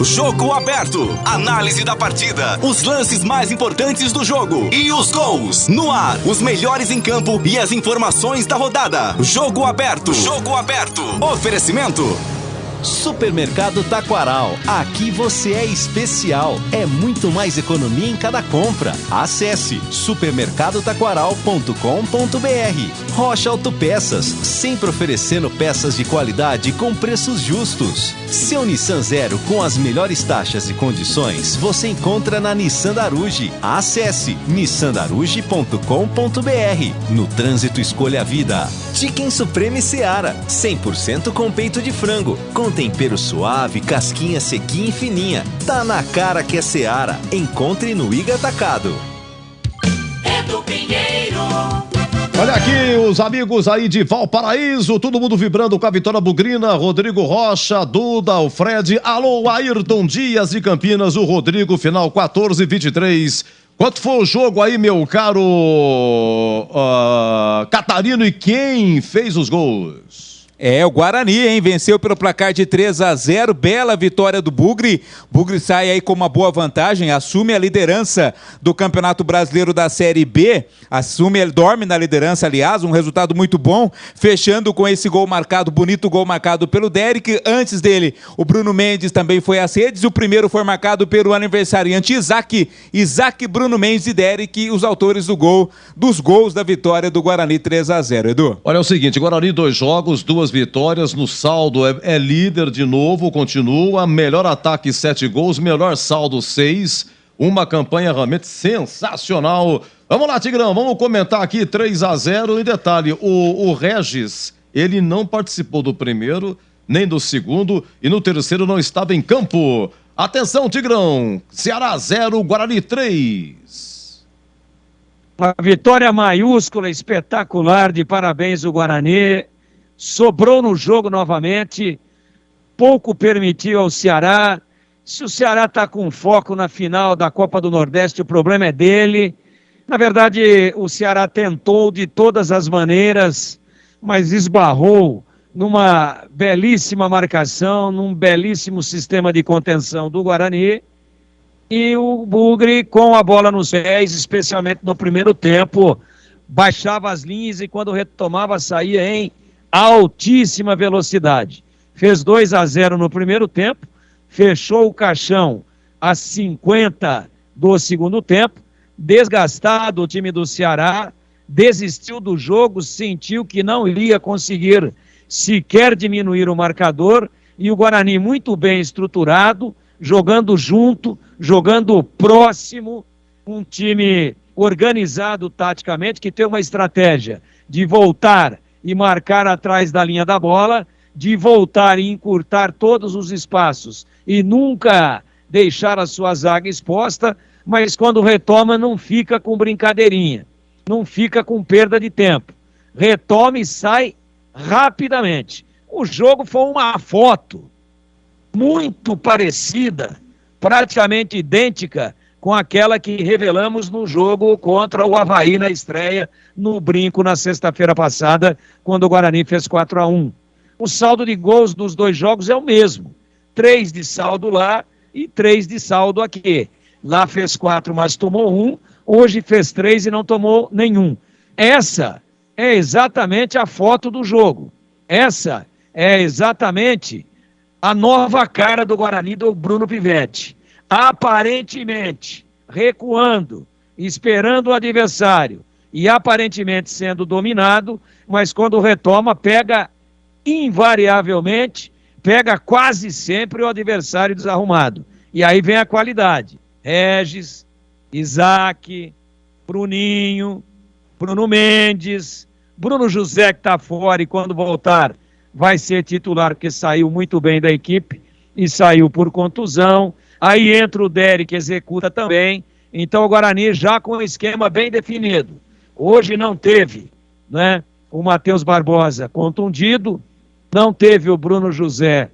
Jogo aberto. Análise da partida. Os lances mais importantes do jogo. E os gols. No ar. Os melhores em campo e as informações da rodada. Jogo aberto. Jogo aberto. Oferecimento. Supermercado Taquaral. Aqui você é especial. É muito mais economia em cada compra. Acesse supermercadotaquaral.com.br. Rocha Autopeças, sempre oferecendo peças de qualidade com preços justos. Seu Nissan Zero com as melhores taxas e condições você encontra na Nissan Daruge. Acesse nissandaruge.com.br. No trânsito, escolha a vida. Chicken Supreme Seara, 100% com peito de frango, com tempero suave, casquinha sequinha e fininha. Tá na cara que é Seara. Encontre no Iga Atacado. Edu Pinheiro. Olha aqui os amigos aí de Valparaíso, todo mundo vibrando com a vitória bugrina. Rodrigo Rocha, Duda, o Fred, alô, Ayrton Dias de Campinas, o Rodrigo, final 14-23. Quanto foi o jogo aí, meu caro Catarino, e quem fez os gols? O Guarani, hein? Venceu pelo placar de 3-0, bela vitória do Bugre. Bugre sai aí com uma boa vantagem, assume a liderança do Campeonato Brasileiro da Série B, ele dorme na liderança, aliás, um resultado muito bom, fechando com esse gol marcado, bonito gol marcado pelo Derek. Antes dele, o Bruno Mendes também foi às redes, e o primeiro foi marcado pelo aniversariante Isaac, Bruno Mendes e Derek, os autores dos gols da vitória do Guarani 3-0, Edu. Olha, é o seguinte, Guarani 2 jogos, 2 vitórias, no saldo é líder de novo, continua, melhor ataque 7 gols, melhor saldo 6, uma campanha realmente sensacional. Vamos lá, Tigrão, vamos comentar aqui 3-0, em detalhe, o Regis, ele não participou do primeiro, nem do segundo, e no terceiro não estava em campo. Atenção, Tigrão, Ceará 0, Guarani 3. Uma vitória maiúscula, espetacular, de parabéns o Guarani. Sobrou no jogo novamente, pouco permitiu ao Ceará. Se o Ceará está com foco na final da Copa do Nordeste, o problema é dele. Na verdade, o Ceará tentou de todas as maneiras, mas esbarrou numa belíssima marcação, num belíssimo sistema de contenção do Guarani. E o Bugre, com a bola nos pés, especialmente no primeiro tempo, baixava as linhas e quando retomava saía em altíssima velocidade. Fez 2-0 no primeiro tempo, fechou o caixão a 50 do segundo tempo, desgastado o time do Ceará, desistiu do jogo, sentiu que não iria conseguir sequer diminuir o marcador, e o Guarani muito bem estruturado, jogando junto, jogando próximo, um time organizado taticamente, que tem uma estratégia de voltar e marcar atrás da linha da bola, de voltar e encurtar todos os espaços e nunca deixar a sua zaga exposta, mas quando retoma não fica com brincadeirinha, não fica com perda de tempo. Retoma e sai rapidamente. O jogo foi uma foto muito parecida, praticamente idêntica com aquela que revelamos no jogo contra o Avaí na estreia, no Brinco, na sexta-feira passada, quando o Guarani fez 4-1. O saldo de gols dos dois jogos é o mesmo. 3 de saldo lá e 3 de saldo aqui. Lá fez 4, mas tomou 1. Hoje fez 3 e não tomou nenhum. Essa é exatamente a foto do jogo. Essa é exatamente a nova cara do Guarani do Bruno Pivetti. Aparentemente recuando, esperando o adversário e aparentemente sendo dominado, mas quando retoma, pega invariavelmente, pega quase sempre o adversário desarrumado. E aí vem a qualidade. Regis, Isaac, Bruninho, Bruno Mendes, Bruno José, que está fora e quando voltar vai ser titular, porque saiu muito bem da equipe e saiu por contusão. Aí entra o Derek, executa também. Então o Guarani já com o esquema bem definido. Hoje não teve, né, o Matheus Barbosa contundido, não teve o Bruno José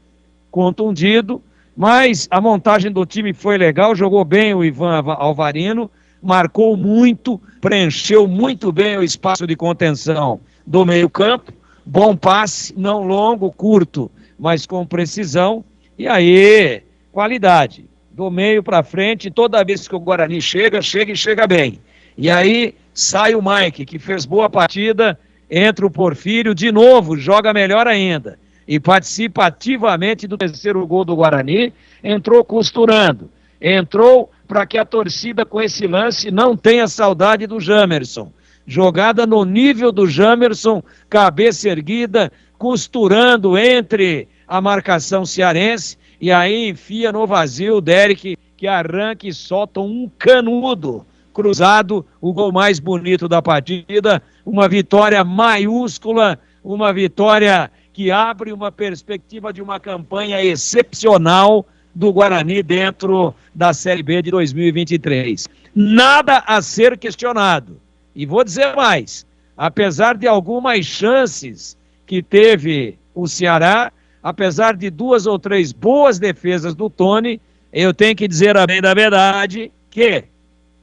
contundido, mas a montagem do time foi legal, jogou bem o Ivan Alvarino, marcou muito, preencheu muito bem o espaço de contenção do meio-campo, bom passe, não longo, curto, mas com precisão, e aí qualidade. Do meio para frente, toda vez que o Guarani chega e chega bem. E aí sai o Mike, que fez boa partida, entra o Porfírio, de novo, joga melhor ainda. E participa ativamente do terceiro gol do Guarani, entrou costurando. Entrou para que a torcida com esse lance não tenha saudade do Jamerson. Jogada no nível do Jamerson, cabeça erguida, costurando entre a marcação cearense, e aí enfia no vazio o Derek, que arranca e solta um canudo cruzado, o gol mais bonito da partida, uma vitória maiúscula, uma vitória que abre uma perspectiva de uma campanha excepcional do Guarani dentro da Série B de 2023. Nada a ser questionado. E vou dizer mais, apesar de algumas chances que teve o Ceará, apesar de 2 ou 3 boas defesas do Tony, eu tenho que dizer a bem da verdade que,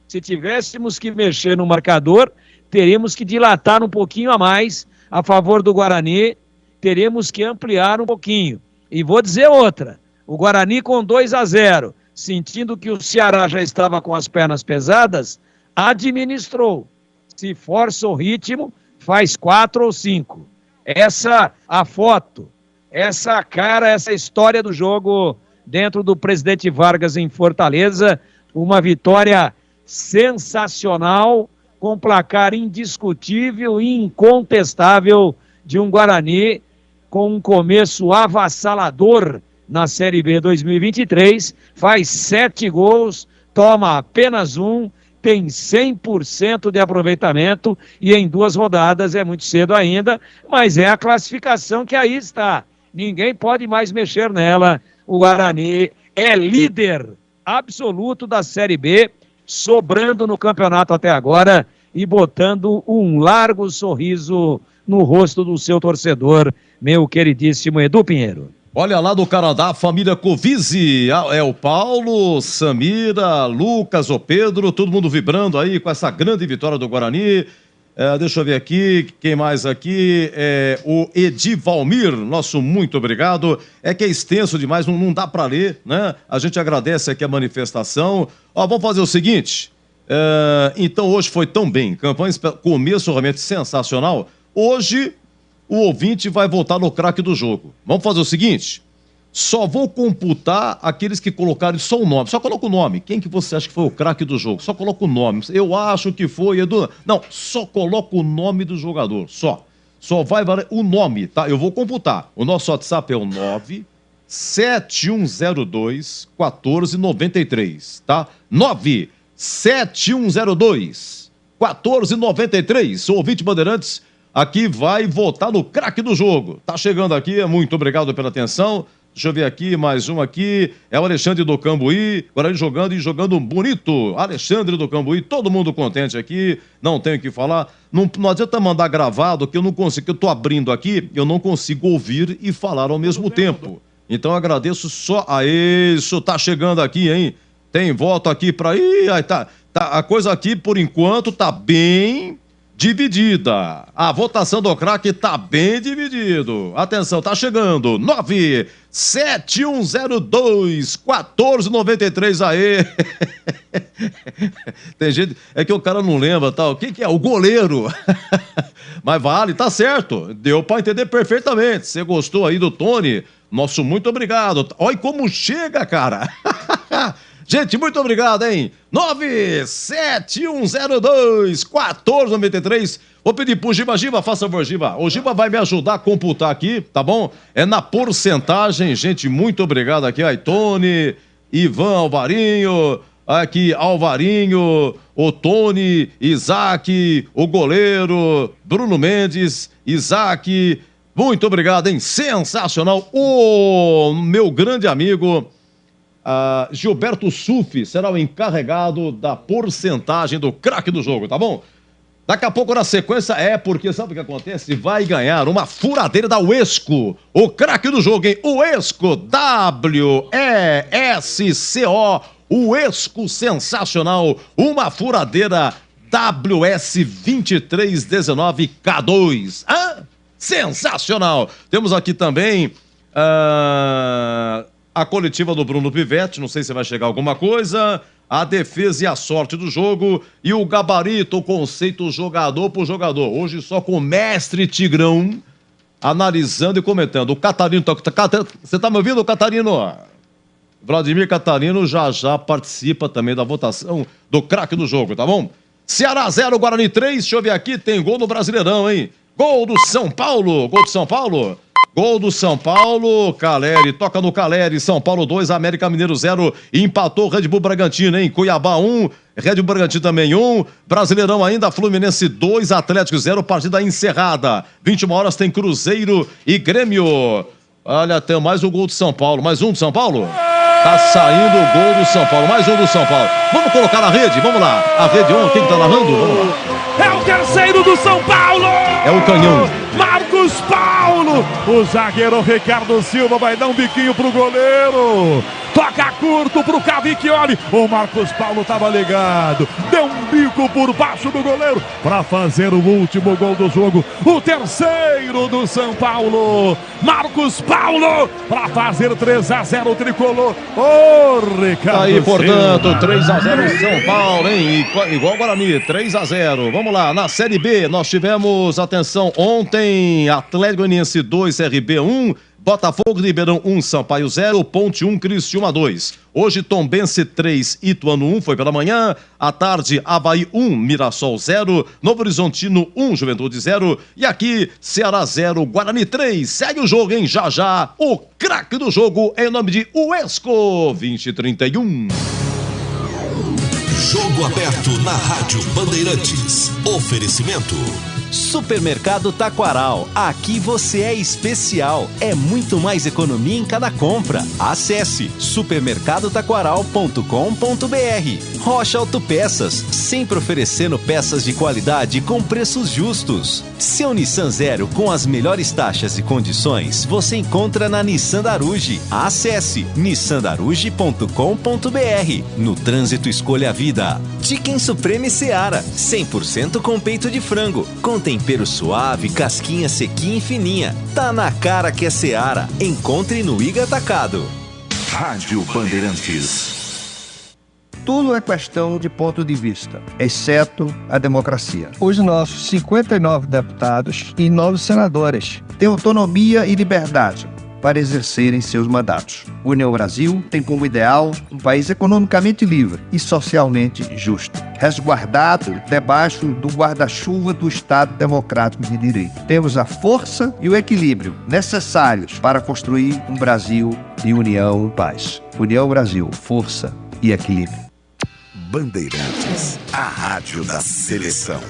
se tivéssemos que mexer no marcador, teríamos que dilatar um pouquinho a mais a favor do Guarani, teremos que ampliar um pouquinho. E vou dizer outra, o Guarani com 2-0, sentindo que o Ceará já estava com as pernas pesadas, administrou. Se força o ritmo, faz 4 ou 5. Essa a foto, essa cara, essa história do jogo dentro do Presidente Vargas em Fortaleza, uma vitória sensacional, com placar indiscutível e incontestável de um Guarani com um começo avassalador na Série B 2023, faz 7 gols, toma apenas 1, tem 100% de aproveitamento e em 2 rodadas é muito cedo ainda, mas é a classificação que aí está. Ninguém pode mais mexer nela. O Guarani é líder absoluto da Série B, sobrando no campeonato até agora e botando um largo sorriso no rosto do seu torcedor, meu queridíssimo Edu Pinheiro. Olha lá do Canadá, a família Covise, é o Paulo, Samira, Lucas, o Pedro, todo mundo vibrando aí com essa grande vitória do Guarani. Deixa eu ver aqui, quem mais aqui? O Edivalmir, nosso muito obrigado. É que é extenso demais, não dá para ler, né? A gente agradece aqui a manifestação. Vamos fazer o seguinte, então hoje foi tão bem, campanha, começo realmente sensacional. Hoje o ouvinte vai votar no craque do jogo. Vamos fazer o seguinte, só vou computar aqueles que colocaram só o nome, só coloca o nome. Quem que você acha que foi o craque do jogo? Só coloca o nome. Eu acho que foi, Edu. Não, só coloca o nome do jogador, só vai valer o nome, tá? Eu vou computar. O nosso WhatsApp é o 97102-1493, tá? 97102-1493. O ouvinte Bandeirantes aqui vai votar no craque do jogo. Tá chegando aqui, muito obrigado pela atenção. Deixa eu ver aqui, mais um aqui, é o Alexandre do Cambuí, Guarani jogando bonito, Alexandre do Cambuí, todo mundo contente aqui, não tenho o que falar, não adianta mandar gravado, que eu não consigo, que eu tô abrindo aqui, eu não consigo ouvir e falar ao mesmo tempo. Então eu agradeço só a isso, tá chegando aqui, hein, tem voto aqui pra... aí tá, a coisa aqui, por enquanto, tá bem... dividida. A votação do craque tá bem dividido. Atenção, tá chegando. 97102-1493. Aê! Tem gente... É que o cara não lembra, tal. Quem que é? O goleiro. Mas vale, tá certo. Deu pra entender perfeitamente. Você gostou aí do Tony? Nosso muito obrigado. Olha como chega, cara. Gente, muito obrigado, hein? 97102-1493. Vou pedir pro Giba, faça favor, Giba. O Giba vai me ajudar a computar aqui, tá bom? É na porcentagem, gente, muito obrigado aqui. Aí, Tony, Ivan Alvarinho, aqui, Alvarinho, o Tony, Isaac, o goleiro, Bruno Mendes, Isaac. Muito obrigado, hein? Sensacional. O meu grande amigo... Gilberto Sufi será o encarregado da porcentagem do craque do jogo, tá bom? Daqui a pouco na sequência porque sabe o que acontece? Vai ganhar uma furadeira da Uesco, o craque do jogo, hein? Uesco, W-E-S-C-O, Uesco sensacional, uma furadeira WS2319K2, sensacional! Temos aqui também... a coletiva do Bruno Pivetti, não sei se vai chegar alguma coisa, a defesa e a sorte do jogo e o gabarito, o conceito jogador por jogador. Hoje só com o mestre Tigrão analisando e comentando. O Catarino, você tá me ouvindo, Catarino? Vladimir Catarino já participa também da votação do craque do jogo, tá bom? Ceará 0, Guarani 3, deixa eu ver aqui, tem gol no Brasileirão, hein? Gol do São Paulo, Gol do São Paulo, Caleri, toca no Caleri, São Paulo 2, América Mineiro 0, empatou Red Bull Bragantino, hein? Cuiabá 1, Red Bull Bragantino também 1, Brasileirão ainda, Fluminense 2, Atlético 0, partida encerrada. 21 horas tem Cruzeiro e Grêmio. Olha, tem mais um gol do São Paulo, mais um do São Paulo? Tá saindo o gol do São Paulo, mais um do São Paulo. Vamos colocar na rede, vamos lá. A rede 1, quem que tá narrando? Vamos lá. É o terceiro do São Paulo! É o canhão. Marcos Paulo! O zagueiro Ricardo Silva vai dar um biquinho pro goleiro. Toca curto pro Cavicchioli. O Marcos Paulo tava ligado. Deu um bico por baixo do goleiro para fazer o último gol do jogo. O terceiro do São Paulo. Marcos Paulo para fazer 3-0 o tricolor. Ô, Ricardo aí, portanto, Silva. 3-0 São Paulo, hein? Igual Guarani, 3-0. Vamos lá, na Série B, nós tivemos, atenção, ontem, Atlético Goianiense 2, CRB 1, Botafogo de Ribeirão 1, Sampaio 0, Ponte 1, Criciúma 2. Hoje, Tombense 3, Ituano 1, foi pela manhã. À tarde, Avaí 1, Mirassol 0, Novo Horizontino 1, Juventude 0. E aqui, Ceará 0, Guarani 3. Segue o jogo, hein? Já, o craque do jogo em nome de Uesco 2031. Jogo aberto na Rádio Bandeirantes. Oferecimento. Supermercado Taquaral, aqui você é especial, é muito mais economia em cada compra. Acesse supermercadotaquaral.com.br. Rocha Autopeças, sempre oferecendo peças de qualidade com preços justos. Seu Nissan Zero com as melhores taxas e condições você encontra na Nissan Daruge. Acesse nissandaruge.com.br. No trânsito escolha a vida. Chicken Supreme Seara, 100% com peito de frango, com tempero suave, casquinha sequinha e fininha. Tá na cara que é Seara. Encontre no Iga Atacado. Rádio Bandeirantes. Tudo é questão de ponto de vista, exceto a democracia. Os nossos 59 deputados e 9 senadores têm autonomia e liberdade para exercerem seus mandatos. União Brasil tem como ideal um país economicamente livre e socialmente justo, resguardado debaixo do guarda-chuva do Estado Democrático de Direito. Temos a força e o equilíbrio necessários para construir um Brasil de união e paz. União Brasil, força e equilíbrio. Bandeirantes, a rádio da seleção.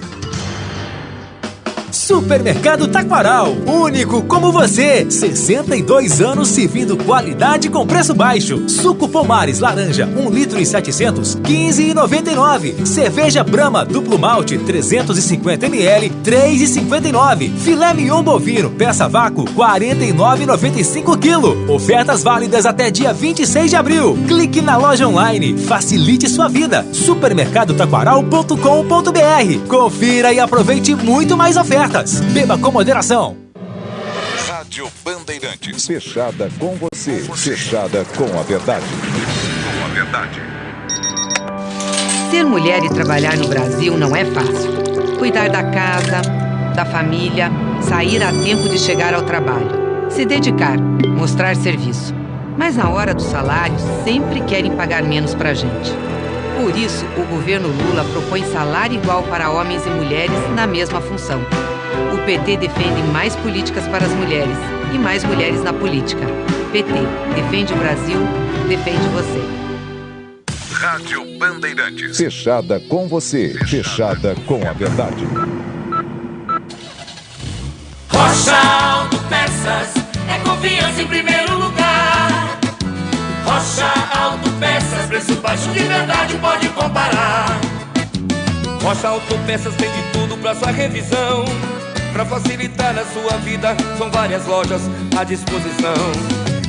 Supermercado Taquaral, único como você. 62 anos servindo qualidade com preço baixo. Suco Pomares laranja, 1 litro e 700, 15,99. Cerveja Brahma duplo malte, 350 ml, 3,59. Filé mignon bovino, peça vácuo, 49,95 kg. Ofertas válidas até dia 26 de abril. Clique na loja online, facilite sua vida. Supermercadotaquaral.com.br. Confira e aproveite muito mais ofertas. Beba com moderação. Rádio Bandeirantes. Fechada com você. Fechada com a verdade. Com a verdade. Ser mulher e trabalhar no Brasil não é fácil. Cuidar da casa, da família, sair a tempo de chegar ao trabalho, se dedicar, mostrar serviço. Mas na hora do salário, sempre querem pagar menos pra gente. Por isso, o governo Lula propõe salário igual para homens e mulheres na mesma função. O PT defende mais políticas para as mulheres e mais mulheres na política. PT, defende o Brasil, defende você. Rádio Bandeirantes. Fechada com você. Fechada com a verdade. Rocha Autopeças é confiança em primeiro lugar. Rocha Autopeças, preço baixo de verdade, pode comparar. Rocha Autopeças tem de tudo pra sua revisão. Pra facilitar a sua vida, são várias lojas à disposição.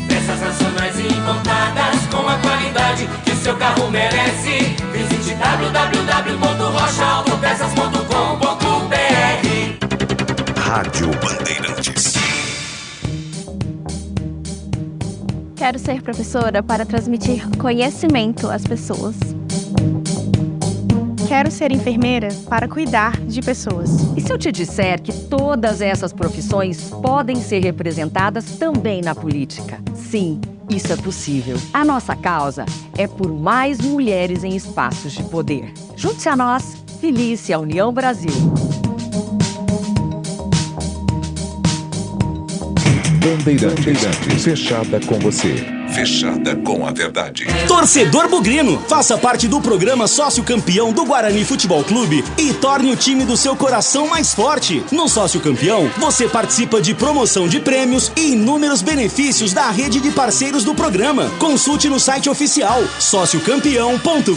Peças nacionais e importadas com a qualidade que seu carro merece. Visite www.rochaautopeças.com.br. Rádio Bandeirantes. Quero ser professora para transmitir conhecimento às pessoas. Quero ser enfermeira para cuidar de pessoas. E se eu te disser que todas essas profissões podem ser representadas também na política? Sim, isso é possível. A nossa causa é por mais mulheres em espaços de poder. Junte-se a nós, Felícia União Brasil. Bandeirantes, fechada com você. Fechada com a verdade. Torcedor bugrino, faça parte do programa Sócio Campeão do Guarani Futebol Clube e torne o time do seu coração mais forte. No Sócio Campeão, você participa de promoção de prêmios e inúmeros benefícios da rede de parceiros do programa. Consulte no site oficial sociocampeão.com.br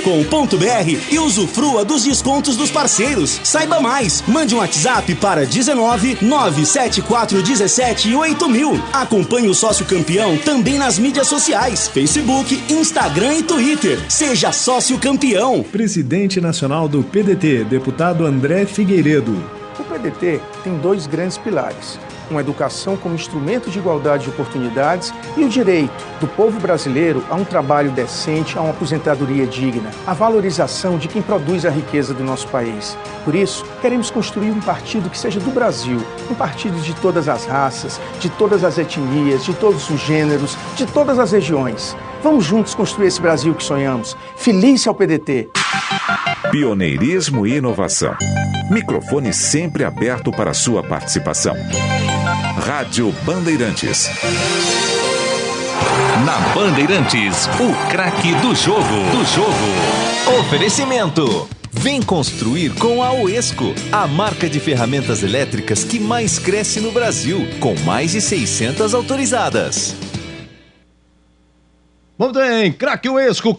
e usufrua dos descontos dos parceiros. Saiba mais, mande um WhatsApp para 19 97417 8000. Acompanhe o Sócio Campeão também nas mídias sociais, Facebook, Instagram e Twitter. Seja sócio campeão. Presidente nacional do PDT, deputado André Figueiredo. O PDT tem 2 grandes pilares: uma educação como instrumento de igualdade de oportunidades e o direito do povo brasileiro a um trabalho decente, a uma aposentadoria digna, a valorização de quem produz a riqueza do nosso país. Por isso, queremos construir um partido que seja do Brasil, um partido de todas as raças, de todas as etnias, de todos os gêneros, de todas as regiões. Vamos juntos construir esse Brasil que sonhamos. Felícia ao PDT. Pioneirismo e inovação. Microfone sempre aberto para sua participação. Rádio Bandeirantes. Na Bandeirantes, o craque do jogo. Oferecimento. Vem construir com a Uesco, a marca de ferramentas elétricas que mais cresce no Brasil, com mais de 600 autorizadas. Vamos bem, craque Uesco.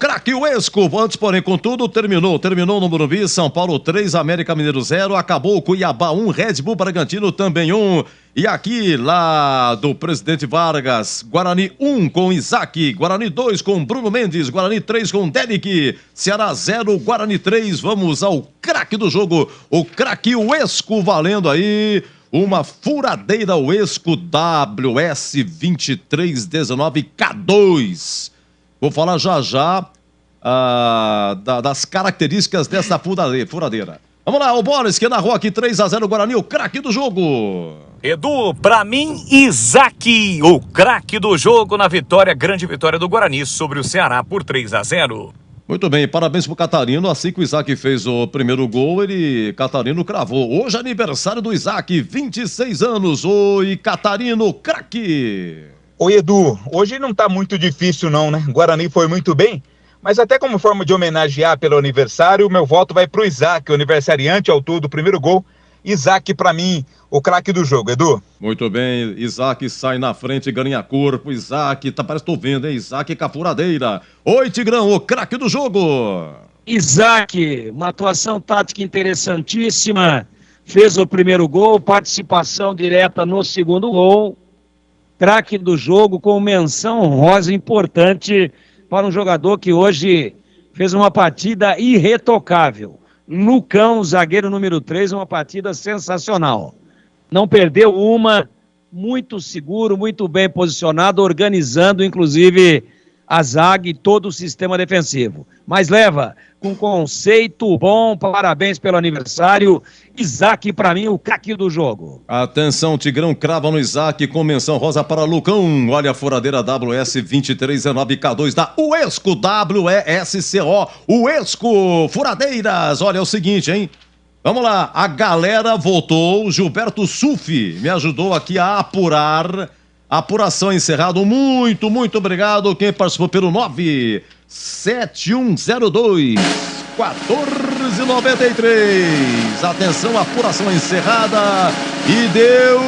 Antes, porém, contudo, terminou no Morumbi, São Paulo 3, América Mineiro 0, acabou Cuiabá 1, Red Bull Bragantino também 1. E aqui, lá do Presidente Vargas, Guarani 1 com Isaac, Guarani 2 com Bruno Mendes, Guarani 3 com Derek, Ceará 0, Guarani 3. Vamos ao craque do jogo, o craque Uesco, valendo aí uma furadeira Uesco WS2319K2. Vou falar já das características dessa furadeira. Vamos lá, o Boris, que narrou aqui 3-0 Guarani, o craque do jogo. Edu, pra mim, Isaac, o craque do jogo na grande vitória do Guarani sobre o Ceará por 3-0. Muito bem, parabéns pro Catarino. Assim que o Isaac fez o primeiro gol, Catarino cravou. Hoje é aniversário do Isaac, 26 anos. Oi, Catarino, craque. Oi, Edu, hoje não tá muito difícil não, né? Guarani foi muito bem, mas até como forma de homenagear pelo aniversário, o meu voto vai pro Isaac, o aniversariante, autor do primeiro gol. Isaac, pra mim, o craque do jogo, Edu. Muito bem, Isaac sai na frente, ganha corpo. Isaac, parece que tô vendo, hein? Isaac com a furadeira. Oi, Tigrão, o craque do jogo. Isaac, uma atuação tática interessantíssima. Fez o primeiro gol, participação direta no segundo gol. Craque do jogo com menção honrosa importante para um jogador que hoje fez uma partida irretocável. Lucão, zagueiro número 3, uma partida sensacional. Não perdeu uma, muito seguro, muito bem posicionado, organizando inclusive a zaga e todo o sistema defensivo. Mas leva com conceito bom, parabéns pelo aniversário. Isaac, pra mim, o craque do jogo. Atenção, Tigrão crava no Isaac com menção rosa para Lucão. Olha a furadeira WS2319K2 da Uesco, WESCO, Uesco, furadeiras. Olha, é o seguinte, hein? Vamos lá, a galera votou, Gilberto Sufi me ajudou aqui a apurar. Apuração encerrada, muito obrigado. Quem participou pelo 97102 1493. Atenção, apuração encerrada e deu...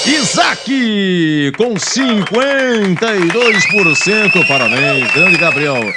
Isaac com 52%. Parabéns, grande Gabriel.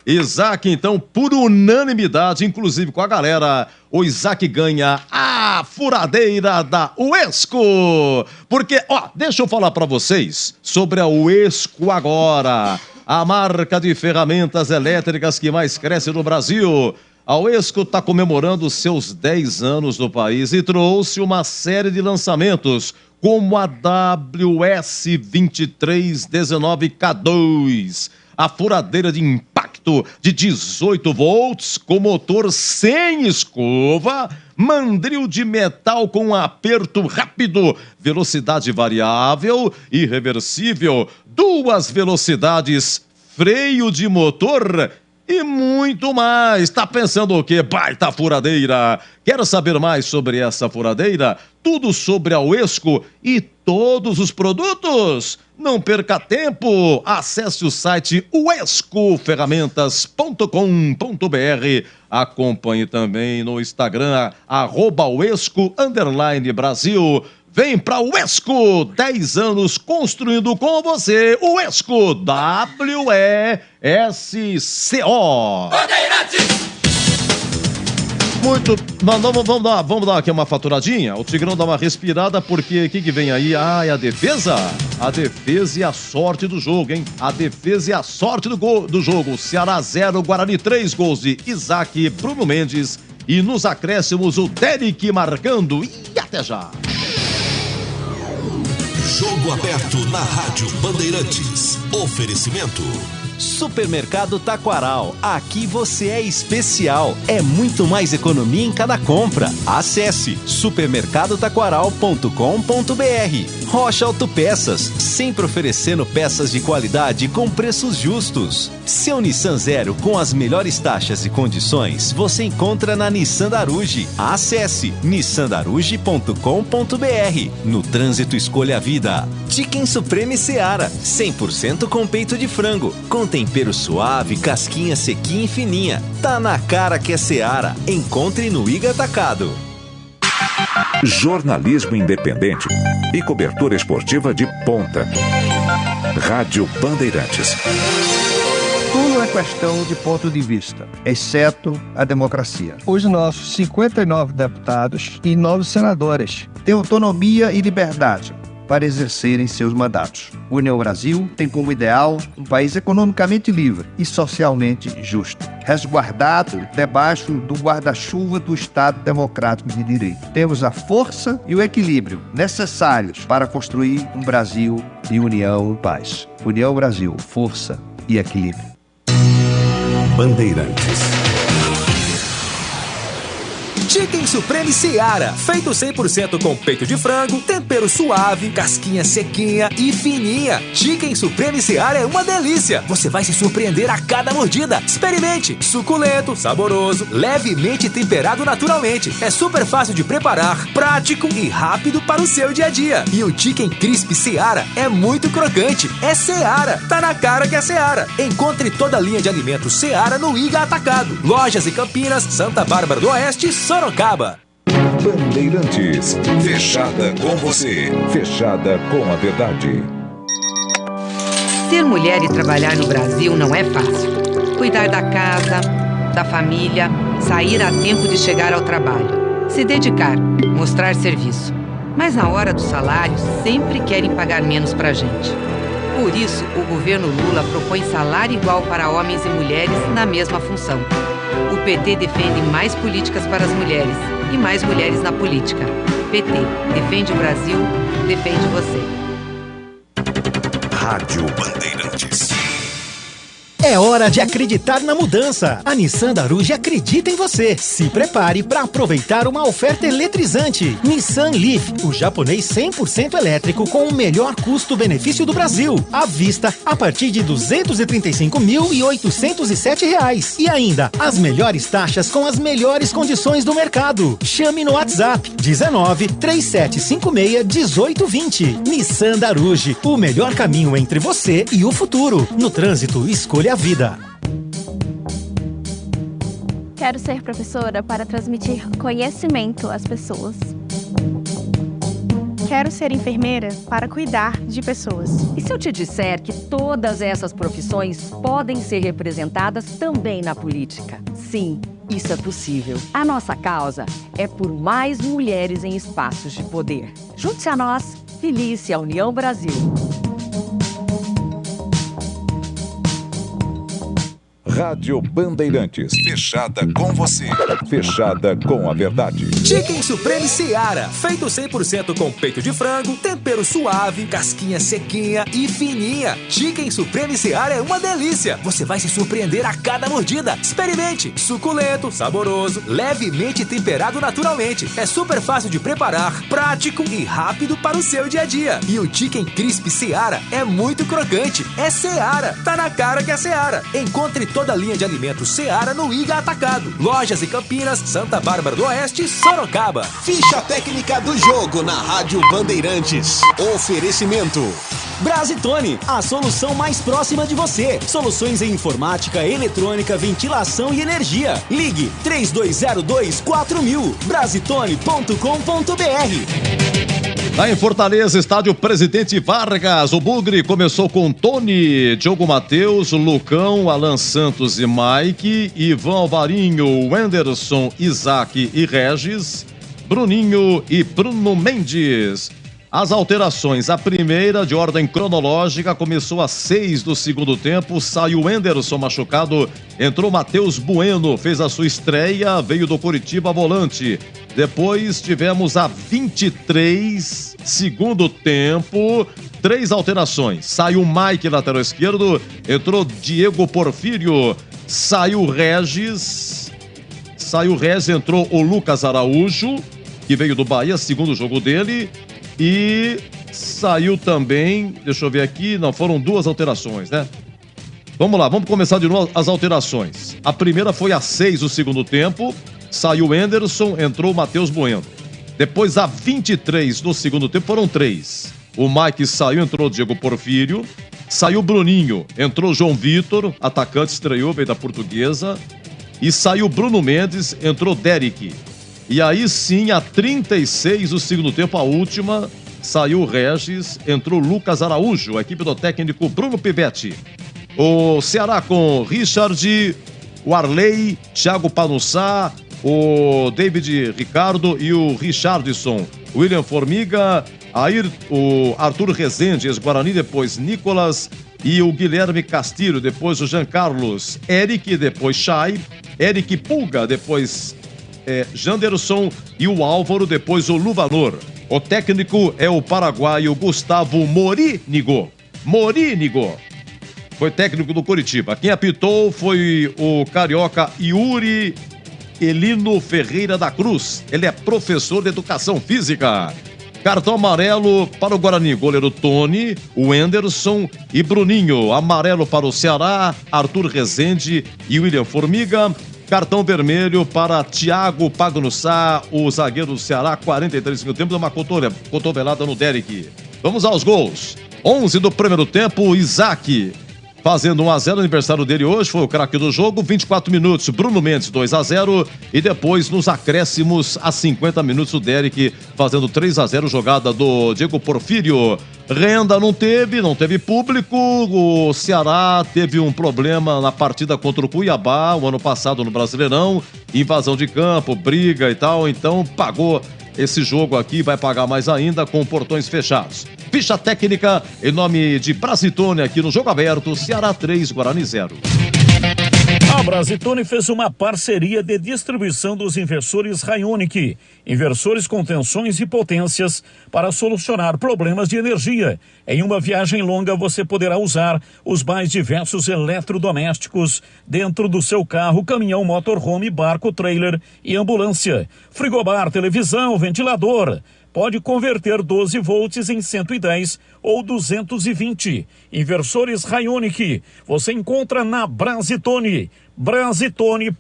Isaac, então, por unanimidade, inclusive com a galera, o Isaac ganha a furadeira da Uesco. Porque, deixa eu falar pra vocês sobre a Uesco agora, a marca de ferramentas elétricas que mais cresce no Brasil. A Uesco está comemorando seus 10 anos no país e trouxe uma série de lançamentos como a WS2319K2, a furadeira de impacto de 18 volts com motor sem escova, mandril de metal com aperto rápido, velocidade variável e reversível, 2 velocidades, freio de motor e muito mais. Tá pensando o quê? Baita furadeira! Quer saber mais sobre essa furadeira? Tudo sobre a Uesco e todos os produtos? Não perca tempo! Acesse o site uescoferramentas.com.br. Acompanhe também no Instagram, @Uesco_Brasil. Vem pra Uesco, 10 anos construindo com você. Uesco, WESCO. Muito, vamos dar aqui uma faturadinha. O Tigrão dá uma respirada porque o que vem aí? Ah, é a defesa? A defesa e a sorte do jogo, hein? A defesa e a sorte do jogo. Ceará 0, Guarani 3 gols de Isaac, Bruno Mendes e nos acréscimos o Derek marcando. E até já. Jogo aberto na Rádio Bandeirantes. Oferecimento. Supermercado Taquaral. Aqui você é especial. É muito mais economia em cada compra. Acesse supermercadotaquaral.com.br. Rocha Autopeças, sempre oferecendo peças de qualidade com preços justos. Seu Nissan Zero com as melhores taxas e condições você encontra na Nissan Daruge. Acesse nissandaruge.com.br. No trânsito, escolha a vida. Chicken Supreme Seara, 100% com peito de frango, com tempero suave, casquinha sequinha e fininha. Tá na cara que é Seara. Encontre no Iga Atacado. Jornalismo independente e cobertura esportiva de ponta. Rádio Bandeirantes. Tudo é questão de ponto de vista, exceto a democracia. Os nossos 59 deputados e 9 senadores têm autonomia e liberdade para exercerem seus mandatos. União Brasil tem como ideal um país economicamente livre e socialmente justo, resguardado debaixo do guarda-chuva do Estado Democrático de Direito. Temos a força e o equilíbrio necessários para construir um Brasil de união e paz. União Brasil, força e equilíbrio. Bandeirantes. Chicken Supreme Seara, feito 100% com peito de frango, tempero suave, casquinha sequinha e fininha. Chicken Supreme Seara é uma delícia. Você vai se surpreender a cada mordida. Experimente. Suculento, saboroso, levemente temperado naturalmente. É super fácil de preparar, prático e rápido para o seu dia a dia. E o Chicken Crisp Seara é muito crocante. É Seara. Tá na cara que é Seara. Encontre toda a linha de alimentos Seara no Iga Atacado. Lojas em Campinas, Santa Bárbara do Oeste e Sorocaba. Bandeirantes, fechada com você, fechada com a verdade. Ser mulher e trabalhar no Brasil não é fácil. Cuidar da casa, da família, sair a tempo de chegar ao trabalho, se dedicar, mostrar serviço. Mas na hora do salário, sempre querem pagar menos pra gente. Por isso, o governo Lula propõe salário igual para homens e mulheres na mesma função. O PT defende mais políticas para as mulheres e mais mulheres na política. PT, defende o Brasil, defende você. Rádio Bandeirantes. É hora de acreditar na mudança. A Nissan Daruge acredita em você. Se prepare para aproveitar uma oferta eletrizante. Nissan Leaf, o japonês 100% elétrico com o melhor custo-benefício do Brasil. À vista, a partir de R$ 235.807. E ainda, as melhores taxas com as melhores condições do mercado. Chame no WhatsApp 19 3756 1820. Nissan Daruge, o melhor caminho entre você e o futuro. No trânsito, escolha a vida. Quero ser professora para transmitir conhecimento às pessoas. Quero ser enfermeira para cuidar de pessoas. E se eu te disser que todas essas profissões podem ser representadas também na política? Sim, isso é possível. A nossa causa é por mais mulheres em espaços de poder. Junte-se a nós, Felícia União Brasil. Rádio Bandeirantes. Fechada com você. Fechada com a verdade. Chicken Supreme Seara, feito 100% com peito de frango, tempero suave, casquinha sequinha e fininha. Chicken Supreme Seara é uma delícia. Você vai se surpreender a cada mordida. Experimente. Suculento, saboroso, levemente temperado naturalmente. É super fácil de preparar, prático e rápido para o seu dia a dia. E o Chicken Crisp Seara é muito crocante. É Seara. Tá na cara que é Seara. Encontre toda a linha de alimentos Seara no Iga Atacado. Lojas em Campinas, Santa Bárbara do Oeste e Sorocaba. Ficha técnica do jogo na Rádio Bandeirantes. Oferecimento Brasitone, a solução mais próxima de você. Soluções em informática, eletrônica, ventilação e energia. Ligue 3202-4000. Brasitone.com.br. Lá em Fortaleza, estádio Presidente Vargas, o Bugre começou com Tony, Diogo Matheus, Lucão, Alan Santos e Mike, Ivan Alvarinho, Wenderson, Isaac e Regis, Bruninho e Bruno Mendes. As alterações, a primeira de ordem cronológica começou às 6 do segundo tempo, saiu Wenderson machucado, entrou Matheus Bueno, fez a sua estreia, veio do Coritiba volante. Depois tivemos a 23, segundo tempo, 3 alterações. Saiu Mike, lateral esquerdo, entrou Diego Porfírio, saiu Regis, entrou o Lucas Araújo, que veio do Bahia, segundo jogo dele, e saiu também, deixa eu ver aqui, não, foram 2 alterações, né? Vamos lá, vamos começar de novo as alterações. A primeira foi às 6 do segundo tempo, saiu o Anderson, entrou o Matheus Bueno. Depois, a 23 do segundo tempo, foram 3. O Mike saiu, entrou o Diego Porfírio. Saiu o Bruninho, entrou o João Vitor, atacante, estreou, veio da Portuguesa. E saiu o Bruno Mendes, entrou o Derek. E aí sim, a 36 do segundo tempo, a última, saiu o Regis, entrou o Lucas Araújo, a equipe do técnico Bruno Pivetti. O Ceará com Richard, o Arley, Thiago Panussá, o David Ricardo e o Richardson. William Formiga, o Arthur Rezende, ex-Guarani, depois Nicolas e o Guilherme Castilho, depois o Jean Carlos, Eric, depois Chay, Eric Pulga, depois Janderson e o Álvaro, depois o Luvanor. O técnico é o paraguaio Gustavo Morínigo. Foi técnico do Coritiba. Quem apitou foi o carioca Yuri Elino Ferreira da Cruz. Ele é professor de educação física. Cartão amarelo para o Guarani, goleiro Tony, o Anderson e Bruninho. Amarelo para o Ceará, Arthur Rezende e William Formiga. Cartão vermelho para Thiago Pagnussá, o zagueiro do Ceará, 43 segundos tempo, uma cotovelada no Derek. Vamos aos gols. 11 do primeiro tempo, Isaac fazendo 1-0, aniversário dele hoje, foi o craque do jogo, 24 minutos, Bruno Mendes 2-0 e depois nos acréscimos a 50 minutos o Derek fazendo 3-0, jogada do Diego Porfírio. Renda não teve público, o Ceará teve um problema na partida contra o Cuiabá, o ano passado no Brasileirão, invasão de campo, briga e tal, então pagou esse jogo aqui, vai pagar mais ainda com portões fechados. Ficha técnica em nome de Brasitone aqui no Jogo Aberto, Ceará 3, Guarani 0. A Brasitone fez uma parceria de distribuição dos inversores Raionic, inversores com tensões e potências para solucionar problemas de energia. Em uma viagem longa você poderá usar os mais diversos eletrodomésticos dentro do seu carro, caminhão, motorhome, barco, trailer e ambulância. Frigobar, televisão, ventilador. Pode converter 12 volts em 110 ou 220. Inversores Raionic, você encontra na Brasitone, brasitone.com.br.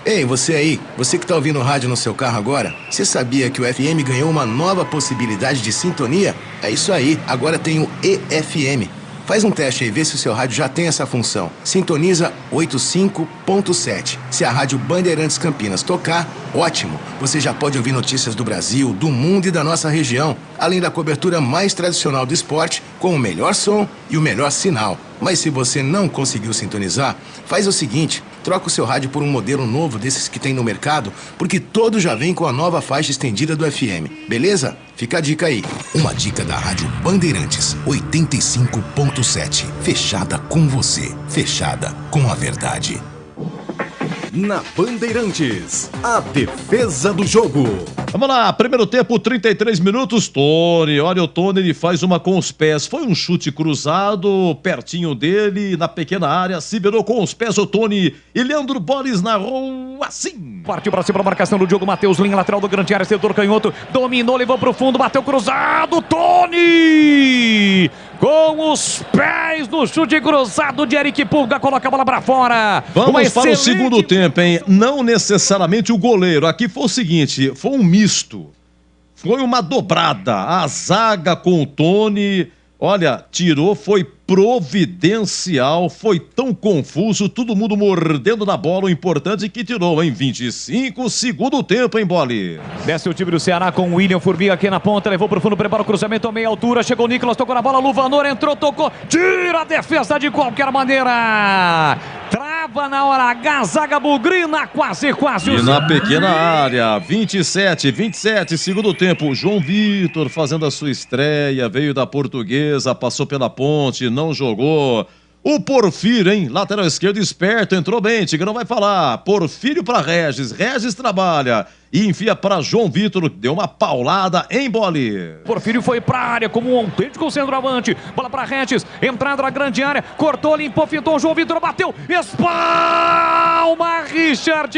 Ei, você aí, você que está ouvindo o rádio no seu carro agora, você sabia que o FM ganhou uma nova possibilidade de sintonia? É isso aí, agora tem o EFM. Faz um teste aí, vê se o seu rádio já tem essa função. Sintoniza 85.7. Se a Rádio Bandeirantes Campinas tocar, ótimo. Você já pode ouvir notícias do Brasil, do mundo e da nossa região, além da cobertura mais tradicional do esporte, com o melhor som e o melhor sinal. Mas se você não conseguiu sintonizar, faz o seguinte, troca o seu rádio por um modelo novo desses que tem no mercado, porque todo já vem com a nova faixa estendida do FM. Beleza? Fica a dica aí. Uma dica da Rádio Bandeirantes 85.7. Fechada com você. Fechada com a verdade. Na Bandeirantes, a defesa do jogo. Vamos lá, primeiro tempo, 33 minutos. Tony, olha o Tony, ele faz uma com os pés. Foi um chute cruzado, pertinho dele, na pequena área. Se virou com os pés o Tony. E Leandro Boles narrou assim. Partiu pra cima a marcação do Diogo Matheus, linha lateral do grande área, setor canhoto. Dominou, levou pro fundo, bateu cruzado. Tony! Com os pés no chute cruzado de Eric Pulga, coloca a bola pra fora. Vamos para o segundo tempo, hein? Não necessariamente o goleiro. Aqui foi o seguinte, foi um misto. Foi uma dobrada. A zaga com o Tony, olha, tirou, foi providencial, foi tão confuso, todo mundo mordendo na bola. O importante é que tirou em 25, segundo tempo, hein, Bole? Desce o time do Ceará com o William Formiga aqui na ponta, levou pro fundo, prepara o cruzamento a meia altura, chegou o Nicolas, tocou na bola, Luvanor entrou, tocou, tira a defesa de qualquer maneira. Trava na hora H, zaga bugrina, quase. E na pequena área, 27, segundo tempo, João Vitor fazendo a sua estreia, veio da Portuguesa, passou pela ponte, não jogou. O Porfírio, hein? Lateral esquerdo esperto, entrou bem, Tigrão vai falar. Porfírio para Regis trabalha e enfia para João Vitor, deu uma paulada em Bole. Porfírio foi para a área como um autêntico centroavante, bola para Regis, entrada na grande área, cortou, limpou, fintou, João Vitor bateu, espalma Richard!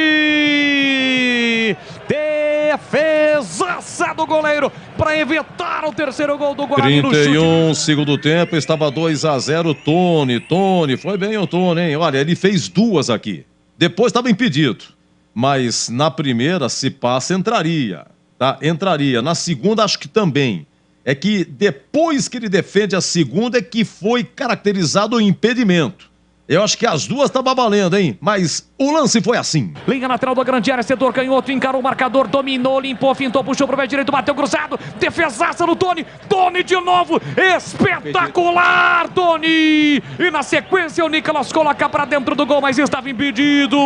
Defesaça do goleiro para evitar o terceiro gol do Guarani. 31, segundo tempo, estava 2-0, Tony, foi bem o Tony, hein? Olha, ele fez duas aqui, depois estava impedido, mas na primeira, se passa, entraria, tá? Entraria, na segunda acho que também, é que depois que ele defende a segunda é que foi caracterizado o impedimento. Eu acho que as duas estavam valendo, hein? Mas o lance foi assim. Linha lateral da grande área, setor canhoto, encarou o marcador, dominou, limpou, fintou, puxou pro pé direito, bateu cruzado, defesaça no Tony de novo, espetacular, Tony! E na sequência o Nicolas coloca pra dentro do gol, mas estava impedido.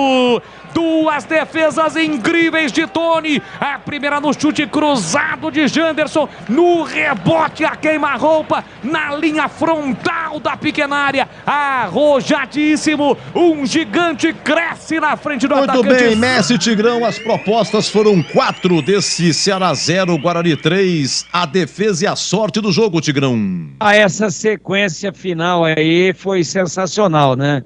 Duas defesas incríveis de Tony, a primeira no chute cruzado de Janderson, no rebote a queima-roupa, na linha frontal da pequena área, arrojadíssimo, um gigante cresce na frente do atacante. Muito bem, Messi, Tigrão, as propostas foram 4 desse Ceará 0, Guarani 3, a defesa e a sorte do jogo, Tigrão. Essa sequência final aí foi sensacional, né?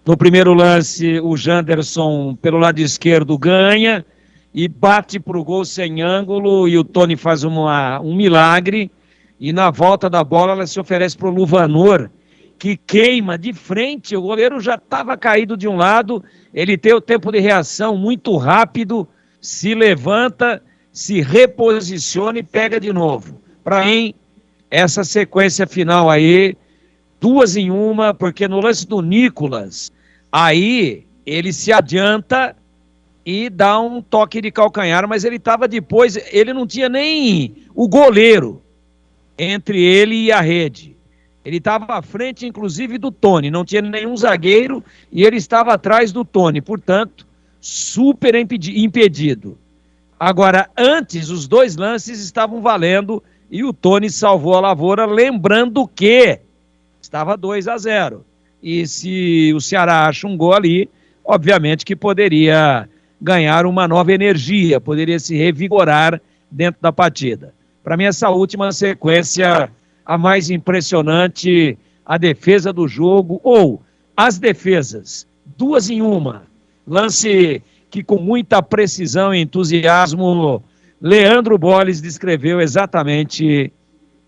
No primeiro lance, o Janderson, pelo lado esquerdo, ganha e bate pro gol sem ângulo e o Tony faz um milagre. E na volta da bola, ela se oferece pro Luvanor, que queima de frente. O goleiro já estava caído de um lado, ele tem o tempo de reação muito rápido, se levanta, se reposiciona e pega de novo. Para mim, essa sequência final aí, 2 em 1, porque no lance do Nicolas, aí ele se adianta e dá um toque de calcanhar, mas ele estava depois, ele não tinha nem o goleiro entre ele e a rede. Ele estava à frente, inclusive, do Tony, não tinha nenhum zagueiro e ele estava atrás do Tony, portanto, super impedido. Agora, antes, os 2 lances estavam valendo e o Tony salvou a lavoura, lembrando que estava 2-0. E se o Ceará acha um gol ali, obviamente que poderia ganhar uma nova energia, poderia se revigorar dentro da partida. Para mim, essa última sequência, a mais impressionante, a defesa do jogo, ou as defesas, 2 em 1. Lance que com muita precisão e entusiasmo, Leandro Boles descreveu exatamente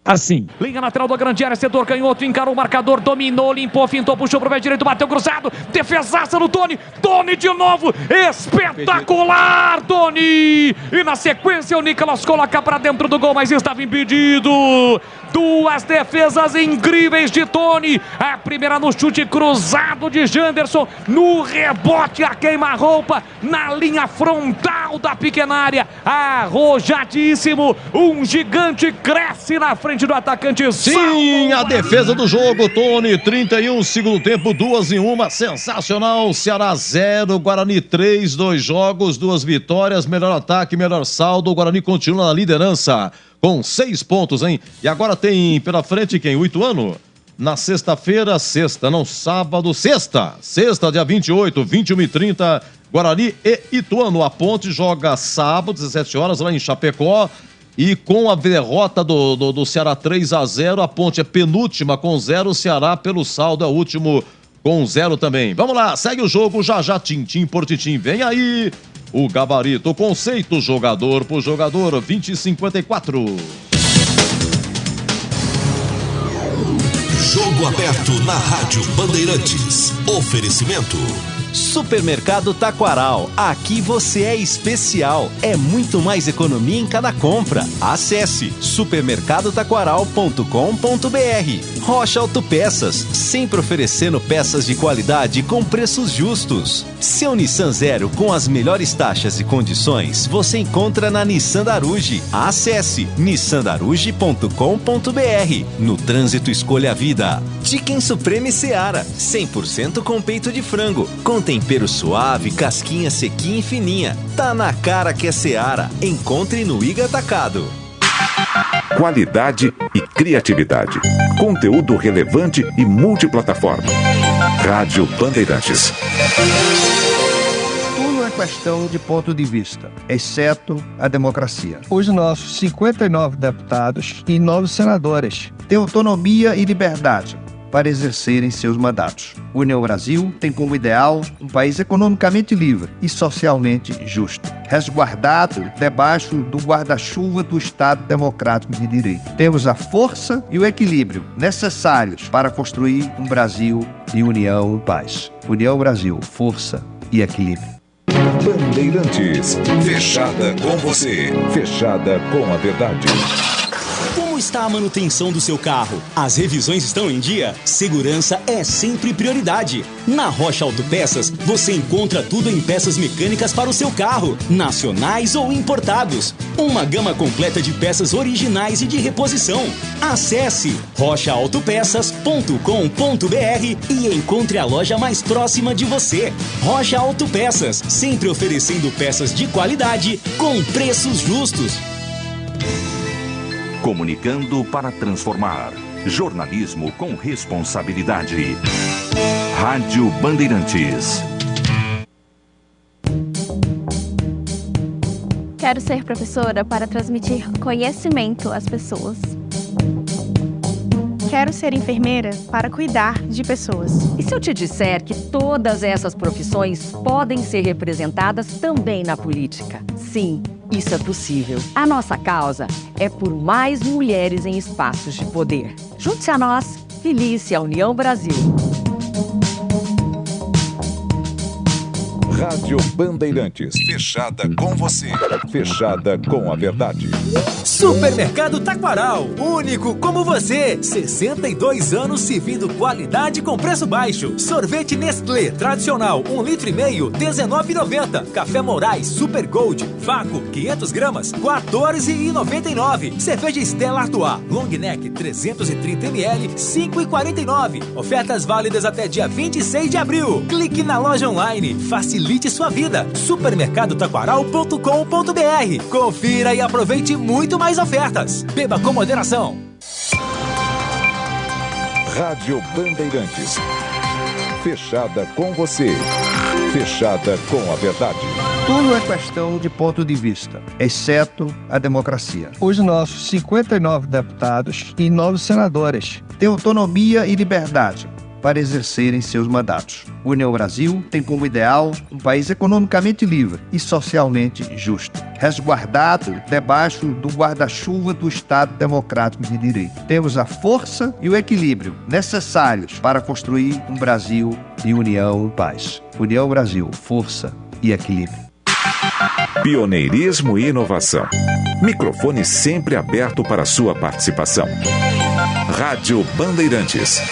assim. Linha lateral da grande área, setor canhoto, encarou o marcador, dominou, limpou, fintou, puxou pro pé direito, bateu cruzado, defesaça no Tony de novo, espetacular, Tony! E na sequência o Nicolas coloca pra dentro do gol, mas estava impedido. 2 defesas incríveis de Tony, a primeira no chute cruzado de Janderson, no rebote a queima-roupa, na linha frontal da pequena área, arrojadíssimo, um gigante cresce na frente frente do atacante. Sim, a defesa do jogo, Tony, 31, segundo tempo, 2-1, sensacional. Ceará 0, Guarani 3, 2 jogos, 2 vitórias, melhor ataque, melhor saldo. O Guarani continua na liderança com 6 pontos, hein? E agora tem pela frente quem? O Ituano? Na sexta-feira, sábado, sexta, dia 28, 21h30, Guarani e Ituano. A Ponte joga sábado, 17 horas, lá em Chapecó. E com a derrota do Ceará 3-0, a Ponte é penúltima com 0, o Ceará pelo saldo é o último com 0 também. Vamos lá, segue o jogo, já tintim por tintim. Vem aí o gabarito, o conceito jogador por jogador, 20-54. Jogo aberto na Rádio Bandeirantes. Oferecimento. Supermercado Taquaral, aqui você é especial. É muito mais economia em cada compra. Acesse supermercadotaquaral.com.br. Rocha Autopeças, sempre oferecendo peças de qualidade com preços justos. Seu Nissan Zero com as melhores taxas e condições você encontra na Nissan Daruge. Acesse nissandaruge.com.br. No trânsito, escolha a vida. Chicken Supreme Seara, 100% com peito de frango, com tempero suave, casquinha sequinha e fininha. Tá na cara que é Seara. Encontre no Iga Atacado. Qualidade e criatividade. Conteúdo relevante e multiplataforma. Rádio Bandeirantes. Tudo é questão de ponto de vista, exceto a democracia. Os nossos 59 deputados e 9 senadores têm autonomia e liberdade para exercerem seus mandatos. União Brasil tem como ideal um país economicamente livre e socialmente justo, resguardado debaixo do guarda-chuva do Estado Democrático de Direito. Temos a força e o equilíbrio necessários para construir um Brasil de união e paz. União Brasil, força e equilíbrio. Bandeirantes, fechada com você, fechada com a verdade. Como está a manutenção do seu carro? As revisões estão em dia? Segurança é sempre prioridade. Na Rocha Autopeças, você encontra tudo em peças mecânicas para o seu carro, nacionais ou importados. Uma gama completa de peças originais e de reposição. Acesse rochaautopeças.com.br e encontre a loja mais próxima de você. Rocha Autopeças, sempre oferecendo peças de qualidade com preços justos. Comunicando para transformar. Jornalismo com responsabilidade. Rádio Bandeirantes. Quero ser professora para transmitir conhecimento às pessoas. Quero ser enfermeira para cuidar de pessoas. E se eu te disser que todas essas profissões podem ser representadas também na política? Sim, isso é possível. A nossa causa é por mais mulheres em espaços de poder. Junte-se a nós, filie-se à União Brasil. Rádio Bandeirantes, fechada com você, fechada com a verdade. Supermercado Taquaral, único como você. 62 anos servindo qualidade com preço baixo. Sorvete Nestlé tradicional, 1,5 litro, R$19,90. Café Moraes Super Gold, vácuo, 500 gramas, R$14,99. Cerveja Stella Artois, Long Neck, 330 ml, R$5,49. Ofertas válidas até dia 26 de abril. Clique na loja online, facilite sua vida. Supermercadotaquaral.com.br. Confira e aproveite muito mais ofertas. Beba com moderação. Rádio Bandeirantes, fechada com você, fechada com a verdade. Tudo é questão de ponto de vista, exceto a democracia. Os nossos 59 deputados e 9 senadores têm autonomia e liberdade para exercerem seus mandatos. União Brasil tem como ideal um país economicamente livre e socialmente justo, resguardado debaixo do guarda-chuva do Estado Democrático de Direito. Temos a força e o equilíbrio necessários para construir um Brasil de união e paz. União Brasil, força e equilíbrio. Pioneirismo e inovação. Microfone sempre aberto para sua participação. Rádio Bandeirantes.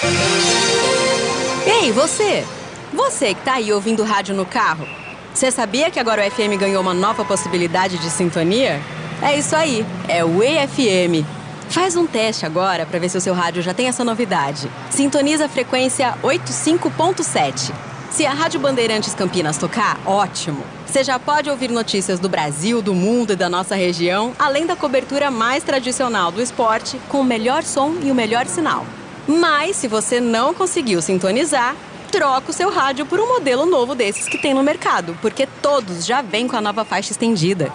Ei, você! Você que tá aí ouvindo rádio no carro, você sabia que agora o FM ganhou uma nova possibilidade de sintonia? É isso aí, é o EFM. Faz um teste agora para ver se o seu rádio já tem essa novidade. Sintoniza a frequência 85.7. Se a Rádio Bandeirantes Campinas tocar, ótimo. Você já pode ouvir notícias do Brasil, do mundo e da nossa região, além da cobertura mais tradicional do esporte, com o melhor som e o melhor sinal. Mas, se você não conseguiu sintonizar, troca o seu rádio por um modelo novo desses que tem no mercado, porque todos já vêm com a nova faixa estendida.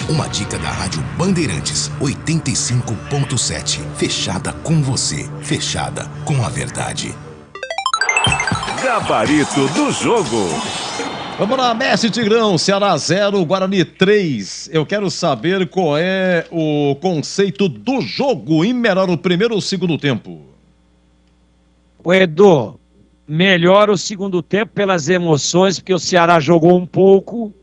Uma dica da Rádio Bandeirantes 85.7. Fechada com você, fechada com a verdade. Gabarito do jogo. Vamos lá, Messi Tigrão, Ceará 0, Guarani 3. Eu quero saber qual é o conceito do jogo. E melhor o primeiro ou o segundo tempo? O Edu, melhor o segundo tempo pelas emoções, porque o Ceará jogou um pouco,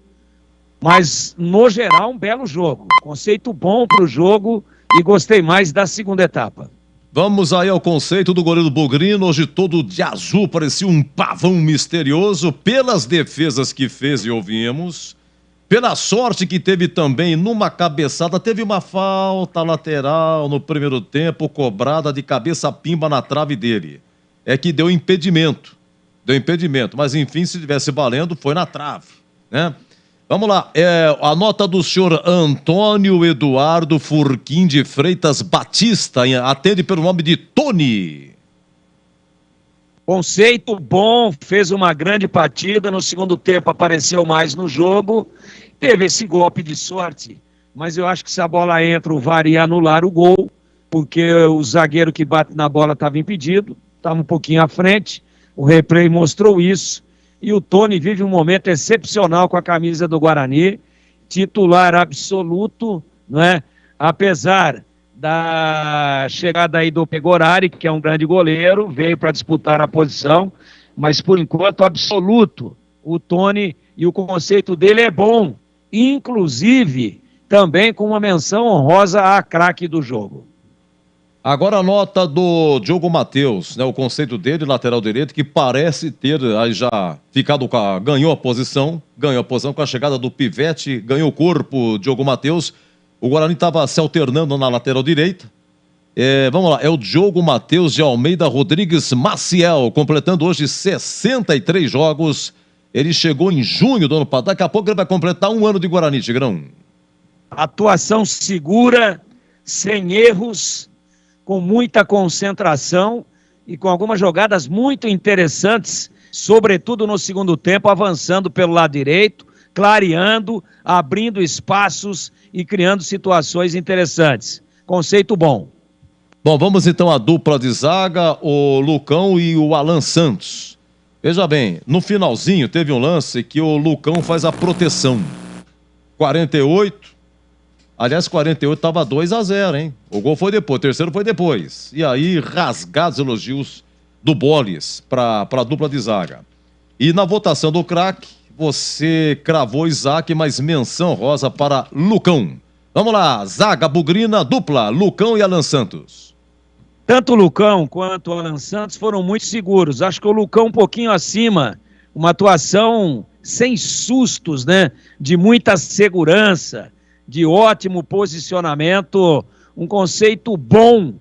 mas no geral um belo jogo. Conceito bom pro jogo e gostei mais da segunda etapa. Vamos aí ao conceito do goleiro Bugrino, hoje todo de azul, parecia um pavão misterioso, pelas defesas que fez e ouvimos, pela sorte que teve também numa cabeçada, teve uma falta lateral no primeiro tempo, cobrada de cabeça pimba na trave dele. É que deu impedimento, mas enfim, se tivesse valendo, foi na trave, né? Vamos lá, a nota do senhor Antônio Eduardo Furquim de Freitas Batista, atende pelo nome de Tony. Conceito bom, fez uma grande partida, no segundo tempo apareceu mais no jogo, teve esse golpe de sorte, mas eu acho que se a bola entra, o VAR ia anular o gol, porque o zagueiro que bate na bola estava impedido, estava um pouquinho à frente, o replay mostrou isso. E o Tony vive um momento excepcional com a camisa do Guarani, titular absoluto, né? Apesar da chegada aí do Pegorari, que é um grande goleiro, veio para disputar a posição, mas por enquanto absoluto. O Tony e o conceito dele é bom, inclusive também com uma menção honrosa à craque do jogo. Agora a nota do Diogo Matheus, né? O conceito dele, lateral direito, que parece ter aí já ficado ganhou a posição com a chegada do Pivete, ganhou o corpo, Diogo Matheus. O Guarani estava se alternando na lateral direita. Vamos lá, é o Diogo Matheus de Almeida Rodrigues Maciel, completando hoje 63 jogos. Ele chegou em junho do ano passado, daqui a pouco ele vai completar um ano de Guarani, Tigrão. Atuação segura, sem erros, com muita concentração e com algumas jogadas muito interessantes, sobretudo no segundo tempo, avançando pelo lado direito, clareando, abrindo espaços e criando situações interessantes. Conceito bom. Bom, vamos então à dupla de zaga, o Lucão e o Alan Santos. Veja bem, no finalzinho teve um lance que o Lucão faz a proteção. 48 estava 2-0, hein? O gol foi depois, o terceiro foi depois. E aí, rasgados elogios do Boles para a dupla de zaga. E na votação do craque, você cravou Isaac, mas menção rosa para Lucão. Vamos lá, zaga bugrina, dupla, Lucão e Alan Santos. Tanto o Lucão quanto o Alan Santos foram muito seguros. Acho que o Lucão um pouquinho acima, uma atuação sem sustos, né? De muita segurança, de ótimo posicionamento, um conceito bom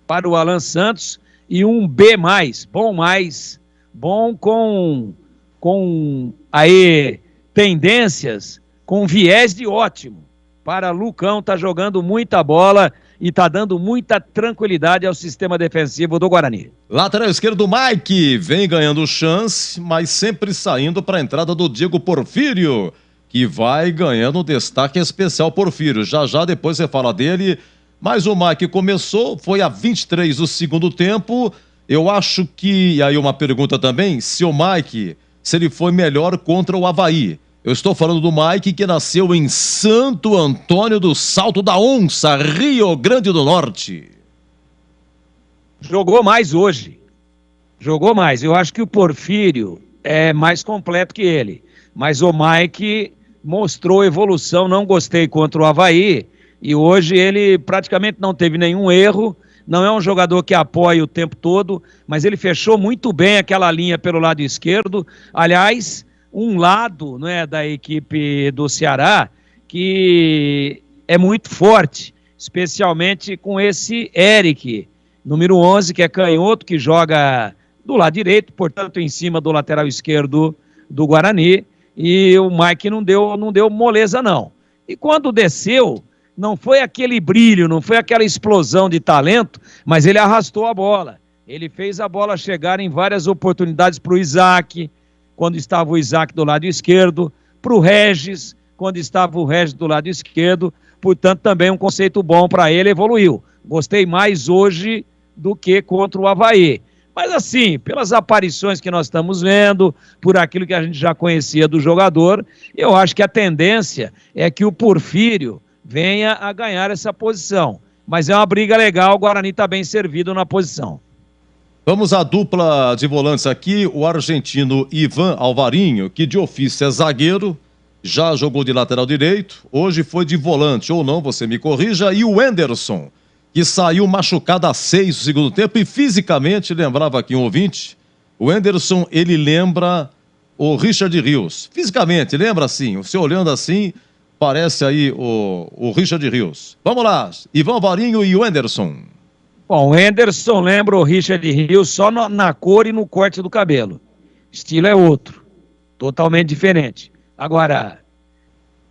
para o Alan Santos e um B+, bom com aí tendências, com viés de ótimo. Para Lucão, tá jogando muita bola e tá dando muita tranquilidade ao sistema defensivo do Guarani. Lateral esquerdo, Mike, vem ganhando chance, mas sempre saindo para a entrada do Diego Porfírio, que vai ganhando um destaque especial. Porfírio, já depois você fala dele, mas o Mike começou, foi a 23 do segundo tempo. Eu acho que, e aí uma pergunta também, se o Mike, se ele foi melhor contra o Avaí. Eu estou falando do Mike, que nasceu em Santo Antônio do Salto da Onça, Rio Grande do Norte. Jogou mais hoje, eu acho que o Porfírio é mais completo que ele, mas o Mike mostrou evolução, não gostei contra o Avaí, e hoje ele praticamente não teve nenhum erro, não é um jogador que apoia o tempo todo, mas ele fechou muito bem aquela linha pelo lado esquerdo. Aliás, um lado, não é, da equipe do Ceará que é muito forte, especialmente com esse Eric, número 11, que é canhoto, que joga do lado direito, portanto em cima do lateral esquerdo do Guarani, e o Mike não deu moleza não. E quando desceu, não foi aquele brilho, não foi aquela explosão de talento, mas ele arrastou a bola. Ele fez a bola chegar em várias oportunidades para o Isaac, quando estava o Isaac do lado esquerdo, para o Regis, quando estava o Regis do lado esquerdo, portanto também um conceito bom para ele, evoluiu. Gostei mais hoje do que contra o Avaí. Mas assim, pelas aparições que nós estamos vendo, por aquilo que a gente já conhecia do jogador, eu acho que a tendência é que o Porfírio venha a ganhar essa posição. Mas é uma briga legal, o Guarani está bem servido na posição. Vamos à dupla de volantes aqui, o argentino Ivan Alvarinho, que de ofício é zagueiro, já jogou de lateral direito, hoje foi de volante, ou não, você me corrija, e o Anderson, que saiu machucado a 6 no segundo tempo e fisicamente, lembrava aqui um ouvinte, o Anderson, ele lembra o Richard Rios. Fisicamente, lembra assim, você olhando assim, parece aí o Richard Rios. Vamos lá, Ivan Alvarinho e o Anderson. Bom, o Anderson lembra o Richard Rios só na cor e no corte do cabelo. Estilo é outro, totalmente diferente. Agora,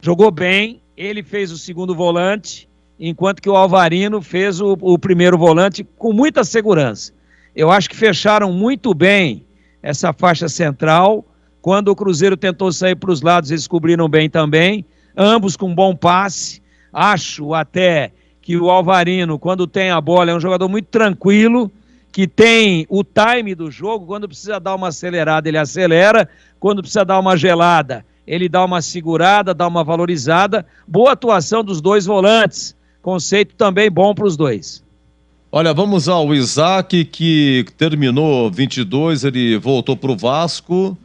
jogou bem, ele fez o segundo volante, enquanto que o Alvarino fez o primeiro volante com muita segurança. Eu acho que fecharam muito bem essa faixa central. Quando o Cruzeiro tentou sair para os lados, eles cobriram bem também, ambos com bom passe. Acho até que o Alvarino, quando tem a bola, é um jogador muito tranquilo, que tem o time do jogo. Quando precisa dar uma acelerada, ele acelera. Quando precisa dar uma gelada, ele dá uma segurada, dá uma valorizada. Boa atuação dos dois volantes. Conceito também bom para os dois. Olha, vamos ao Isaac, que terminou 22, ele voltou para o Vasco.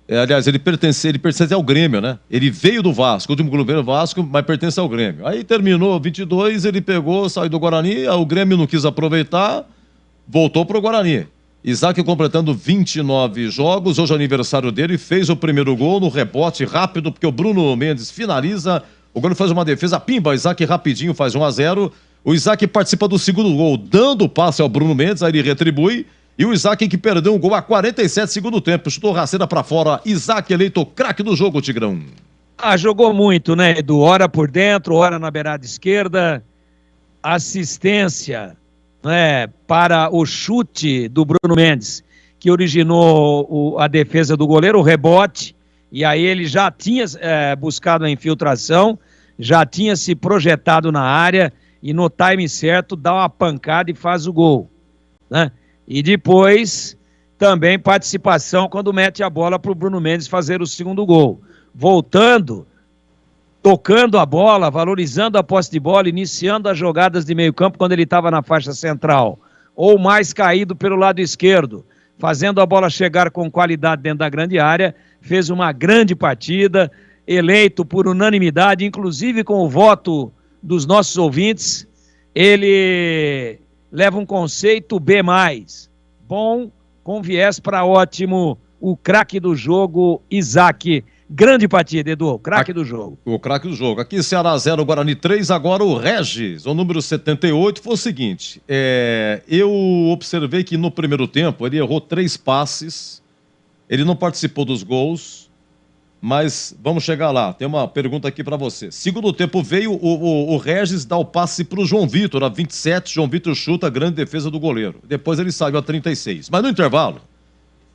Aliás, ele pertence ao Grêmio, né? Ele veio do Vasco, o último clube veio do Vasco, mas pertence ao Grêmio. Aí terminou 22, ele pegou, saiu do Guarani, o Grêmio não quis aproveitar, voltou para o Guarani. Isaac completando 29 jogos, hoje é aniversário dele, fez o primeiro gol no rebote rápido, porque o Bruno Mendes finaliza, o goleiro faz uma defesa, pimba, Isaac rapidinho faz 1-0. O Isaac participa do segundo gol, dando o passe ao Bruno Mendes, aí ele retribui. E o Isaac que perdeu um gol a 47 segundo tempo, chutou rasteira pra fora. Isaac eleito craque do jogo, Tigrão. Jogou muito, né, Edu? Hora por dentro, hora na beirada esquerda. Assistência, né, para o chute do Bruno Mendes, que originou a defesa do goleiro, o rebote. E aí ele já tinha buscado a infiltração, já tinha se projetado na área e no time certo dá uma pancada e faz o gol, né? E depois também participação quando mete a bola para o Bruno Mendes fazer o segundo gol. Voltando, tocando a bola, valorizando a posse de bola, iniciando as jogadas de meio campo quando ele estava na faixa central. Ou mais caído pelo lado esquerdo, fazendo a bola chegar com qualidade dentro da grande área. Fez uma grande partida, eleito por unanimidade, inclusive com o voto dos nossos ouvintes. Ele leva um conceito B+, bom, com viés para ótimo, o craque do jogo, Isaac. Grande partida, Edu, craque do jogo. O craque do jogo. Aqui Ceará 0, Guarani 3, agora o Regis, o número 78, foi o seguinte, eu observei que no primeiro tempo ele errou 3 passes, ele não participou dos gols, mas vamos chegar lá. Tem uma pergunta aqui para você. Segundo tempo veio o Regis dar o passe para o João Vitor, a 27. João Vitor chuta a grande defesa do goleiro. Depois ele saiu a 36. Mas no intervalo,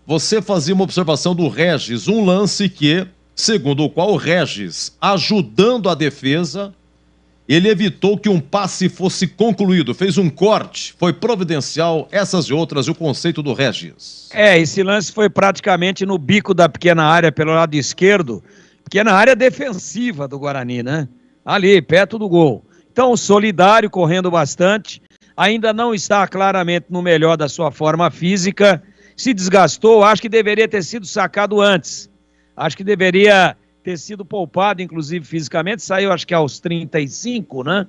você fazia uma observação do Regis, um lance que, segundo o qual o Regis, ajudando a defesa, ele evitou que um passe fosse concluído, fez um corte, foi providencial, essas e outras, e o conceito do Regis. Esse lance foi praticamente no bico da pequena área, pelo lado esquerdo, pequena área defensiva do Guarani, né? Ali, perto do gol. Então, solidário, correndo bastante, ainda não está claramente no melhor da sua forma física, se desgastou, acho que deveria ter sido sacado antes, acho que deveria ter sido poupado, inclusive fisicamente, saiu acho que aos 35, né?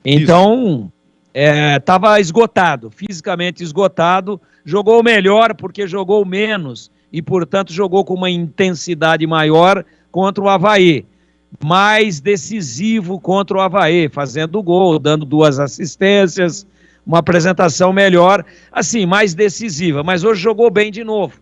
Então, estava esgotado, fisicamente esgotado, jogou melhor porque jogou menos e, portanto, jogou com uma intensidade maior contra o Avaí. mais decisivo contra o Avaí, fazendo gol, dando 2 assistências, uma apresentação melhor, assim, mais decisiva, mas hoje jogou bem de novo,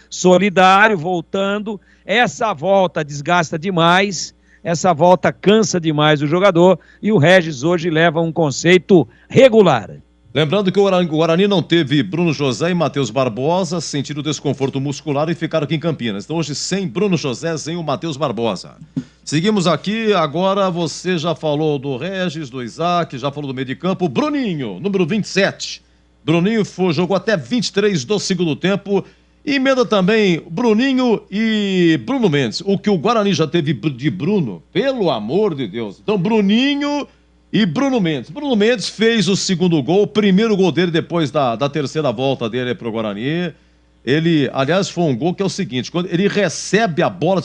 solidário, voltando. Essa volta desgasta demais, essa volta cansa demais o jogador, e o Regis hoje leva um conceito regular. Lembrando que o Guarani não teve Bruno José e Matheus Barbosa, sentiram desconforto muscular e ficaram aqui em Campinas. Então hoje sem Bruno José, sem o Matheus Barbosa. Seguimos aqui, agora você já falou do Regis, do Isaac, já falou do meio de campo. Bruninho, número 27. Bruninho jogou até 23 do segundo tempo. Emenda também Bruninho e Bruno Mendes. O que o Guarani já teve de Bruno, pelo amor de Deus. Então Bruninho e Bruno Mendes. Bruno Mendes fez o segundo gol, o primeiro gol dele depois da terceira volta dele pro Guarani. Ele, aliás, foi um gol que é o seguinte, quando ele recebe a bola,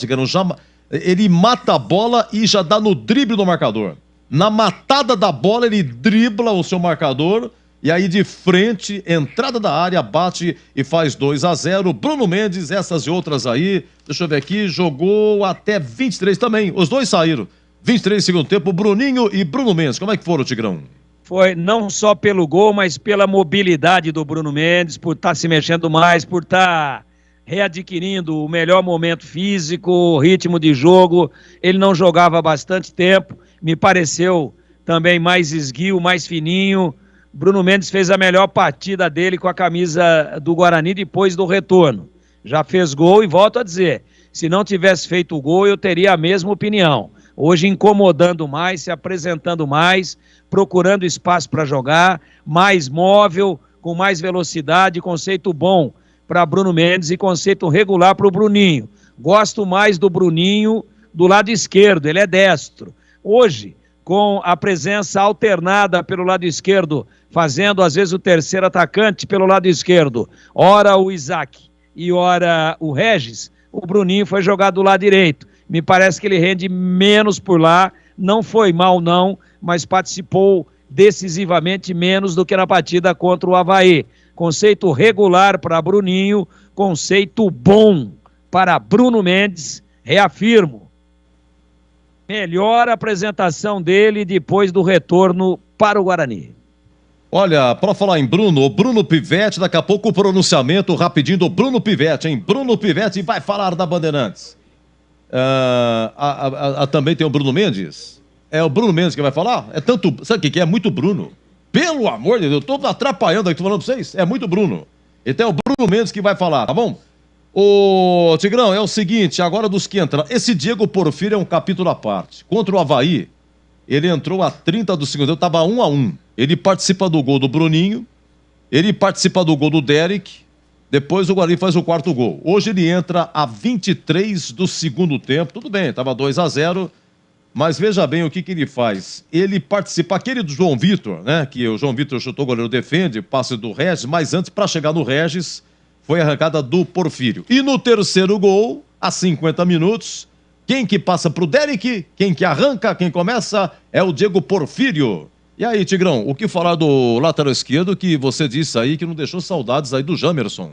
ele mata a bola e já dá no drible do marcador. Na matada da bola, ele dribla o seu marcador e aí de frente, entrada da área, bate e faz 2-0. Bruno Mendes, essas e outras aí, deixa eu ver aqui, jogou até 23 também, os dois saíram. 23 segundo tempo, Bruninho e Bruno Mendes. Como é que foram, Tigrão? Foi não só pelo gol, mas pela mobilidade do Bruno Mendes, por estar se mexendo mais, por estar readquirindo o melhor momento físico, ritmo de jogo. Ele não jogava há bastante tempo, me pareceu também mais esguio, mais fininho. Bruno Mendes fez a melhor partida dele com a camisa do Guarani depois do retorno. Já fez gol e volto a dizer, se não tivesse feito o gol, eu teria a mesma opinião. Hoje incomodando mais, se apresentando mais, procurando espaço para jogar, mais móvel, com mais velocidade, conceito bom para Bruno Mendes e conceito regular para o Bruninho. Gosto mais do Bruninho do lado esquerdo, ele é destro. Hoje, com a presença alternada pelo lado esquerdo, fazendo às vezes o terceiro atacante pelo lado esquerdo, ora o Isaac e ora o Regis, o Bruninho foi jogar do lado direito. Me parece que ele rende menos por lá, não foi mal não, mas participou decisivamente menos do que na partida contra o Avaí. Conceito regular para Bruninho, conceito bom para Bruno Mendes, reafirmo. Melhor apresentação dele depois do retorno para o Guarani. Olha, para falar em Bruno, o Bruno Pivetti, daqui a pouco o pronunciamento rapidinho do Bruno Pivetti, hein? Bruno Pivetti vai falar da Bandeirantes. Também tem o Bruno Mendes. É o Bruno Mendes que vai falar? É tanto. Sabe o que é? Muito Bruno. Pelo amor de Deus, eu tô atrapalhando aqui, tô falando pra vocês. É muito Bruno. Então é o Bruno Mendes que vai falar, tá bom? Ô, Tigrão, é o seguinte, agora dos que entram. Esse Diego Porfírio é um capítulo à parte. Contra o Avaí, ele entrou a 30 do segundo tempo, tava 1-1. Ele participa do gol do Bruninho, ele participa do gol do Derek, depois o Guarani faz o quarto gol. Hoje ele entra a 23 do segundo tempo, tudo bem, tava 2-0, mas veja bem o que ele faz. Ele participa, aquele do João Vitor, né, que o João Vitor chutou, o goleiro defende, passe do Regis, mas antes, para chegar no Regis, foi a arrancada do Porfírio. E no terceiro gol, a 50 minutos, quem que passa pro Derek, quem que arranca, quem começa, é o Diego Porfírio. E aí, Tigrão, o que falar do lateral esquerdo que você disse aí que não deixou saudades aí do Jamerson?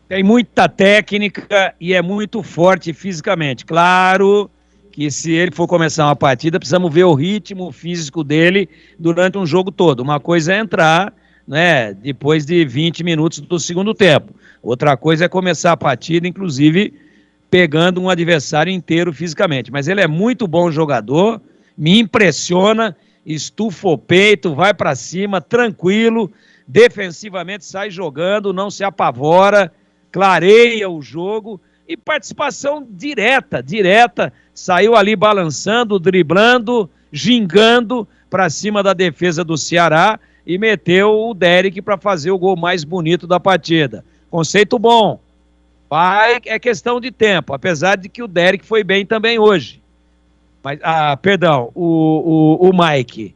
Tem muita técnica e é muito forte fisicamente. Claro que se ele for começar uma partida, precisamos ver o ritmo físico dele durante um jogo todo. Uma coisa é entrar, né, depois de 20 minutos do segundo tempo. Outra coisa é começar a partida, inclusive, pegando um adversário inteiro fisicamente. Mas ele é muito bom jogador, me impressiona, estufa o peito, vai para cima, tranquilo, defensivamente sai jogando, não se apavora, clareia o jogo e participação direta, saiu ali balançando, driblando, gingando para cima da defesa do Ceará e meteu o Derek para fazer o gol mais bonito da partida. Conceito bom, é questão de tempo, apesar de que o Derek foi bem também hoje. Mas, o Mike.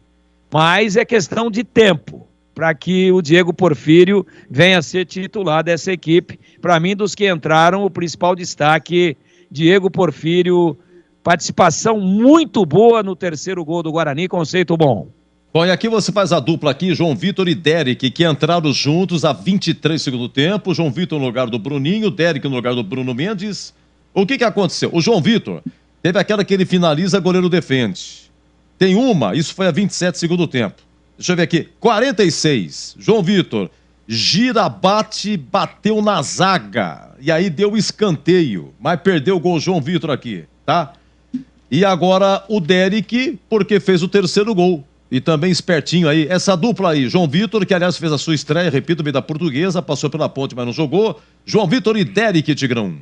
Mas é questão de tempo para que o Diego Porfírio venha a ser titular dessa equipe. Para mim, dos que entraram, o principal destaque, Diego Porfírio, participação muito boa no terceiro gol do Guarani, conceito bom. Bom, e aqui você faz a dupla aqui, João Vitor e Derek, que entraram juntos a 23 segundo tempo. João Vitor no lugar do Bruninho, Derek no lugar do Bruno Mendes. O que aconteceu? O João Vitor Teve aquela que ele finaliza, goleiro defende. Tem uma, isso foi a 27 segundo tempo. Deixa eu ver aqui, 46, João Vitor, gira, bateu na zaga, e aí deu escanteio, mas perdeu o gol João Vitor aqui, tá? E agora o Derek, porque fez o terceiro gol, e também espertinho aí, essa dupla aí, João Vitor, que aliás fez a sua estreia, repito, meio da Portuguesa, passou pela ponte, mas não jogou, João Vitor e Derek, Tigrão.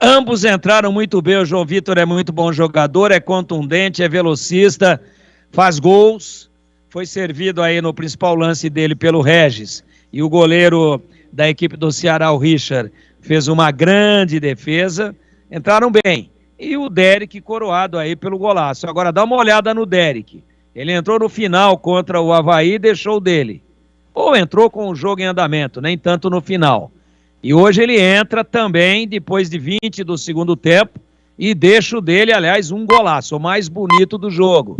Ambos entraram muito bem, o João Vitor é muito bom jogador, é contundente, é velocista, faz gols, foi servido aí no principal lance dele pelo Regis, e o goleiro da equipe do Ceará, o Richard, fez uma grande defesa, entraram bem, e o Derek coroado aí pelo golaço. Agora dá uma olhada no Derek, ele entrou no final contra o Avaí e deixou dele, ou entrou com o jogo em andamento, nem tanto no final. E hoje ele entra também, depois de 20 do segundo tempo, e deixa o dele, aliás, um golaço, o mais bonito do jogo.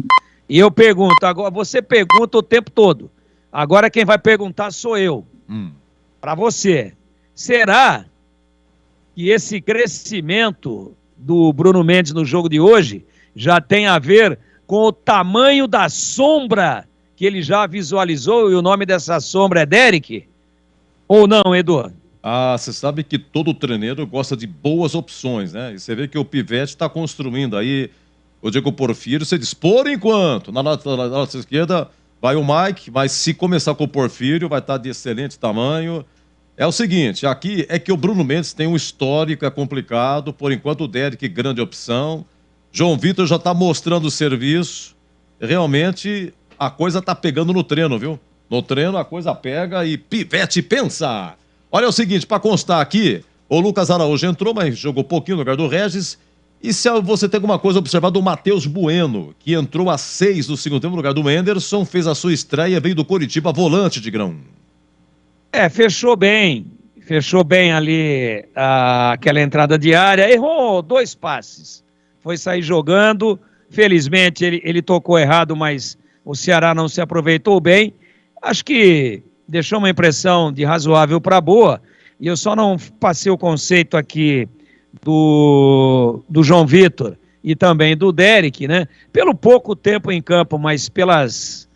E eu pergunto, agora você pergunta o tempo todo. Agora quem vai perguntar sou eu. Para você. Será que esse crescimento do Bruno Mendes no jogo de hoje já tem a ver com o tamanho da sombra que ele já visualizou e o nome dessa sombra é Derek? Ou não, Edu? Ah, você sabe que todo treino gosta de boas opções, né? E você vê que o Pivete está construindo aí, o Diego Porfírio, você diz, por enquanto, na nossa esquerda vai o Mike, mas se começar com o Porfírio, vai estar de excelente tamanho. É o seguinte, aqui é que o Bruno Mendes tem um histórico, é complicado, por enquanto o Derek, grande opção. João Vitor já está mostrando o serviço, realmente a coisa está pegando no treino, viu? No treino a coisa pega e Pivete pensa. Olha, é o seguinte, para constar aqui, o Lucas Araújo entrou, mas jogou pouquinho no lugar do Regis. E se você tem alguma coisa a observar do Matheus Bueno, que entrou às 6 do segundo tempo no lugar do Anderson, fez a sua estreia, veio do Coritiba, volante de grão. Fechou bem ali aquela entrada de área, errou 2 passes, foi sair jogando, felizmente ele tocou errado, mas o Ceará não se aproveitou bem, acho que deixou uma impressão de razoável para boa, e eu só não passei o conceito aqui do João Vitor e também do Derek, né? Pelo pouco tempo em campo, mas pelas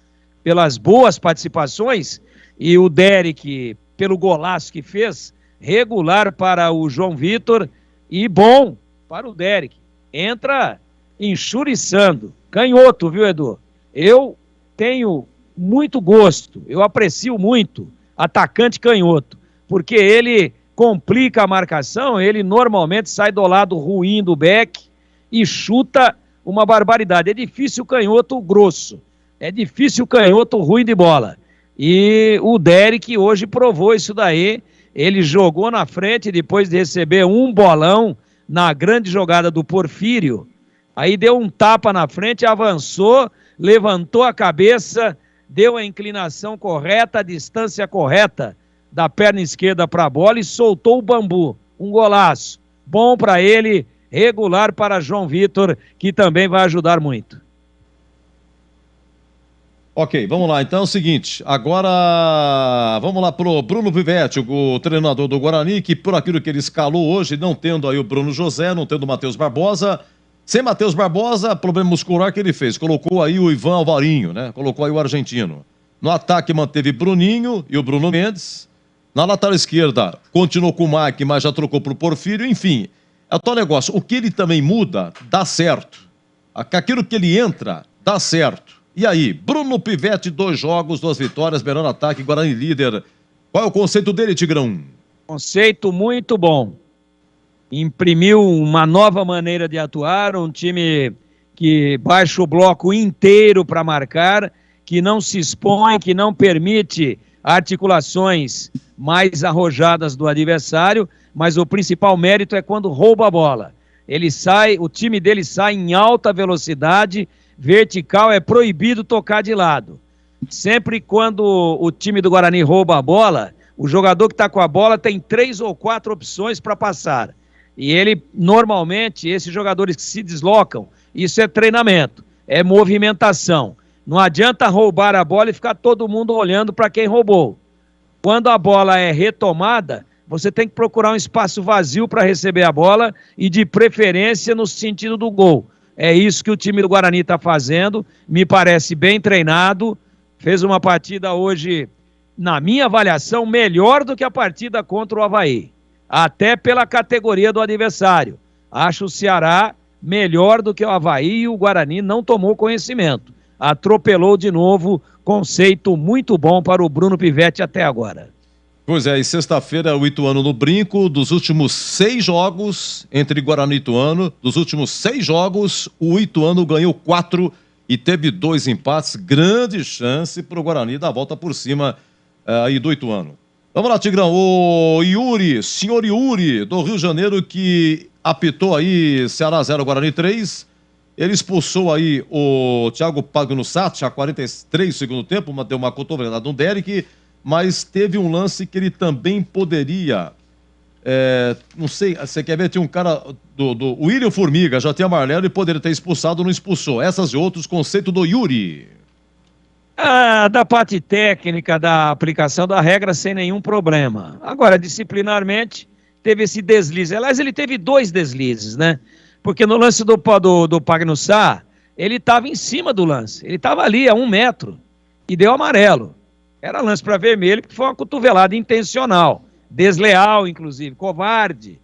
boas participações, e o Derek, pelo golaço que fez, regular para o João Vitor e bom para o Derek. Entra enxuriçando, canhoto, viu, Edu? Eu tenho muito gosto, eu aprecio muito atacante canhoto, porque ele complica a marcação, ele normalmente sai do lado ruim do back e chuta uma barbaridade. É difícil o canhoto grosso, é difícil o canhoto ruim de bola. E o Derek hoje provou isso daí, ele jogou na frente depois de receber um bolão na grande jogada do Porfírio, aí deu um tapa na frente, avançou, levantou a cabeça, deu a inclinação correta, a distância correta da perna esquerda para a bola e soltou o bambu. Um golaço. Bom para ele, regular para João Vitor, que também vai ajudar muito. Ok, vamos lá. Então é o seguinte, agora vamos lá pro Bruno Pivete, o treinador do Guarani, que por aquilo que ele escalou hoje, não tendo aí o Bruno José, não tendo o Matheus Barbosa, sem Matheus Barbosa, problema muscular que ele fez, colocou aí o Ivan Alvarinho, né? Colocou aí o argentino. No ataque manteve Bruninho e o Bruno Mendes. Na lateral esquerda continuou com o Mike, mas já trocou pro Porfírio. Enfim, é o tal negócio. O que ele também muda, dá certo. Aquilo que ele entra, dá certo. E aí, Bruno Pivete, 2 jogos, 2 vitórias, beirando ataque, Guarani líder. Qual é o conceito dele, Tigrão? Conceito muito bom. Imprimiu uma nova maneira de atuar, um time que baixa o bloco inteiro para marcar, que não se expõe, que não permite articulações mais arrojadas do adversário, mas o principal mérito é quando rouba a bola. Ele sai, o time dele sai em alta velocidade, vertical, é proibido tocar de lado. Sempre quando o time do Guarani rouba a bola, o jogador que está com a bola tem 3 ou 4 opções para passar. E ele, normalmente, esses jogadores que se deslocam, isso é treinamento, é movimentação. Não adianta roubar a bola e ficar todo mundo olhando para quem roubou. Quando a bola é retomada, você tem que procurar um espaço vazio para receber a bola e de preferência no sentido do gol. É isso que o time do Guarani está fazendo, me parece bem treinado, fez uma partida hoje, na minha avaliação, melhor do que a partida contra o Avaí, até pela categoria do adversário. Acho o Ceará melhor do que o Avaí e o Guarani não tomou conhecimento. Atropelou de novo, conceito muito bom para o Bruno Pivetti até agora. Pois é, e sexta-feira o Ituano no Brinco, dos últimos 6 jogos entre Guarani e Ituano, dos últimos 6 jogos, o Ituano ganhou 4 e teve 2 empates, grande chance para o Guarani dar a volta por cima aí do Ituano. Vamos lá, Tigrão, o Yuri, senhor Yuri, do Rio de Janeiro, que apitou aí Ceará 0, Guarani 3, ele expulsou aí o Thiago Pagnussat, a 43 do segundo tempo, deu uma cotovelada no Derek, mas teve um lance que ele também poderia, não sei, você quer ver, tinha um cara do William Formiga, já tem amarelo e poderia ter expulsado, não expulsou. Essas e outros, conceito do Yuri. Da parte técnica da aplicação da regra sem nenhum problema. Agora, disciplinarmente, teve esse deslize. Aliás, ele teve 2 deslizes, né? Porque no lance do Pagnussat, ele estava em cima do lance. Ele estava ali a 1 metro e deu amarelo. Era lance para vermelho, porque foi uma cotovelada intencional, desleal, inclusive, covarde.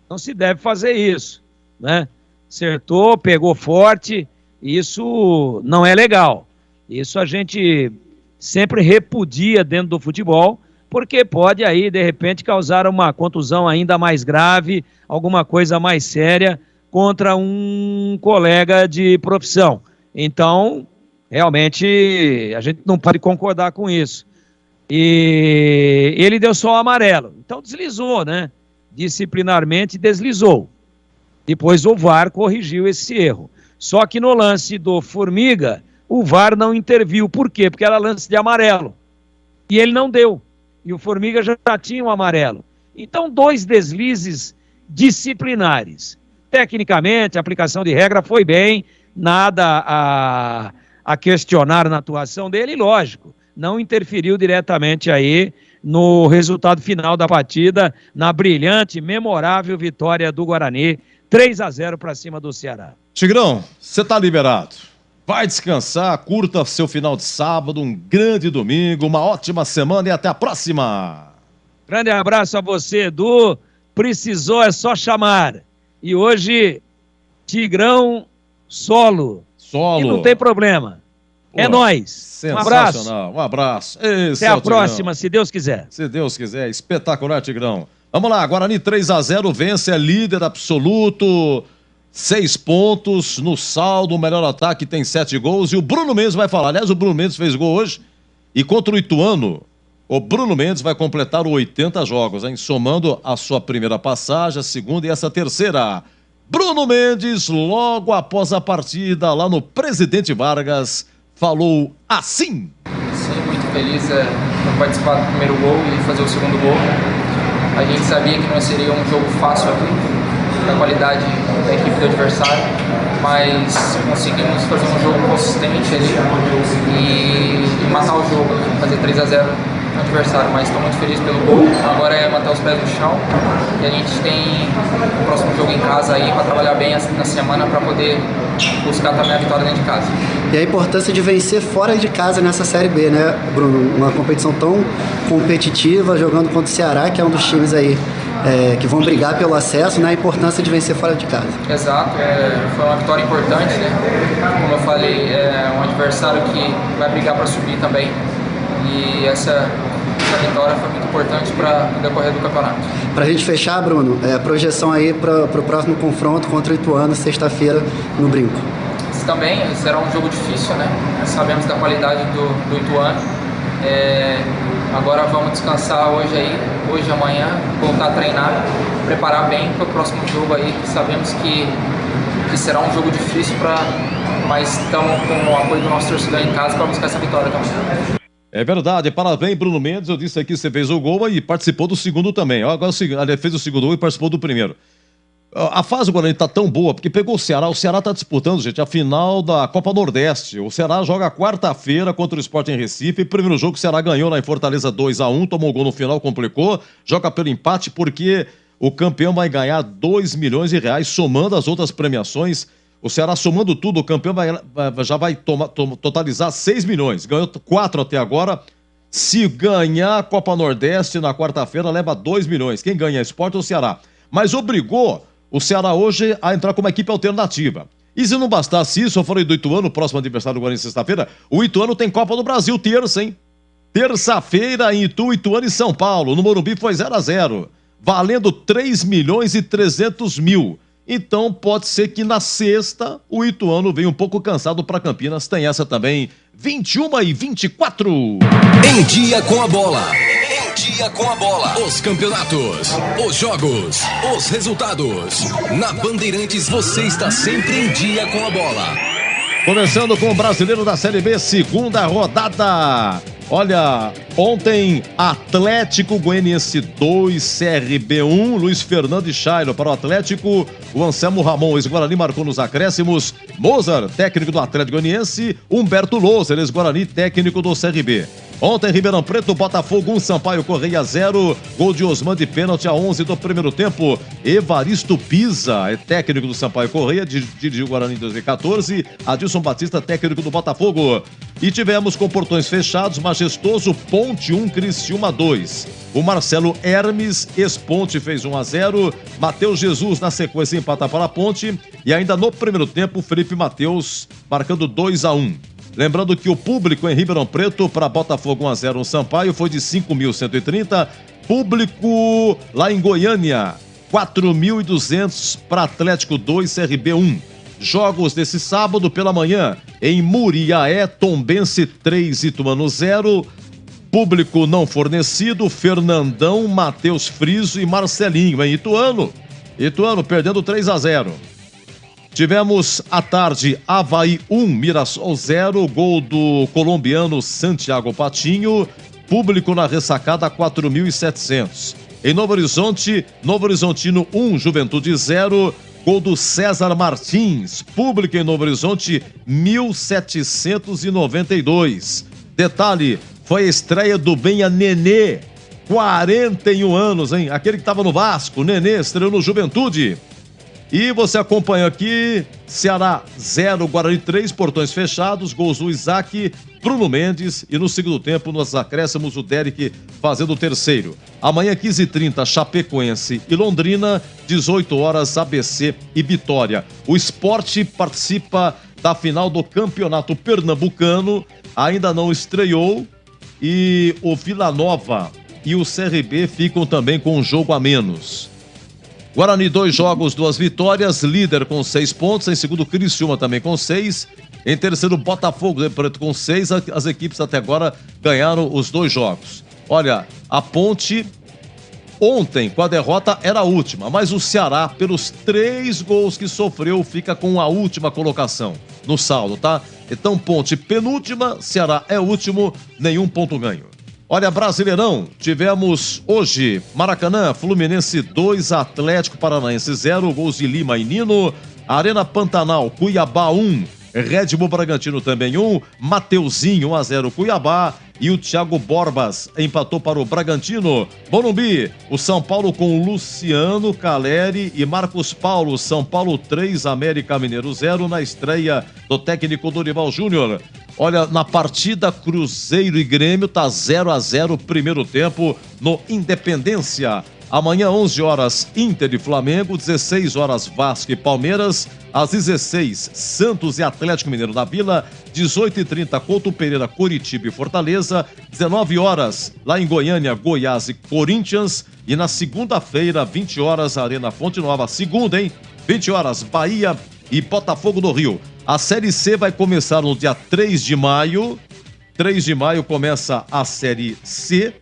Não se deve fazer isso, né? Acertou, pegou forte, isso não é legal. Isso a gente sempre repudia dentro do futebol, porque pode aí, de repente, causar uma contusão ainda mais grave, alguma coisa mais séria contra um colega de profissão. Então, realmente, a gente não pode concordar com isso. E ele deu só o amarelo. Então deslizou, né? Disciplinarmente deslizou. Depois o VAR corrigiu esse erro. Só que no lance do Formiga, o VAR não interviu. Por quê? Porque era lance de amarelo. E ele não deu. E o Formiga já tinha um amarelo. Então 2 deslizes disciplinares. Tecnicamente, a aplicação de regra foi bem. Nada a questionar na atuação dele, lógico. Não interferiu diretamente aí no resultado final da partida, na brilhante, memorável vitória do Guarani, 3-0 para cima do Ceará. Tigrão, você tá liberado. Vai descansar, curta seu final de sábado, um grande domingo, uma ótima semana e até a próxima. Grande abraço a você, Edu. Precisou, é só chamar. E hoje, Tigrão solo. E não tem problema. É nóis. Um abraço. Um abraço. Até a próxima, se Deus quiser. Se Deus quiser. Espetacular, Tigrão. Vamos lá, Guarani 3-0, vence, é líder absoluto. 6 pontos no saldo, o melhor ataque tem 7 gols. E o Bruno Mendes vai falar. Aliás, o Bruno Mendes fez gol hoje. E contra o Ituano, o Bruno Mendes vai completar 80 jogos, hein? Somando a sua primeira passagem, a segunda e essa terceira. Bruno Mendes, logo após a partida, lá no Presidente Vargas, falou assim. Sim, muito feliz por participar do primeiro gol e fazer o segundo gol. A gente sabia que não seria um jogo fácil aqui, da qualidade da equipe do adversário, mas conseguimos fazer um jogo consistente ali e matar o jogo, fazer 3-0 no adversário, mas estou muito feliz pelo gol. Agora é manter os pés no chão e a gente tem o próximo jogo em casa aí para trabalhar bem na semana para poder buscar também a vitória dentro de casa. E a importância de vencer fora de casa nessa Série B, né, Bruno? Uma competição tão competitiva, jogando contra o Ceará, que é um dos times aí que vão brigar pelo acesso, né? A importância de vencer fora de casa. Exato, foi uma vitória importante, né? Como eu falei, é um adversário que vai brigar para subir também. E essa vitória foi muito importante para o decorrer do campeonato. Para a gente fechar, Bruno, a projeção aí para o próximo confronto contra o Ituano, sexta-feira, no Brinco. Também será um jogo difícil, né? Sabemos da qualidade do Ituano. Agora vamos descansar hoje e amanhã, voltar a treinar, preparar bem para o próximo jogo aí. Sabemos que será um jogo difícil, mas estamos com o apoio do nosso torcedor em casa para buscar essa vitória também. É verdade, parabéns, Bruno Mendes. Eu disse aqui que você fez o gol e participou do segundo também. Agora ele fez o segundo gol e participou do primeiro. A fase do Guarani tá tão boa, porque pegou o Ceará tá disputando, gente, a final da Copa Nordeste. O Ceará joga quarta-feira contra o Sport em Recife. Primeiro jogo o Ceará ganhou lá em Fortaleza 2-1, tomou um gol no final, complicou, joga pelo empate porque o campeão vai ganhar R$2 milhões, somando as outras premiações. O Ceará somando tudo, o campeão já vai totalizar 6 milhões. Ganhou 4 até agora. Se ganhar a Copa Nordeste na quarta-feira, leva 2 milhões. Quem ganha é Sport ou Ceará. Mas obrigou o Ceará hoje a entrar como equipe alternativa. E se não bastasse isso, eu falei do Ituano, próximo adversário do Guarani sexta-feira, o Ituano tem Copa do Brasil terça, hein? Terça-feira em Ituano e São Paulo. No Morumbi foi 0-0, valendo 3 milhões e 300 mil. Então pode ser que na sexta o Ituano venha um pouco cansado para Campinas. Tem essa também, 21h24. Em dia com a bola. Dia com a bola, os campeonatos, os jogos, os resultados. Na Bandeirantes você está sempre em dia com a bola. Começando com o Brasileiro da Série B, segunda rodada. Olha, ontem Atlético Goianiense 2, CRB 1, Luiz Fernando e Chairo para o Atlético. O Anselmo Ramon, ex-Guarani, marcou nos acréscimos. Mozart, técnico do Atlético Goianiense. Humberto Loser, ex-Guarani, técnico do CRB. Ontem, Ribeirão Preto, Botafogo 1, Sampaio Correia 0. Gol de Osman de pênalti a 11 do primeiro tempo. Evaristo Pisa é técnico do Sampaio Correia, dirigiu o Guarani em 2014. Adilson Batista, técnico do Botafogo. E tivemos com portões fechados, Majestoso, Ponte 1, Criciúma 2. O Marcelo Hermes, ex-Ponte, fez 1-0. Matheus Jesus, na sequência, empata para a Ponte. E ainda no primeiro tempo, Felipe Matheus marcando 2-1. Lembrando que o público em Ribeirão Preto para Botafogo 1-0 no Sampaio foi de 5.130. Público lá em Goiânia, 4.200 para Atlético 2, CRB 1. Jogos desse sábado pela manhã em Muriaé, Tombense 3, Ituano 0. Público não fornecido, Fernandão, Matheus Friso e Marcelinho em Ituano. Ituano perdendo 3-0. Tivemos à tarde Avaí 1, Mirassol 0, gol do colombiano Santiago Patinho, público na ressacada 4.700. Em Novo Horizonte, Novo Horizontino 1, Juventude 0, gol do César Martins, público em Novo Horizonte 1.792. Detalhe, foi a estreia do Benha Nenê, 41 anos, hein? Aquele que estava no Vasco, Nenê, estreou no Juventude. E você acompanha aqui, Ceará 0, Guarani 3, portões fechados, gols do Isaac, Bruno Mendes e no segundo tempo, nos acréscimos, o Derek fazendo o terceiro. Amanhã 15h30, Chapecoense e Londrina, 18 horas, ABC e Vitória. O Sport participa da final do Campeonato Pernambucano, ainda não estreou, e o Vila Nova e o CRB ficam também com um jogo a menos. Guarani, 2 jogos, 2 vitórias, líder com 6 pontos. Em segundo, Criciúma também com 6. Em terceiro, Botafogo Preto com 6. As equipes até agora ganharam os 2 jogos. Olha, a Ponte, ontem, com a derrota, era a última. Mas o Ceará, pelos 3 gols que sofreu, fica com a última colocação no saldo, tá? Então, Ponte penúltima, Ceará é último, nenhum ponto ganho. Olha, Brasileirão, tivemos hoje Maracanã, Fluminense 2, Atlético Paranaense 0, gols de Lima e Nino. Arena Pantanal, Cuiabá 1, Red Bull Bragantino também 1, Mateuzinho 1-0 Cuiabá e o Thiago Borbas empatou para o Bragantino. Morumbi, o São Paulo com Luciano Caleri e Marcos Paulo, São Paulo 3, América Mineiro 0 na estreia do técnico Dorival Júnior. Olha, na partida Cruzeiro e Grêmio tá 0-0 primeiro tempo no Independência. Amanhã 11 horas Inter e Flamengo, 16 horas Vasco e Palmeiras, às 16 Santos e Atlético Mineiro na Vila, 18h30 Couto Pereira, Coritiba e Fortaleza, 19 horas lá em Goiânia, Goiás e Corinthians, e na segunda-feira 20 horas Arena Fonte Nova, segunda, hein? 20 horas Bahia e Botafogo do Rio. A Série C vai começar no dia 3 de maio. 3 de maio começa a Série C.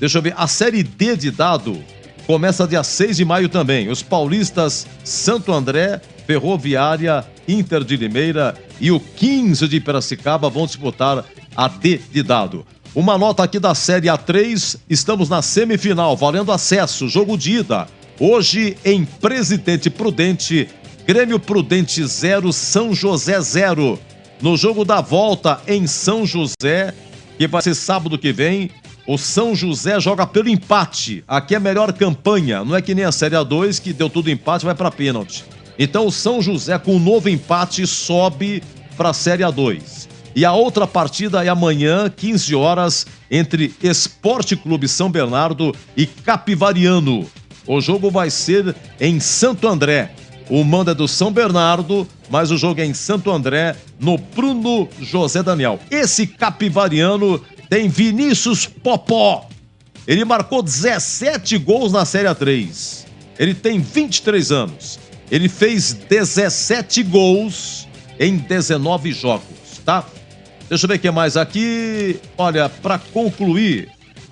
Deixa eu ver, a Série D de dado começa dia 6 de maio também. Os paulistas Santo André, Ferroviária, Inter de Limeira e o 15 de Piracicaba vão disputar a D de dado. Uma nota aqui da Série A3, estamos na semifinal, valendo acesso, jogo de ida. Hoje, em Presidente Prudente, Grêmio Prudente 0, São José 0. No jogo da volta em São José, que vai ser sábado que vem, o São José joga pelo empate. Aqui é a melhor campanha, não é que nem a Série A2 que deu tudo empate e vai para pênalti. Então o São José com um novo empate sobe para a Série A2. E a outra partida é amanhã, 15 horas, entre Esporte Clube São Bernardo e Capivariano. O jogo vai ser em Santo André. O mando é do São Bernardo, mas o jogo é em Santo André, no Bruno José Daniel. Esse Capivariano tem Vinícius Popó. Ele marcou 17 gols na Série A3. Ele tem 23 anos. Ele fez 17 gols em 19 jogos, tá? Deixa eu ver o que mais aqui. Olha, para concluir,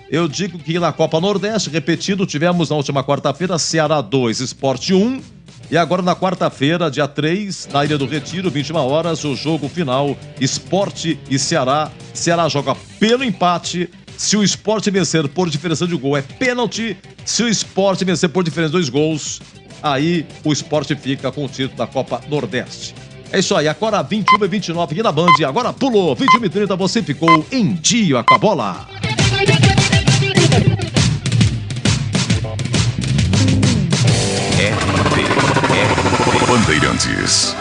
eu digo que na Copa Nordeste, repetido, tivemos na última quarta-feira Ceará 2, Sport 1. E agora na quarta-feira, dia 3, na Ilha do Retiro, 21 horas, o jogo final, Sport e Ceará. Ceará joga pelo empate. Se o Sport vencer por diferença de gol, é pênalti. Se o Sport vencer por diferença de 2 gols, aí o Sport fica com o título da Copa Nordeste. É isso aí, agora 21h29 aqui na Band. Agora pulou, 21h30, você ficou em dia com a bola. Bandeirantes.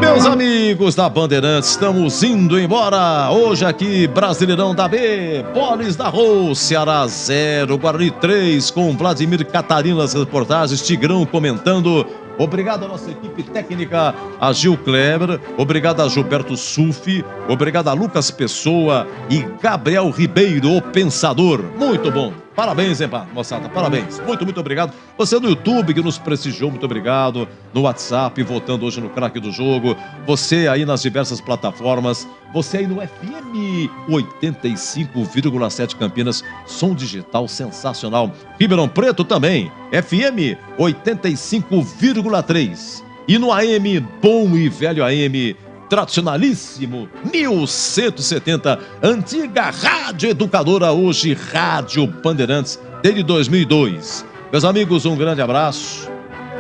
Meus amigos da Bandeirantes, estamos indo embora. Hoje aqui, Brasileirão da B, Polis da Rô, Ceará 0, Guarani 3, com Vladimir Catarina nas reportagens, Tigrão comentando. Obrigado à nossa equipe técnica, a Gil Kleber, obrigado a Gilberto Sufi, obrigado a Lucas Pessoa e Gabriel Ribeiro, o Pensador. Muito bom. Parabéns, hein, moçada? Parabéns. Muito, muito obrigado. Você no YouTube que nos prestigiou, muito obrigado. No WhatsApp, votando hoje no craque do jogo. Você aí nas diversas plataformas. Você aí no FM 85,7 Campinas. Som digital sensacional. Ribeirão Preto também. FM 85,3. E no AM, bom e velho AM, tradicionalíssimo, 1170, antiga Rádio Educadora, hoje Rádio Bandeirantes, desde 2002. Meus amigos, um grande abraço,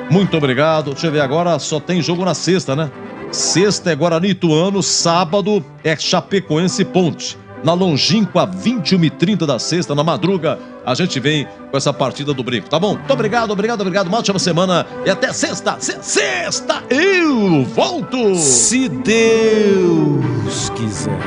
muito obrigado. Deixa eu ver agora, só tem jogo na sexta, né? Sexta é Guarani Ituano, sábado é Chapecoense Ponte. Na longínqua, 21h30 da sexta, na madruga, a gente vem com essa partida do brinco, tá bom? Muito obrigado, obrigado, obrigado. Uma ótima semana e até sexta. Sexta eu volto! Se Deus quiser.